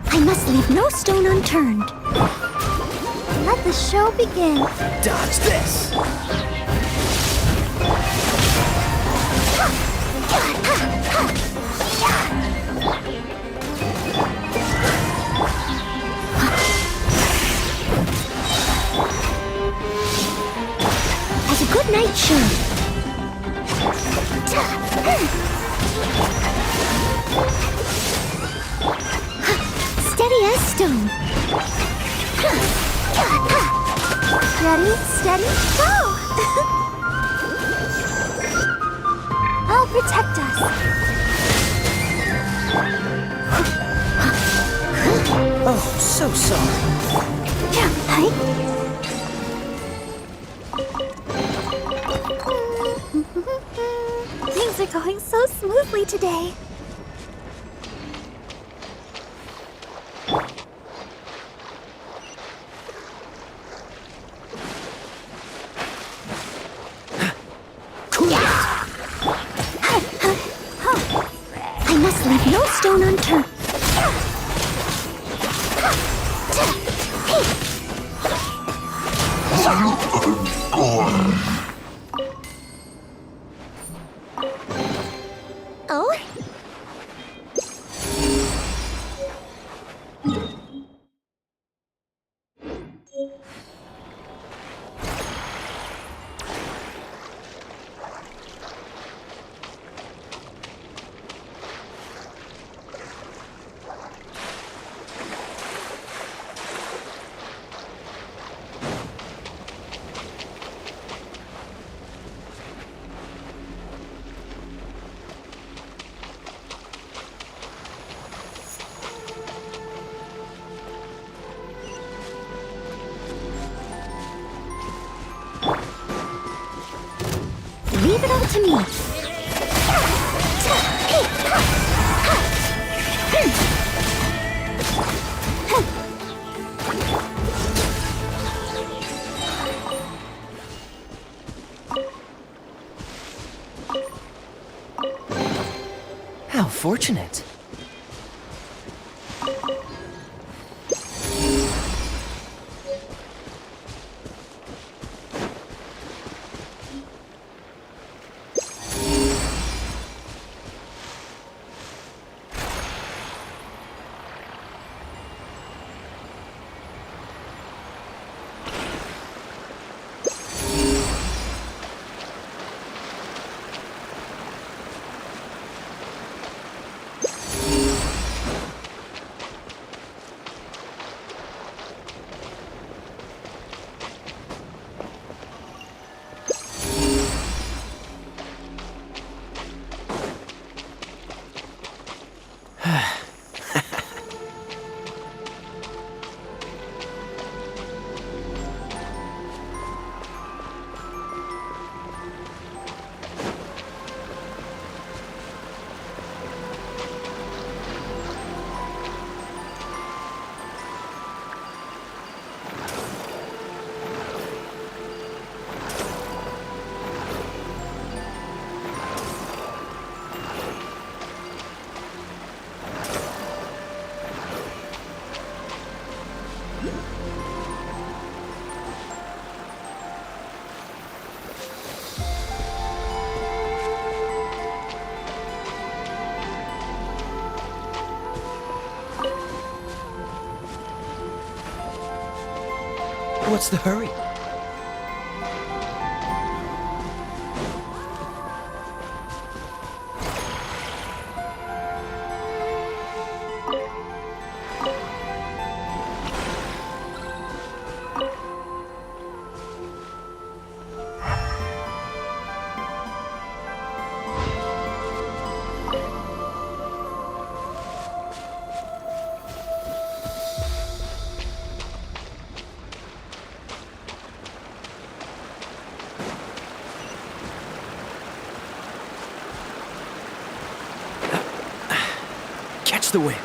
I must leave no stone unturned. Let the show begin. Dodge this! As a good knight should. Steady as stone. Ready, steady, go! I'll protect us. Oh, so sorry. Things are going so smoothly today. I must leave no stone unturned. Oh? Leave it all to me. How fortunate. What's the hurry? Catch the wind.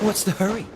What's the hurry?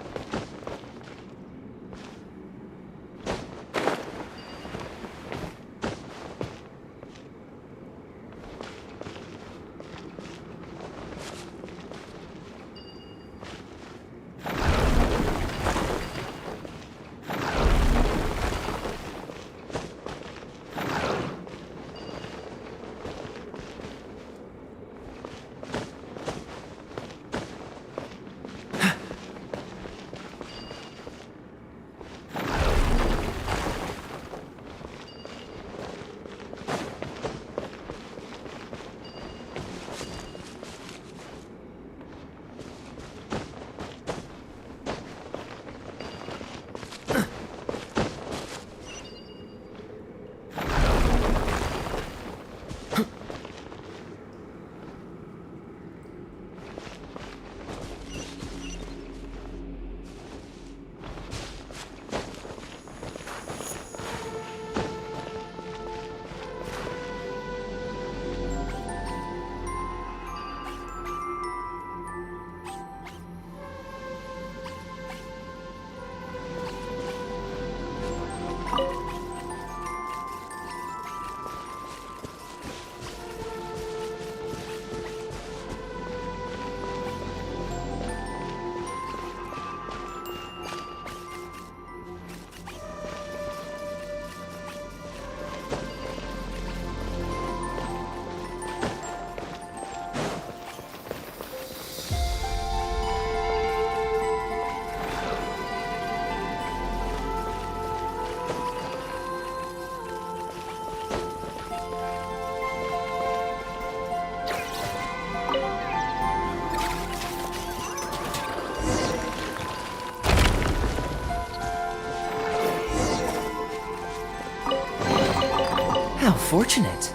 How fortunate.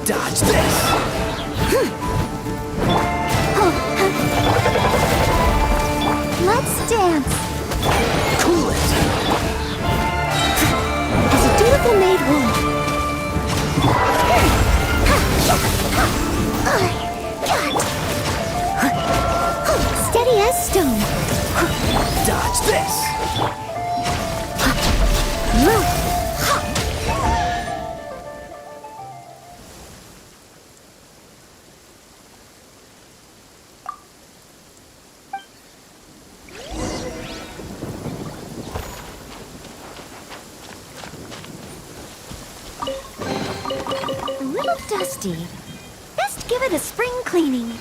Dodge this! Let's dance. Cool it! As a dutiful maid would. Steady as stone. Dodge this! A little dusty. Best give it a spring cleaning.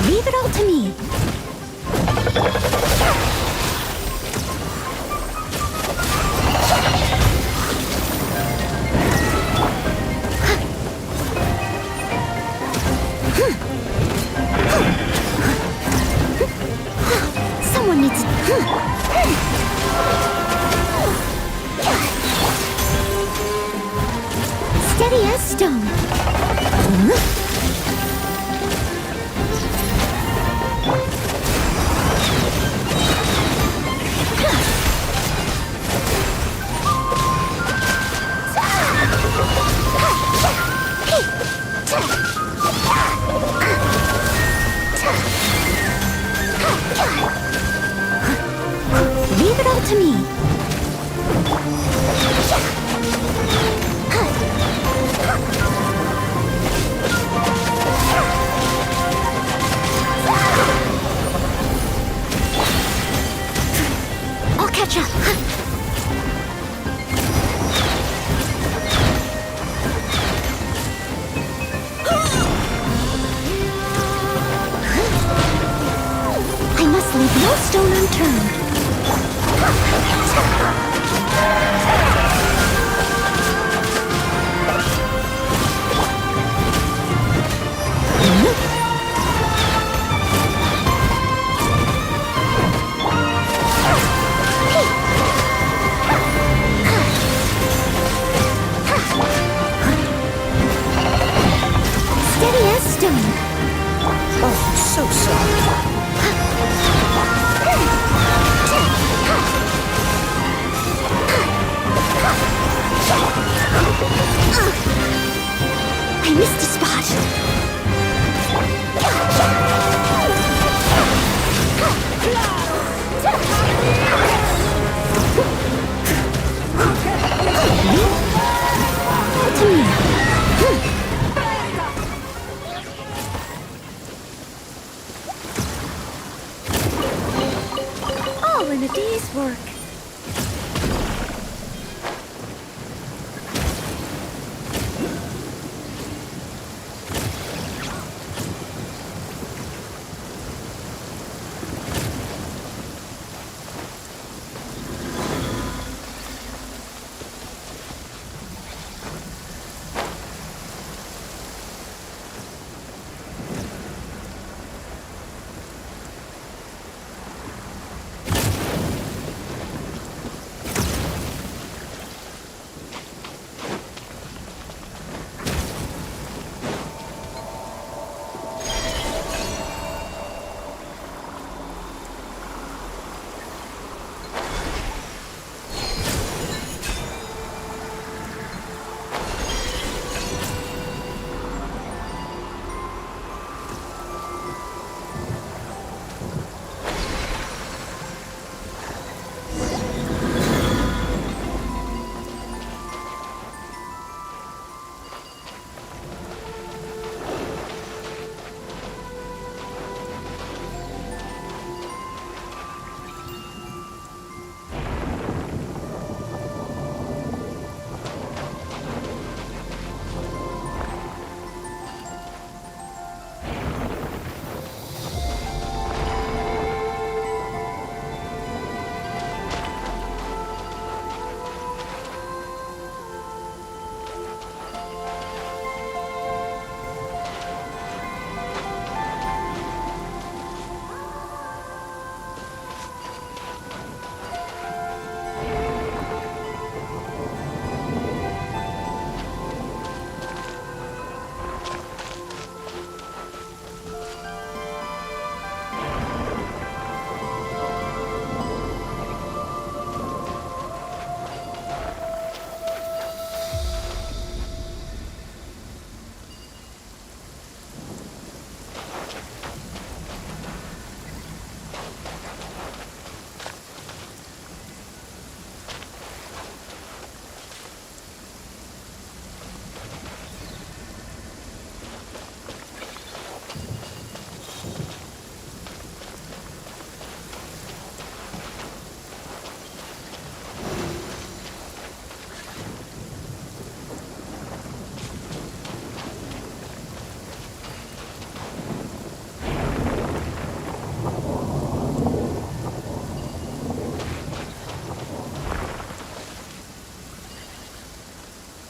Leave it all to me. Someone needs... Steady as stone. Leave it all to me. I'll catch up. I must leave no stone unturned. Steady as stone. Oh, so sorry. I missed a spot. To me. All in a day's work.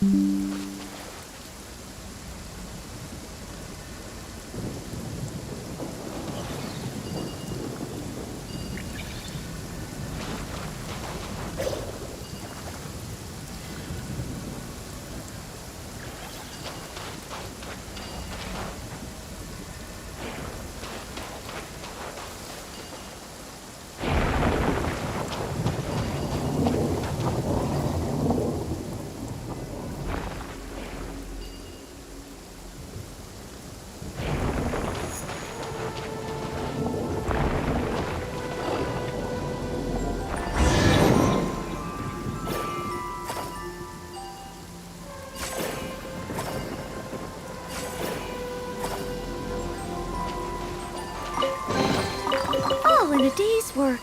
All in a day's work.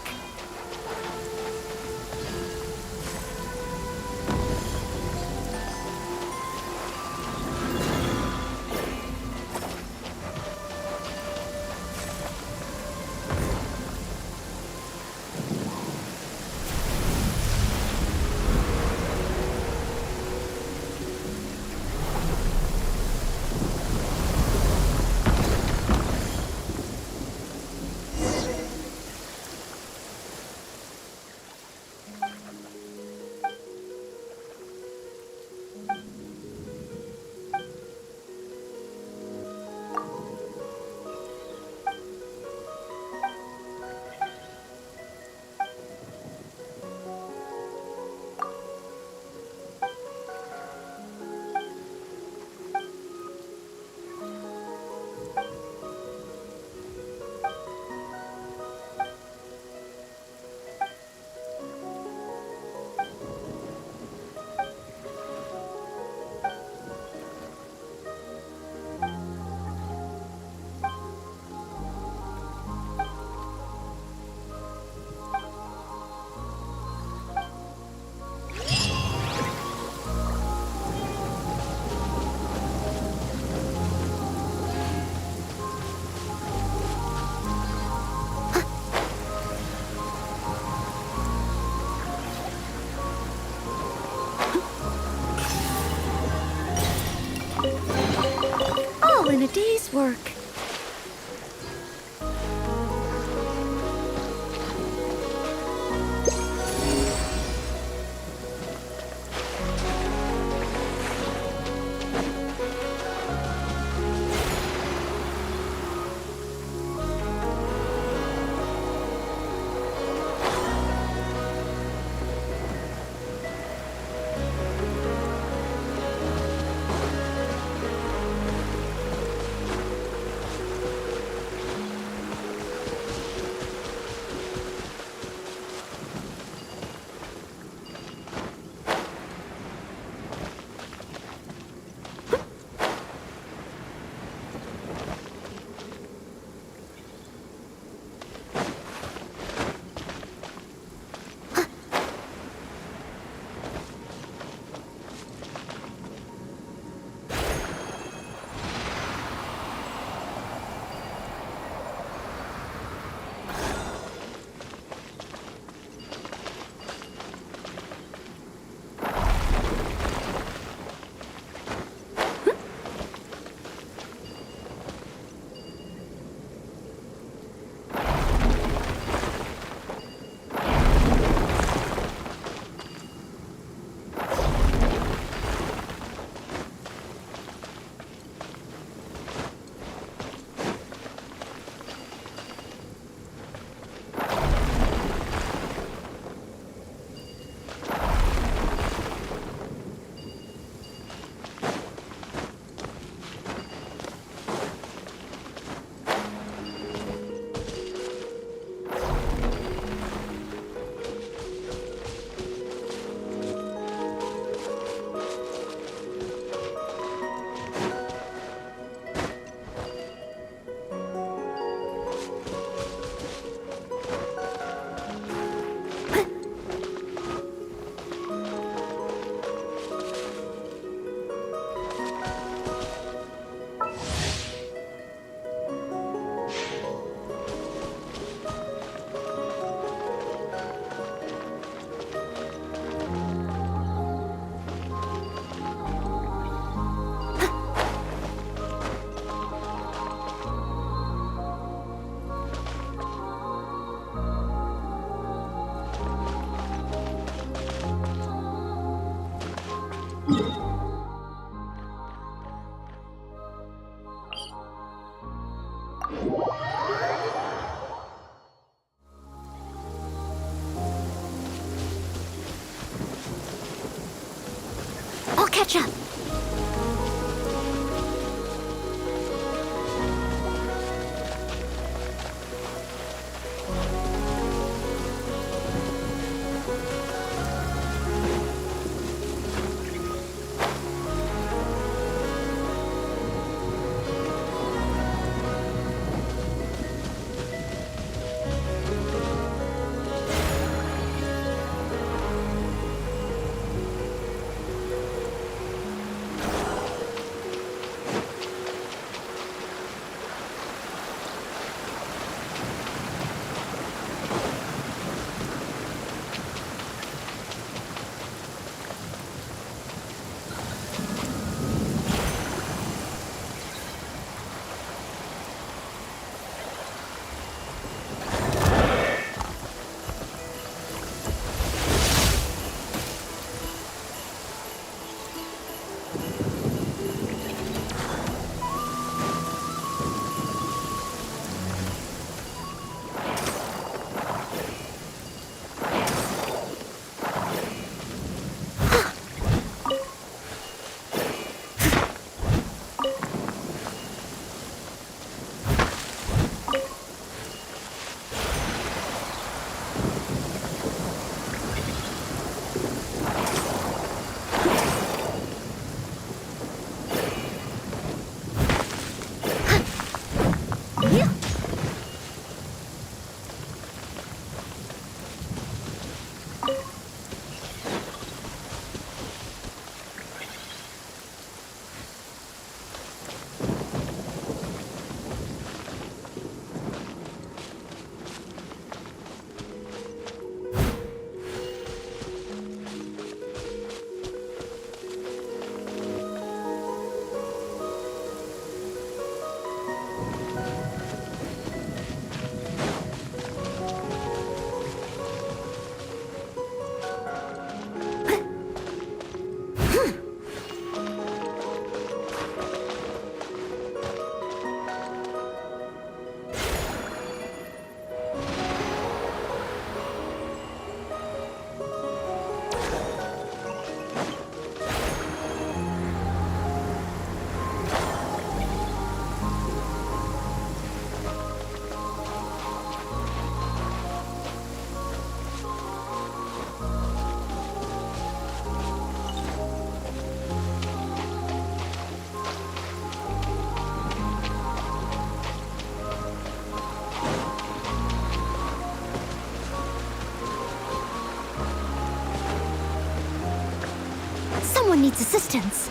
In a day's work. catch up. Someone needs assistance.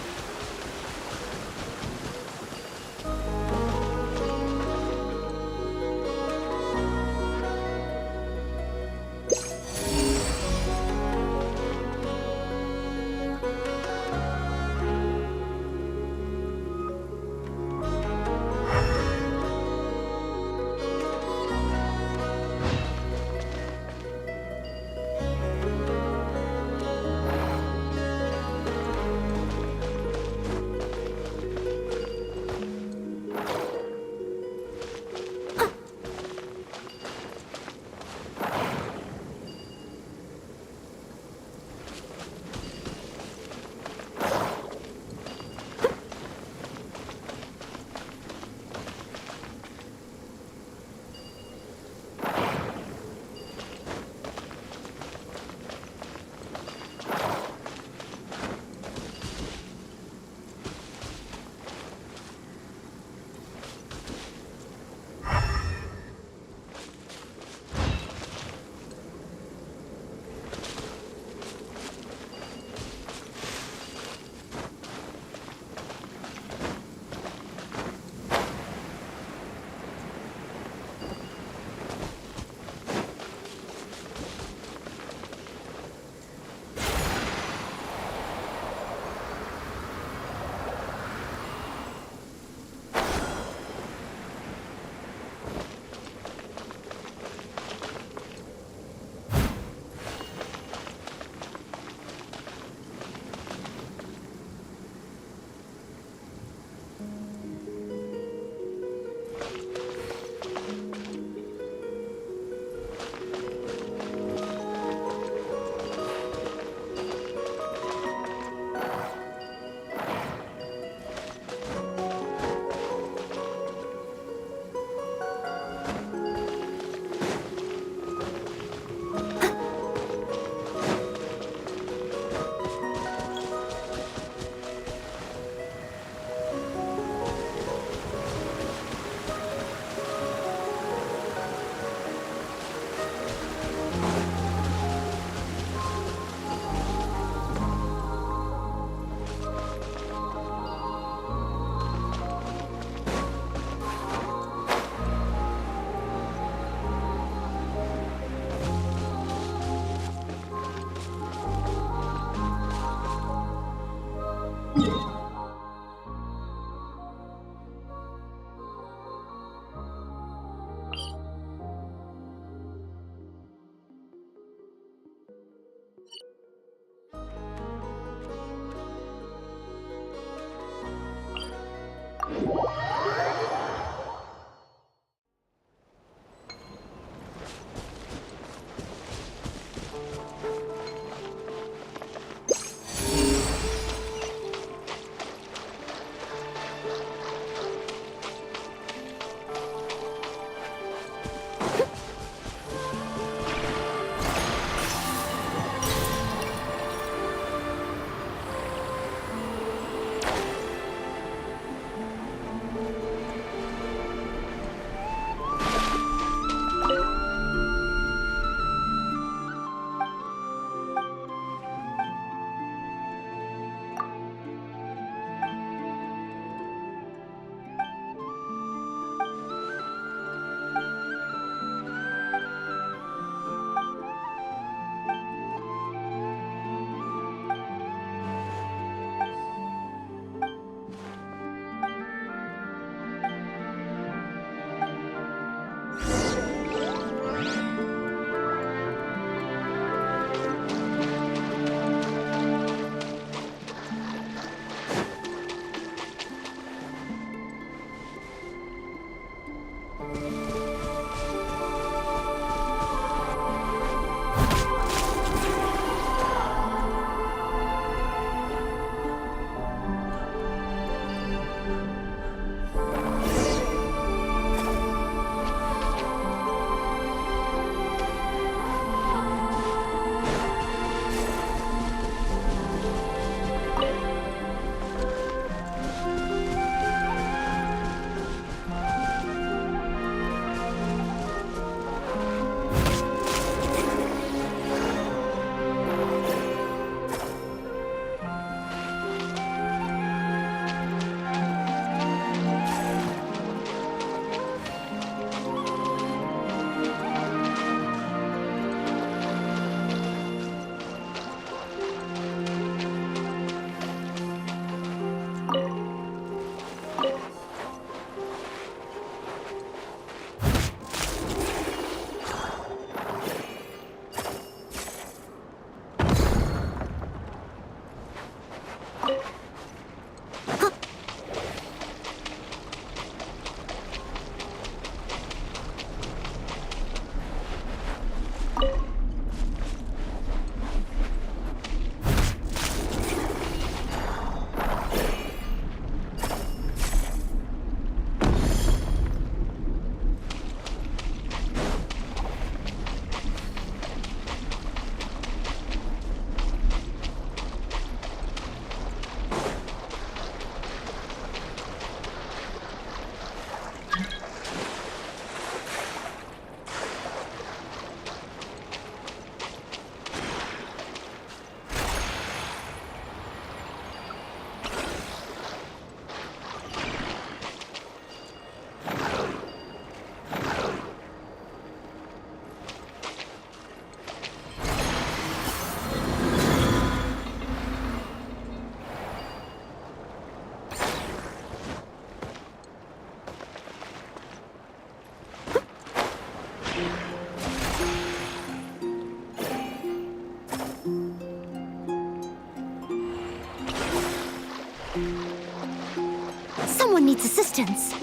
Someone needs assistance.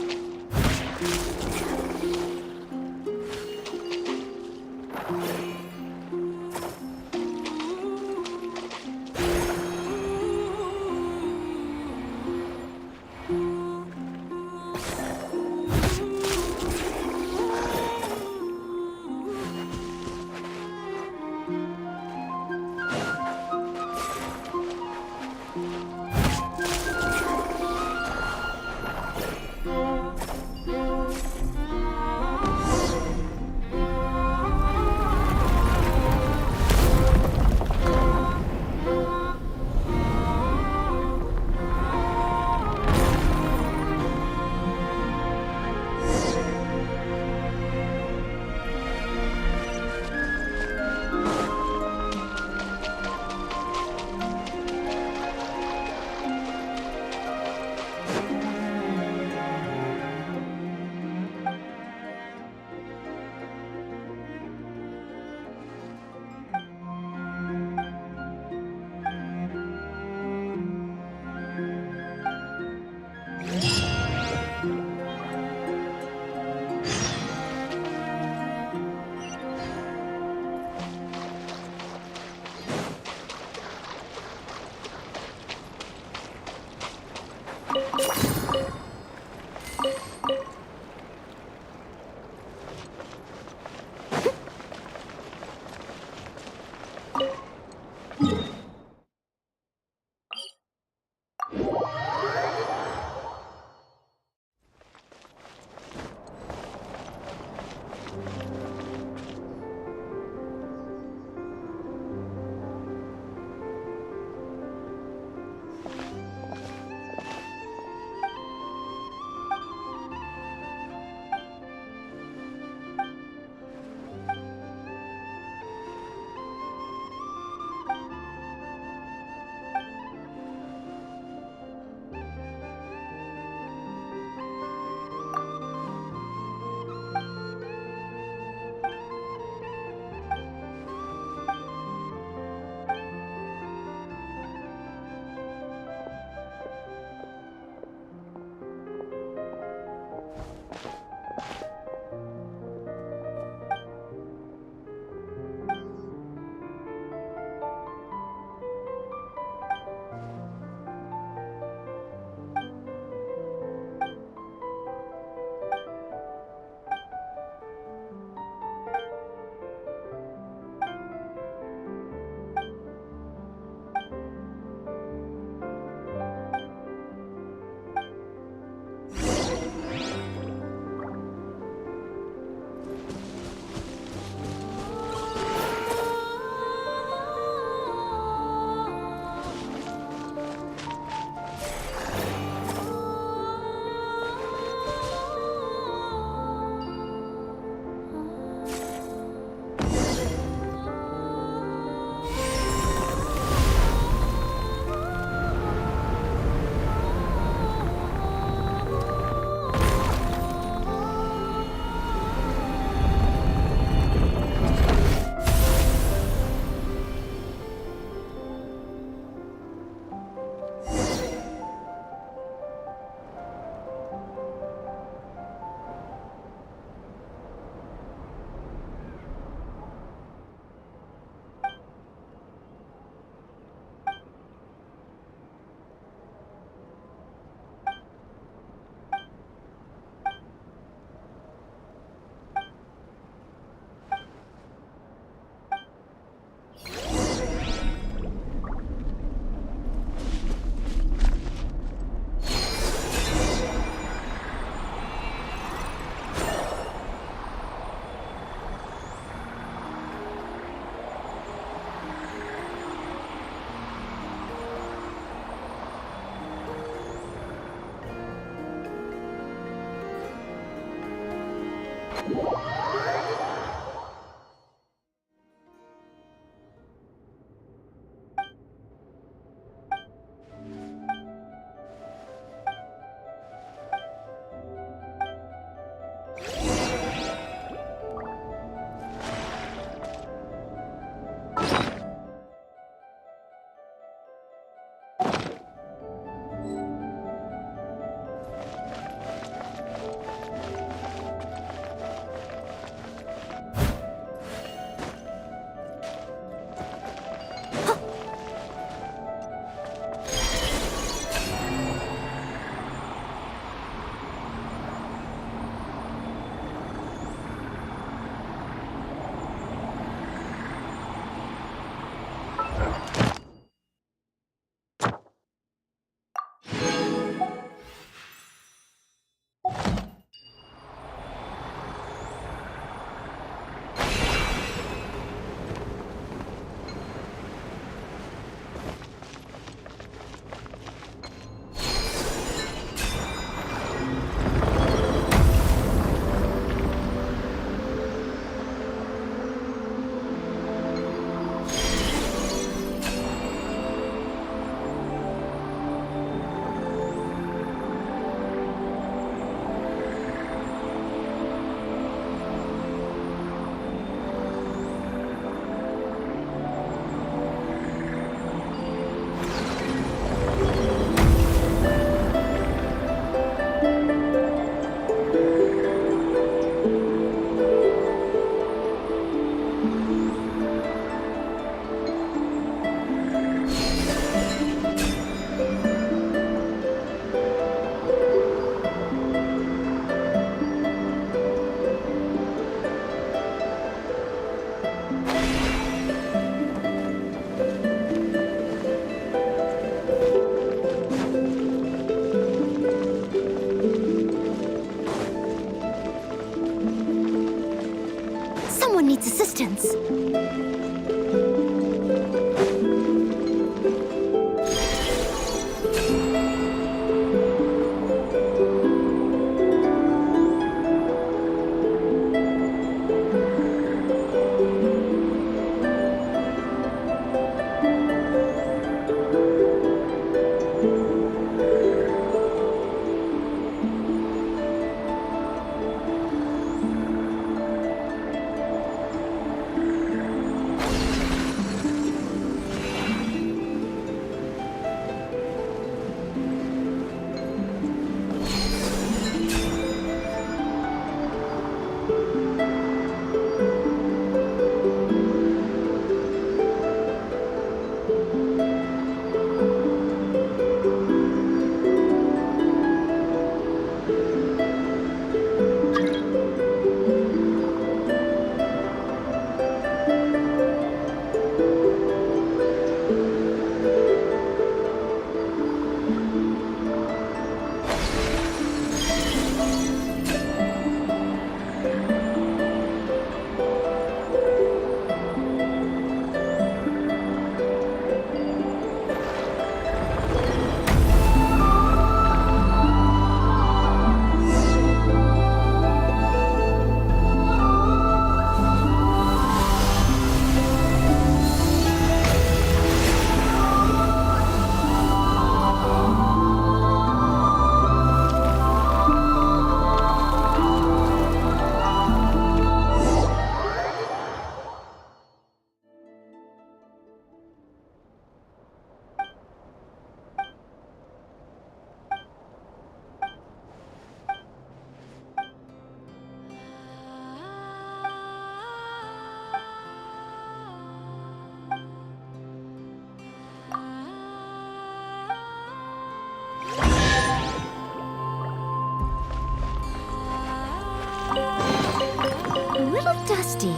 dusty.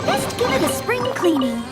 Best give it a spring cleaning.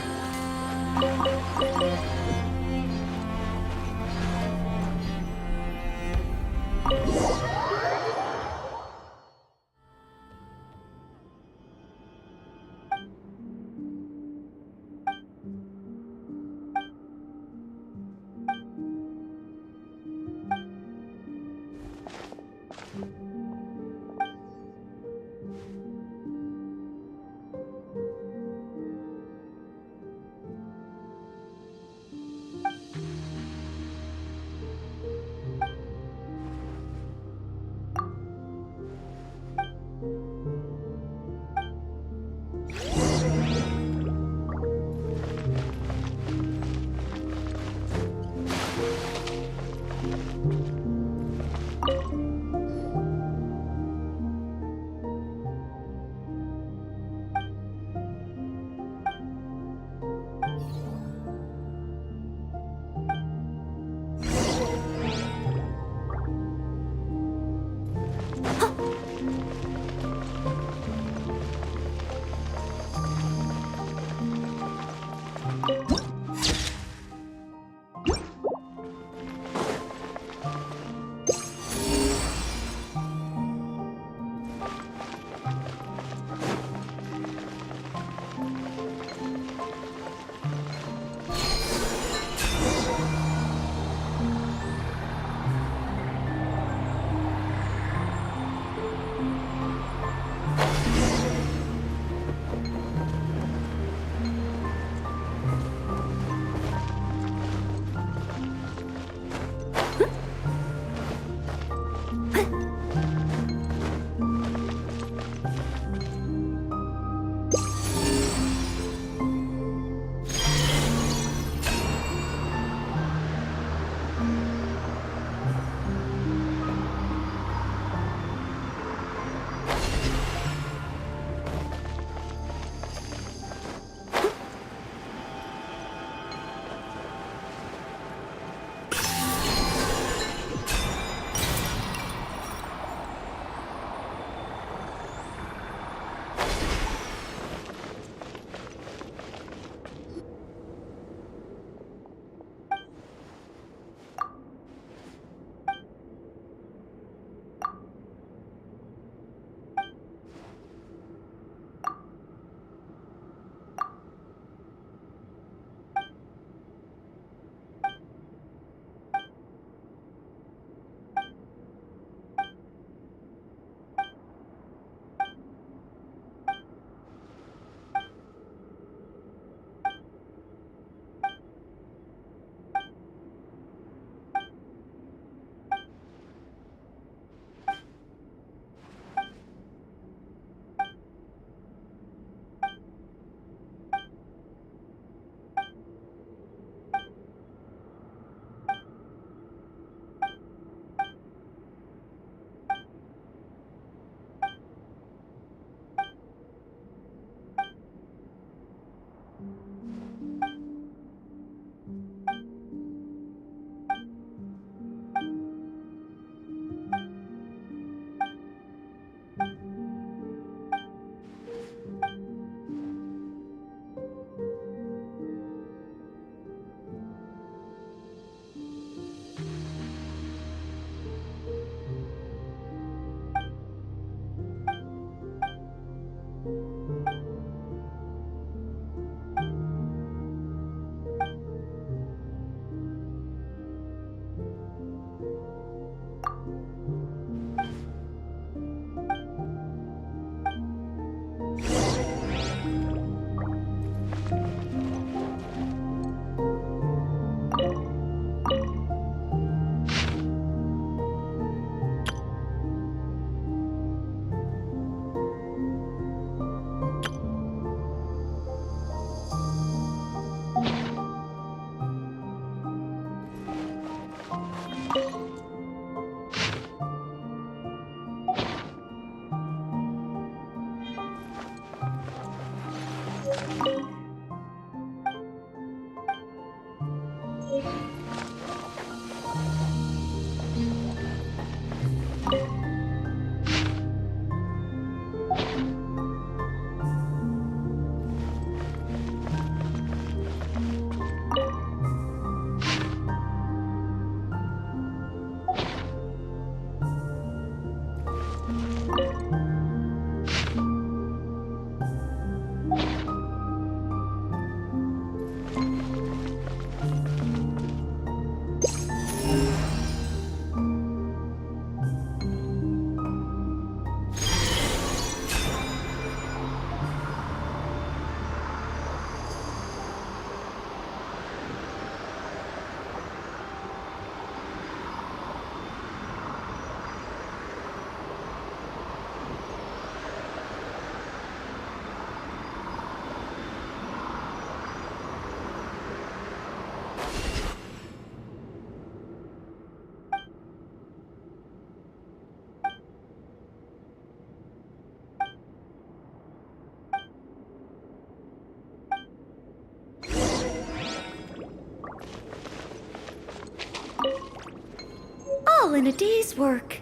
all in a day's work.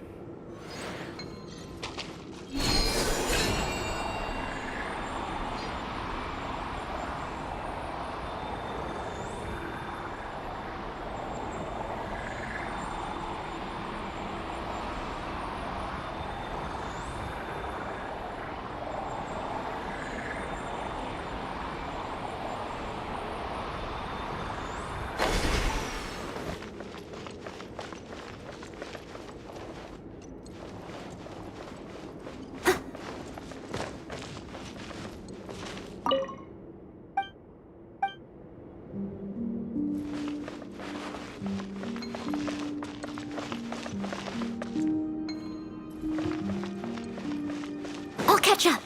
I'll catch up.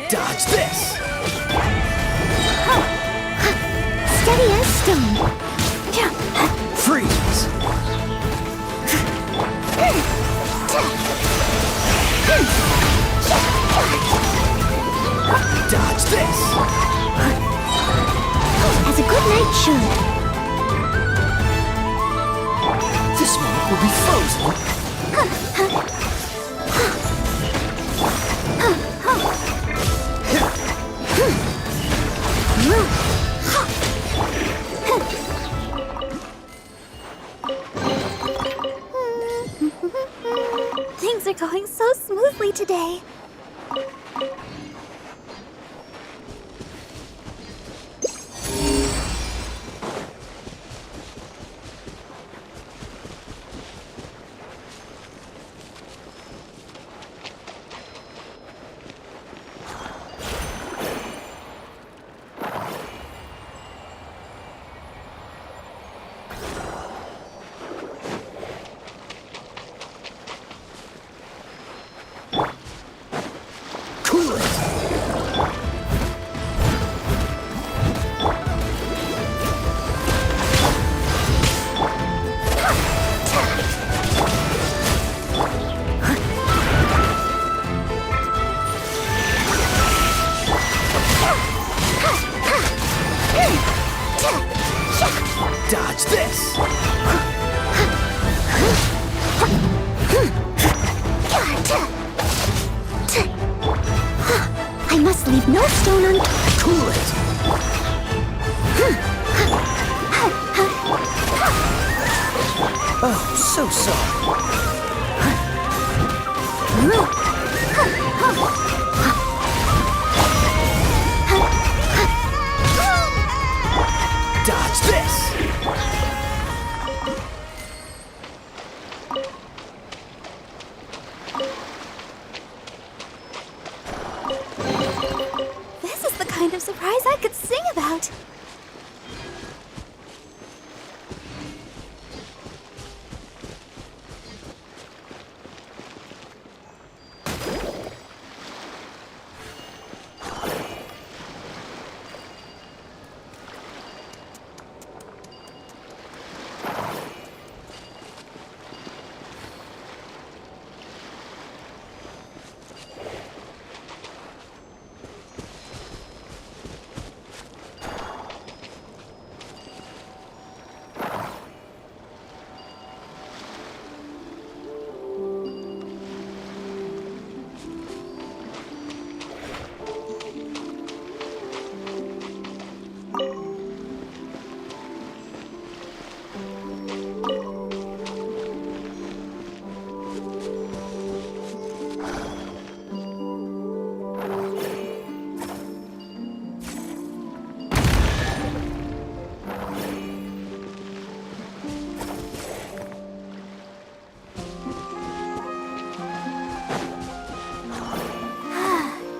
Dodge this! Steady as stone. Freeze! Dodge this! As a good knight should. This moment will be frozen! Things are going so smoothly today. Dodge this! I must leave no stone unturned. Cool it! Oh, so sorry. Dodge this! This is the kind of surprise I could sing about.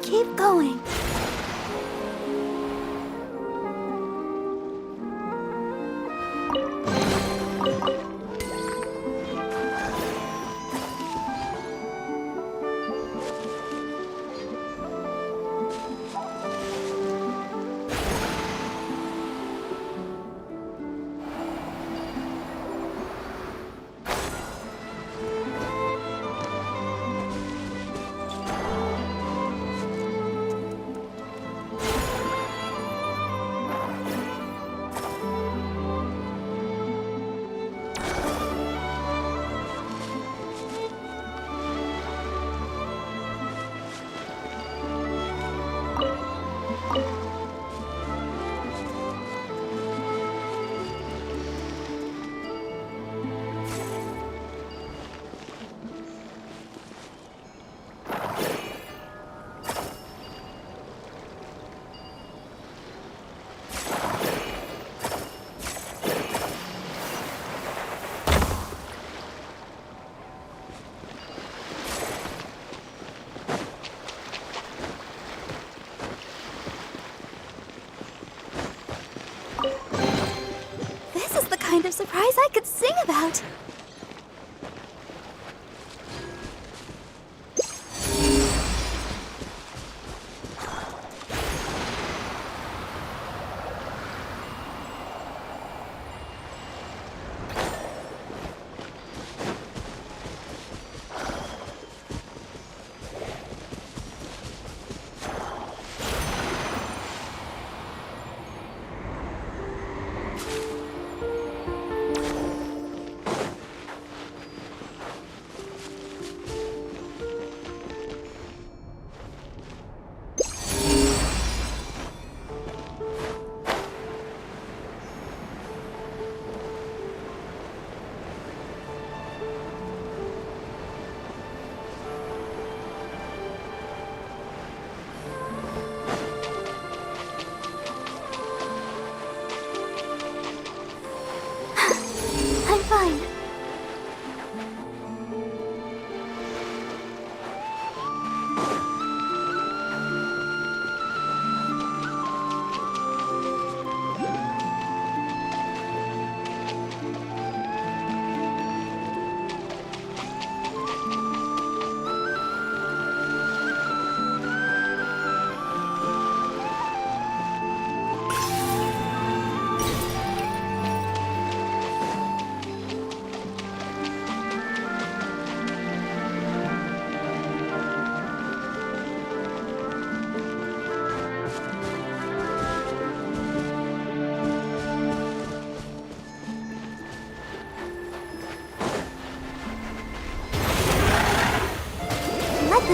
Keep going. Kind of surprise I could sing about.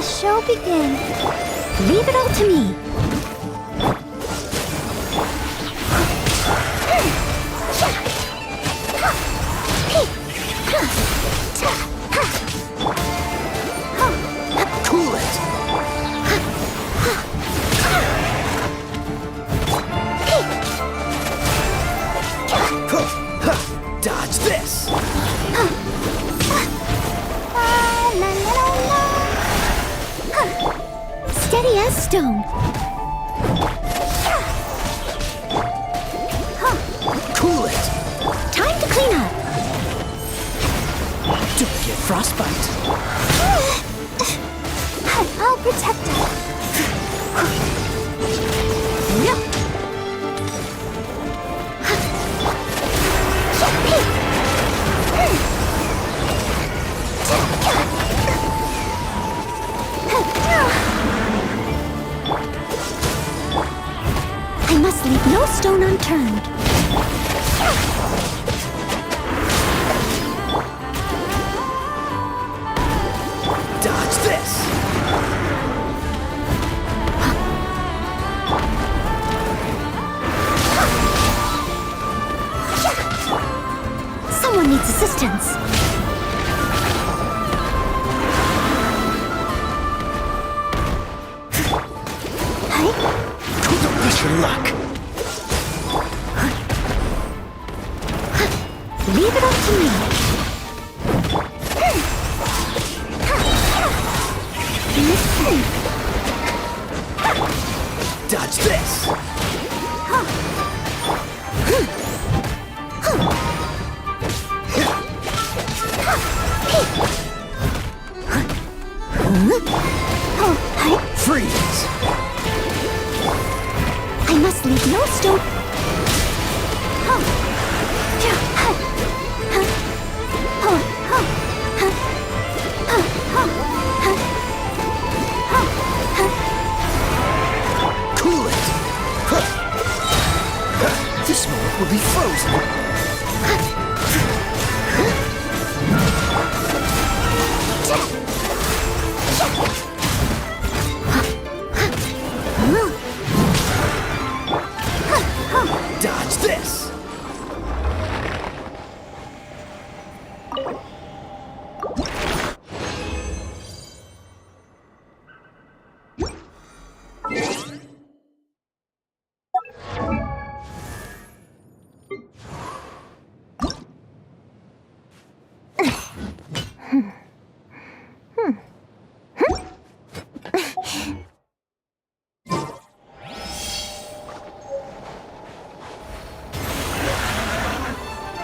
show begin? Leave it all to me. Cool it! Dodge this! Steady as stone. Cool it! Time to clean up. Don't get frostbite. I'll protect her. I must leave no stone unturned. Dodge this! Someone needs assistance. Don't miss your luck. Leave it up to me. Dodge this! Freeze! I must leave no stone. Cool it! This moment will be frozen. Dodge this!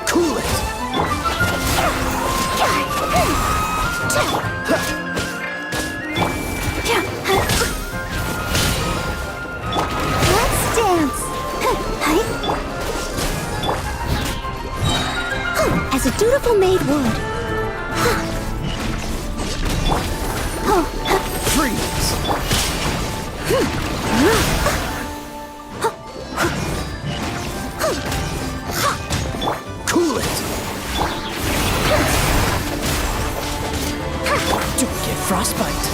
Cool it! Let's dance. As a dutiful maid would. Freeze! Cool it! Don't get frostbite.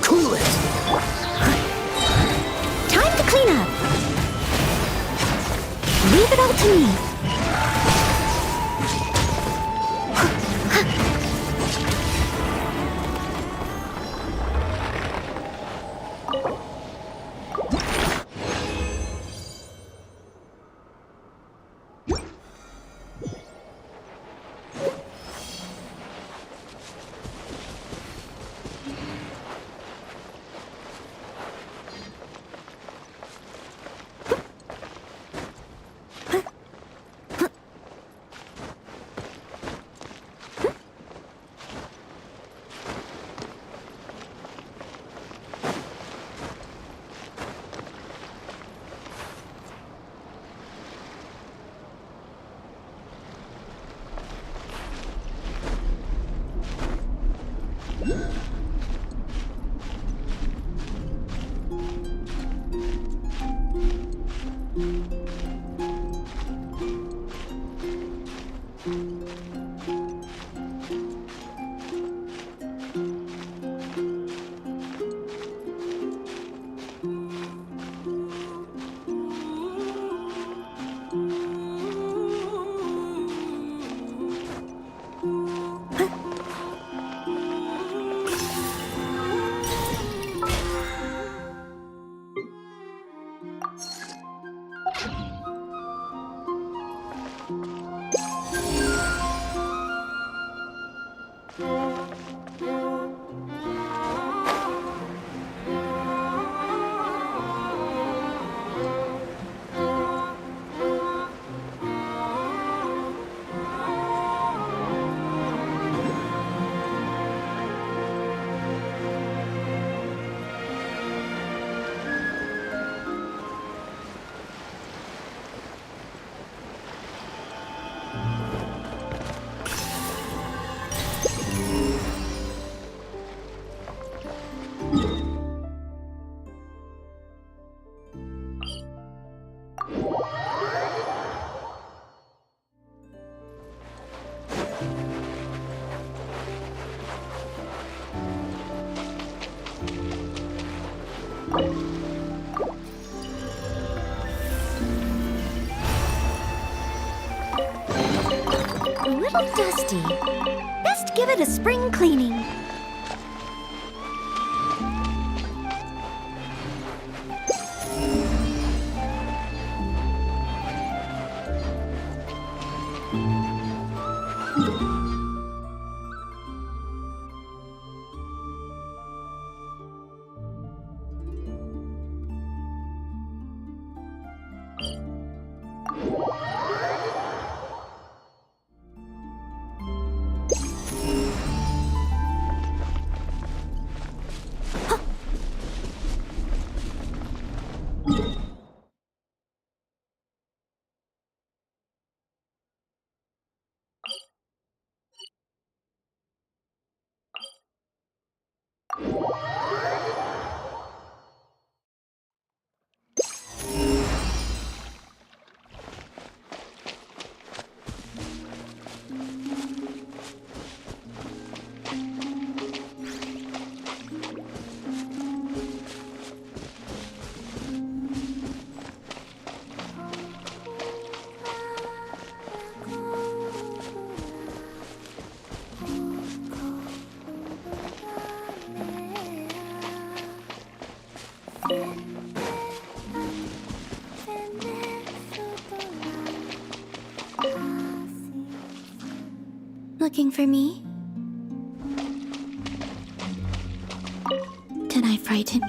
Cool it! Time to clean up. Leave it all to me. A little dusty. Best give it a spring cleaning. Looking for me? Did I frighten?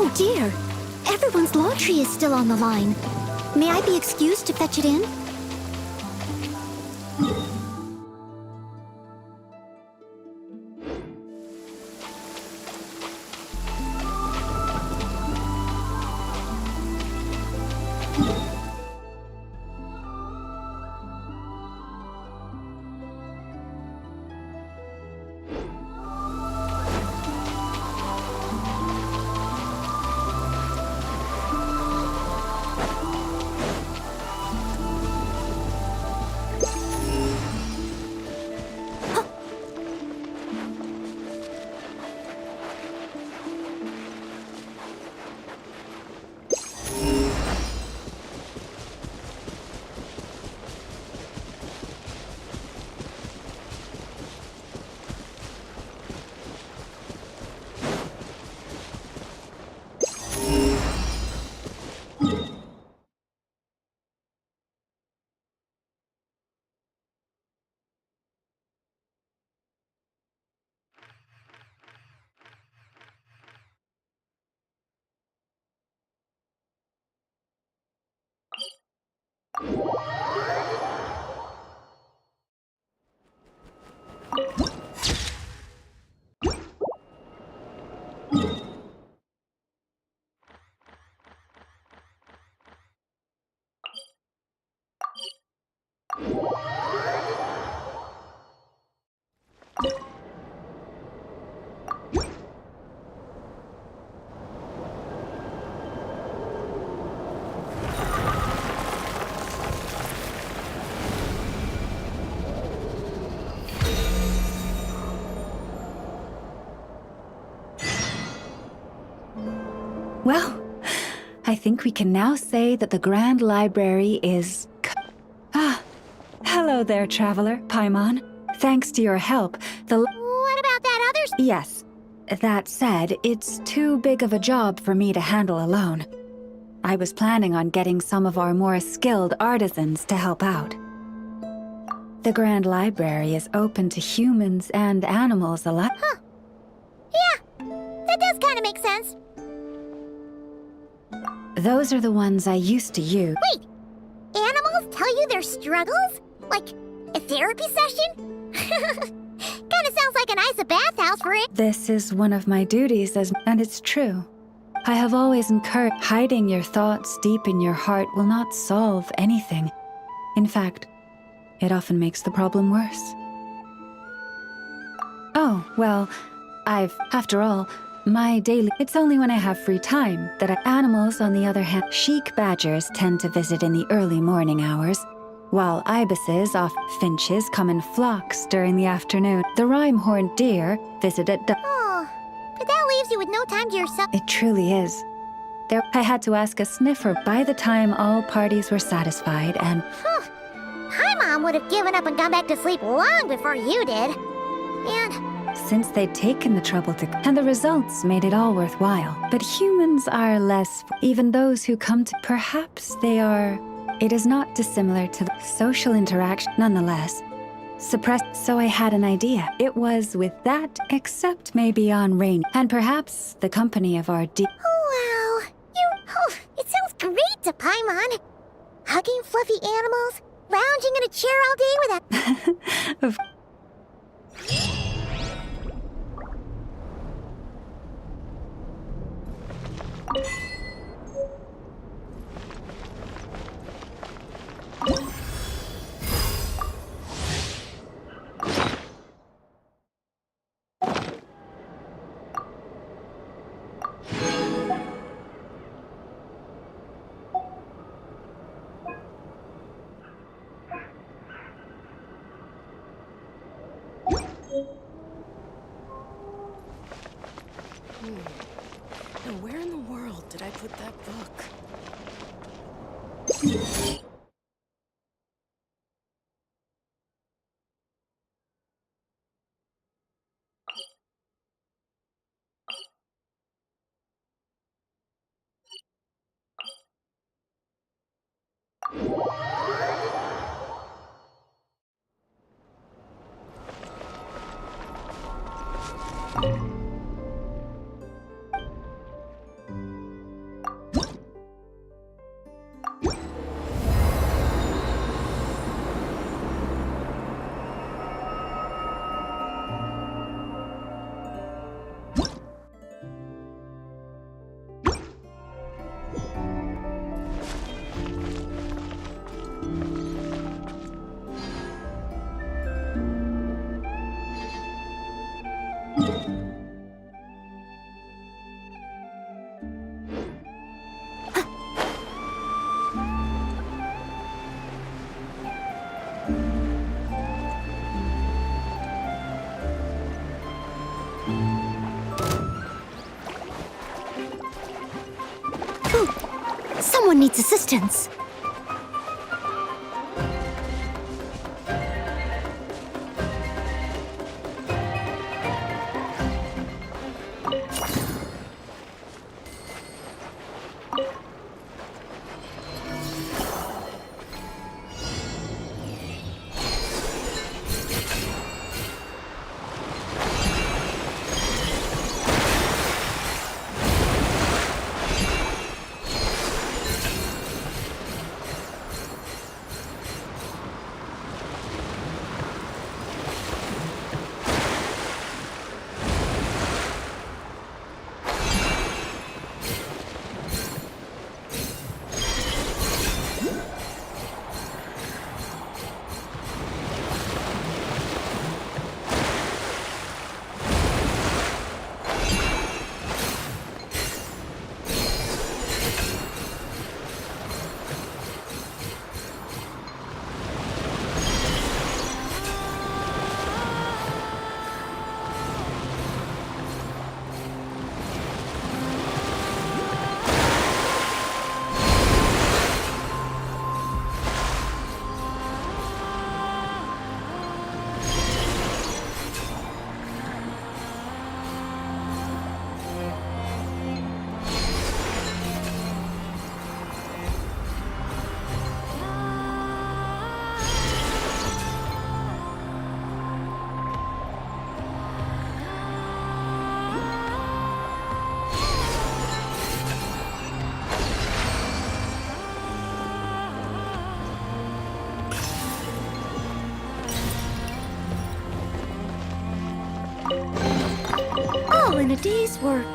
Oh dear. Everyone's law tree is still on the line. May I be excused to fetch it in? Well, I think we can now say that the Grand Library is... Hello there, Traveler, Paimon. Thanks to your help, the... What about that other... Yes. That said, it's too big of a job for me to handle alone. I was planning on getting some of our more skilled artisans to help out. The Grand Library is open to humans and animals alike. Huh. Yeah, that does kind of make sense. Those are the ones I used to use. Wait! Animals tell you their struggles? Like, a therapy session? Kinda sounds like a nice bathhouse for it. This is one of my duties and it's true. I have always encouraged hiding your thoughts deep in your heart will not solve anything. In fact, it often makes the problem worse. Oh, well, after all, it's only when I have free time that animals, on the other hand, chic badgers tend to visit in the early morning hours, while ibises, finches, come in flocks during the afternoon. The rhyme-horned deer visit at Oh, but that leaves you with no time to yourself. It truly is. I had to ask a sniffer by the time all parties were satisfied, and... My mom would have given up and gone back to sleep long before you did. And... Since they'd taken the trouble and the results made it all worthwhile. But humans are less, even those who come to, perhaps they are, it is not dissimilar to the social interaction, nonetheless. Suppressed, so I had an idea. It was with that, except maybe on rain, and perhaps the company of our Oh, wow. It sounds great to Paimon. Hugging fluffy animals, lounging in a chair all day with Of Now where in the world did I put that book? Someone needs assistance. All in a day's work.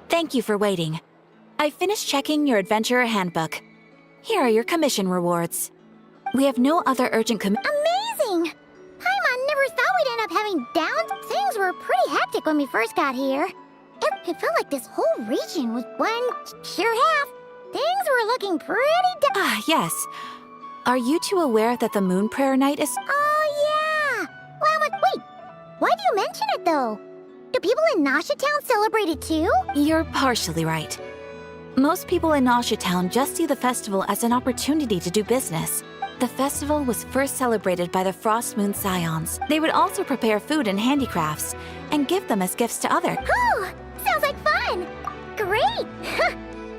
Thank you for waiting. I finished checking your adventurer handbook. Here are your commission rewards. We have no other urgent Amazing! Paimon never thought we'd end up having downs. Things were pretty hectic when we first got here. It felt like this whole region was one sheer half. Things were looking pretty yes. Are you two aware that the Moon Prayer Night is— Oh, yeah! Well, wait. Why do you mention it, though? Do people in Nasha Town celebrate it too? You're partially right. Most people in Nasha Town just see the festival as an opportunity to do business. The festival was first celebrated by the Frost Moon Scions. They would also prepare food and handicrafts and give them as gifts to others. Oh, sounds like fun! Great!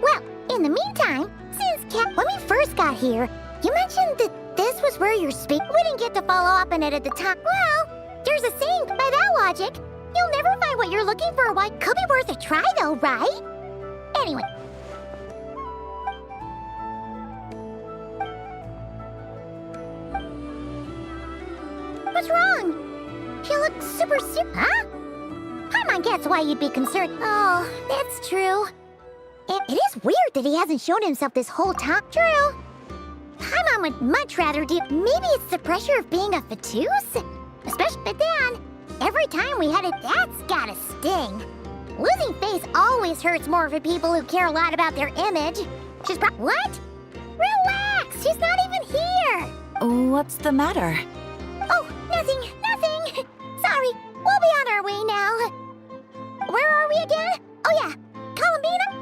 Well, in the meantime, when we first got here, you mentioned that this was where you're speaking. We didn't get to follow up on it at the time. Well, there's a saying, by that logic, you'll never find what you're looking for. Why, could be worth a try though, right? Anyway. What's wrong? You look super, huh? Paimon gets why you'd be concerned. Oh, that's true. It is weird that he hasn't shown himself this whole time. True. Paimon would much rather do. Maybe it's the pressure of being a Fatuse? Especially, but then, every time we had it, that's gotta sting. Losing face always hurts more for people who care a lot about their image. She's what? Relax, she's not even here. What's the matter? Oh, nothing. Sorry, we'll be on our way now. Where are we again? Oh yeah, Columbina?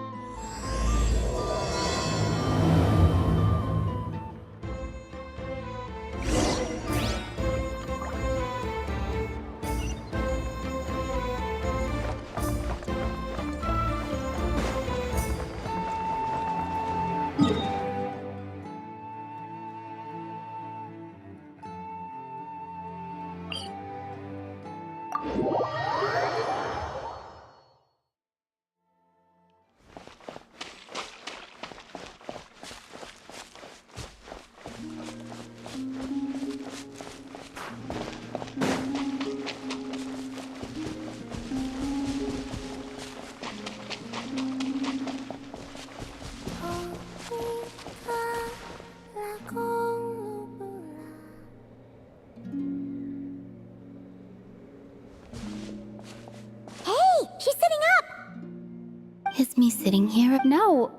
Is me sitting here? No,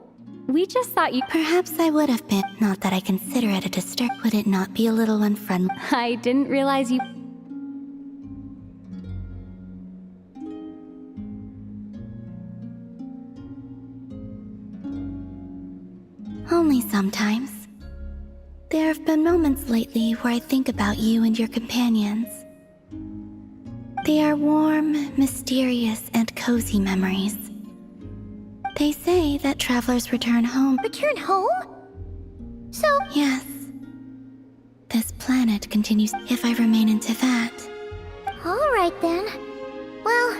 we just thought you... Perhaps I would have been. Not that I consider it a disturb. Would it not be a little unfriendly? I didn't realize you... Only sometimes. There have been moments lately where I think about you and your companions. They are warm, mysterious, and cozy memories. They say that travelers return home. Return home? So... Yes. This planet continues if I remain in Teyvat. Alright then. Well,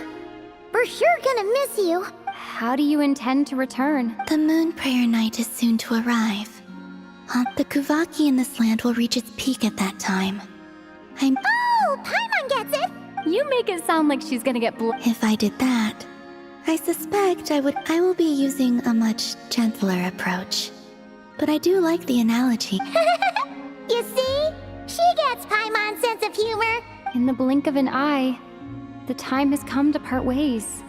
we're sure gonna miss you. How do you intend to return? The moon prayer night is soon to arrive. The Kuvaki in this land will reach its peak at that time. Oh, Paimon gets it! You make it sound like she's gonna get If I did that, I suspect I will be using a much gentler approach. But I do like the analogy. You see? She gets Paimon's sense of humor. In the blink of an eye, the time has come to part ways.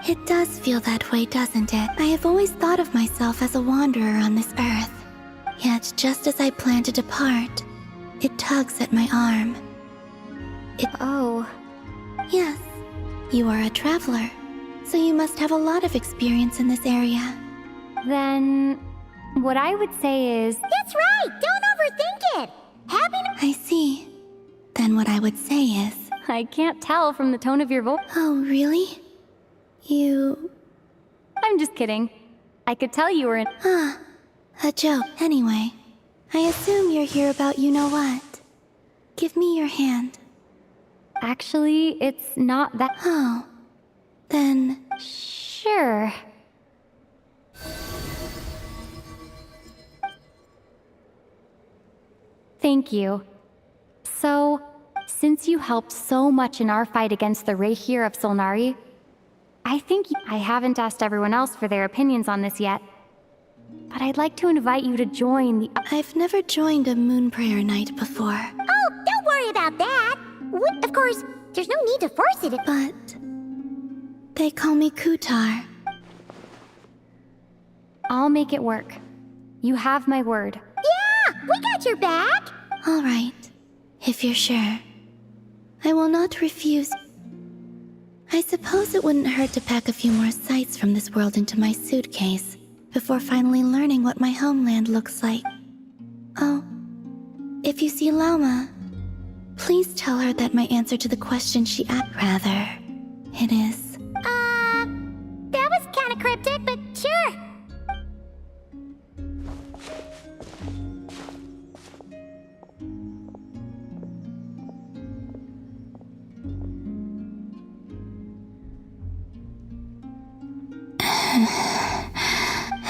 It does feel that way, doesn't it? I have always thought of myself as a wanderer on this earth. Yet, just as I plan to depart, it tugs at my arm. Oh. Yes, you are a traveler. So you must have a lot of experience in this area. Then, what I would say is... That's right! Don't overthink it! I see. Then what I would say is... I can't tell from the tone of your voice. Oh, really? You... I'm just kidding. I could tell you were in... A joke. Anyway, I assume you're here about you-know-what. Give me your hand. Actually, it's not that... Oh. Then... Sure. Thank you. So, since you helped so much in our fight against the Reihir of Solnari, I haven't asked everyone else for their opinions on this yet, but I'd like to invite you to join the... I've never joined a moon prayer night before. Oh, don't worry about that! Of course, there's no need to force it. But... they call me Kutar. I'll make it work. You have my word. Yeah! We got your back! All right. If you're sure. I will not refuse. I suppose it wouldn't hurt to pack a few more sights from this world into my suitcase before finally learning what my homeland looks like. Oh, if you see Lama, please tell her that my answer to the question she asked, rather, it is... That was kinda cryptic, but sure.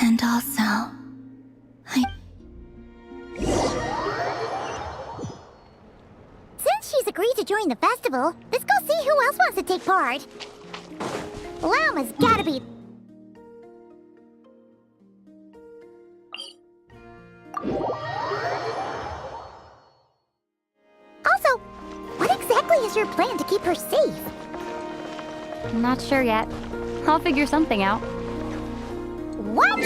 And also, Since she's agreed to join the festival, let's go see who else wants to take part. Lama's gotta be... Also, what exactly is your plan to keep her safe? Not sure yet. I'll figure something out. What?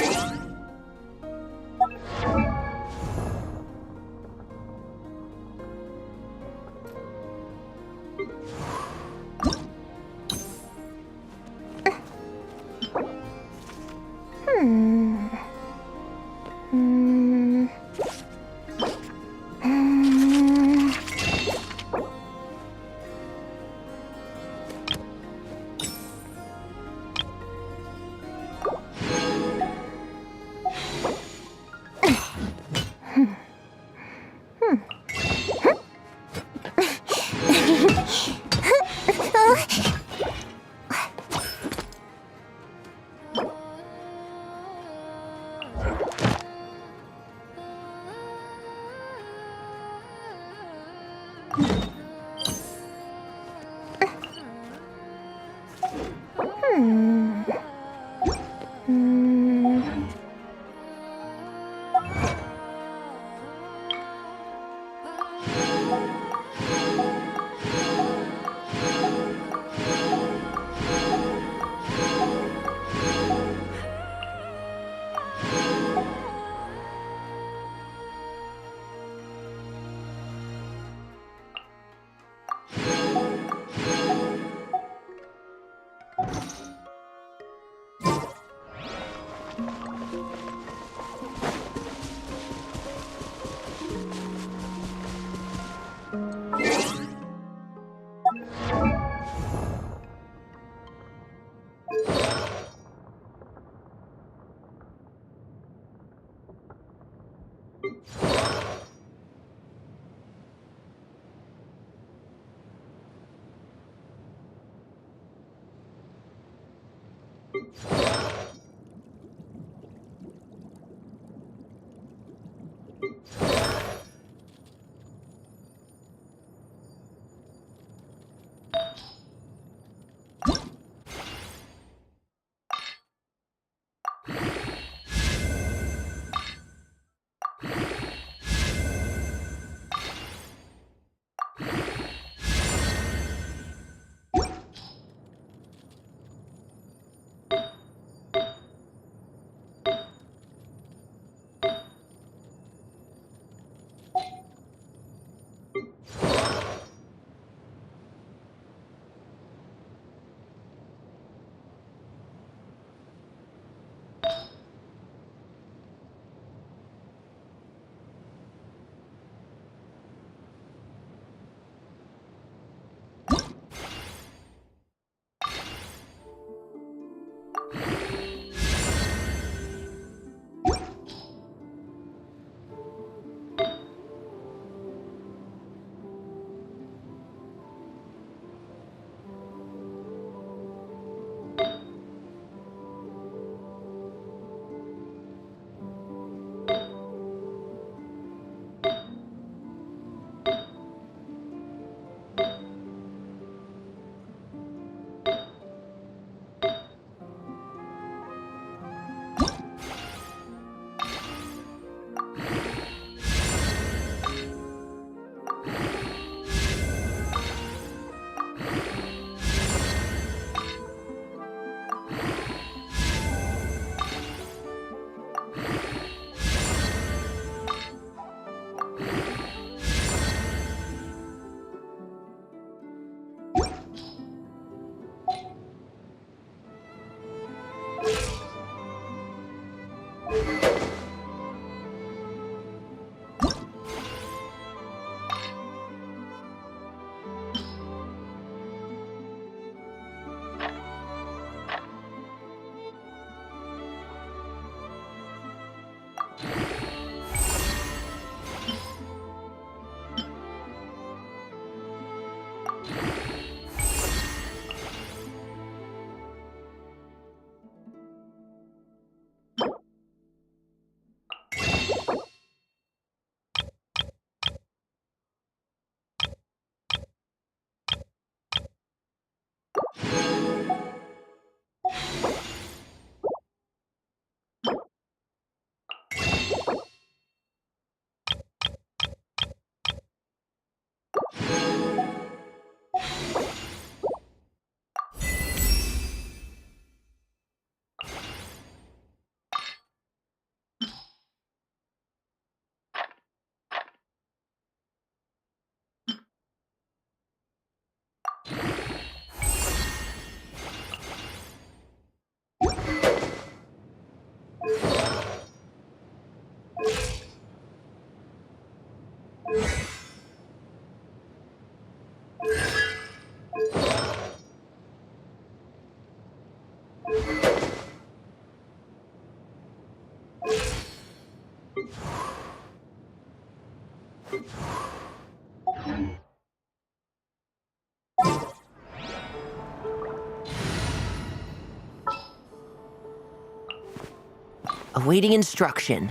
Awaiting instruction.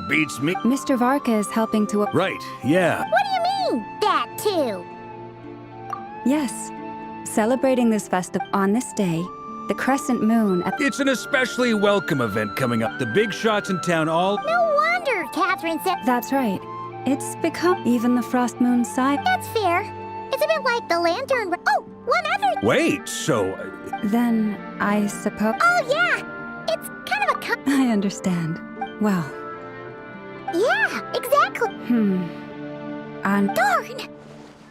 Beats me. Mr. Varka is helping to... Right, yeah. What do you mean, that too? Yes. Celebrating this festival on this day, the crescent moon at... It's an especially welcome event coming up. The big shots in town all... No wonder Catherine said... That's right. It's become even the frost moon side. That's fair. It's a bit like the lantern... Oh, one other... Wait, so... Then, I suppose... Oh, yeah! It's kind of a... I understand. Well... Yeah, exactly. Darn!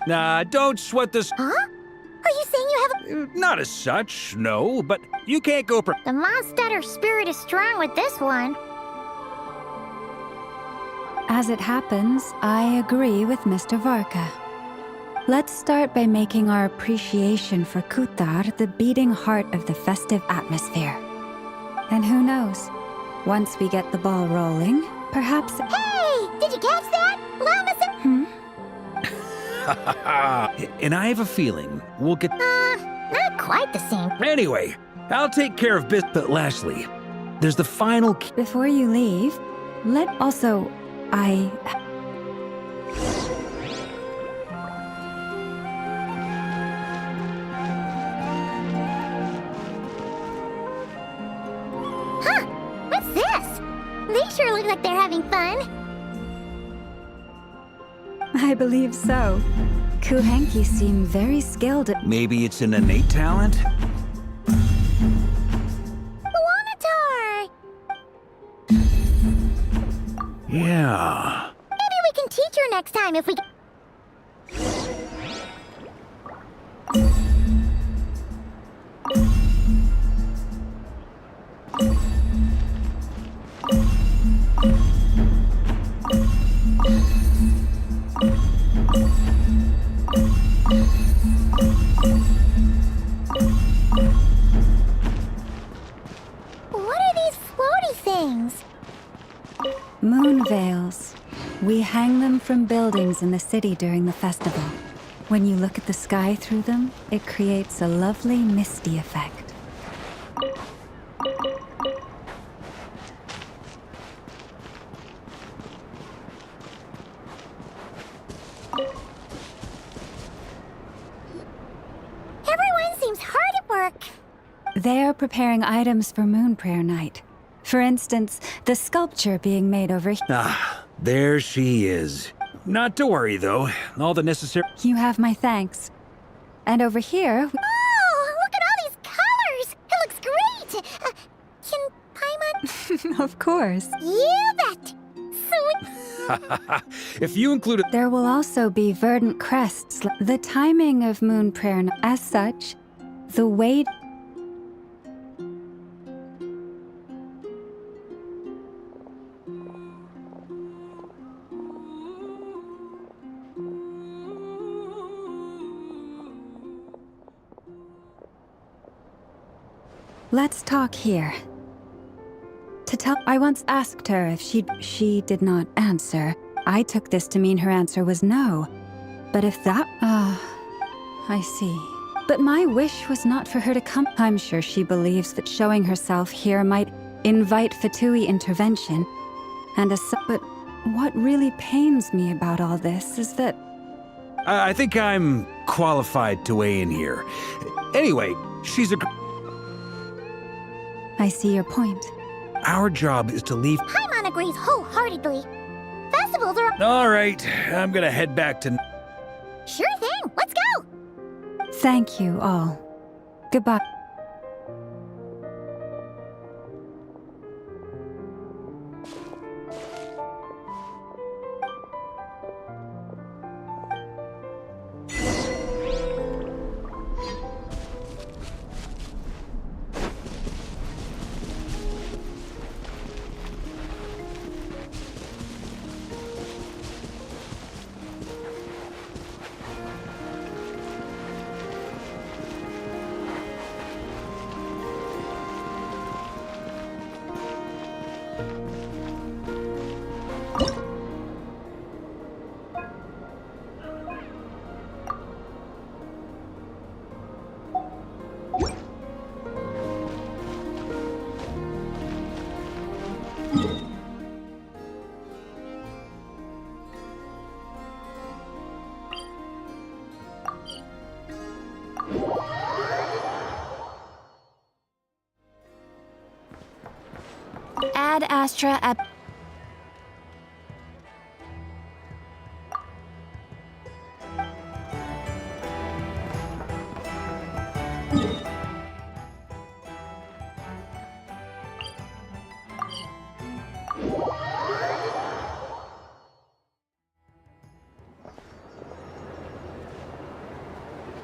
Nah, don't sweat this... Huh? Are you saying you have a... Not as such, no, but you can't go... The Mondstatter spirit is strong with this one. As it happens, I agree with Mr. Varka. Let's start by making our appreciation for Kutar the beating heart of the festive atmosphere. And who knows, once we get the ball rolling, perhaps... Hey! Did you catch that? Lama And I have a feeling we'll get... not quite the same. Anyway, I'll take care of business. But lastly, there's the final... Before you leave, Huh? What's this? They sure look like they're having fun. I believe so. Kuhenki seem very skilled at... Maybe it's an innate talent? Luanatar! Yeah. Maybe we can teach her next time if we... What are these floaty things? Moon veils. We hang them from buildings in the city during the festival. When you look at the sky through them, it creates a lovely misty effect. Everyone seems hard at work. They're preparing items for Moon Prayer Night. For instance, the sculpture being made over here. Ah, there she is. Not to worry, though. All the necessary... You have my thanks. And over here... Oh, look at all these colors! It looks great! Can Paimon... Of course. You bet! Sweet... If you included... There will also be verdant crests. The timing of Moon Prayer Night. As such, the way... Let's talk here. I once asked her if she did not answer. I took this to mean her answer was no. But if that... I see. But my wish was not for her to come. I'm sure she believes that showing herself here might invite Fatui intervention. But what really pains me about all this is that... I think I'm qualified to weigh in here. Anyway, she's a... I see your point. Our job is to leave... Paimon agrees wholeheartedly. Festivals are... All right, I'm gonna head back to... Sure thing, let's go! Thank you all. Goodbye. Ad Astra ab...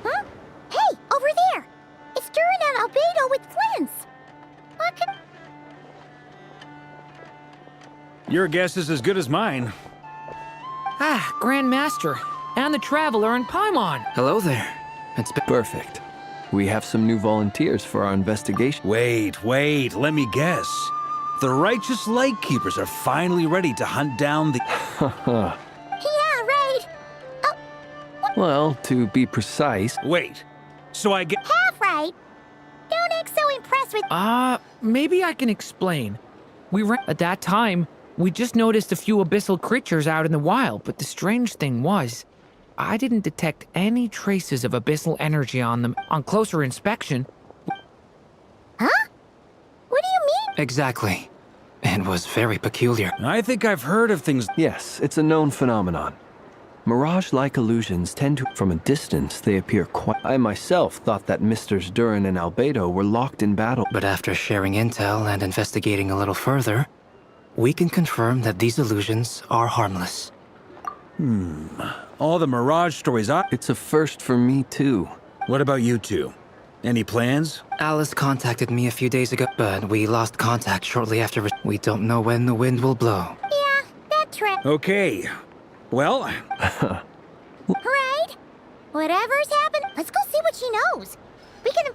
Huh? Hey, over there! It's Durin and Albedo with flints! What could... Your guess is as good as mine. Ah, Grand Master. And the Traveler and Paimon. Hello there. It's been Perfect. We have some new volunteers for our investigation. Wait, let me guess. The righteous Lightkeepers are finally ready to hunt down the... Yeah, right! Oh, Well, to be precise... Wait, so I get... half right! Don't act so impressed with... Maybe I can explain. At that time, we just noticed a few abyssal creatures out in the wild, but the strange thing was, I didn't detect any traces of abyssal energy on them. On closer inspection... Huh? What do you mean? Exactly. It was very peculiar. I think I've heard of things... Yes, it's a known phenomenon. Mirage-like illusions tend to... From a distance, they appear quite... I myself thought that Misters Durin and Albedo were locked in battle. But after sharing intel and investigating a little further, we can confirm that these illusions are harmless. All the Mirage stories I... It's a first for me, too. What about you two? Any plans? Alice contacted me a few days ago, but we lost contact shortly after. We don't know when the wind will blow. Yeah, that trip. Okay. Well... Right? Whatever's happened, let's go see what she knows. We can...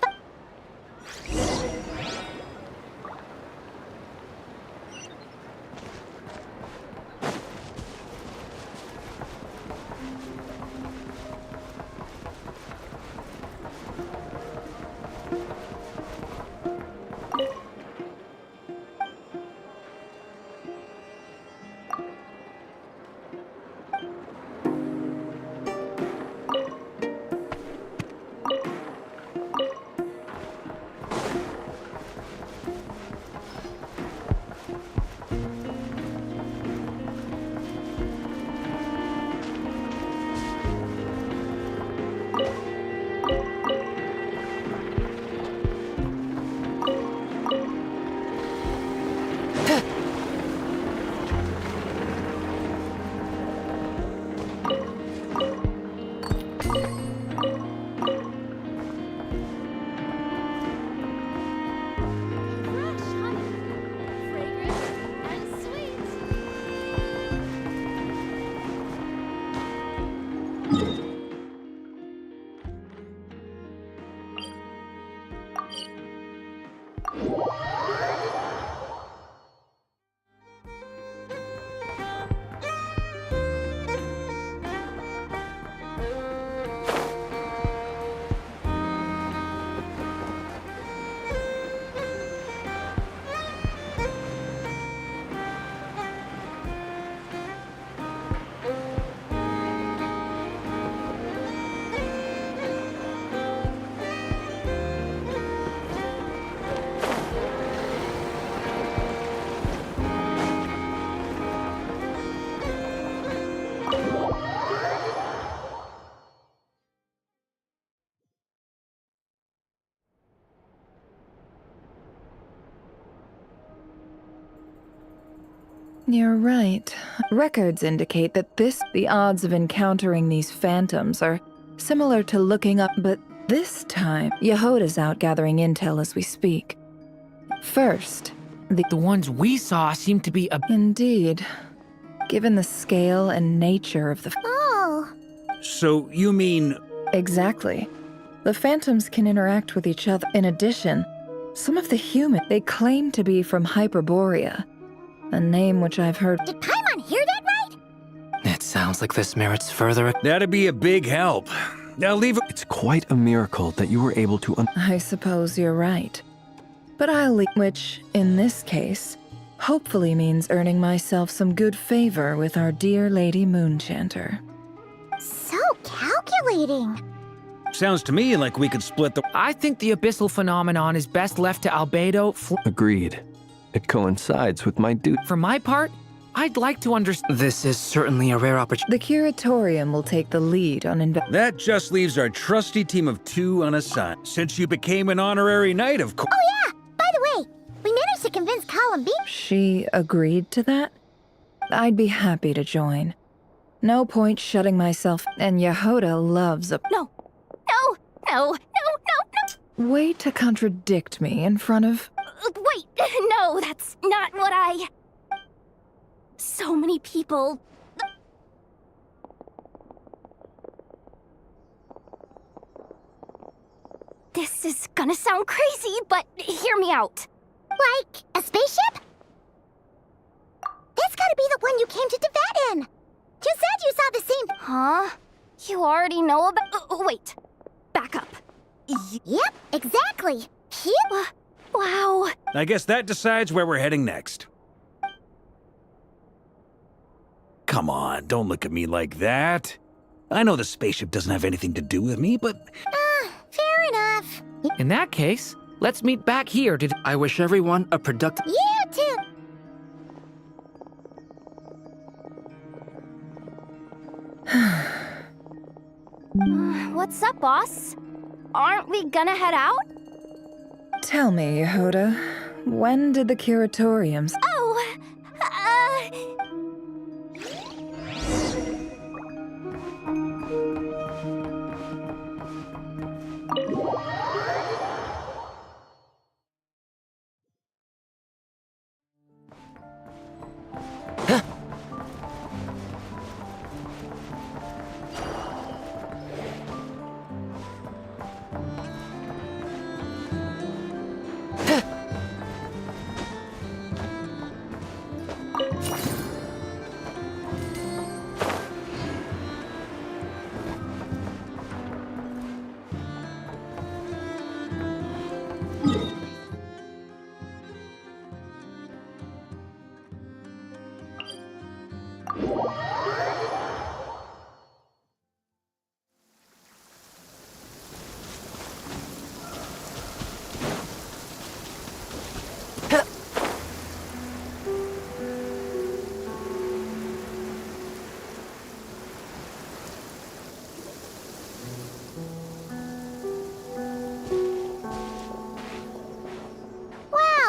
You're right. Records indicate that the odds of encountering these phantoms are similar to looking up, but this time, Yehoda's out gathering intel as we speak. First, the ones we saw seem to be Indeed. Given the scale and nature of the... Oh. So, you mean... Exactly. The phantoms can interact with each other. In addition, some of the they claim to be from Hyperborea, a name which I've heard... Did Paimon hear that right? It sounds like this merits further... That'd be a big help. Now leave it... It's quite a miracle that you were able to... I suppose you're right. But I'll leave... Which, in this case, hopefully means earning myself some good favor with our dear Lady Moonchanter. So calculating. Sounds to me like we could split the... I think the abyssal phenomenon is best left to Albedo... Agreed. It coincides with my duty. For my part, I'd like to understand. This is certainly a rare opportunity. The Curatorium will take the lead on That just leaves our trusty team of 2 unassigned. Since you became an honorary knight, of course. Oh yeah! By the way, we managed to convince Colin B. She agreed to that? I'd be happy to join. No point shutting myself, and Yehoda loves a— No, Way to contradict me in front of— wait, no, that's not what I... So many people... This is gonna sound crazy, but hear me out. Like, a spaceship? That's gotta be the one you came to Tibet in! You said you saw the same— Huh? You already know about... wait. Back up. Yep, exactly. Wow. I guess that decides where we're heading next. Come on, don't look at me like that. I know the spaceship doesn't have anything to do with me, but... fair enough. In that case, let's meet back here to... I wish everyone a productive... You too! What's up, boss? Aren't we gonna head out? Tell me, Yehoda, when did the Curatoriums— Oh,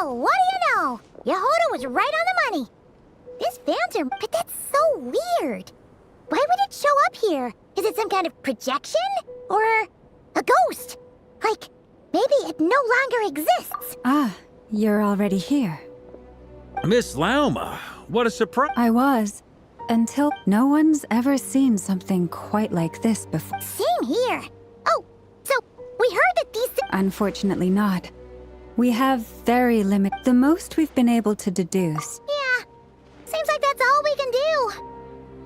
Well, what do you know? Yehoda was right on the money. This phantom, but that's so weird. Why would it show up here? Is it some kind of projection? Or a ghost? Like, maybe it no longer exists. Ah, you're already here. Miss Lama, what a surprise. I was. Until no one's ever seen something quite like this before. Same here. Oh, so we heard that these... Unfortunately not. We have very limited... The most we've been able to deduce. Yeah, seems like that's all we can do.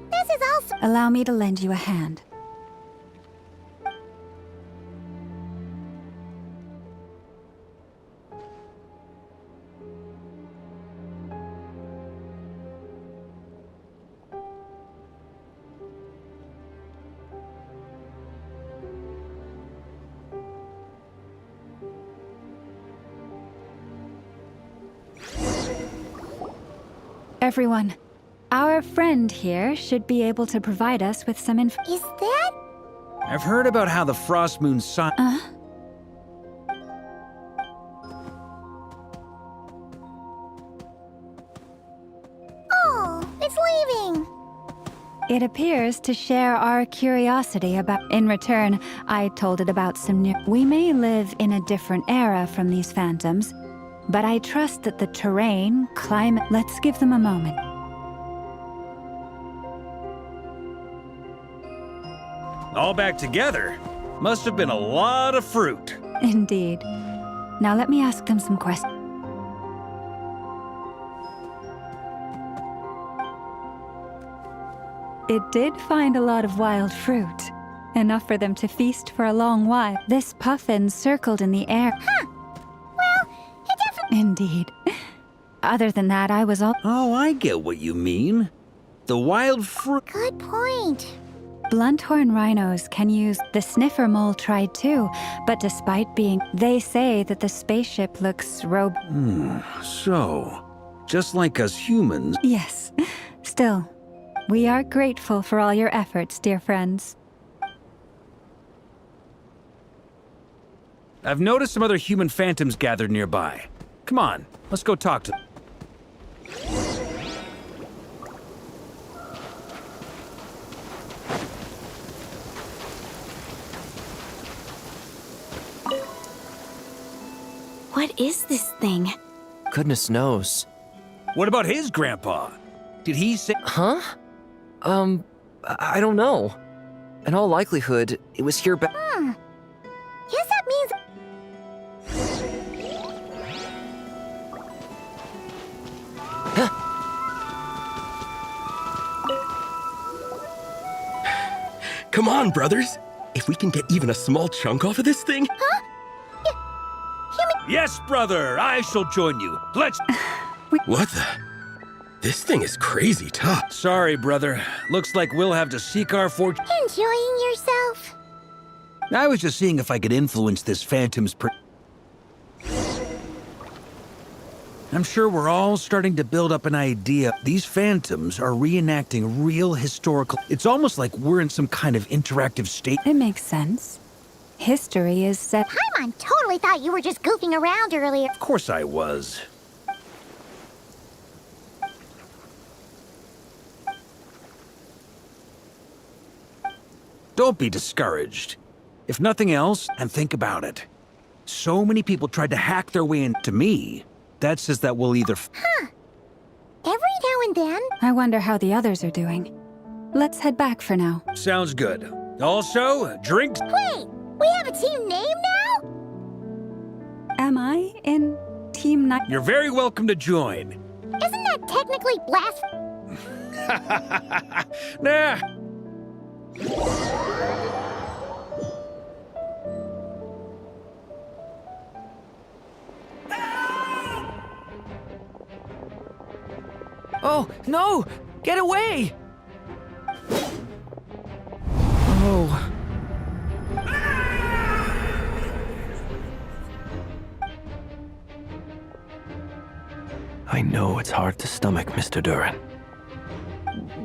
This is also... Allow me to lend you a hand. Everyone, our friend here should be able to provide us with some info. Is that... I've heard about how the Frost Moon Sun... Oh, it's leaving. It appears to share our curiosity about... In return, I told it about some new... We may live in a different era from these phantoms, but I trust that the terrain, climate... Let's give them a moment. All back together. Must have been a lot of fruit. Indeed. Now let me ask them some questions. It did find a lot of wild fruit. Enough for them to feast for a long while. This puffin circled in the air. Huh. Well, it definitely... Indeed. Other than that, I was all... Oh, I get what you mean. The wild fruit... Good point. Blunthorn rhinos can use... The sniffer mole tried too, but despite being... They say that the spaceship looks So, just like us humans. Yes. Still, we are grateful for all your efforts, dear friends. I've noticed some other human phantoms gathered nearby. Come on, let's go talk to them. What is this thing? Goodness knows. What about his grandpa? Did he say— Huh? I don't know. In all likelihood, it was here back. Guess that means... Come on, brothers. If we can get even a small chunk off of this thing. Huh? Yes, brother, I shall join you. Let's— What the? This thing is crazy tough. Sorry, brother. Looks like we'll have to seek our fortune. Enjoying yourself? I was just seeing if I could influence this phantom's I'm sure we're all starting to build up an idea. These phantoms are reenacting real historical— It's almost like we're in some kind of interactive state. It makes sense. History is set— Paimon totally thought you were just goofing around earlier. Of course I was. Don't be discouraged. If nothing else, and think about it. So many people tried to hack their way into me. That says that we'll either— Huh. Every now and then. I wonder how the others are doing. Let's head back for now. Sounds good. Also, drinks— Wait, we have a team name now? Am I in Team Night? You're very welcome to join. Isn't that technically Nah. Oh, no! Get away! Oh. I know it's hard to stomach, Mr. Duran.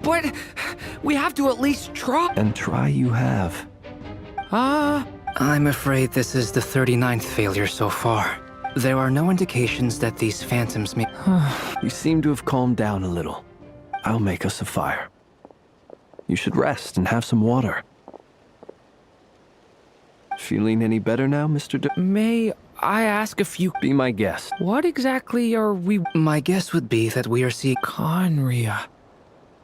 But we have to at least try. And try you have. I'm afraid this is the 39th failure so far. There are no indications that these phantoms may— You seem to have calmed down a little. I'll make us a fire. You should rest and have some water. Feeling any better now, Mr. May I ask a few— Be my guest. What exactly are we— My guess would be that we are seeing— Conria.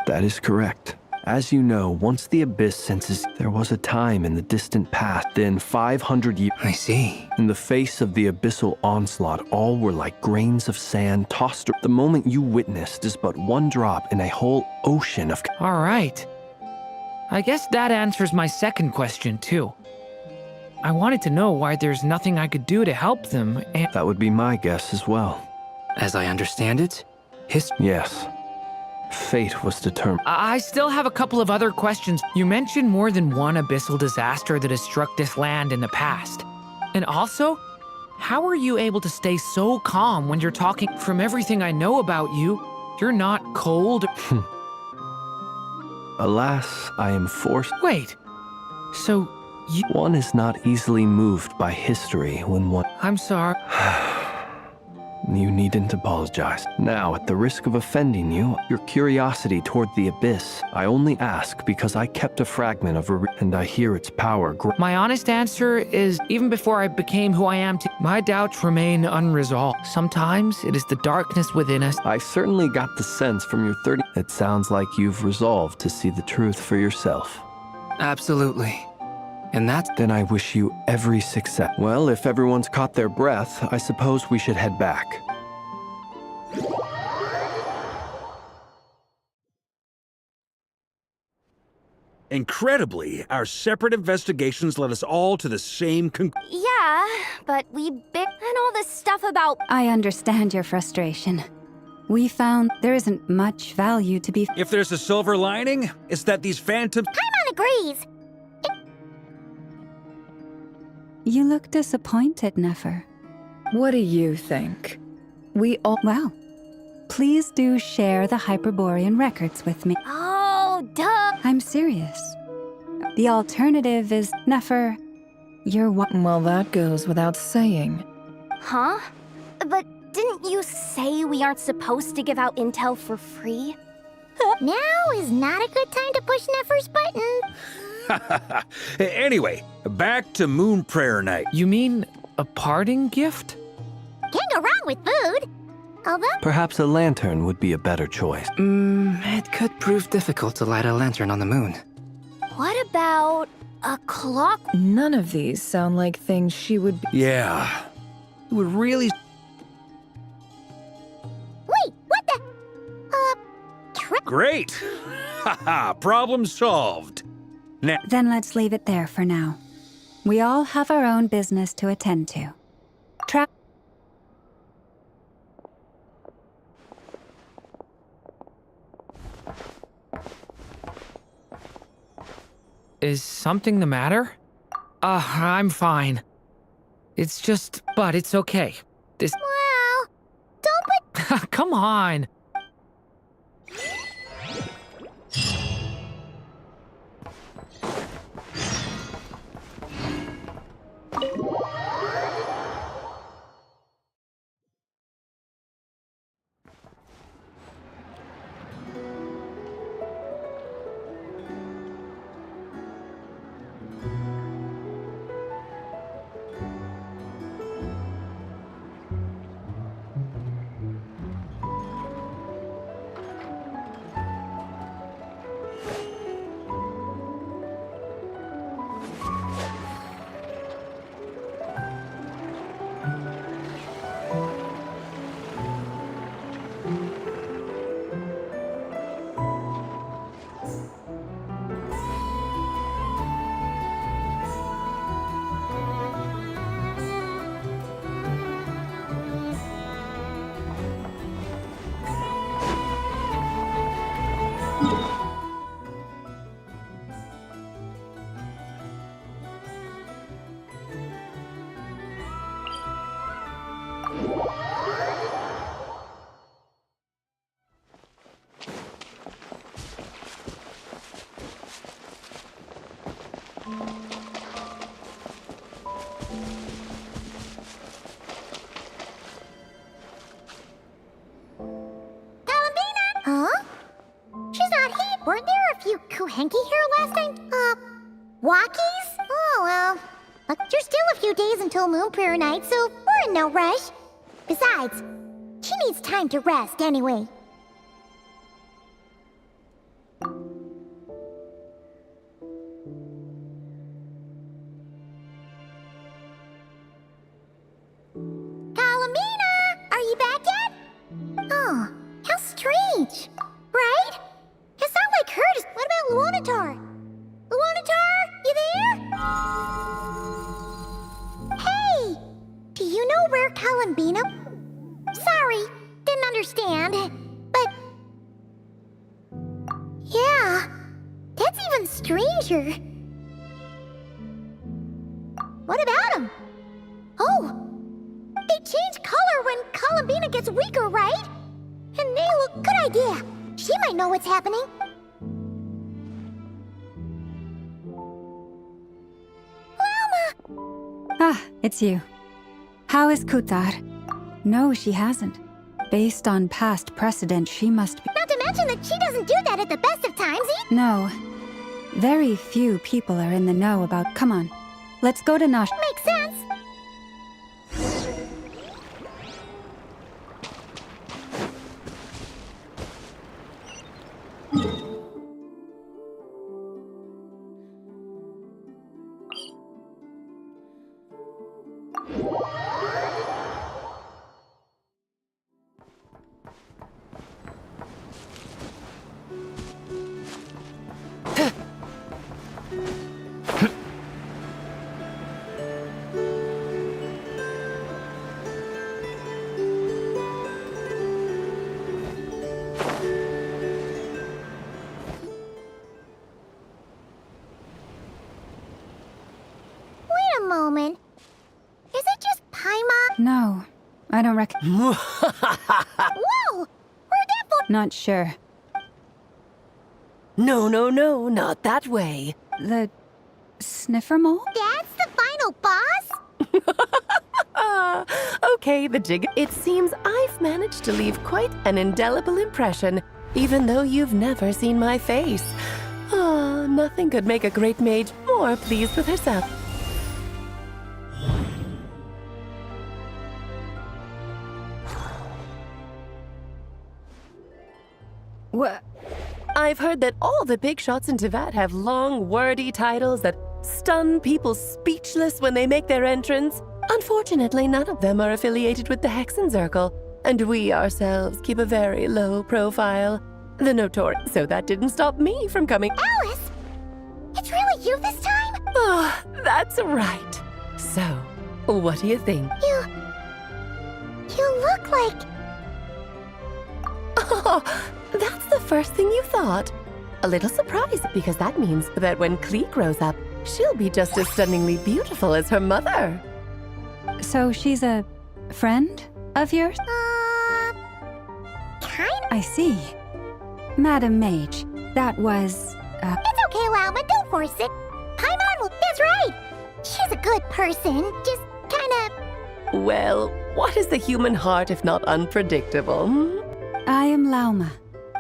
That is correct. As you know, once the Abyss senses, there was a time in the distant past, then 500 years. I see. In the face of the abyssal onslaught, all were like grains of sand tossed. The moment you witnessed is but one drop in a whole ocean of— All right. I guess that answers my second question, too. I wanted to know why there's nothing I could do to help them, and— That would be my guess as well. As I understand it, Yes. Fate was determined. I still have a couple of other questions. You mentioned more than one abyssal disaster that has struck this land in the past. And also, how are you able to stay so calm when you're talking? From everything I know about you, you're not cold. Alas, I am forced— Wait, so you— One is not easily moved by history when one— I'm sorry. You needn't apologize. Now, at the risk of offending you, your curiosity toward the Abyss, I only ask because I kept a fragment of and I hear its power grow. My honest answer is, even before I became who I am, my doubts remain unresolved. Sometimes it is the darkness within us. I certainly got the sense from your 30— It sounds like you've resolved to see the truth for yourself. absolutely. And that's— Then I wish you every success. Well, if everyone's caught their breath, I suppose we should head back. Incredibly, our separate investigations led us all to the same Yeah, but and all this stuff about— I understand your frustration. We found there isn't much value to be— If there's a silver lining, it's that these phantoms— Paimon agrees. You look disappointed, Nefer. What do you think? We all— Well, please do share the Hyperborean records with me. Oh, duh. I'm serious. The alternative is never. You're what? Well, that goes without saying. Huh? But didn't you say we aren't supposed to give out intel for free? Now is not a good time to push that first button. Anyway, back to Moon Prayer Night. You mean a parting gift? Can't go wrong with food. Although, Perhaps a lantern would be a better choice. It could prove difficult to light a lantern on the moon. What about a clock? None of these sound like things she would be. Yeah. It would really. wait, what the? Great! Haha, problem solved. Now. Then let's leave it there for now. We all have our own business to attend to. Is something the matter? I'm fine. It's just, but it's okay. This. Well, don't put. Come on. Weren't there a few Kuhenki here last time? Walkies? Oh, well. There's still a few days until Moon Prayer Night, so we're in no rush. Besides, she needs time to rest anyway. Kalamina! Are you back yet? Oh, how strange. Right? It's not like her to... What about Luonatar? Luonatar, you there? Hey! Do you know where Kalambina... Sorry, didn't understand. But... Yeah, that's even stranger. What about him? Oh! They change color when Kalambina gets weaker, right? And they look... Good idea. She might know what's happening. Ah, it's you. How is Kutar? No, she hasn't. Based on past precedent, she must be... Not to mention that she doesn't do that at the best of times, No. Very few people are in the know about... Come on. Let's go to Nosh. Makes sense. Moment. Is it just Paimon? No, I don't reckon... Whoa! Not sure. No, not that way. The sniffer mole? That's the final boss? Okay, the jig. It seems I've managed to leave quite an indelible impression, even though you've never seen my face. Nothing could make a great mage more pleased with herself. What? I've heard that all the big shots in Tevat have long, wordy titles that stun people speechless when they make their entrance. Unfortunately, none of them are affiliated with the Hexenzirkel, and we ourselves keep a very low profile. The notorious. So that didn't stop me from coming. Alice! It's really you this time? Oh, that's right. So, what do you think? You look like... Oh, that's the first thing you thought. A little surprised, because that means that when Klee grows up, she'll be just as stunningly beautiful as her mother. So she's a friend of yours? Kind? I see. Madam Mage, that was, It's okay, Lama, don't force it. Paimon will... That's right! She's a good person, just kinda... Well, what is the human heart if not unpredictable? I am Lauma.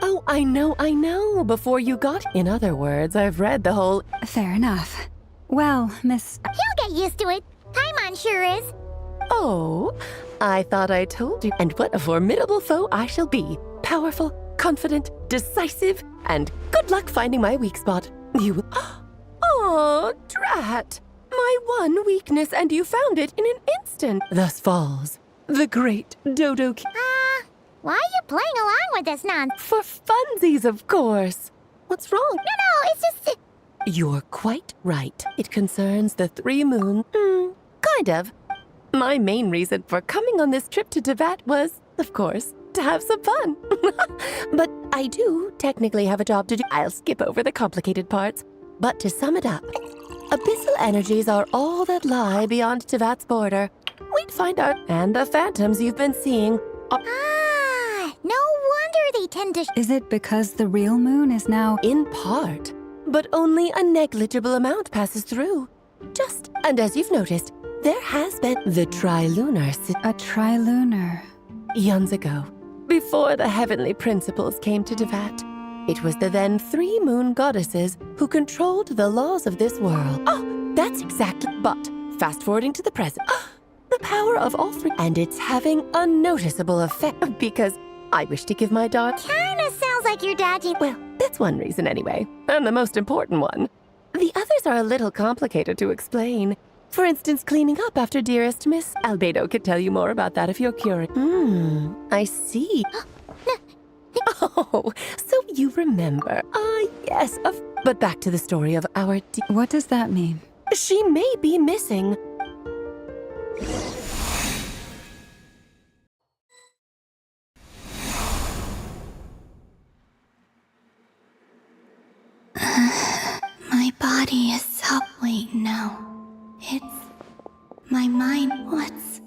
Oh, I know, before you got... In other words, I've read the whole... Fair enough. Well, Miss... He'll get used to it. Paimon sure is. Oh, I thought I told you. And what a formidable foe I shall be. Powerful, confident, decisive, and good luck finding my weak spot. You... Oh, drat. My one weakness, and you found it in an instant. Thus falls the great Dodo... Why are you playing along with this nonsense? For funsies, of course. What's wrong? No, it's just... You're quite right. It concerns the Three Moon. Kind of. My main reason for coming on this trip to Tevat was, of course, to have some fun. But I do technically have a job to do. I'll skip over the complicated parts. But to sum it up, abyssal energies are all that lie beyond Tevat's border. We'd find out. And the phantoms you've been seeing are... No wonder they tend to... Is it because the real moon is now... In part, but only a negligible amount passes through. Just, and as you've noticed, there has been the trilunar... A trilunar... Eons ago, before the heavenly principles came to Tevat, it was the then Three Moon goddesses who controlled the laws of this world. Oh, that's exactly... But, fast-forwarding to the present, the power of all three... And it's having a noticeable effect, because... I wish to give my daughter... Kinda sounds like you're dodging... Well, that's one reason anyway, and the most important one. The others are a little complicated to explain. For instance, cleaning up after dearest Miss Albedo could tell you more about that if you're curious. I see. Oh, so you remember. Yes, but back to the story of our... What does that mean? She may be missing. My body is so... Wait, no. It's... my mind. What's...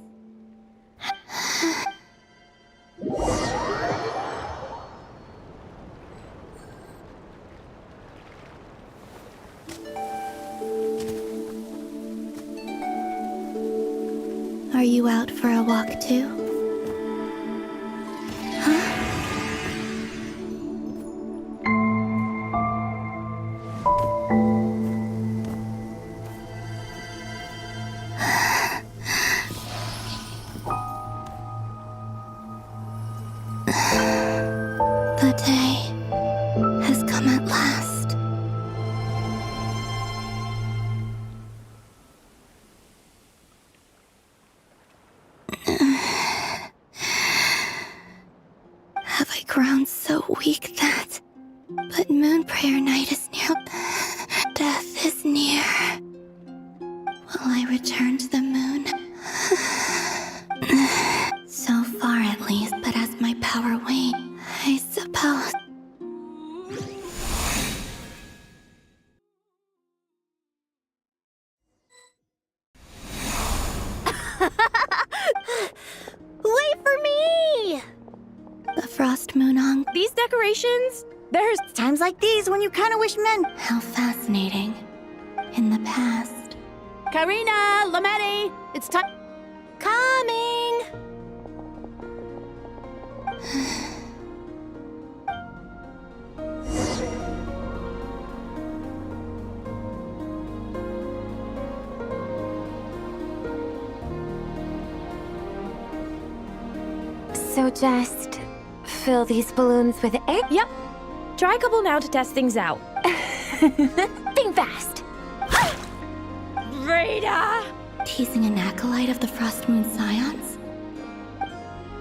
Are you out for a walk too? The day has come at last. Have I grown so weak that... But Moon Prayer Night is near. Death is near. Will I return to the moon? So far at least, but as my power wanes, I suppose. Wait for me! The Frost Moon on. These situations, there's times like these when you kind of wish men... How fascinating. In the past. Karina, Lametti, it's time... Coming! So just fill these balloons with air? Yep. Try a couple now to test things out. Think fast. Rita! Teasing an acolyte of the Frost Moon Scions?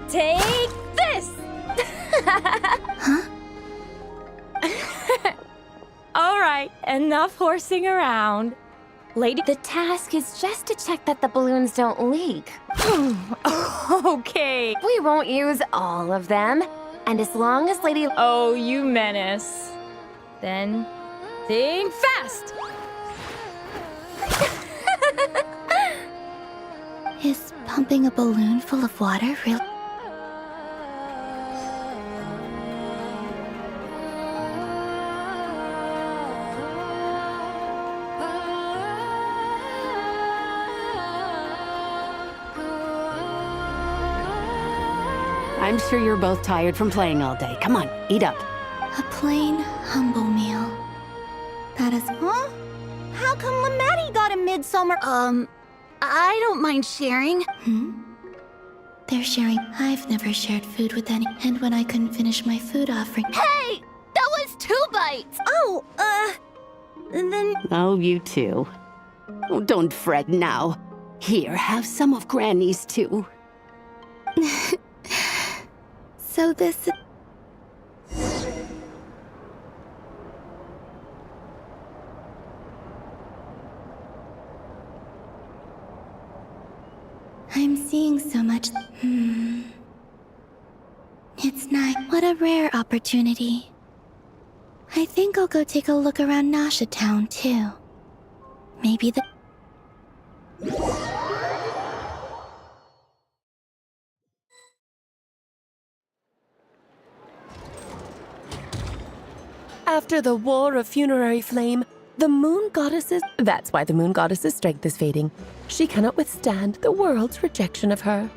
Take this! Huh? All right, enough horsing around. Lady, the task is just to check that the balloons don't leak. Okay. We won't use all of them. And as long as Lady... Oh, you menace. Then, think fast! Is pumping a balloon full of water real? I'm sure you're both tired from playing all day. Come on, eat up. A plain, humble meal. That is... Huh? How come Lametti got a midsummer... I don't mind sharing. They're sharing. I've never shared food with any. And when I couldn't finish my food offering... Hey! That was 2 bites! Oh, then... Oh, you too. Oh, don't fret now. Here, have some of Granny's too. So this... I'm seeing so much... It's nice. What a rare opportunity. I think I'll go take a look around Nasha Town, too. Maybe the... After the war of funerary flame, the moon goddesses... That's why the moon goddess's strength is fading. She cannot withstand the world's rejection of her.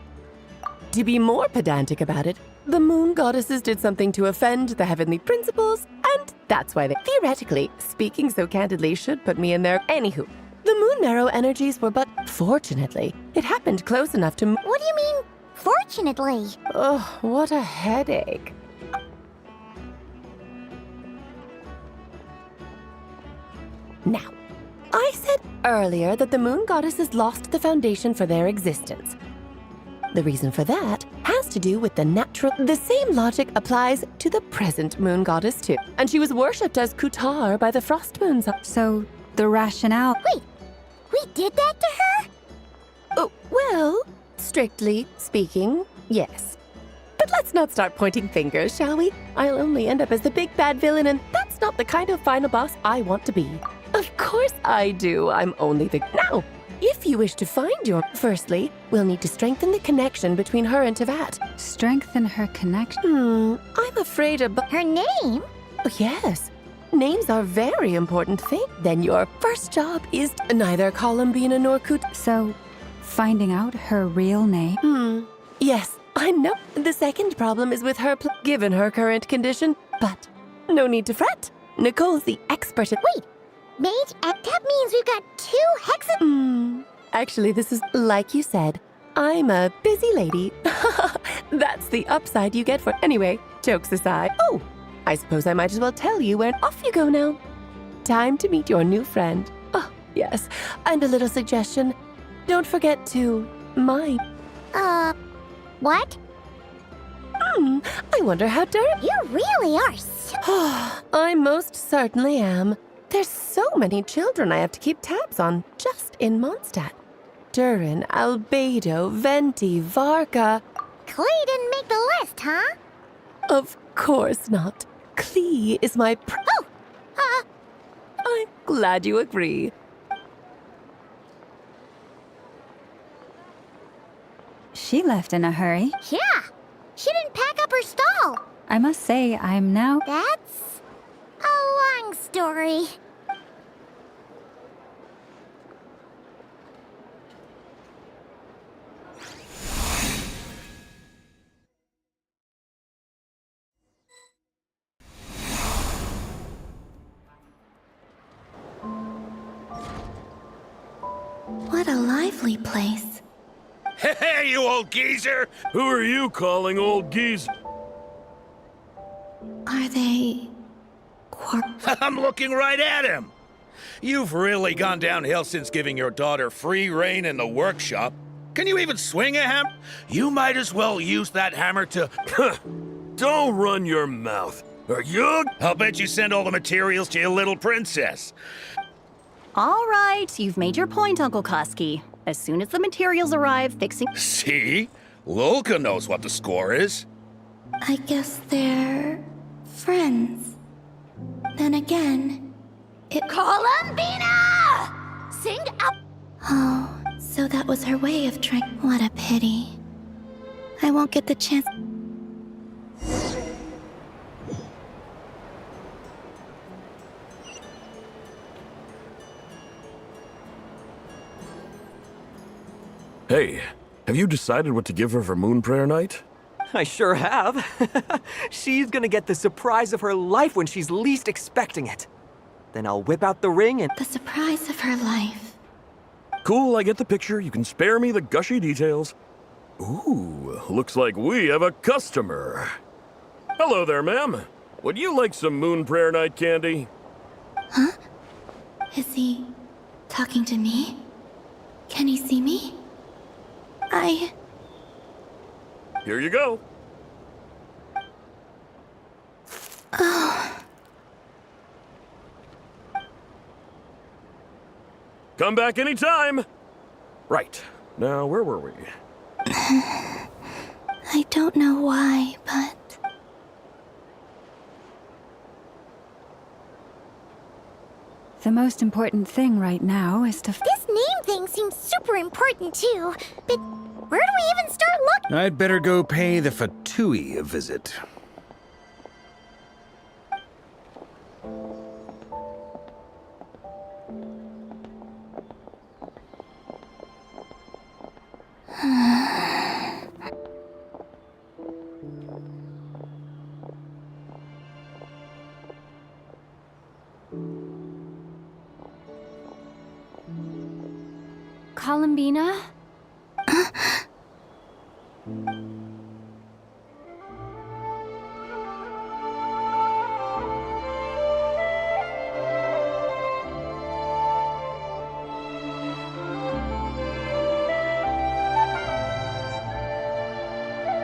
To be more pedantic about it, the moon goddesses did something to offend the heavenly principles, and that's why they, theoretically, speaking so candidly, should put me in there. Anywho, the moon marrow energies were but... Fortunately, it happened close enough to... What do you mean, fortunately? Oh, what a headache. Now, I said earlier that the moon goddesses lost the foundation for their existence. The reason for that has to do with the natural... The same logic applies to the present moon goddess too. And she was worshipped as Kutar by the frost moons. So, the rationale... Wait, we did that to her? Oh, well, strictly speaking, yes. But let's not start pointing fingers, shall we? I'll only end up as the big bad villain, and that's not the kind of final boss I want to be. Of course I do. I'm only the... Now, if you wish to find your... Firstly, we'll need to strengthen the connection between her and Tevat. Strengthen her connection? I'm afraid of... Her name? Oh, yes. Names are very important thing. Then your first job is neither Columbina nor Kut... So, finding out her real name? Yes, I know. The second problem is with her given her current condition. But no need to fret. Nicole's the expert at... Wait! Mage, that means we've got 2 hexa... Actually, this is like you said. I'm a busy lady. That's the upside you get for... Anyway, jokes aside. Oh, I suppose I might as well tell you where... Off you go now. Time to meet your new friend. Oh, yes. And a little suggestion. Don't forget to... mine. What? I wonder how dirty... You really are so... I most certainly am. There's so many children I have to keep tabs on, just in Mondstadt. Durin, Albedo, Venti, Varka... Clay didn't make the list, huh? Of course not. Klee is my I'm glad you agree. She left in a hurry. Yeah, she didn't pack up her stall. I must say, I'm now... That's a long story. What a lively place. Hey, you old geezer! Who are you calling old geezer? Are they... I'm looking right at him! You've really gone downhill since giving your daughter free rein in the workshop. Can you even swing a hammer? You might as well use that hammer to... Don't run your mouth, or I'll bet you send all the materials to your little princess. All right, you've made your point, Uncle Koski. As soon as the materials arrive, fixing... See? Lolka knows what the score is. I guess they're... friends. Then again, it... Columbina! Sing up! Oh, so that was her way of trying... What a pity. I won't get the chance... Hey, have you decided what to give her for Moon Prayer Night? I sure have. She's gonna get the surprise of her life when she's least expecting it. Then I'll whip out the ring and... The surprise of her life. Cool, I get the picture. You can spare me the gushy details. Ooh, looks like we have a customer. Hello there, ma'am. Would you like some Moon Prayer Night candy? Huh? Is he... talking to me? Can he see me? Here you go. Oh. Come back anytime. Right. Now, where were we? I don't know why, but... The most important thing right now is to... This name thing seems super important too, but where do we even start looking? I'd better go pay the Fatui a visit. Columbina?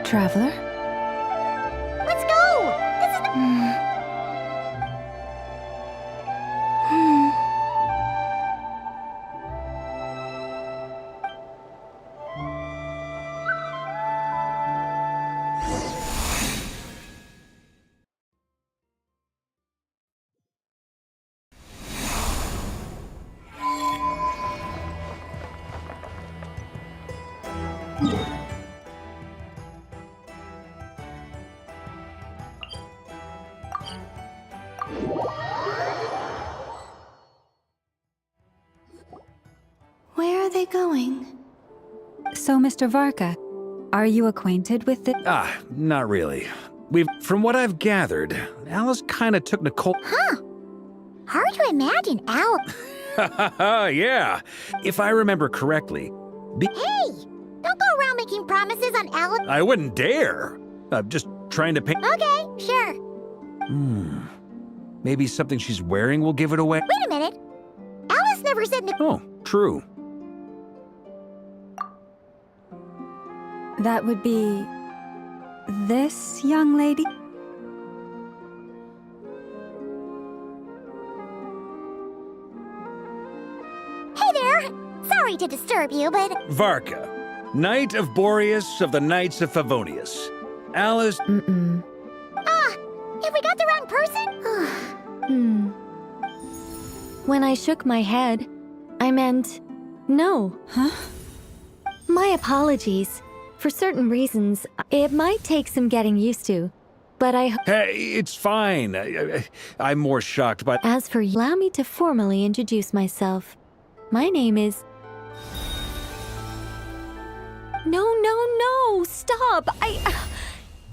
Traveler? Let's go! This is the... Where are they going? So, Mr. Varka, are you acquainted with the... Not really. From what I've gathered, Alice kinda took Nicole... Huh. Hard to imagine Al... Yeah. If I remember correctly... Hey! Don't go around making promises on Alice... I wouldn't dare. I'm just trying to pay... Okay, sure. Maybe something she's wearing will give it away? Wait a minute. Alice never said... Oh, true. That would be... this young lady? Hey there! Sorry to disturb you, but... Varka, Knight of Boreas of the Knights of Favonius. Alice... Have we got the wrong person? When I shook my head, I meant no. Huh? My apologies. For certain reasons, it might take some getting used to. but I... Hey, it's fine. I'm more shocked by... As for you, allow me to formally introduce myself. My name is... No, stop!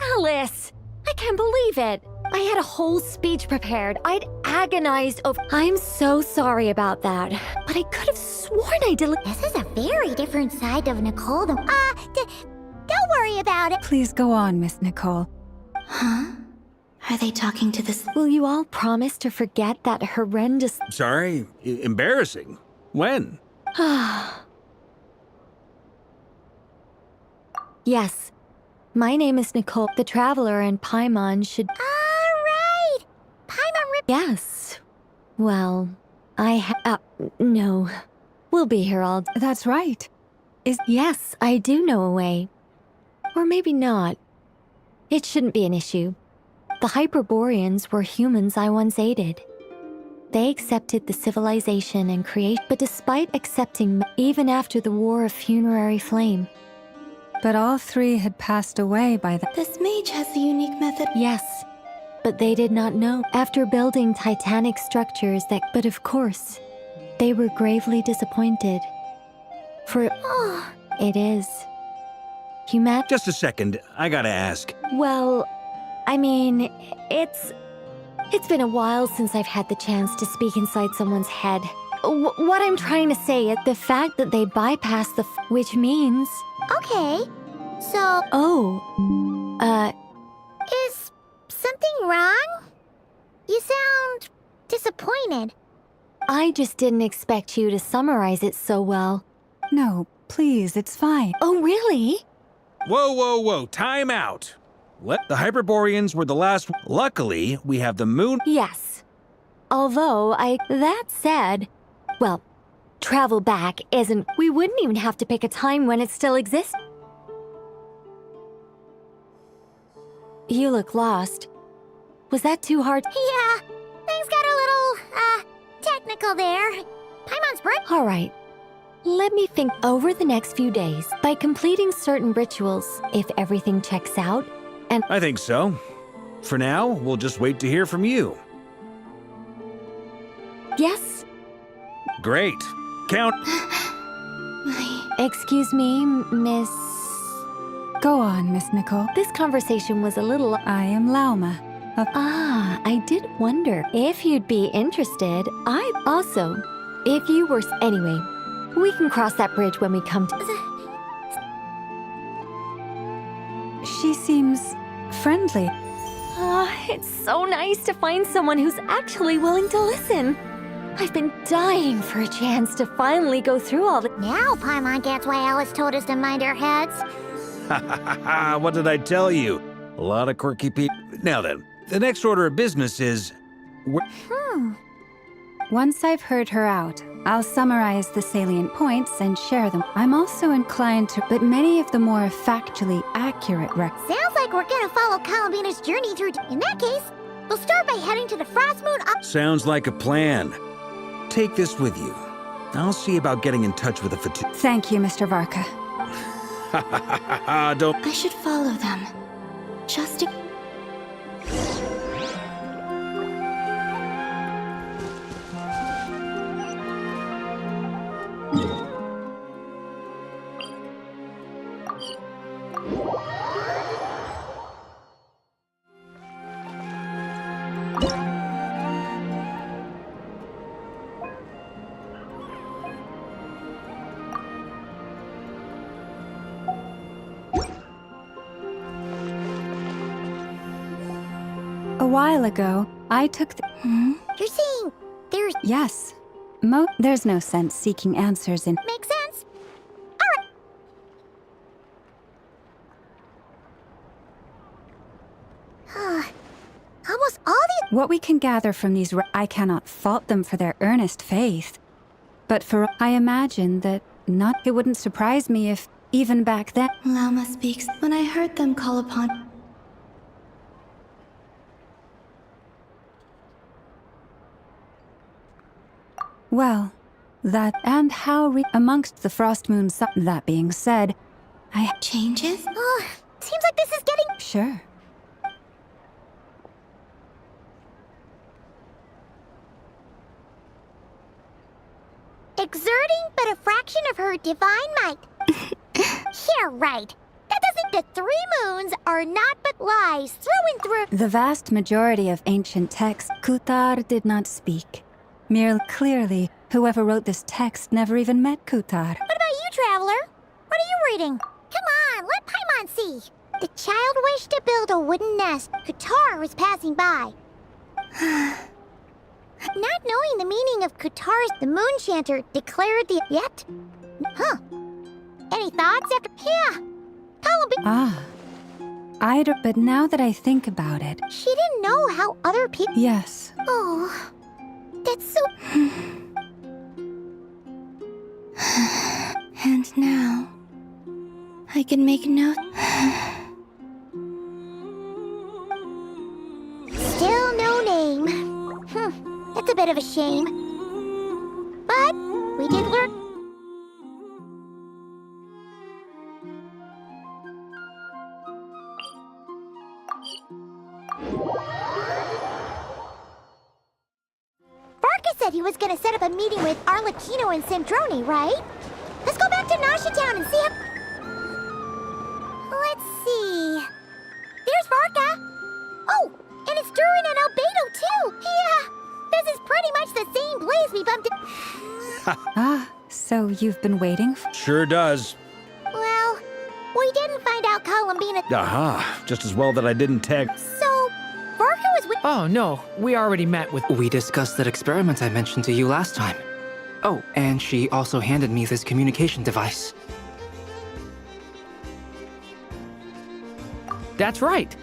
Alice! I can't believe it! I had a whole speech prepared. I'd agonized over... I'm so sorry about that. But I could have sworn I did... This is a very different side of Nicole than... don't worry about it. Please go on, Miss Nicole. Huh? Are they talking to this? Will you all promise to forget that horrendous... Sorry? Embarrassing? When? Yes. My name is Nicole, the Traveler, and Paimon should... Alright! Paimon Yes. Well, no. We'll be here all... That's right. Yes, I do know a way. Or maybe not. It shouldn't be an issue. The Hyperboreans were humans I once aided. They accepted the civilization and creation, but despite accepting, even after the War of Funerary Flame. But all three had passed away by the... This mage has a unique method. Yes, but they did not know. After building titanic structures that... But of course, they were gravely disappointed. For... it is. Just a second, I gotta ask. Well, I mean, it's been a while since I've had the chance to speak inside someone's head. What I'm trying to say is the fact that they bypassed the... which means... Okay, so... Is something wrong? You sound disappointed. I just didn't expect you to summarize it so well. No, please, it's fine. Oh, really? Whoa, time out. The Hyperboreans were the last... Luckily, we have the moon... Yes. Although, that said... Well, travel back isn't... We wouldn't even have to pick a time when it still exists. You look lost. Was that too hard? Yeah, things got a little, technical there. Paimon's break. All right. Let me think over the next few days. By completing certain rituals, if everything checks out, and... I think so. For now, we'll just wait to hear from you. Yes? Great. Count... Excuse me, Miss... Go on, Miss Nicole. This conversation was a little... I am Lama. I did wonder if you'd be interested. I also... If you were... Anyway, we can cross that bridge when we come to... She seems friendly. It's so nice to find someone who's actually willing to listen. I've been dying for a chance to finally go through all the... Now Paimon gets why Alice told us to mind our heads. What did I tell you? A lot of quirky people. Now then, the next order of business is... Once I've heard her out, I'll summarize the salient points and share them. I'm also inclined to... But many of the more factually accurate Sounds like we're gonna follow Columbina's journey through... In that case, we'll start by heading to the Frost Moon up... Sounds like a plan. Take this with you. I'll see about getting in touch with the Fatu... Thank you, Mr. Varka. Don't... I should follow them. Just to... A while ago, I took the... You're saying there's... Yes. There's no sense seeking answers in... Makes sense. Alright. Almost all the... What we can gather from these... I cannot fault them for their earnest faith. But I imagine that it wouldn't surprise me if, even back then... Lama speaks. When I heard them call upon... Well, that and how amongst the Frost Moon that being said, Changes? Seems like this is getting... Sure. exerting but a fraction of her divine might. Yeah, right. That doesn't. The 3 moons are not but lies through and through. The vast majority of ancient texts, Kutar did not speak. Merely clearly, whoever wrote this text never even met Kutar. What about you, Traveler? What are you reading? Come on, let Paimon see. The child wished to build a wooden nest. Kutar was passing by. Not knowing the meaning of Kutar's, the moon chanter declared the yet. Huh. Any thoughts after? Yeah. But now that I think about it... She didn't know how other people... Yes. Oh, that's so... And now, I can make note. Still no name. That's a bit of a shame. But we did learn... Varka said he was gonna set up a meeting with Arlecchino and Sandrone, right? Let's go back to Nasha Town and see how... Let's see... There's Varka! Oh, and it's Durin and Albedo, too! Yeah, this is pretty much the same place we bumped in... So you've been waiting? Sure does. Well, we didn't find out Columbina... Aha, just as well that I didn't tag. So, Varka was with... Oh, no, we already met with... We discussed that experiment I mentioned to you last time. Oh, and she also handed me this communication device. That's right.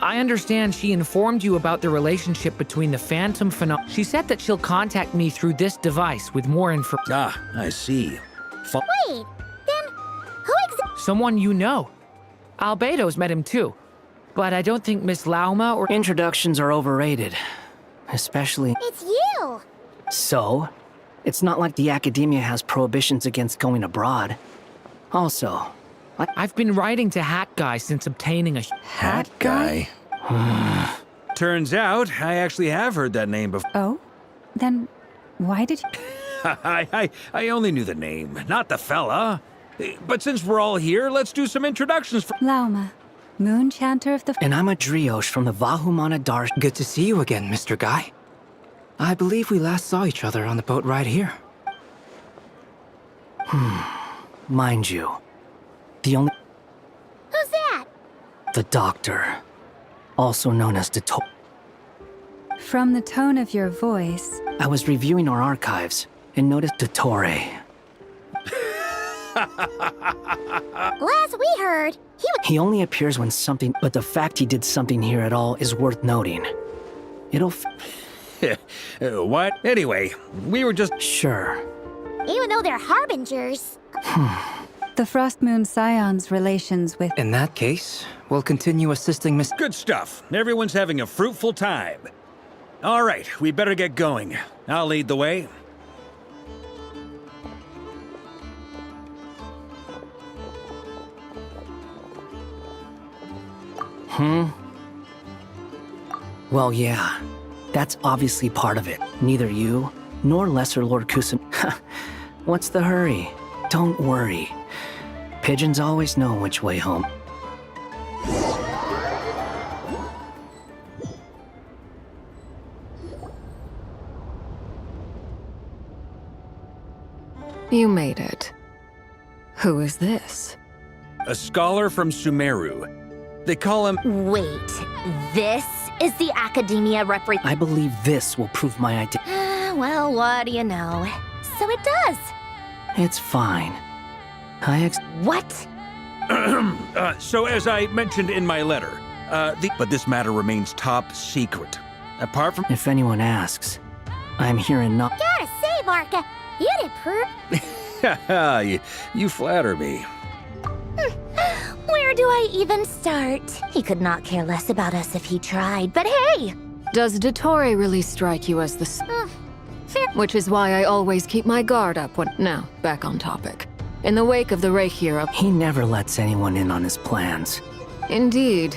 I understand she informed you about the relationship between the Phantom Phenom... She said that she'll contact me through this device with more info... I see. Wait, then who Someone you know. Albedo's met him too. But I don't think Miss Lama or... Introductions are overrated. Especially... It's you! So? It's not like the academia has prohibitions against going abroad. Also, I've been writing to Hat Guy since obtaining a... Hat Guy? Turns out, I actually have heard that name before. Oh? Then why did you... I only knew the name, not the fella. But since we're all here, let's do some introductions for... Lauma, Moon Chanter of the... And I'm a Drioche from the Vahumana Dar... Good to see you again, Mr. Guy. I believe we last saw each other on the boat right here. Mind you, the only... Who's that? The Doctor. Also known as Dottore. From the tone of your voice... I was reviewing our archives and noticed Dottore. Last we heard, He only appears when something... But the fact he did something here at all is worth noting. It'll... What? Anyway, we were just... Sure. Even though they're harbingers. The Frost Moon Scion's relations with... In that case, we'll continue assisting Miss... Good stuff. Everyone's having a fruitful time. All right, we better get going. I'll lead the way. Well, yeah. That's obviously part of it. Neither you, nor Lesser Lord Kusan... What's the hurry? Don't worry. Pigeons always know which way home. You made it. Who is this? A scholar from Sumeru. They call him... Wait, this is the Academia I believe this will prove my identity. Well, what do you know? So it does. It's fine. What? So as I mentioned in my letter, but this matter remains top secret. Apart from... If anyone asks, I'm here in not... Gotta say, Varka, you did prove... you flatter me. Where do I even start? He could not care less about us if he tried, but hey! Does Dottore really strike you as the... Fair. Which is why I always keep my guard up when... Now, back on topic. In the wake of the Reikir... He never lets anyone in on his plans. Indeed.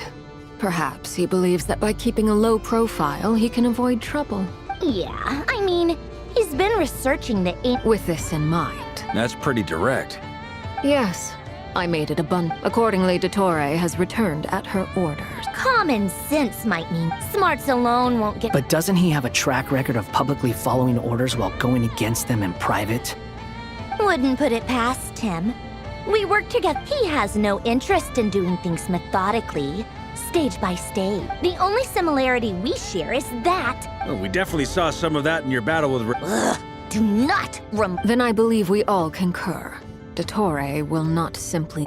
Perhaps he believes that by keeping a low profile, he can avoid trouble. Yeah, I mean, he's He's been researching the With this in mind. That's pretty direct. Yes, I made it abundant. Accordingly, Dottore has returned at her orders. Common sense might mean smarts alone won't get. But doesn't he have a track record of publicly following orders while going against them in private? Wouldn't put it past him. We work together. He has no interest in doing things methodically, stage by stage. The only similarity we share is that. Well, we definitely saw some of that in your battle with... Ugh, do not Then I believe we all concur. Dottore will not simply...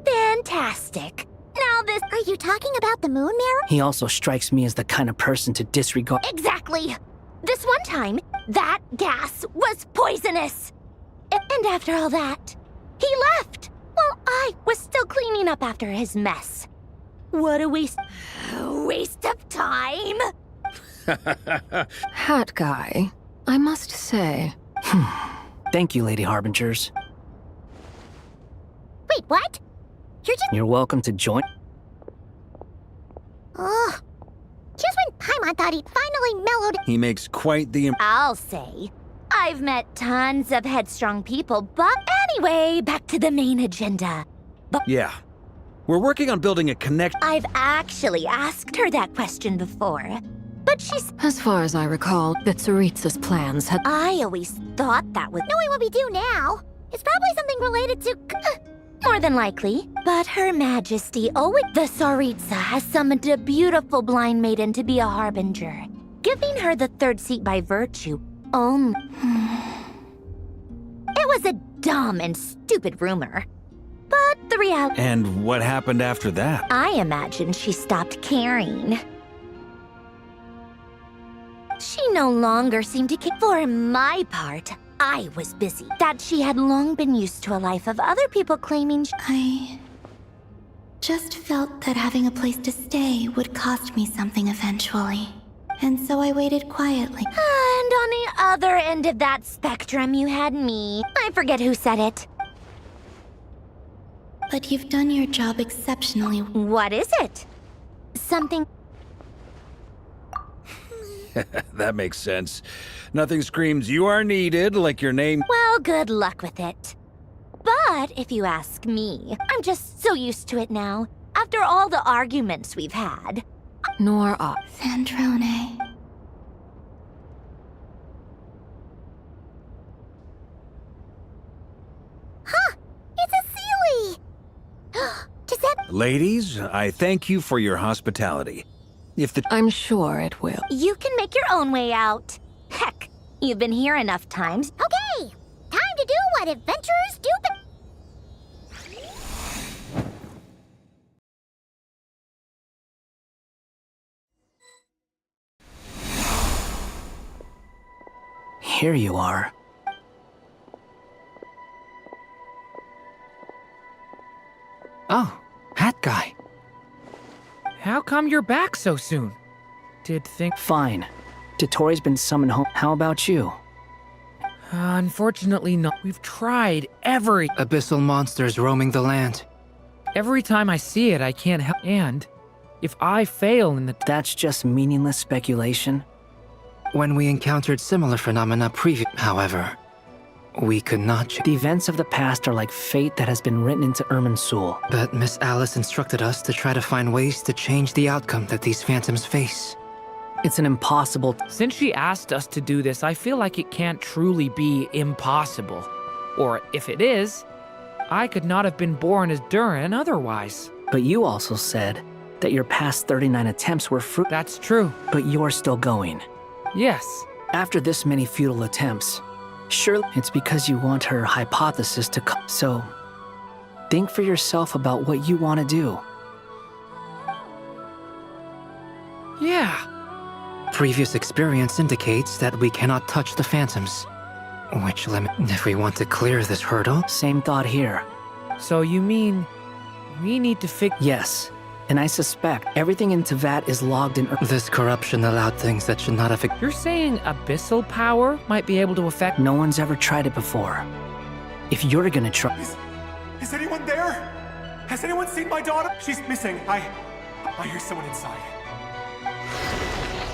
Fantastic. Now this... Are you talking about the moon mirror? He also strikes me as the kind of person to disregard... Exactly. This one time, that gas was poisonous. And after all that, he left. While I was still cleaning up after his mess. What a waste of time. Hat guy, I must say. Thank you, Lady Harbingers. Wait, what? You're welcome to join... Ugh. Just when Paimon thought he'd finally mellowed... He makes quite the... I'll say. I've met tons of headstrong people, but anyway, back to the main agenda. Yeah. We're working on building a connection... I've actually asked her that question before, but she's... As far as I recall, that Tsaritsa's plans had... I always thought that was... Knowing what we do now, it's probably something related to... More than likely. But Her Majesty always... The Tsaritsa has summoned a beautiful blind maiden to be a harbinger, giving her the third seat by virtue only. It was a dumb and stupid rumor. But the reality... And what happened after that? I imagine she stopped caring. She no longer seemed to care. For my part, I was busy. That she had long been used to a life of other people claiming... I just felt that having a place to stay would cost me something eventually. And so I waited quietly. And on the other end of that spectrum, you had me. I forget who said it. But you've done your job exceptionally. What is it? Something... That makes sense. Nothing screams you are needed like your name... Well, good luck with it. But if you ask me, I'm just so used to it now. After all the arguments we've had. Nor I. Sandrone. Huh! It's a Sealy! Does that... Ladies, I thank you for your hospitality. If the... I'm sure it will. You can make your own way out. Heck, you've been here enough times. Okay! Time to do what adventurers do Here you are. Oh, Hat Guy. How come you're back so soon? Fine. Dottore's been summoned home. How about you? Unfortunately not. We've tried every... Abyssal monsters roaming the land. Every time I see it, I can't help... And if I fail in the... That's just meaningless speculation. When we encountered similar phenomena however, we could not... The events of the past are like fate that has been written into Irminsul. But Miss Alice instructed us to try to find ways to change the outcome that these phantoms face. It's an impossible... Since she asked us to do this, I feel like it can't truly be impossible. Or if it is, I could not have been born as Durin otherwise. But you also said that your past 39 attempts were fruit... That's true. But you're still going. Yes. After this many futile attempts, surely it's because you want her hypothesis to come. So, think for yourself about what you want to do. Yeah. Previous experience indicates that we cannot touch the phantoms. Which limit if we want to clear this hurdle? Same thought here. So you mean we need to fix... Yes. And I suspect everything in Tevat is logged in... This corruption allowed things that should not have... You're saying abyssal power might be able to affect... No one's ever tried it before. If you're gonna try... Is anyone there? Has anyone seen my daughter? She's missing. I hear someone inside.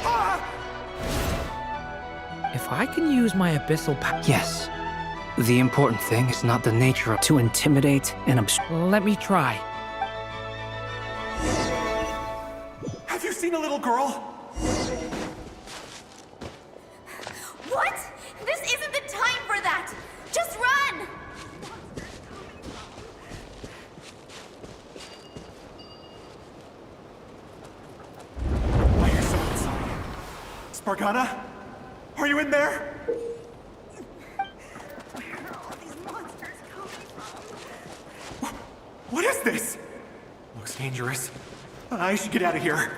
Ah! If I can use my abyssal power... Yes. The important thing is not the nature of... To intimidate and Let me try. Have you seen a little girl? What? This isn't the time for that! Just run! I hear someone inside. Spargana? Are you in there? Where are all these monsters coming from? What is this? Looks dangerous. I should get out of here.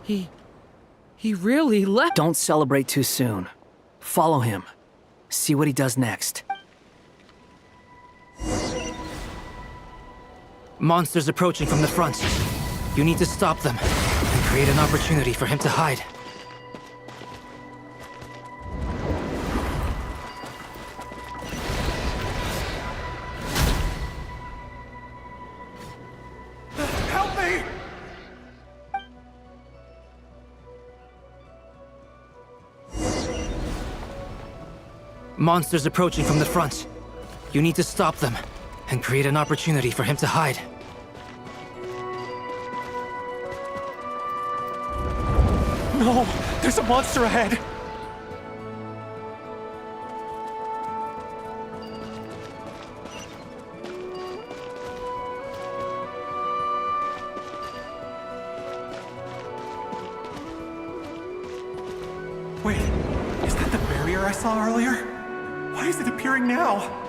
He really left. Don't celebrate too soon. Follow him. See what he does next. Monsters approaching from the front. You need to stop them and create an opportunity for him to hide. Help me! Monsters approaching from the front. You need to stop them and create an opportunity for him to hide. No! There's a monster ahead! Wait, is that the barrier I saw earlier? Why is it appearing now?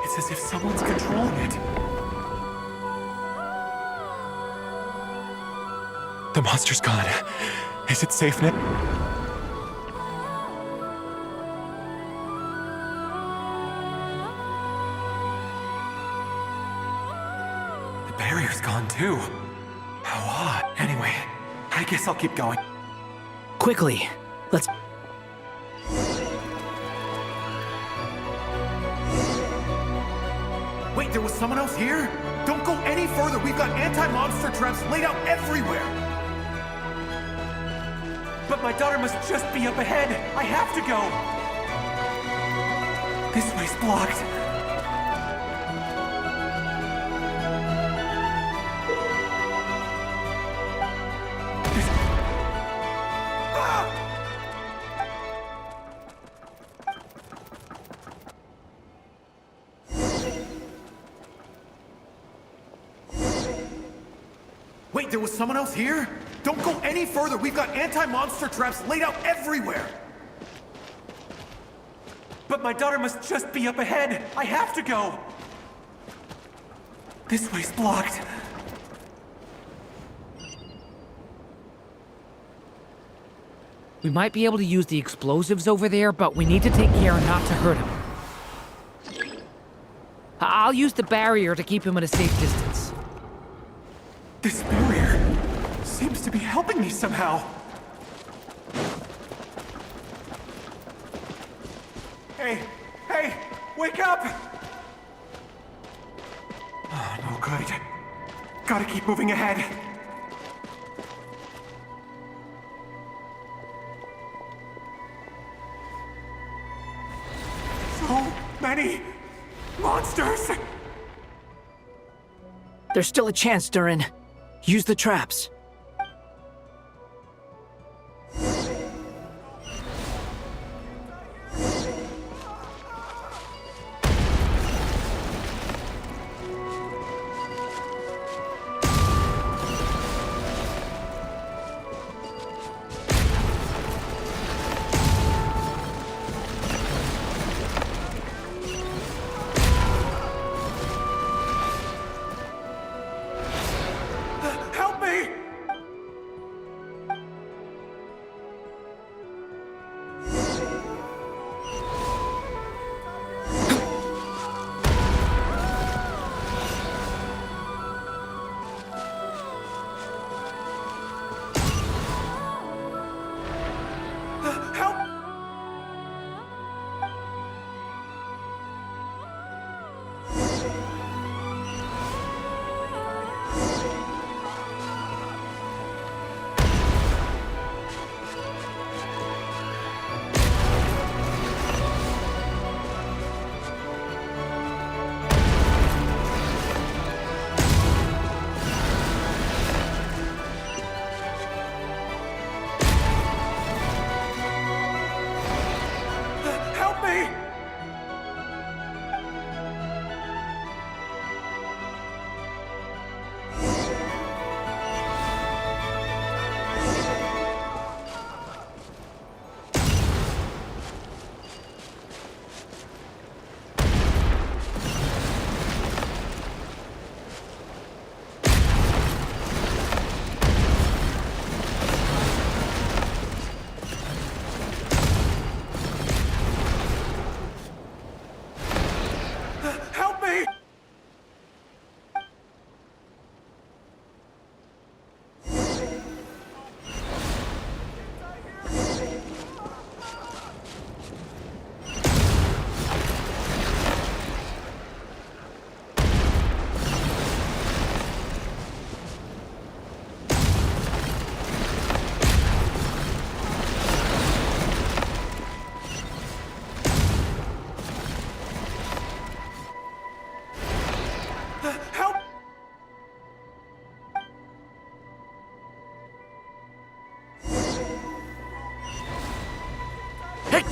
It's as if someone's controlling it. The monster's gone. Is it safe now? The barrier's gone too. How odd. Anyway, I guess I'll keep going. Quickly, let's... Wait, there was someone else here? Don't go any further. We've got anti-monster traps laid out everywhere. But my daughter must just be up ahead. I have to go. This way's blocked. Wait, there was someone else here? Don't go any further. We've got anti-monster traps laid out everywhere. But my daughter must just be up ahead. I have to go. This way's blocked. We might be able to use the explosives over there, but we need to take care not to hurt him. I'll use the barrier to keep him at a safe distance. This barrier seems to be helping me somehow. Hey, wake up! Oh, no good. Gotta keep moving ahead. So many monsters! There's still a chance, Durin. Use the traps. Help me! Hey!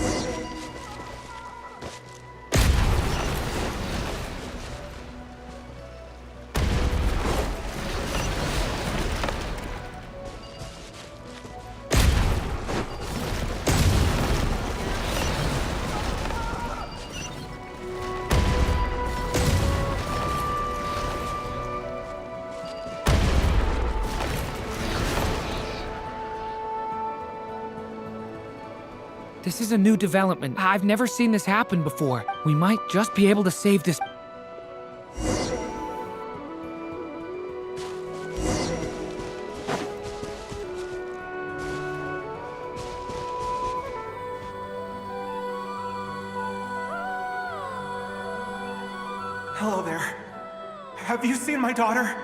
This is a new development. I've never seen this happen before. We might just be able to save this. Hello there. Have you seen my daughter?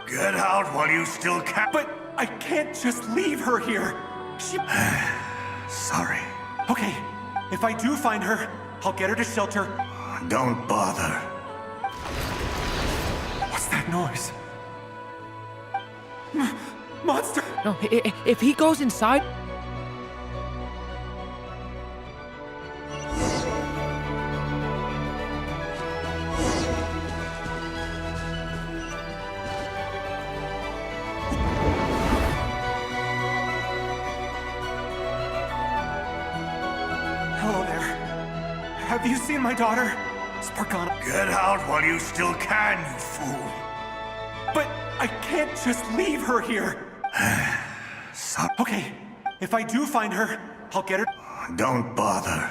Get out while you still can. But I can't just leave her here. She... Sorry. Okay, if I do find her, I'll get her to shelter. Don't bother. What's that noise? Monster! No, if he goes inside... Have you seen my daughter? Spargana. Get out while you still can, you fool. But I can't just leave her here. Okay, if I do find her, I'll get her. Don't bother.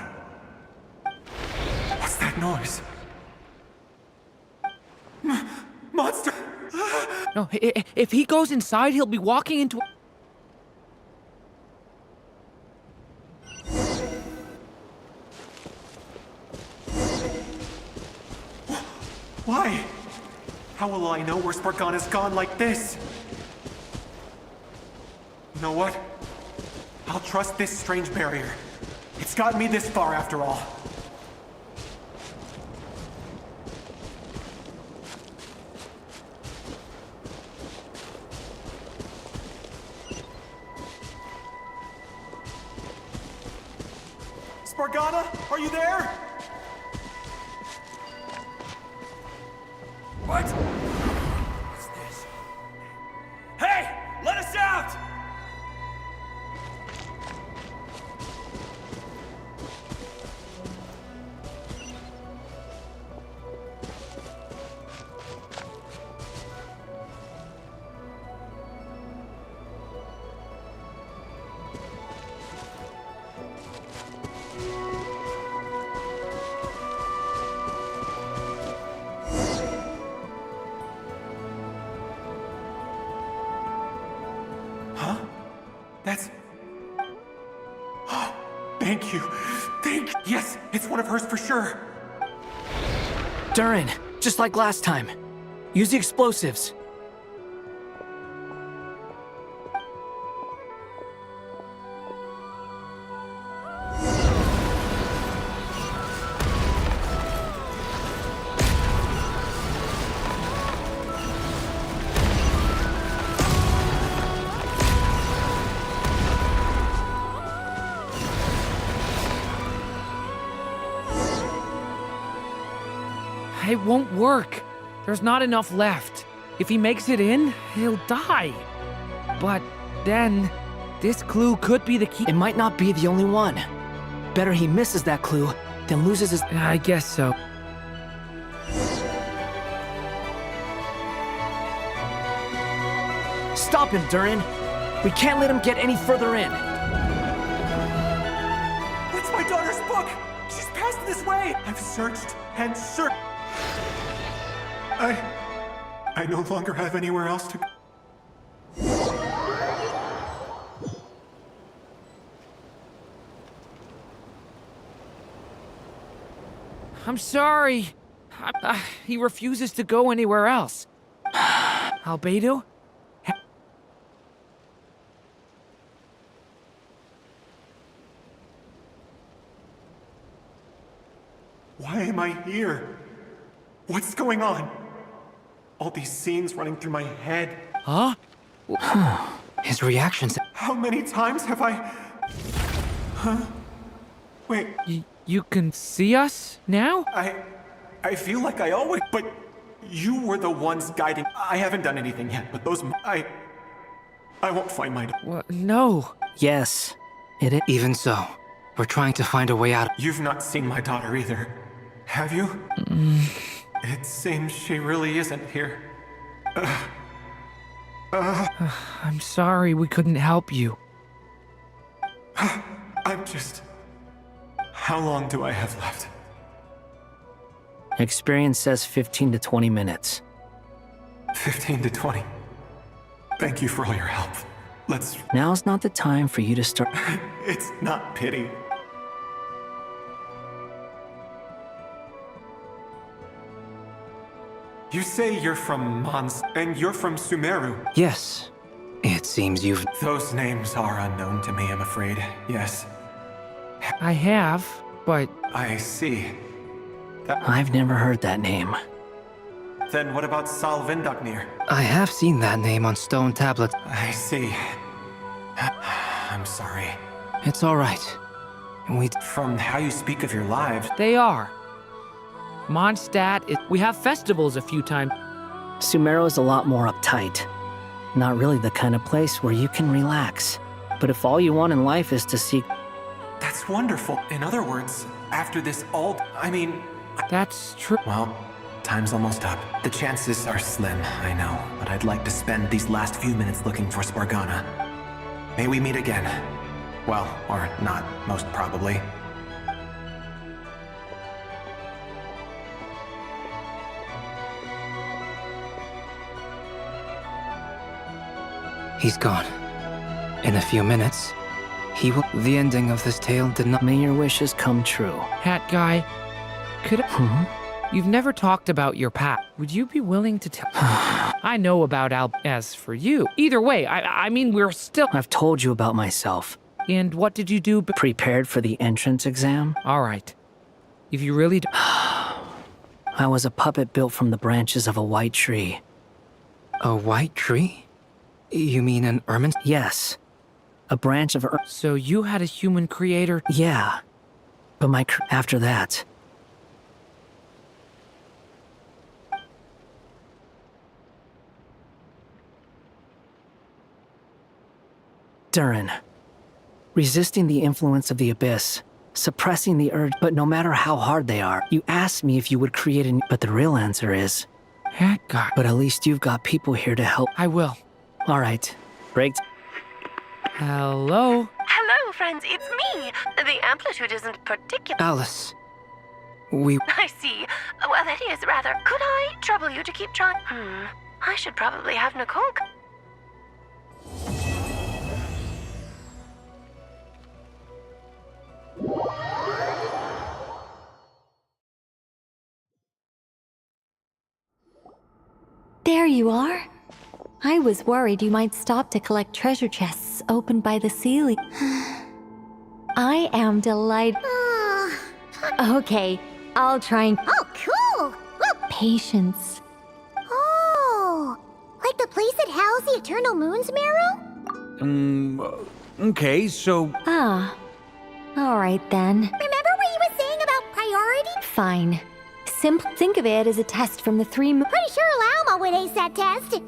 What's that noise? Monster! No, if he goes inside, he'll be walking into... Why? How will I know where Spargana's gone like this? You know what? I'll trust this strange barrier. It's gotten me this far after all. Spargana, are you there? What? What's this? Hey! Let us out! That's... Oh, thank you. Yes, it's one of hers for sure. Durin, just like last time. Use the explosives. It won't work. There's not enough left. If he makes it in, he'll die. But then, this clue could be the key. It might not be the only one. Better he misses that clue than loses his... I guess so. Stop him, Durin. We can't let him get any further in. It's my daughter's book! She's passed this way! I've searched and searched. I no longer have anywhere else to go. I'm sorry. He refuses to go anywhere else. Albedo? Why am I here? What's going on? All these scenes running through my head. Huh? His reactions... How many times have I... Huh? Wait. You can see us now? I feel like I always... But you were the ones guiding... I haven't done anything yet, but those... I won't find my... What? No. Yes, it is. Even so, we're trying to find a way out. You've not seen my daughter either, have you? It seems she really isn't here. I'm sorry we couldn't help you. I'm just... How long do I have left? Experience says 15 to 20 minutes. 15 to 20. Thank you for all your help. Let's... Now's not the time for you to start... It's not pity. You say you're from Mons, and you're from Sumeru. Yes. It seems you've... Those names are unknown to me, I'm afraid. Yes. I have, but... I see. I've never heard that name. Then what about Sal Vindaknir? I have seen that name on stone tablets. I see. I'm sorry. It's all right. From how you speak of your lives... They are. Mondstadt, we have festivals a few times. Sumeru is a lot more uptight. Not really the kind of place where you can relax. But if all you want in life is to seek... That's wonderful. In other words, after this all... I mean... That's true. Well, time's almost up. The chances are slim, I know. But I'd like to spend these last few minutes looking for Spargana. May we meet again. Well, or not, most probably. He's gone. In a few minutes, he will... The ending of this tale did not... May your wishes come true. Hat guy, could I... You've never talked about your past. Would you be willing to tell... I know about As for you. Either way, I mean, we're still... I've told you about myself. And what did you do... Prepared for the entrance exam? All right. If you really do... I was a puppet built from the branches of a white tree. A white tree? You mean an ermine? Yes. A branch of... So you had a human creator? Yeah. But after that... Durin. Resisting the influence of the abyss. Suppressing the urge, but no matter how hard they are, you asked me if you would create a... But the real answer is... Hat guy. But at least you've got people here to help. I will. All right. Break. Hello? Hello, friends, it's me. The amplitude isn't particular. Alice. I see. Well, that is rather... Could I trouble you to keep trying? I should probably have Nicole... There you are. I was worried you might stop to collect treasure chests opened by the ceiling. I am delighted. Okay, I'll try and... Oh, cool! Look! Patience. Oh, like the place that housed the Eternal Moon's marrow? Okay, so... Ah, all right then. Remember what you were saying about priority? Fine. Think of it as a test from the 3 moon... Pretty sure Lama would ace that test.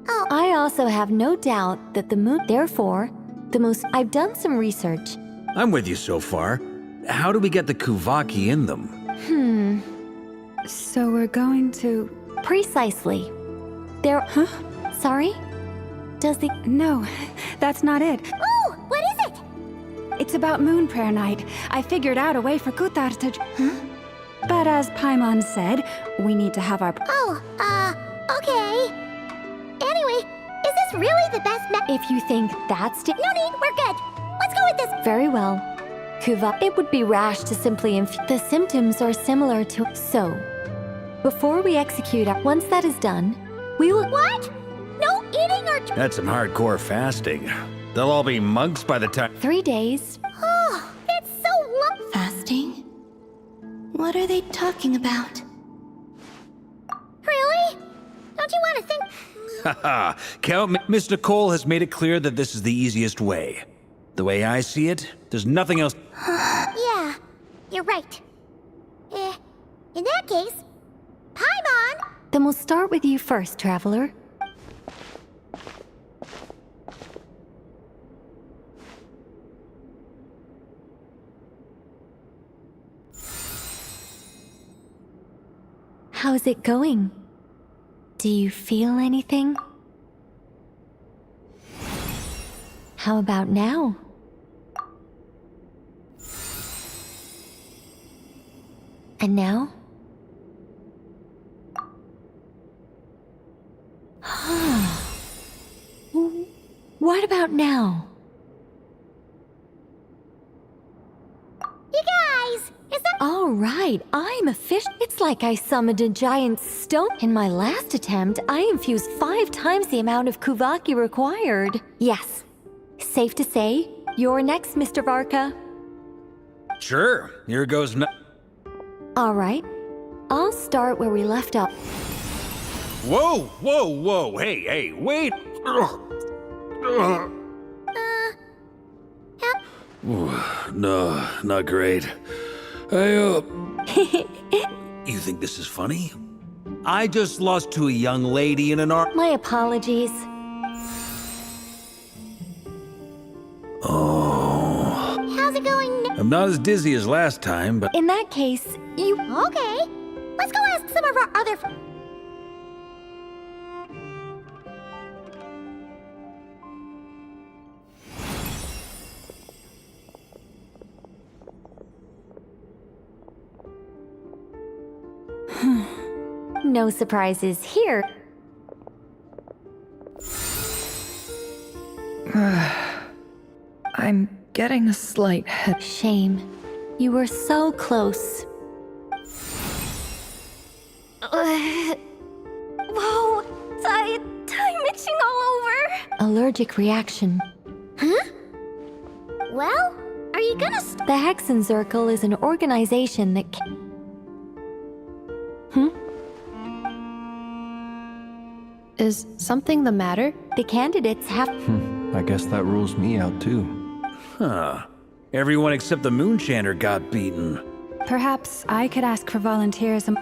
Oh. I also have no doubt that the moon... Therefore, the most... I've done some research. I'm with you so far. How do we get the Kuvaki in them? So we're going to... Precisely. There... Huh? Sorry? Does the... No, that's not it. Oh, what is it? It's about Moon Prayer Night. I figured out a way for Kutar to... Huh? But as Paimon said, we need to have our... Okay. Anyway, is this really the best If you think that's... No need, we're good. Let's go with this. Very well. Kuva, it would be rash to simply The symptoms are similar to... So, before we execute... Once that is done, we will... What? No eating or... That's some hardcore fasting. They'll all be monks by the time... 3 days. Oh, it's so long... Fasting? What are they talking about? Really? Don't you want to think... Haha, Miss Nicole has made it clear that this is the easiest way. The way I see it, there's nothing else... Yeah, you're right. In that case, Paimon! Then we'll start with you first, Traveler. How's it going? Do you feel anything? How about now? And now? What about now? You guys, is that— All right, I'm a fish. It's like I summoned a giant stone. In my last attempt, I infused 5 times the amount of Kuvaki required. Yes. Safe to say, you're next, Mr. Varka. Sure, here goes no— All right. I'll start where we left off. Whoa, whoa, whoa, hey, wait! No, not great. You think this is funny? I just lost to a young lady in an My apologies. Oh. How's it going? I'm not as dizzy as last time, but... In that case, you... Okay. Let's go ask some of our other... No surprises here. I'm getting a slight head. Shame. You were so close. Whoa! I'm itching all over! Allergic reaction. Huh? Well, are you gonna The Hexen Circle is an organization that Is something the matter? The candidates have... I guess that rules me out too. Huh. Everyone except the Moonchanter got beaten. Perhaps I could ask for volunteers. In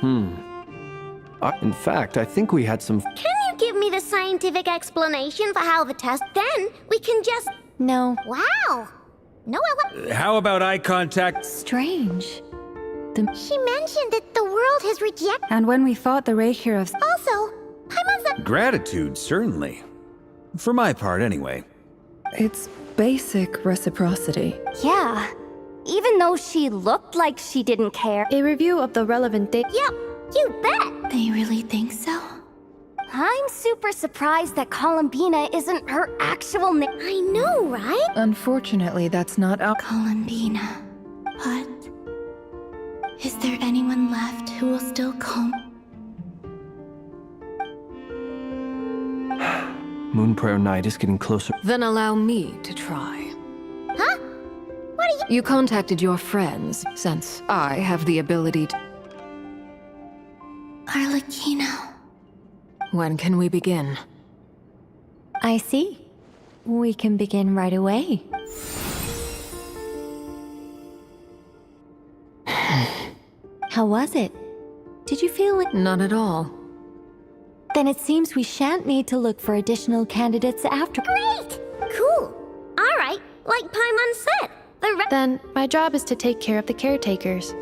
fact, I think we had some... Can you give me the scientific explanation for how the test... Then we can just... No. Wow! No, How about eye contact? Strange. She mentioned that the world has rejected... And when we fought the Reikirovs... Also, Paimon's a... Gratitude, certainly. For my part, anyway. It's basic reciprocity. Yeah. Even though she looked like she didn't care. A review of the relevant data. Yep, you bet! They really think so? I'm super surprised that Columbina isn't her actual name. I know, right? Unfortunately, that's not our... Columbina. But... is there anyone left who will still come? Moon Prayer Night is getting closer. Then allow me to try. Huh? What are you... You contacted your friends, since I have the ability to... Arlecchino. When can we begin? I see. We can begin right away. How was it? Did you feel it? Not at all. Then it seems we shan't need to look for additional candidates after. Great! Cool. All right, like Paimon said. Then my job is to take care of the caretakers.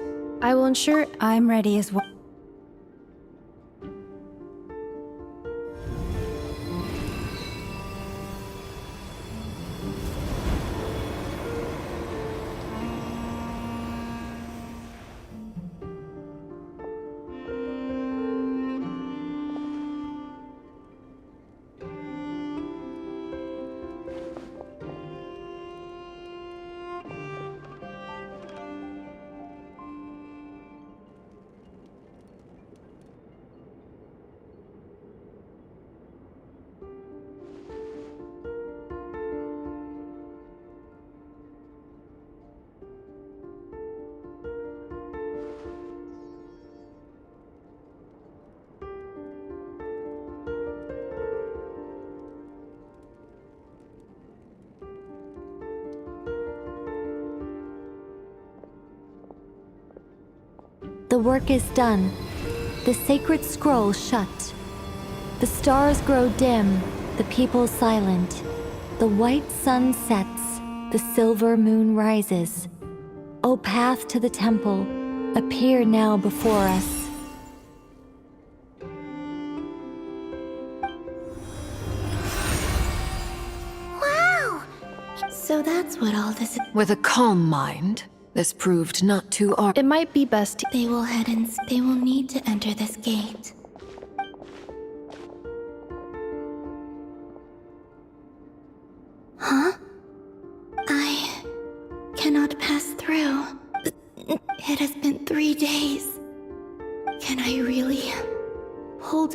I will ensure I'm ready as well. The work is done. The sacred scroll shut. The stars grow dim, the people silent. The white sun sets, the silver moon rises. O path to the temple, appear now before us. Wow! So that's what all this is. With a calm mind, this proved not too hard. It might be best to. They will head in. They will need to enter this gate. Huh? I cannot pass through. It has been 3 days. Can I really hold?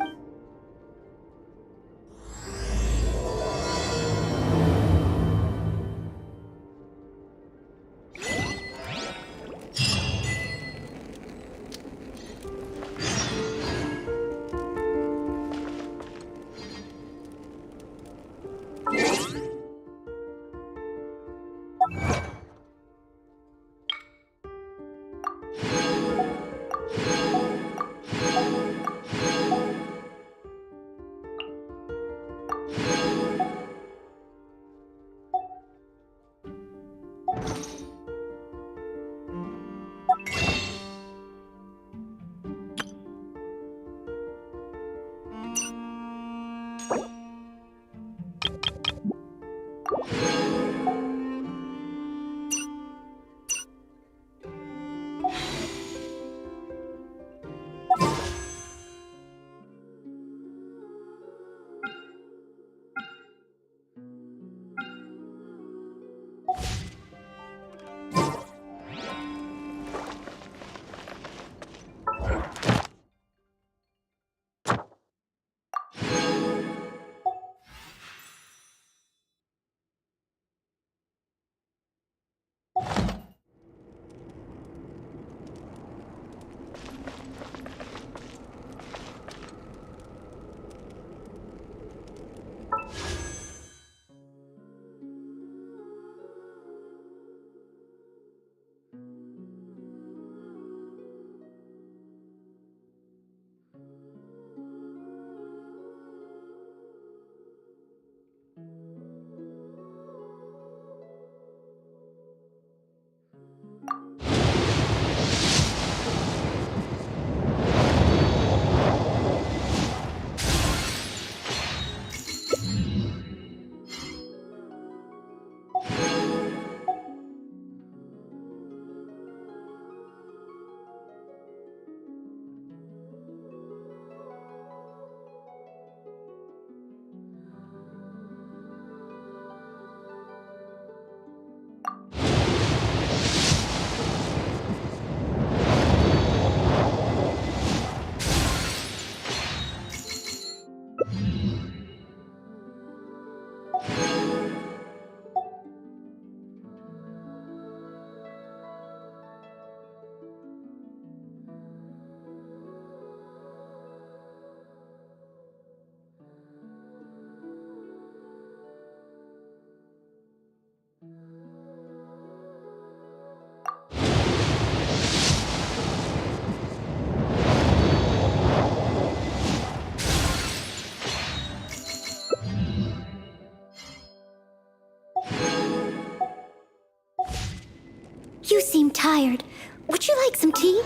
You seem tired. Would you like some tea?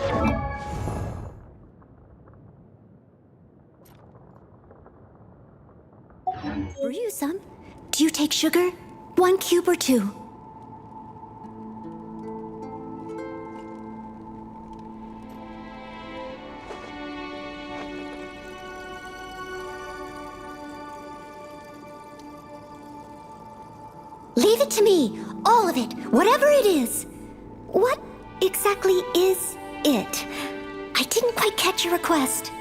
Brew you some? Do you take sugar? 1 cube or 2? Leave it to me. All of it. Whatever it is. What exactly is it? I didn't quite catch your request.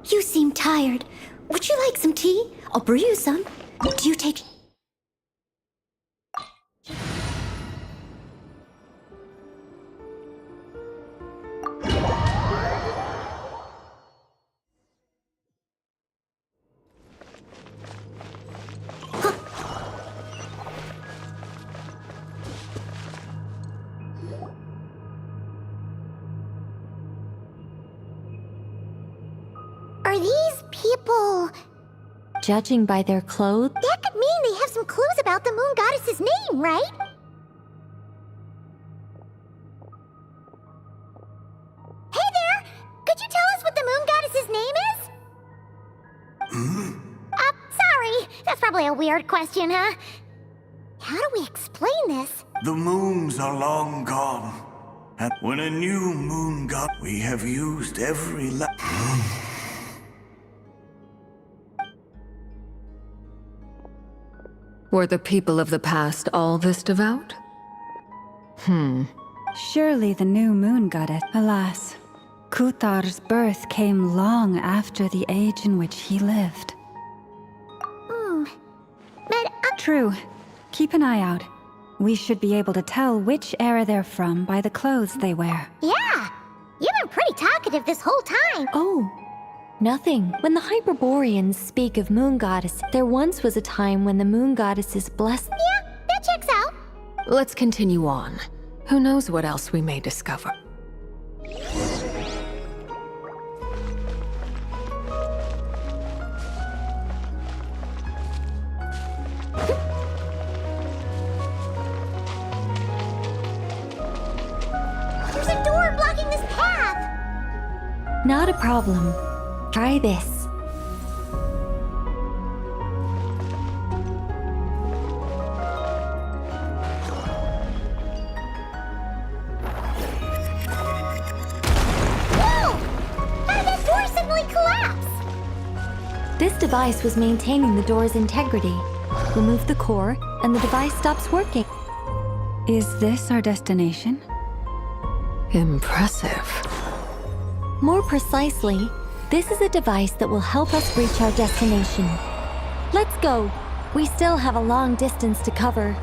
You seem tired. Would you like some tea? I'll brew you some. Do you take... Are these people... Judging by their clothes, That could mean they have some clues about the moon goddess's name, right? Hey there! Could you tell us what the moon goddess's name is? Sorry. That's probably a weird question, huh? How do we explain this? The moons are long gone. And when a new moon god, we have used every Were the people of the past all this devout? Surely the new moon goddess. Alas, Kutar's birth came long after the age in which he lived. True. Keep an eye out. We should be able to tell which era they're from by the clothes they wear. Yeah! You've been pretty talkative this whole time. Oh, nothing. When the Hyperboreans speak of moon goddess, there once was a time when the moon goddesses blessed. Yeah, that checks out. Let's continue on. Who knows what else we may discover? There's a door blocking this path. Not a problem. Try this. Whoa! How did that door suddenly collapse? This device was maintaining the door's integrity. Remove the core, and the device stops working. Is this our destination? Impressive. More precisely, this is a device that will help us reach our destination. Let's go. We still have a long distance to cover.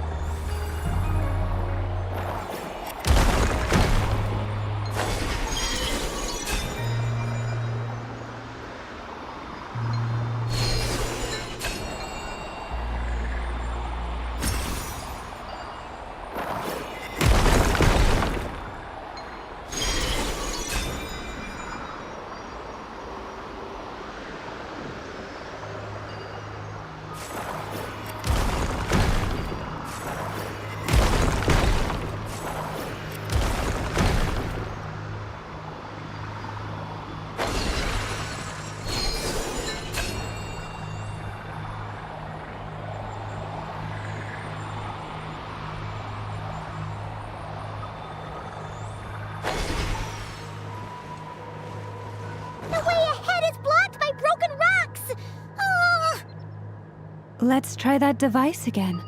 Let's try that device again.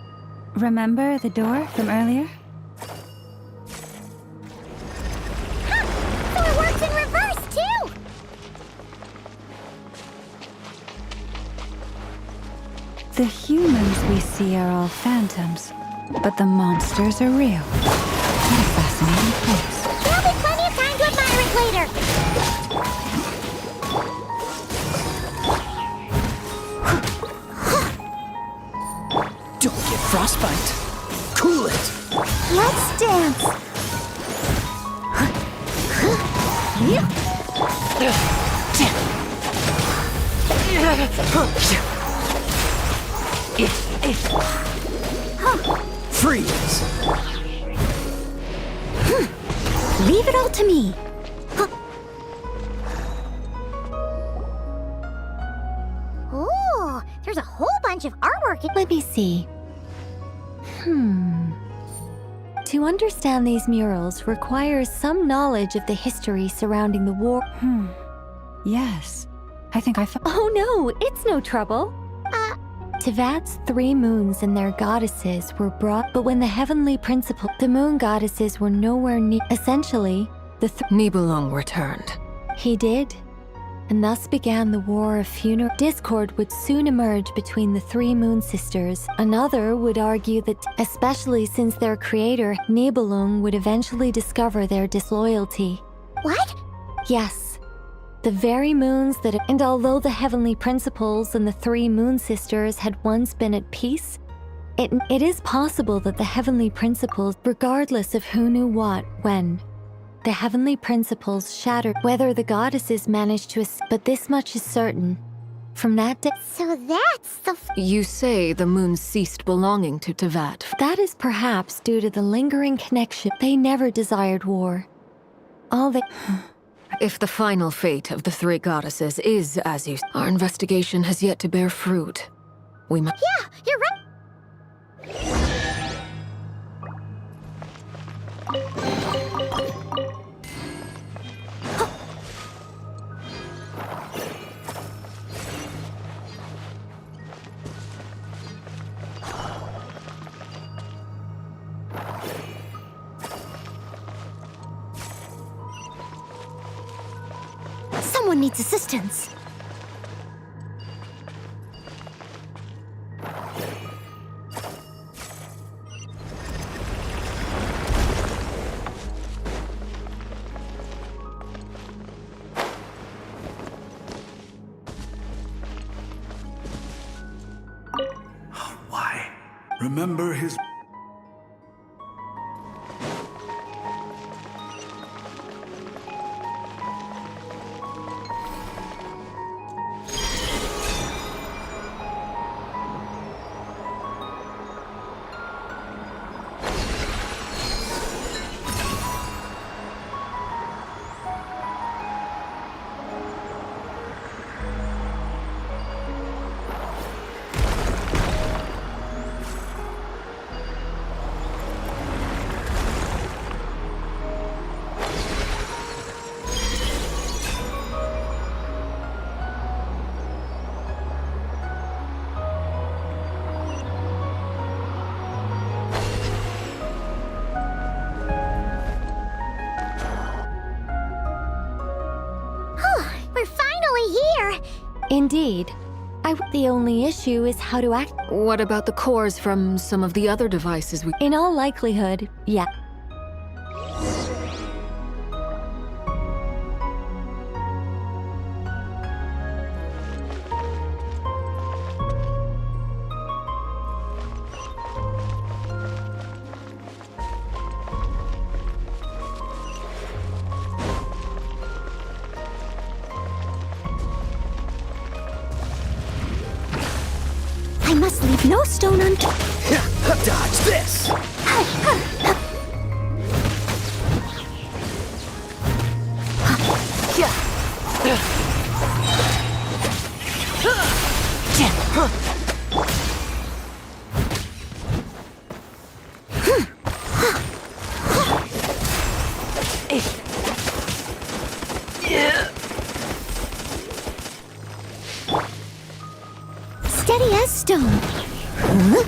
Remember the door from earlier? So it works in reverse, too! The humans we see are all phantoms, but the monsters are real. What a fascinating place. There'll be plenty of time to admire it later. Don't get frostbite. Cool it. Let's dance. Freeze. Leave it all to me. Ooh, there's a whole bunch of artwork. Let me see. To understand these murals requires some knowledge of the history surrounding the war. Yes. I think I found. Oh no, it's no trouble. Tevat's 3 moons and their goddesses were brought, but when the heavenly principle, the moon goddesses were nowhere near. Essentially, Nibelung returned. He did. And thus began the war of funeral. Discord would soon emerge between the 3 moon sisters. Another would argue that, especially since their creator, Nibelung, would eventually discover their disloyalty. What? Yes. The very moons that... And although the heavenly principles and the 3 moon sisters had once been at peace, it is possible that the heavenly principles, regardless of who knew what, when, the heavenly principles shattered. Whether the goddesses managed to... But this much is certain. From that day... So that's the... You say the moon ceased belonging to Tevat. That is perhaps due to the lingering connection. They never desired war. All they... If the final fate of the 3 goddesses is as you... Our investigation has yet to bear fruit. We must... Yeah, you're right. Someone needs assistance. Why? Remember his... Indeed. The only issue is how to act. What about the cores from some of the other devices we... In all likelihood, yeah. I must leave no stone unturned. Dodge this! Steady as stone. Huh?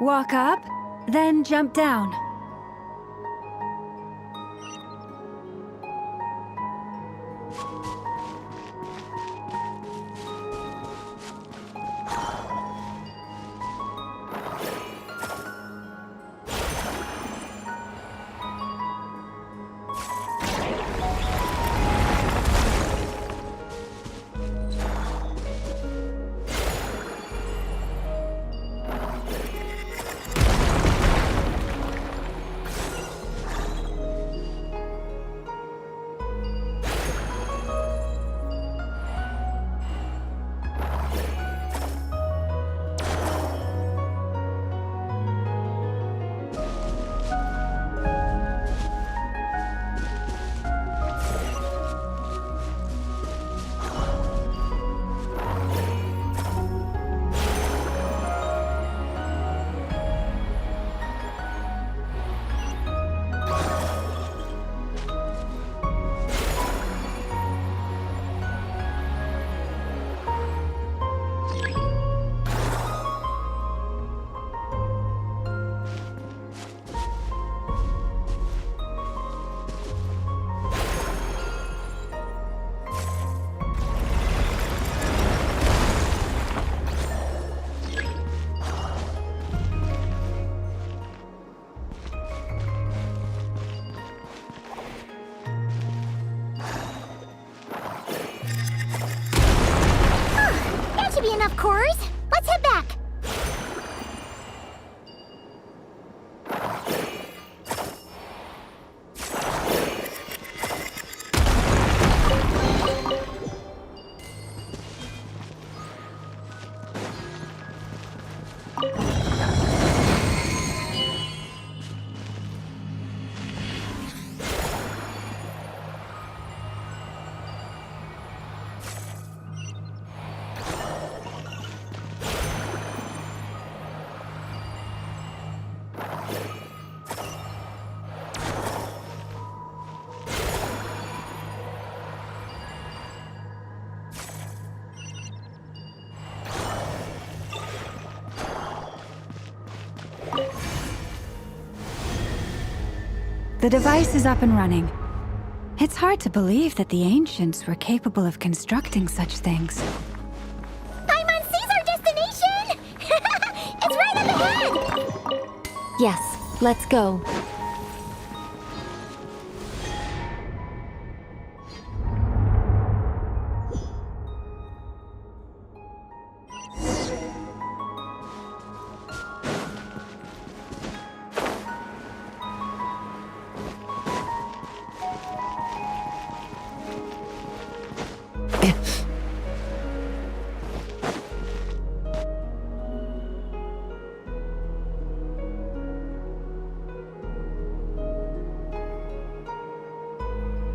Walk up, then jump down. Enough cores. Let's head back. The device is up and running. It's hard to believe that the ancients were capable of constructing such things. Paimon sees our destination! It's right up ahead! Yes, let's go.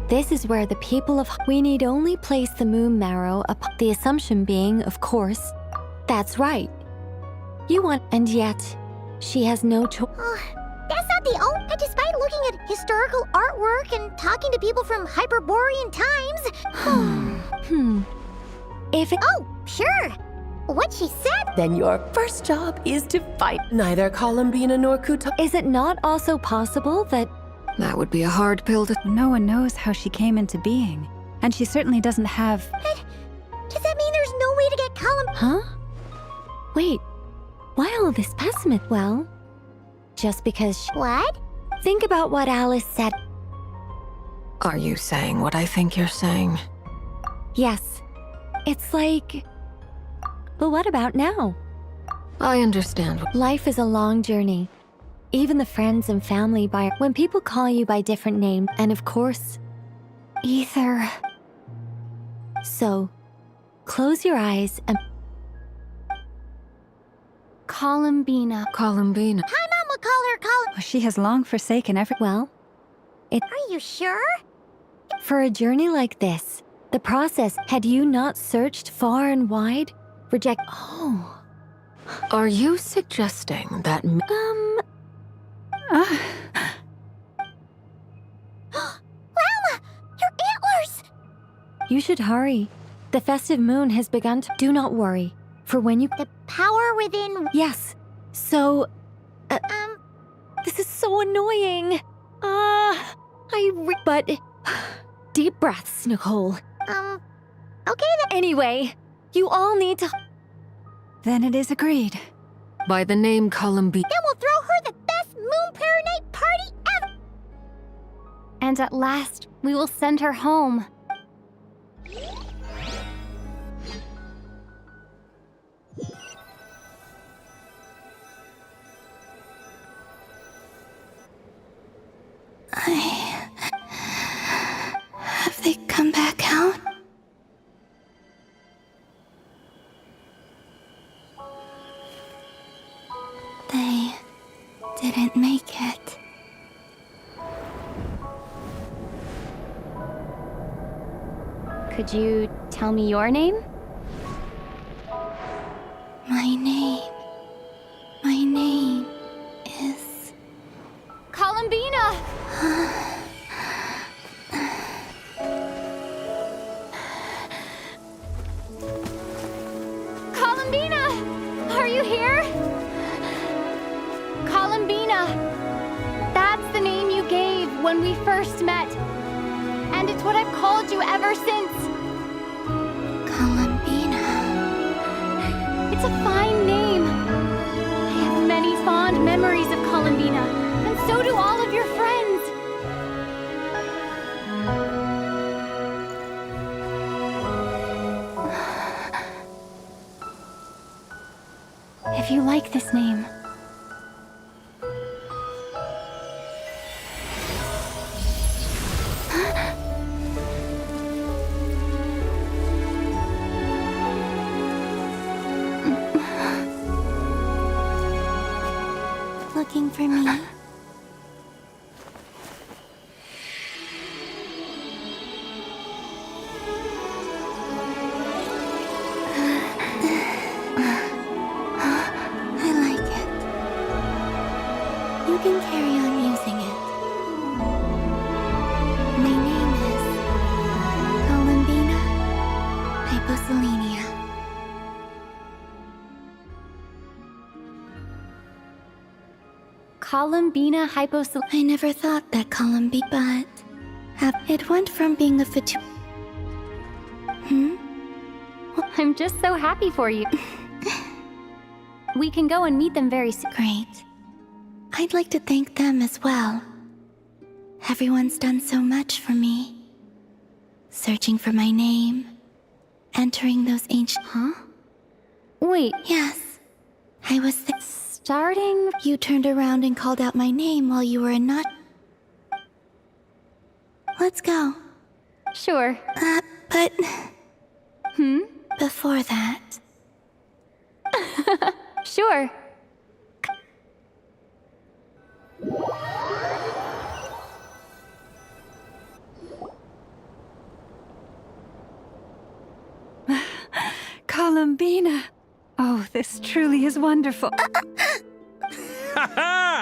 This is where the people of... We need only place the moon marrow upon... The assumption being, of course, that's right. You want... And yet, she has no choice. That's not the only... And despite looking at historical artwork and talking to people from Hyperborean times... If it... Oh, sure. What she said... Then your first job is to fight neither Columbina nor Kuta. Is it not also possible that... That would be a hard pill to... No one knows how she came into being. And she certainly doesn't have... But does that mean there's no way to get Huh? Wait. Why all this pessimism? Well, just because she... What? Think about what Alice said. Are you saying what I think you're saying? Yes. It's like... But what about now? I understand. Life is a long journey. Even the friends and family by... When people call you by different names, and of course... Ether... So, close your eyes and... Columbina. Columbina. Paimon would call her She has long forsaken every... Well, Are you sure? For a journey like this, the process, had you not searched far and wide, reject... Oh. Are you suggesting that... Lama! Your antlers! You should hurry. The festive moon has begun to... Do not worry, for when you... The power within... Yes. So, so annoying. But deep breaths, Nicole. Okay then. Anyway, you all need to... Then it is agreed. By the name Columbine. Then we'll throw her the best Moon Prayer Night party ever! And at last, we will send her home. Have they come back out? They didn't make it. Could you tell me your name? My name is... Columbina! Columbina! Are you here? Columbina! That's the name you gave when we first met. And it's what I've called you ever since. Columbina. It's a fine name. I have many fond memories of Columbina, and so do all of your friends. If you like this name, Looking for me? I like it. You can carry on using it. My name is Columbina Hyposelenia. Columbina Hyposel... I never thought that Columbina, but it went from being a fatu... I'm just so happy for you. We can go and meet them very soon. Great. I'd like to thank them as well. Everyone's done so much for me. Searching for my name, entering those ancient... Huh? Wait. Yes. I was starting... You turned around and called out my name while you were in not... Let's go. Sure. But... Before that... Sure. Columbina. Oh, this truly is wonderful. Yeah,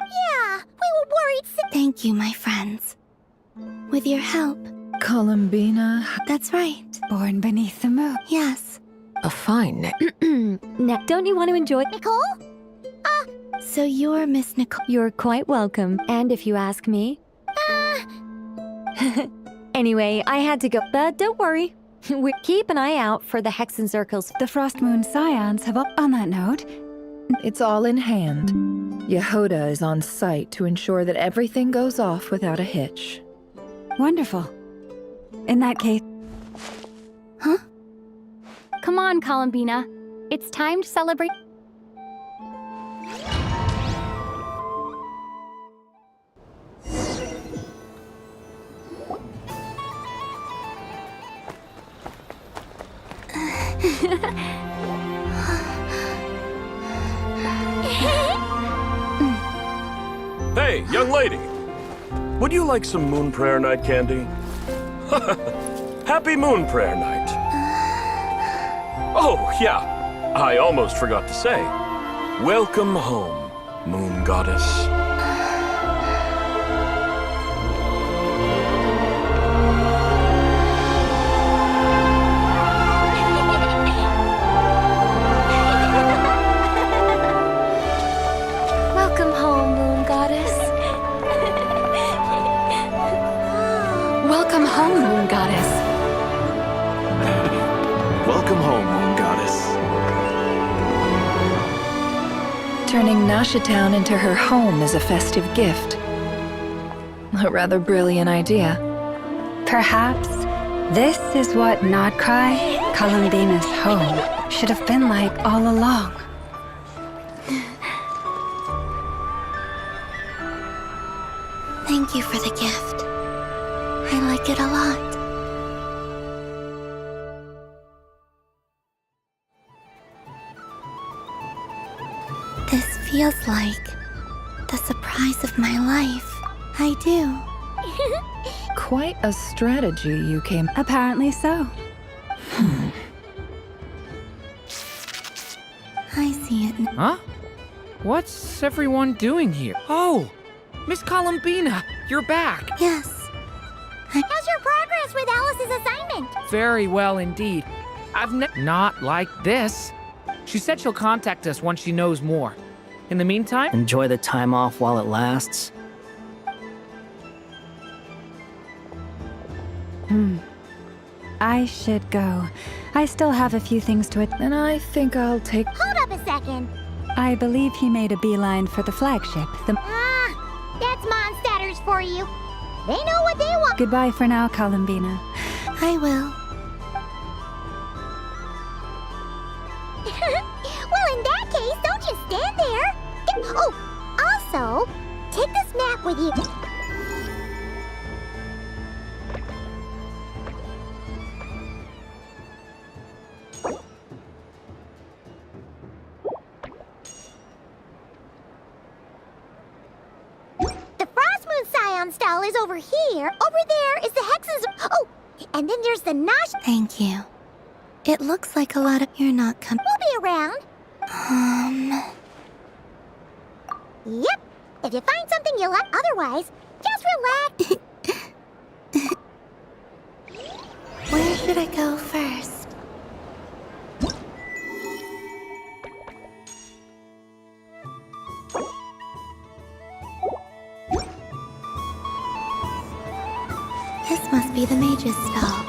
we were worried. Thank you, my friends. With your help. Columbina. That's right. Born beneath the moon. Yes. A fine name. Now, don't you want to enjoy... Nicole? So you're Miss Nicole. You're quite welcome. And if you ask me... Anyway, I had to go. But don't worry. We keep an eye out for the Hexen Circles. The Frost Moon Scions have... On that note... It's all in hand. Yehoda is on site to ensure that everything goes off without a hitch. Wonderful. In that case... Huh? Come on, Columbina. It's time to celebrate... Hey, young lady. Would you like some Moon Prayer Night candy? Happy Moon Prayer Night. Oh, yeah. I almost forgot to say. Welcome home, Moon Goddess. Welcome home, Moon Goddess. Welcome home, Moon Goddess. Welcome home, Moon Goddess. Turning Nasha Town into her home is a festive gift. A rather brilliant idea. Perhaps this is what Nodcry, Columbina's home, should have been like all along. Thank you for the gift. I like it a lot. This feels like the surprise of my life. I do. Quite a strategy you came. Apparently so. I see it. Huh? What's everyone doing here? Oh! Miss Columbina, you're back! Yes. How's your progress with Alice's assignment? Very well indeed. Not like this. She said she'll contact us once she knows more. In the meantime... Enjoy the time off while it lasts. I should go. I still have a few things to And I think I'll take... Hold up a second. I believe he made a beeline for the flagship. That's Mondstadters for you. They know what they want. Goodbye for now, Columbina. I will. Well, in that case, don't just stand there. Oh, also, take this map with you. The Frostmoon Scion style is over here. Over there is the hexes. Oh, and then there's the Nosh. Thank you. It looks like a lot of... You're not coming. We'll be around. Yep. If you find something you like, otherwise, just relax. Where should I go first? This must be the mage's stall.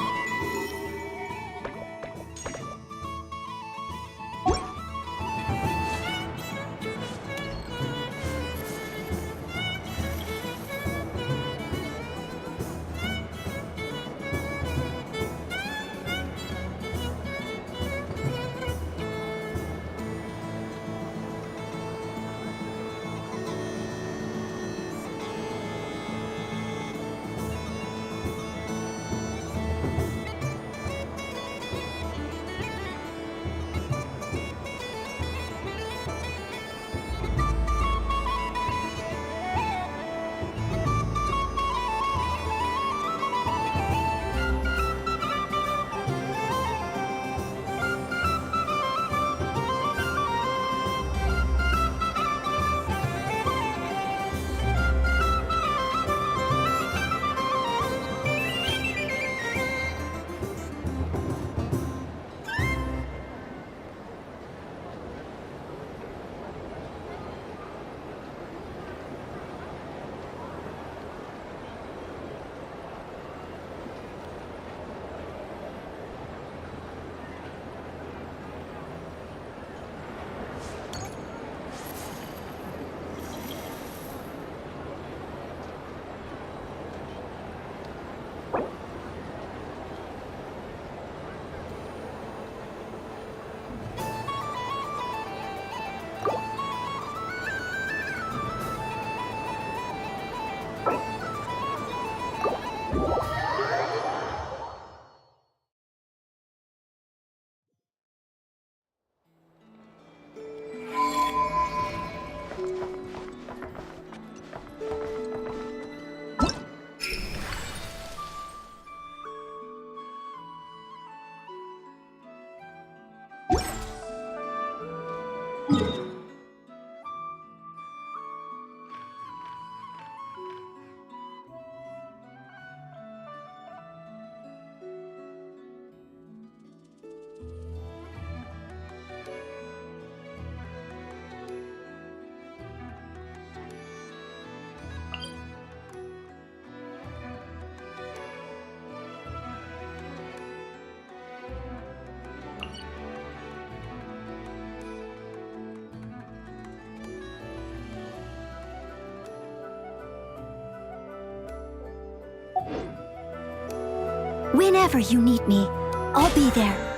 Whenever you need me, I'll be there.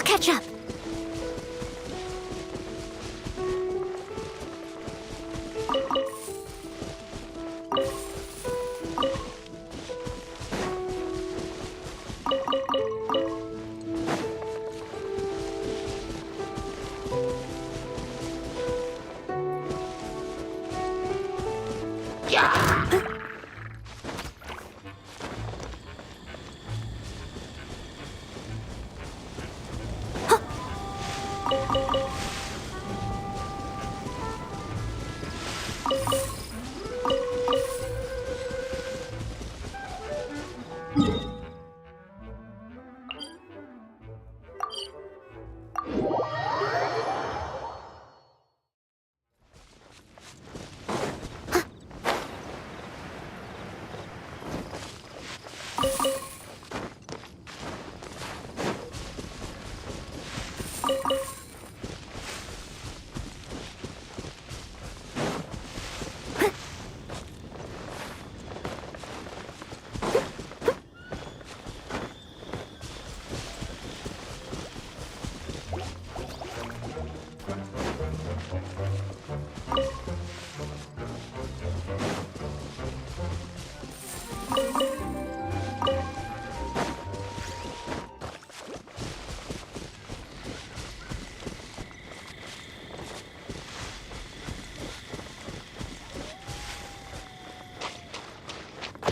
Catch up.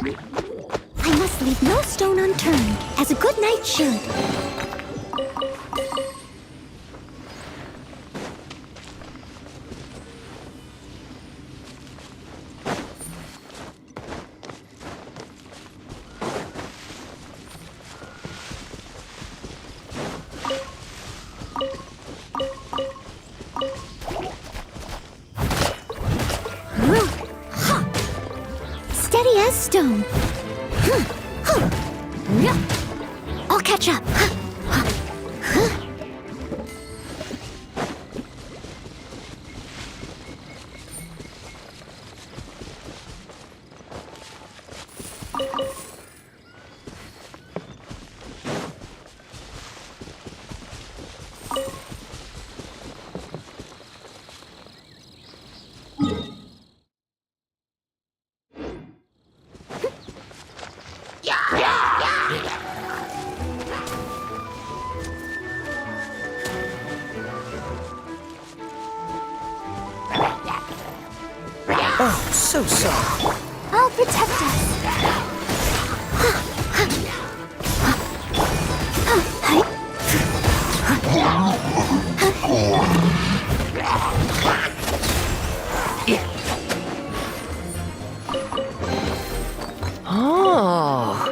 I must leave no stone unturned, as a good knight should. Steady as stone. I'll catch up. Oh, so sorry. I'll protect us. Oh.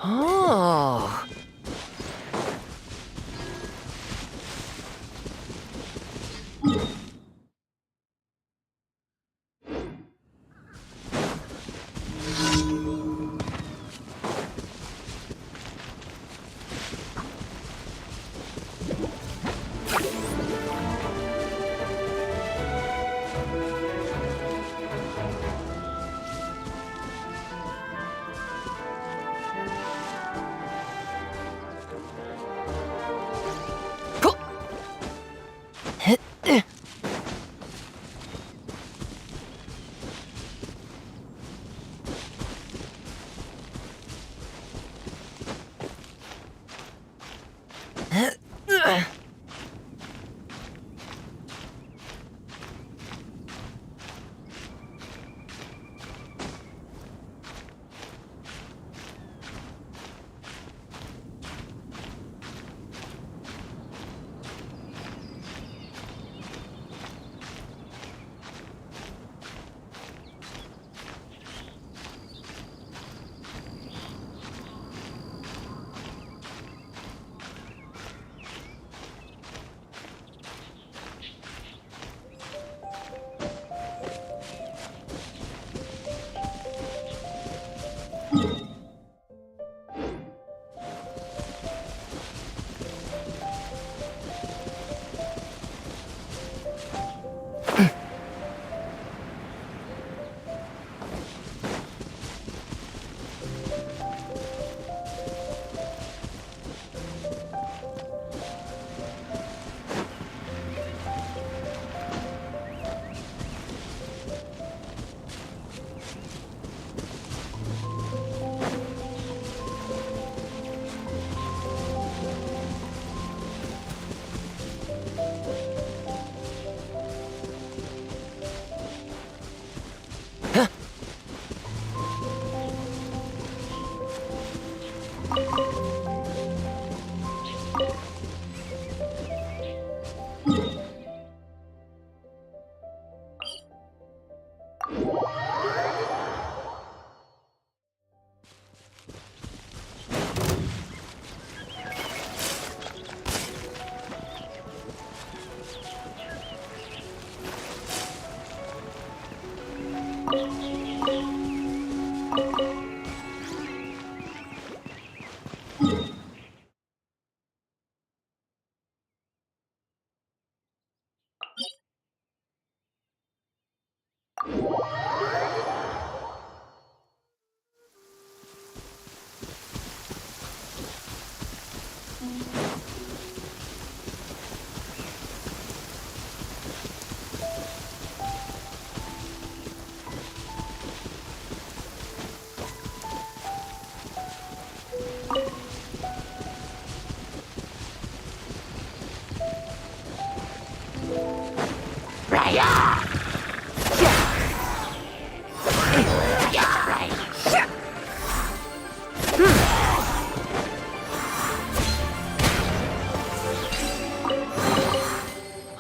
Oh.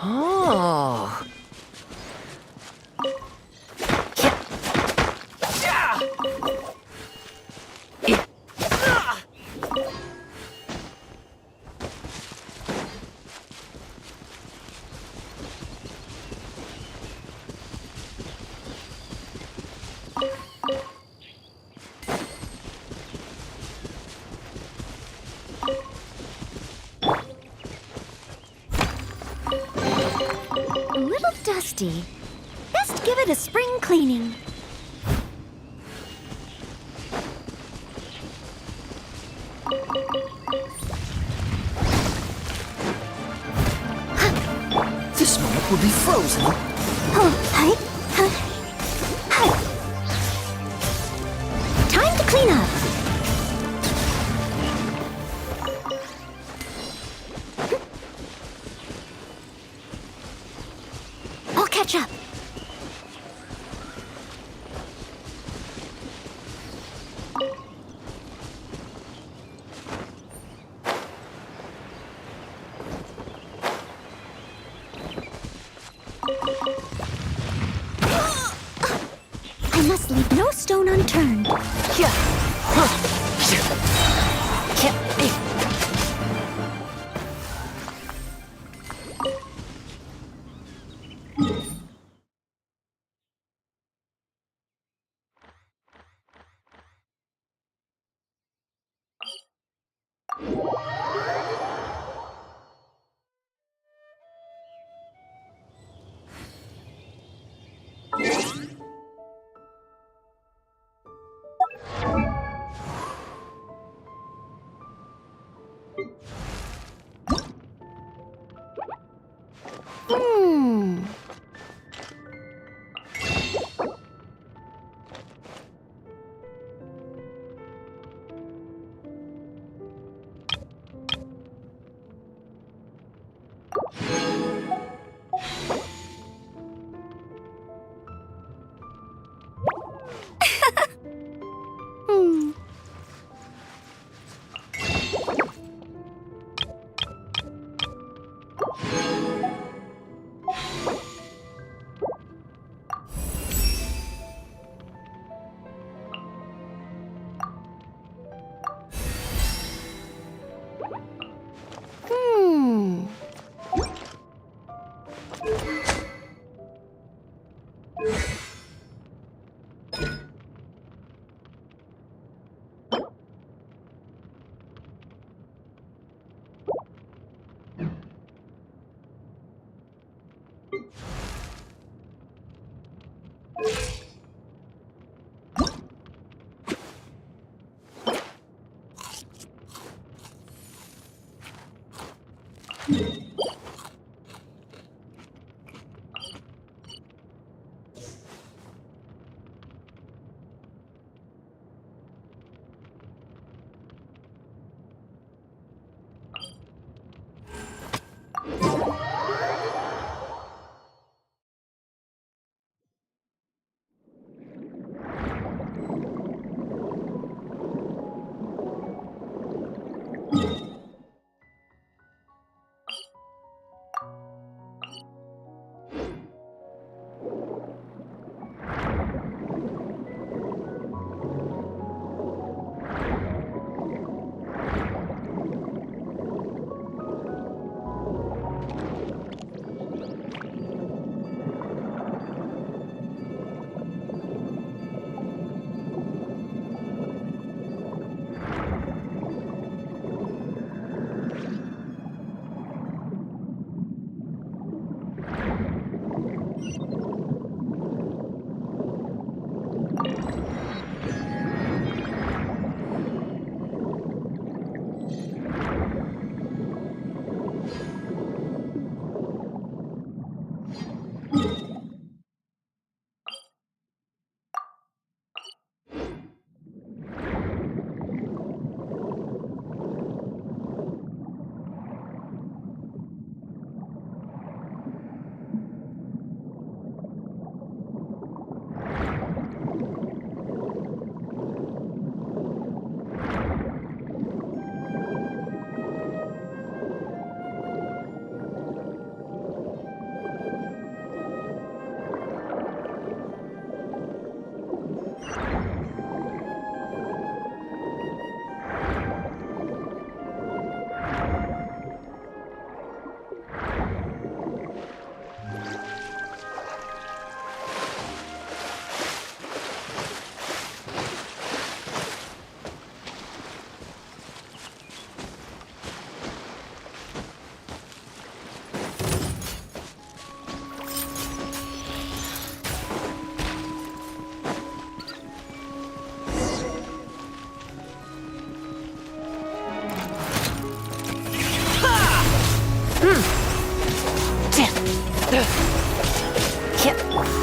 Oh. A little dusty. Best give it a spring cleaning. This moment will be frozen. Time to clean up. I'll catch up. I must leave no stone unturned.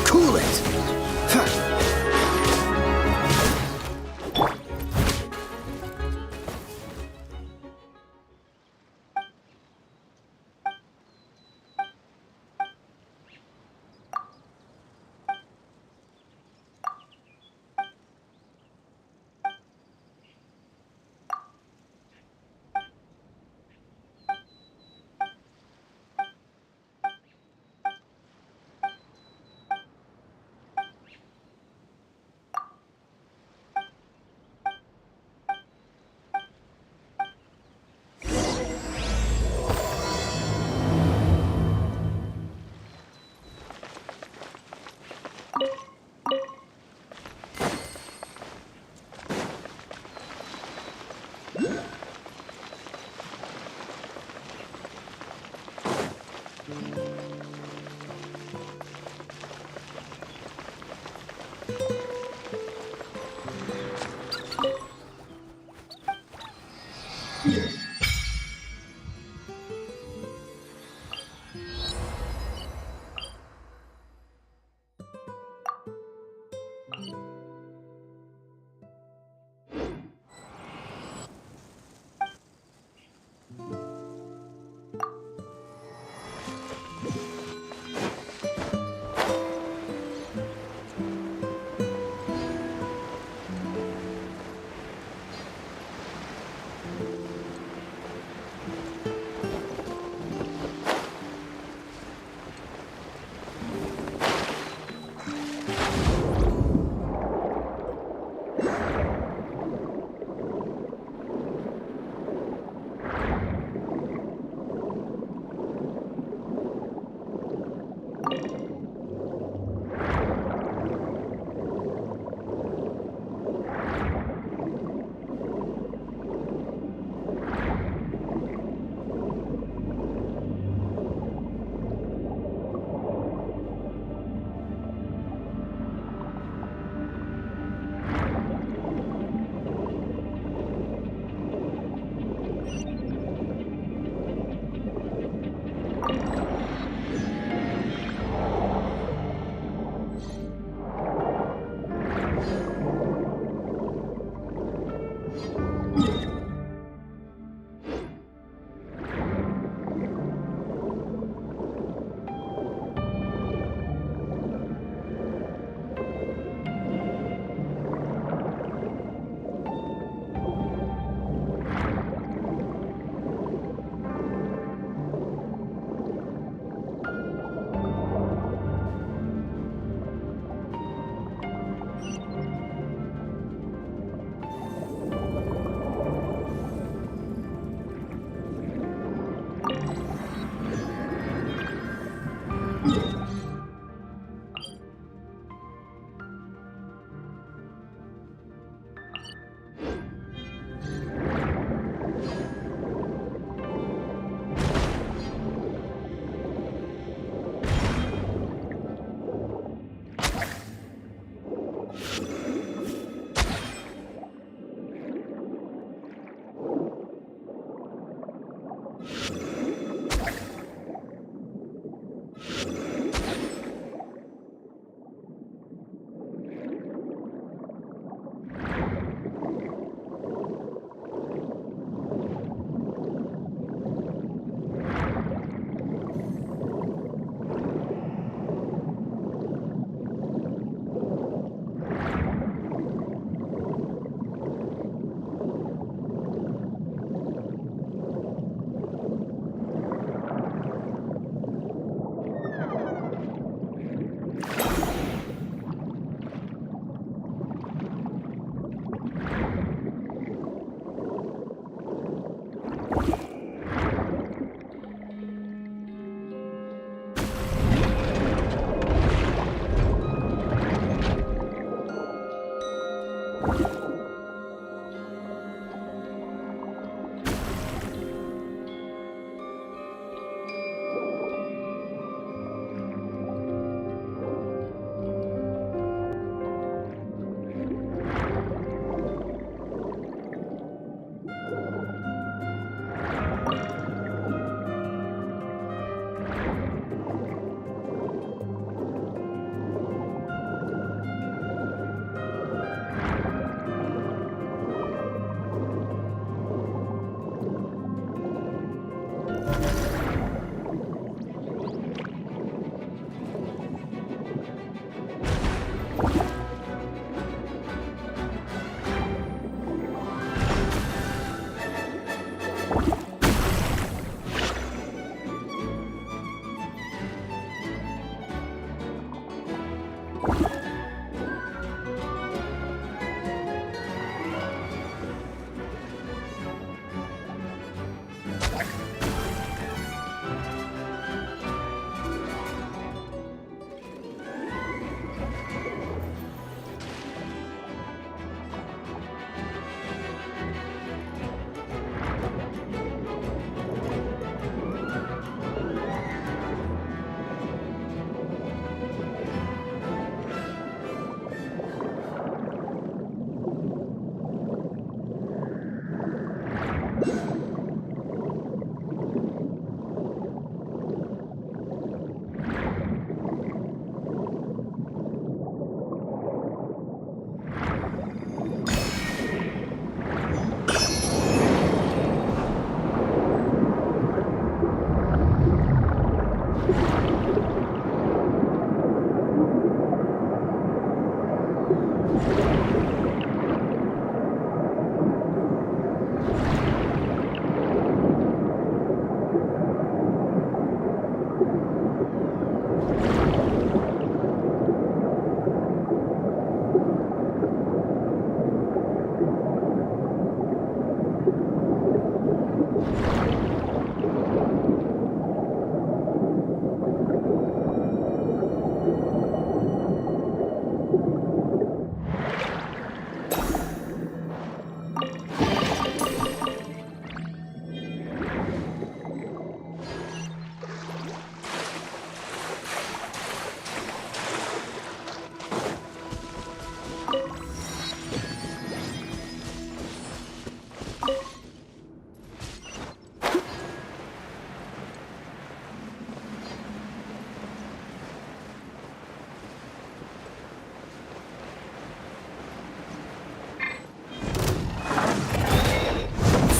Cool it!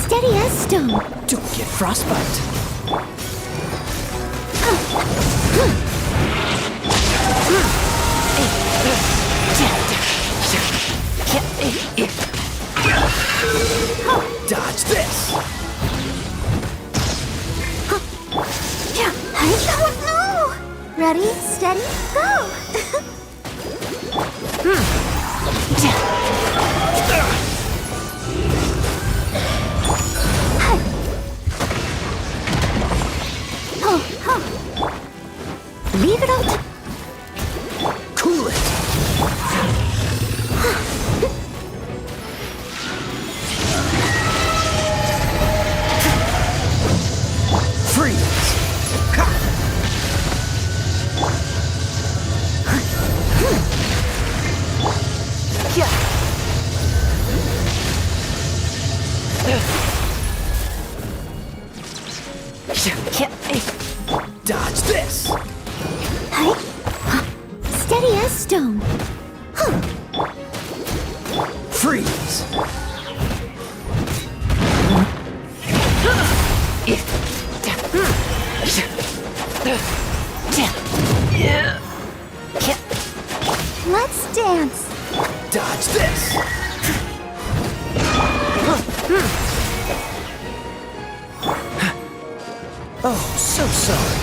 Steady as stone. Don't get frostbite. Dodge this. No! Ready, steady, go! Leave it out. Cool it. Freeze. Dodge this. Steady as stone. Freeze. Let's dance. Dodge this. Oh, so sorry.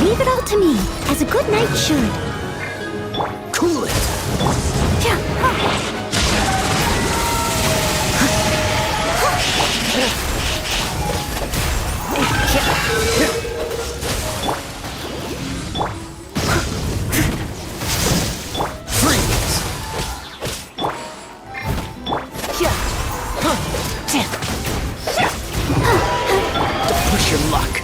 Leave it all to me, as a good knight should. Cool it. Freeze. Don't push your luck.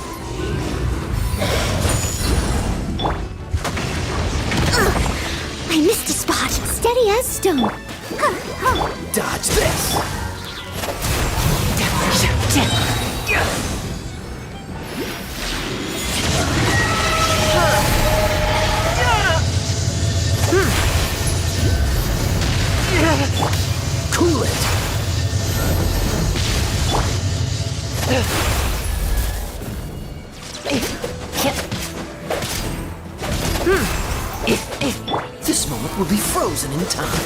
I missed a spot. Steady as stone. Dodge this. This moment will be frozen in time.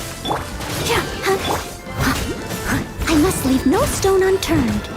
I must leave no stone unturned.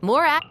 More at.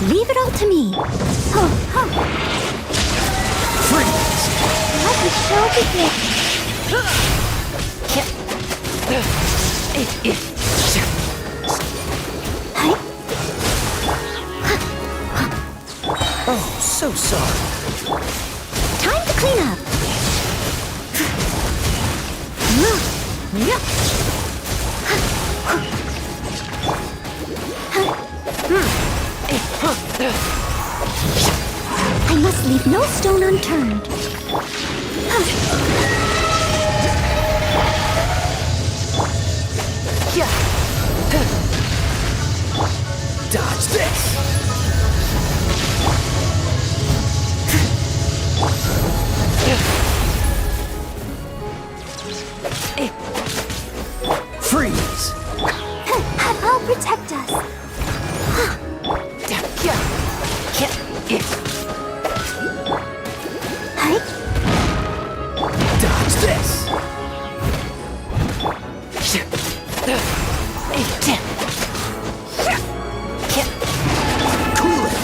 Leave it all to me. Freeze! Let the show begin. Oh, so sorry. Time to clean up. I must leave no stone unturned. Dodge this! Freeze! I'll protect us. Dodge this! Cool it!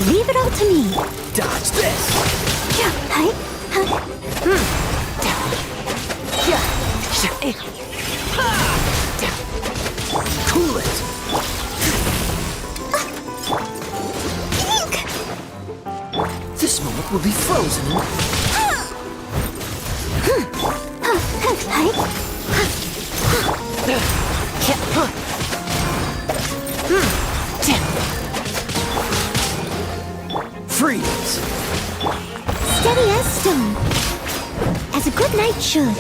Leave it all to me. Dodge this! Cool it! This moment will be frozen in... Freeze! Steady as stone. As a good knight should.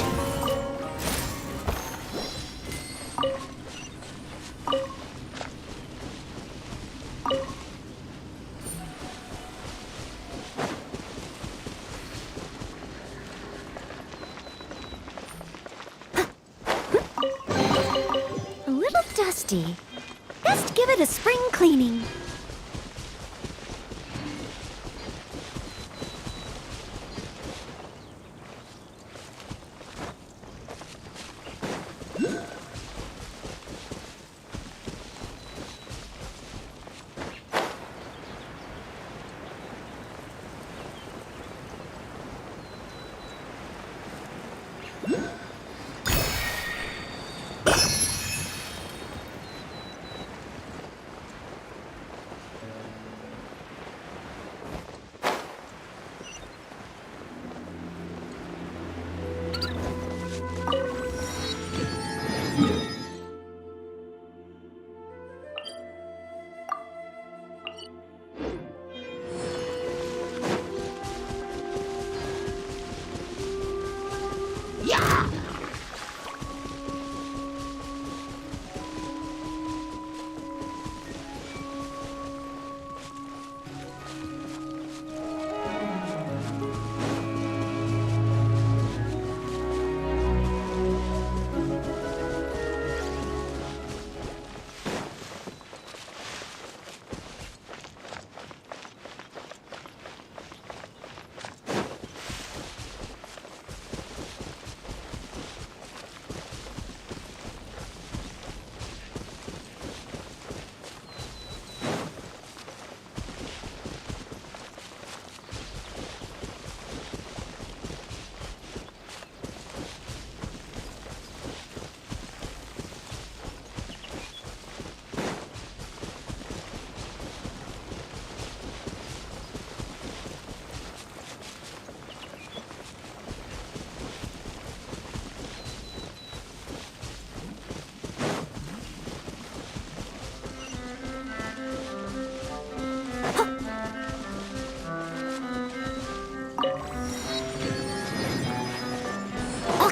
A little dusty. Best give it a spring cleaning.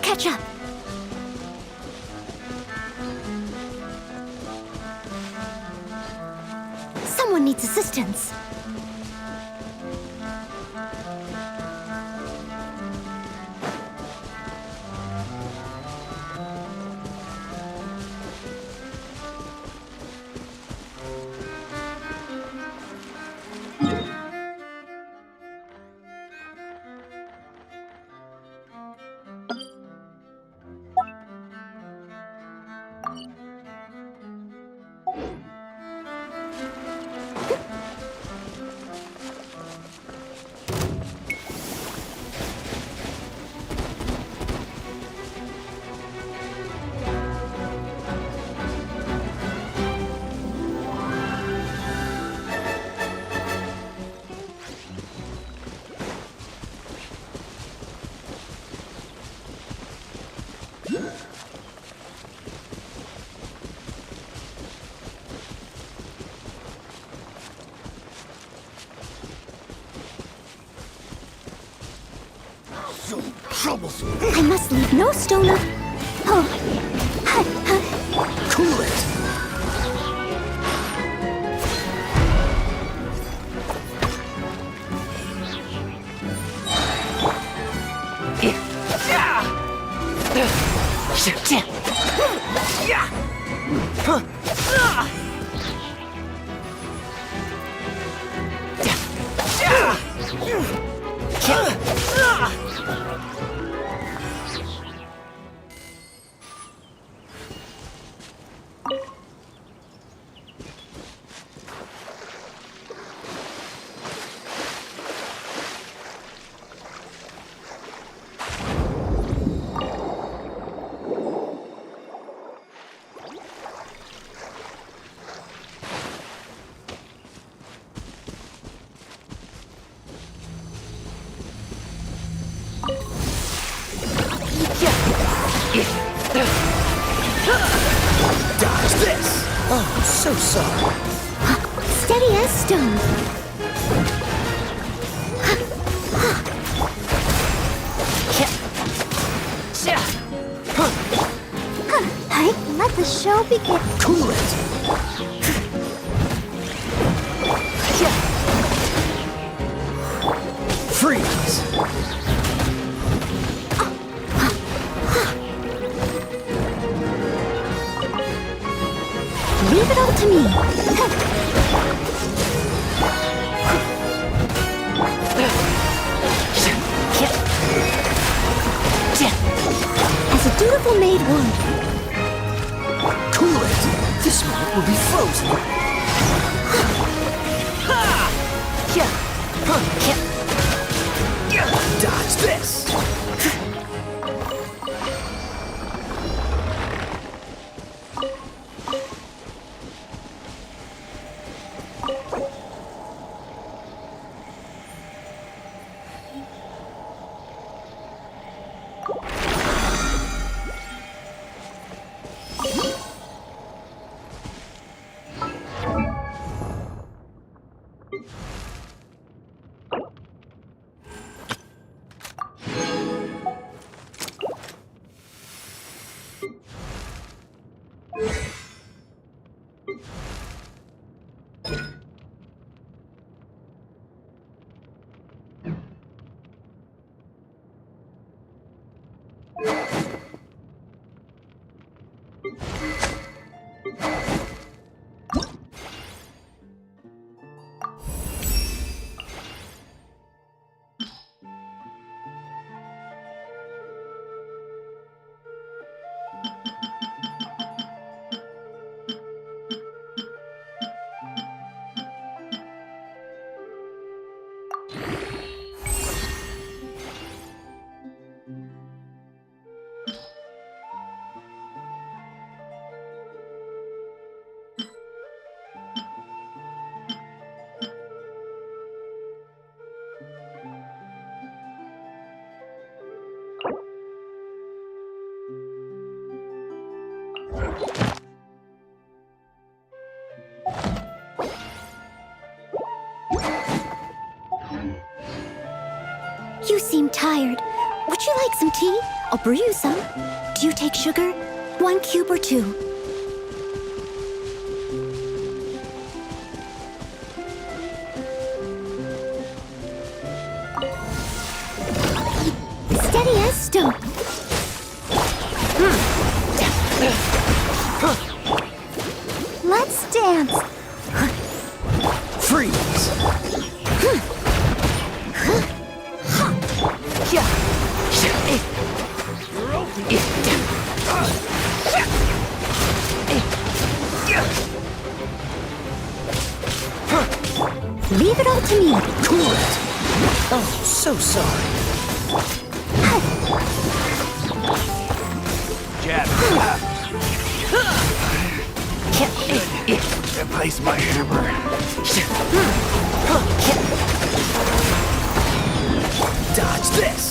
Catch up. Someone needs assistance. I must leave no stone of... Oh. Cool it! so sorry. Steady as stone. Let the show begin. Cool it. Freeze. Leave it all to me. As a dutiful maid would. Cool it. This moment will be frozen. Dodge this. You seem tired. Would you like some tea? I'll brew you some. Do you take sugar? 1 cube or 2? Steady as stone. Let's dance. Freeze. Leave it all to me. Cool it. Oh, so sorry. Jab. Replace my hammer. Dodge this.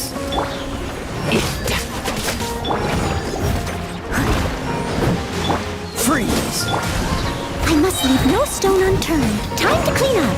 Freeze. I must leave no stone unturned. Time to clean up.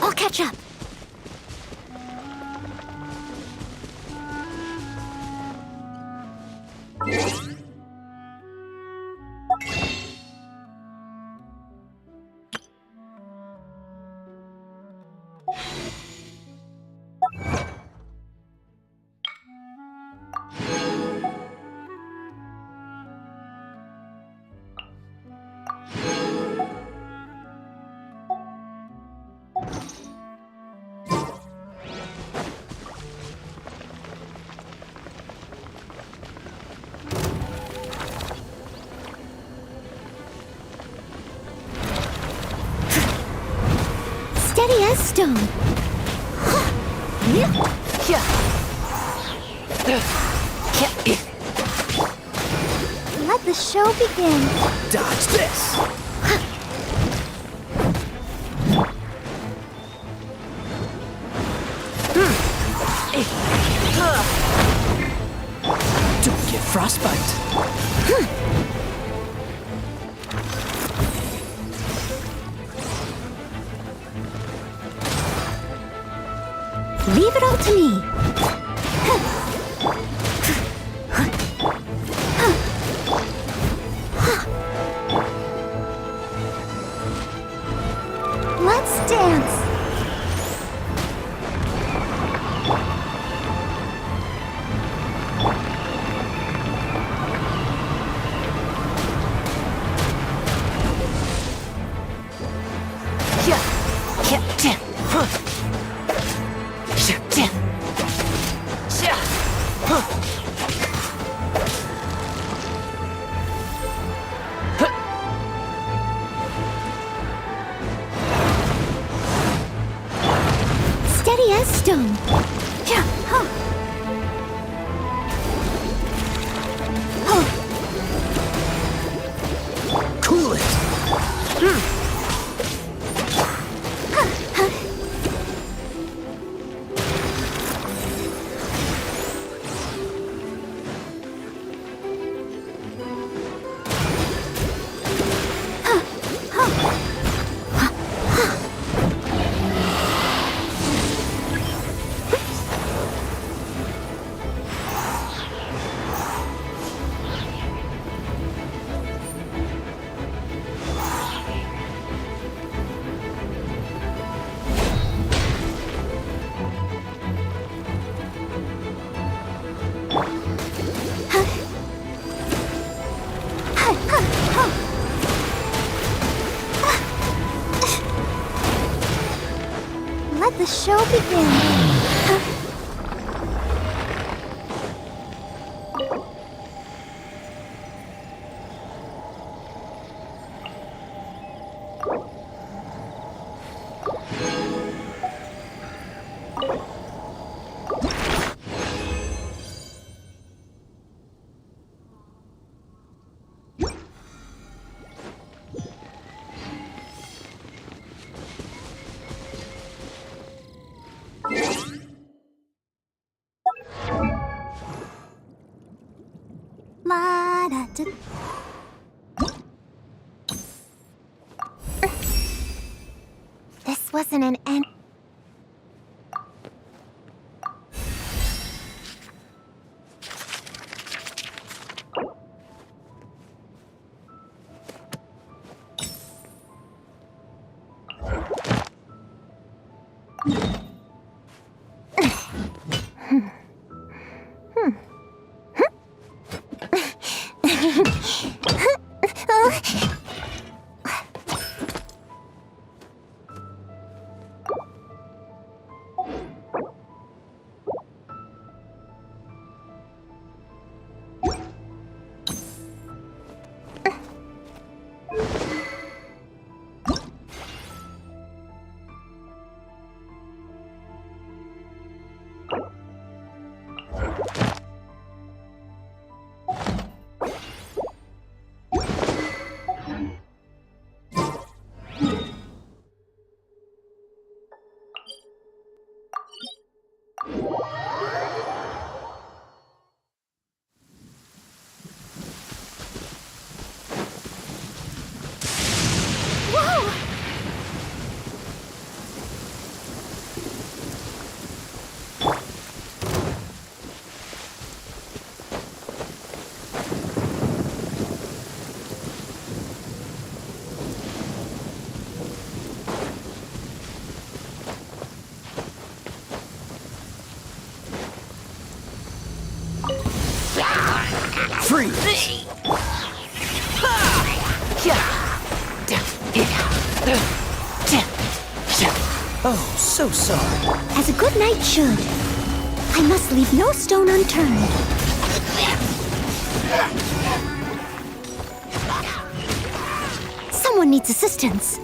I'll catch up. Steady as stone. Let the show begin. Dodge this! Don't get frostbite. Leave it all to me. Let's dance. Steady as stone. Cool it! let the show begin. This wasn't an end. Freeze! Oh, so sorry. As a good knight should. I must leave no stone unturned. Someone needs assistance.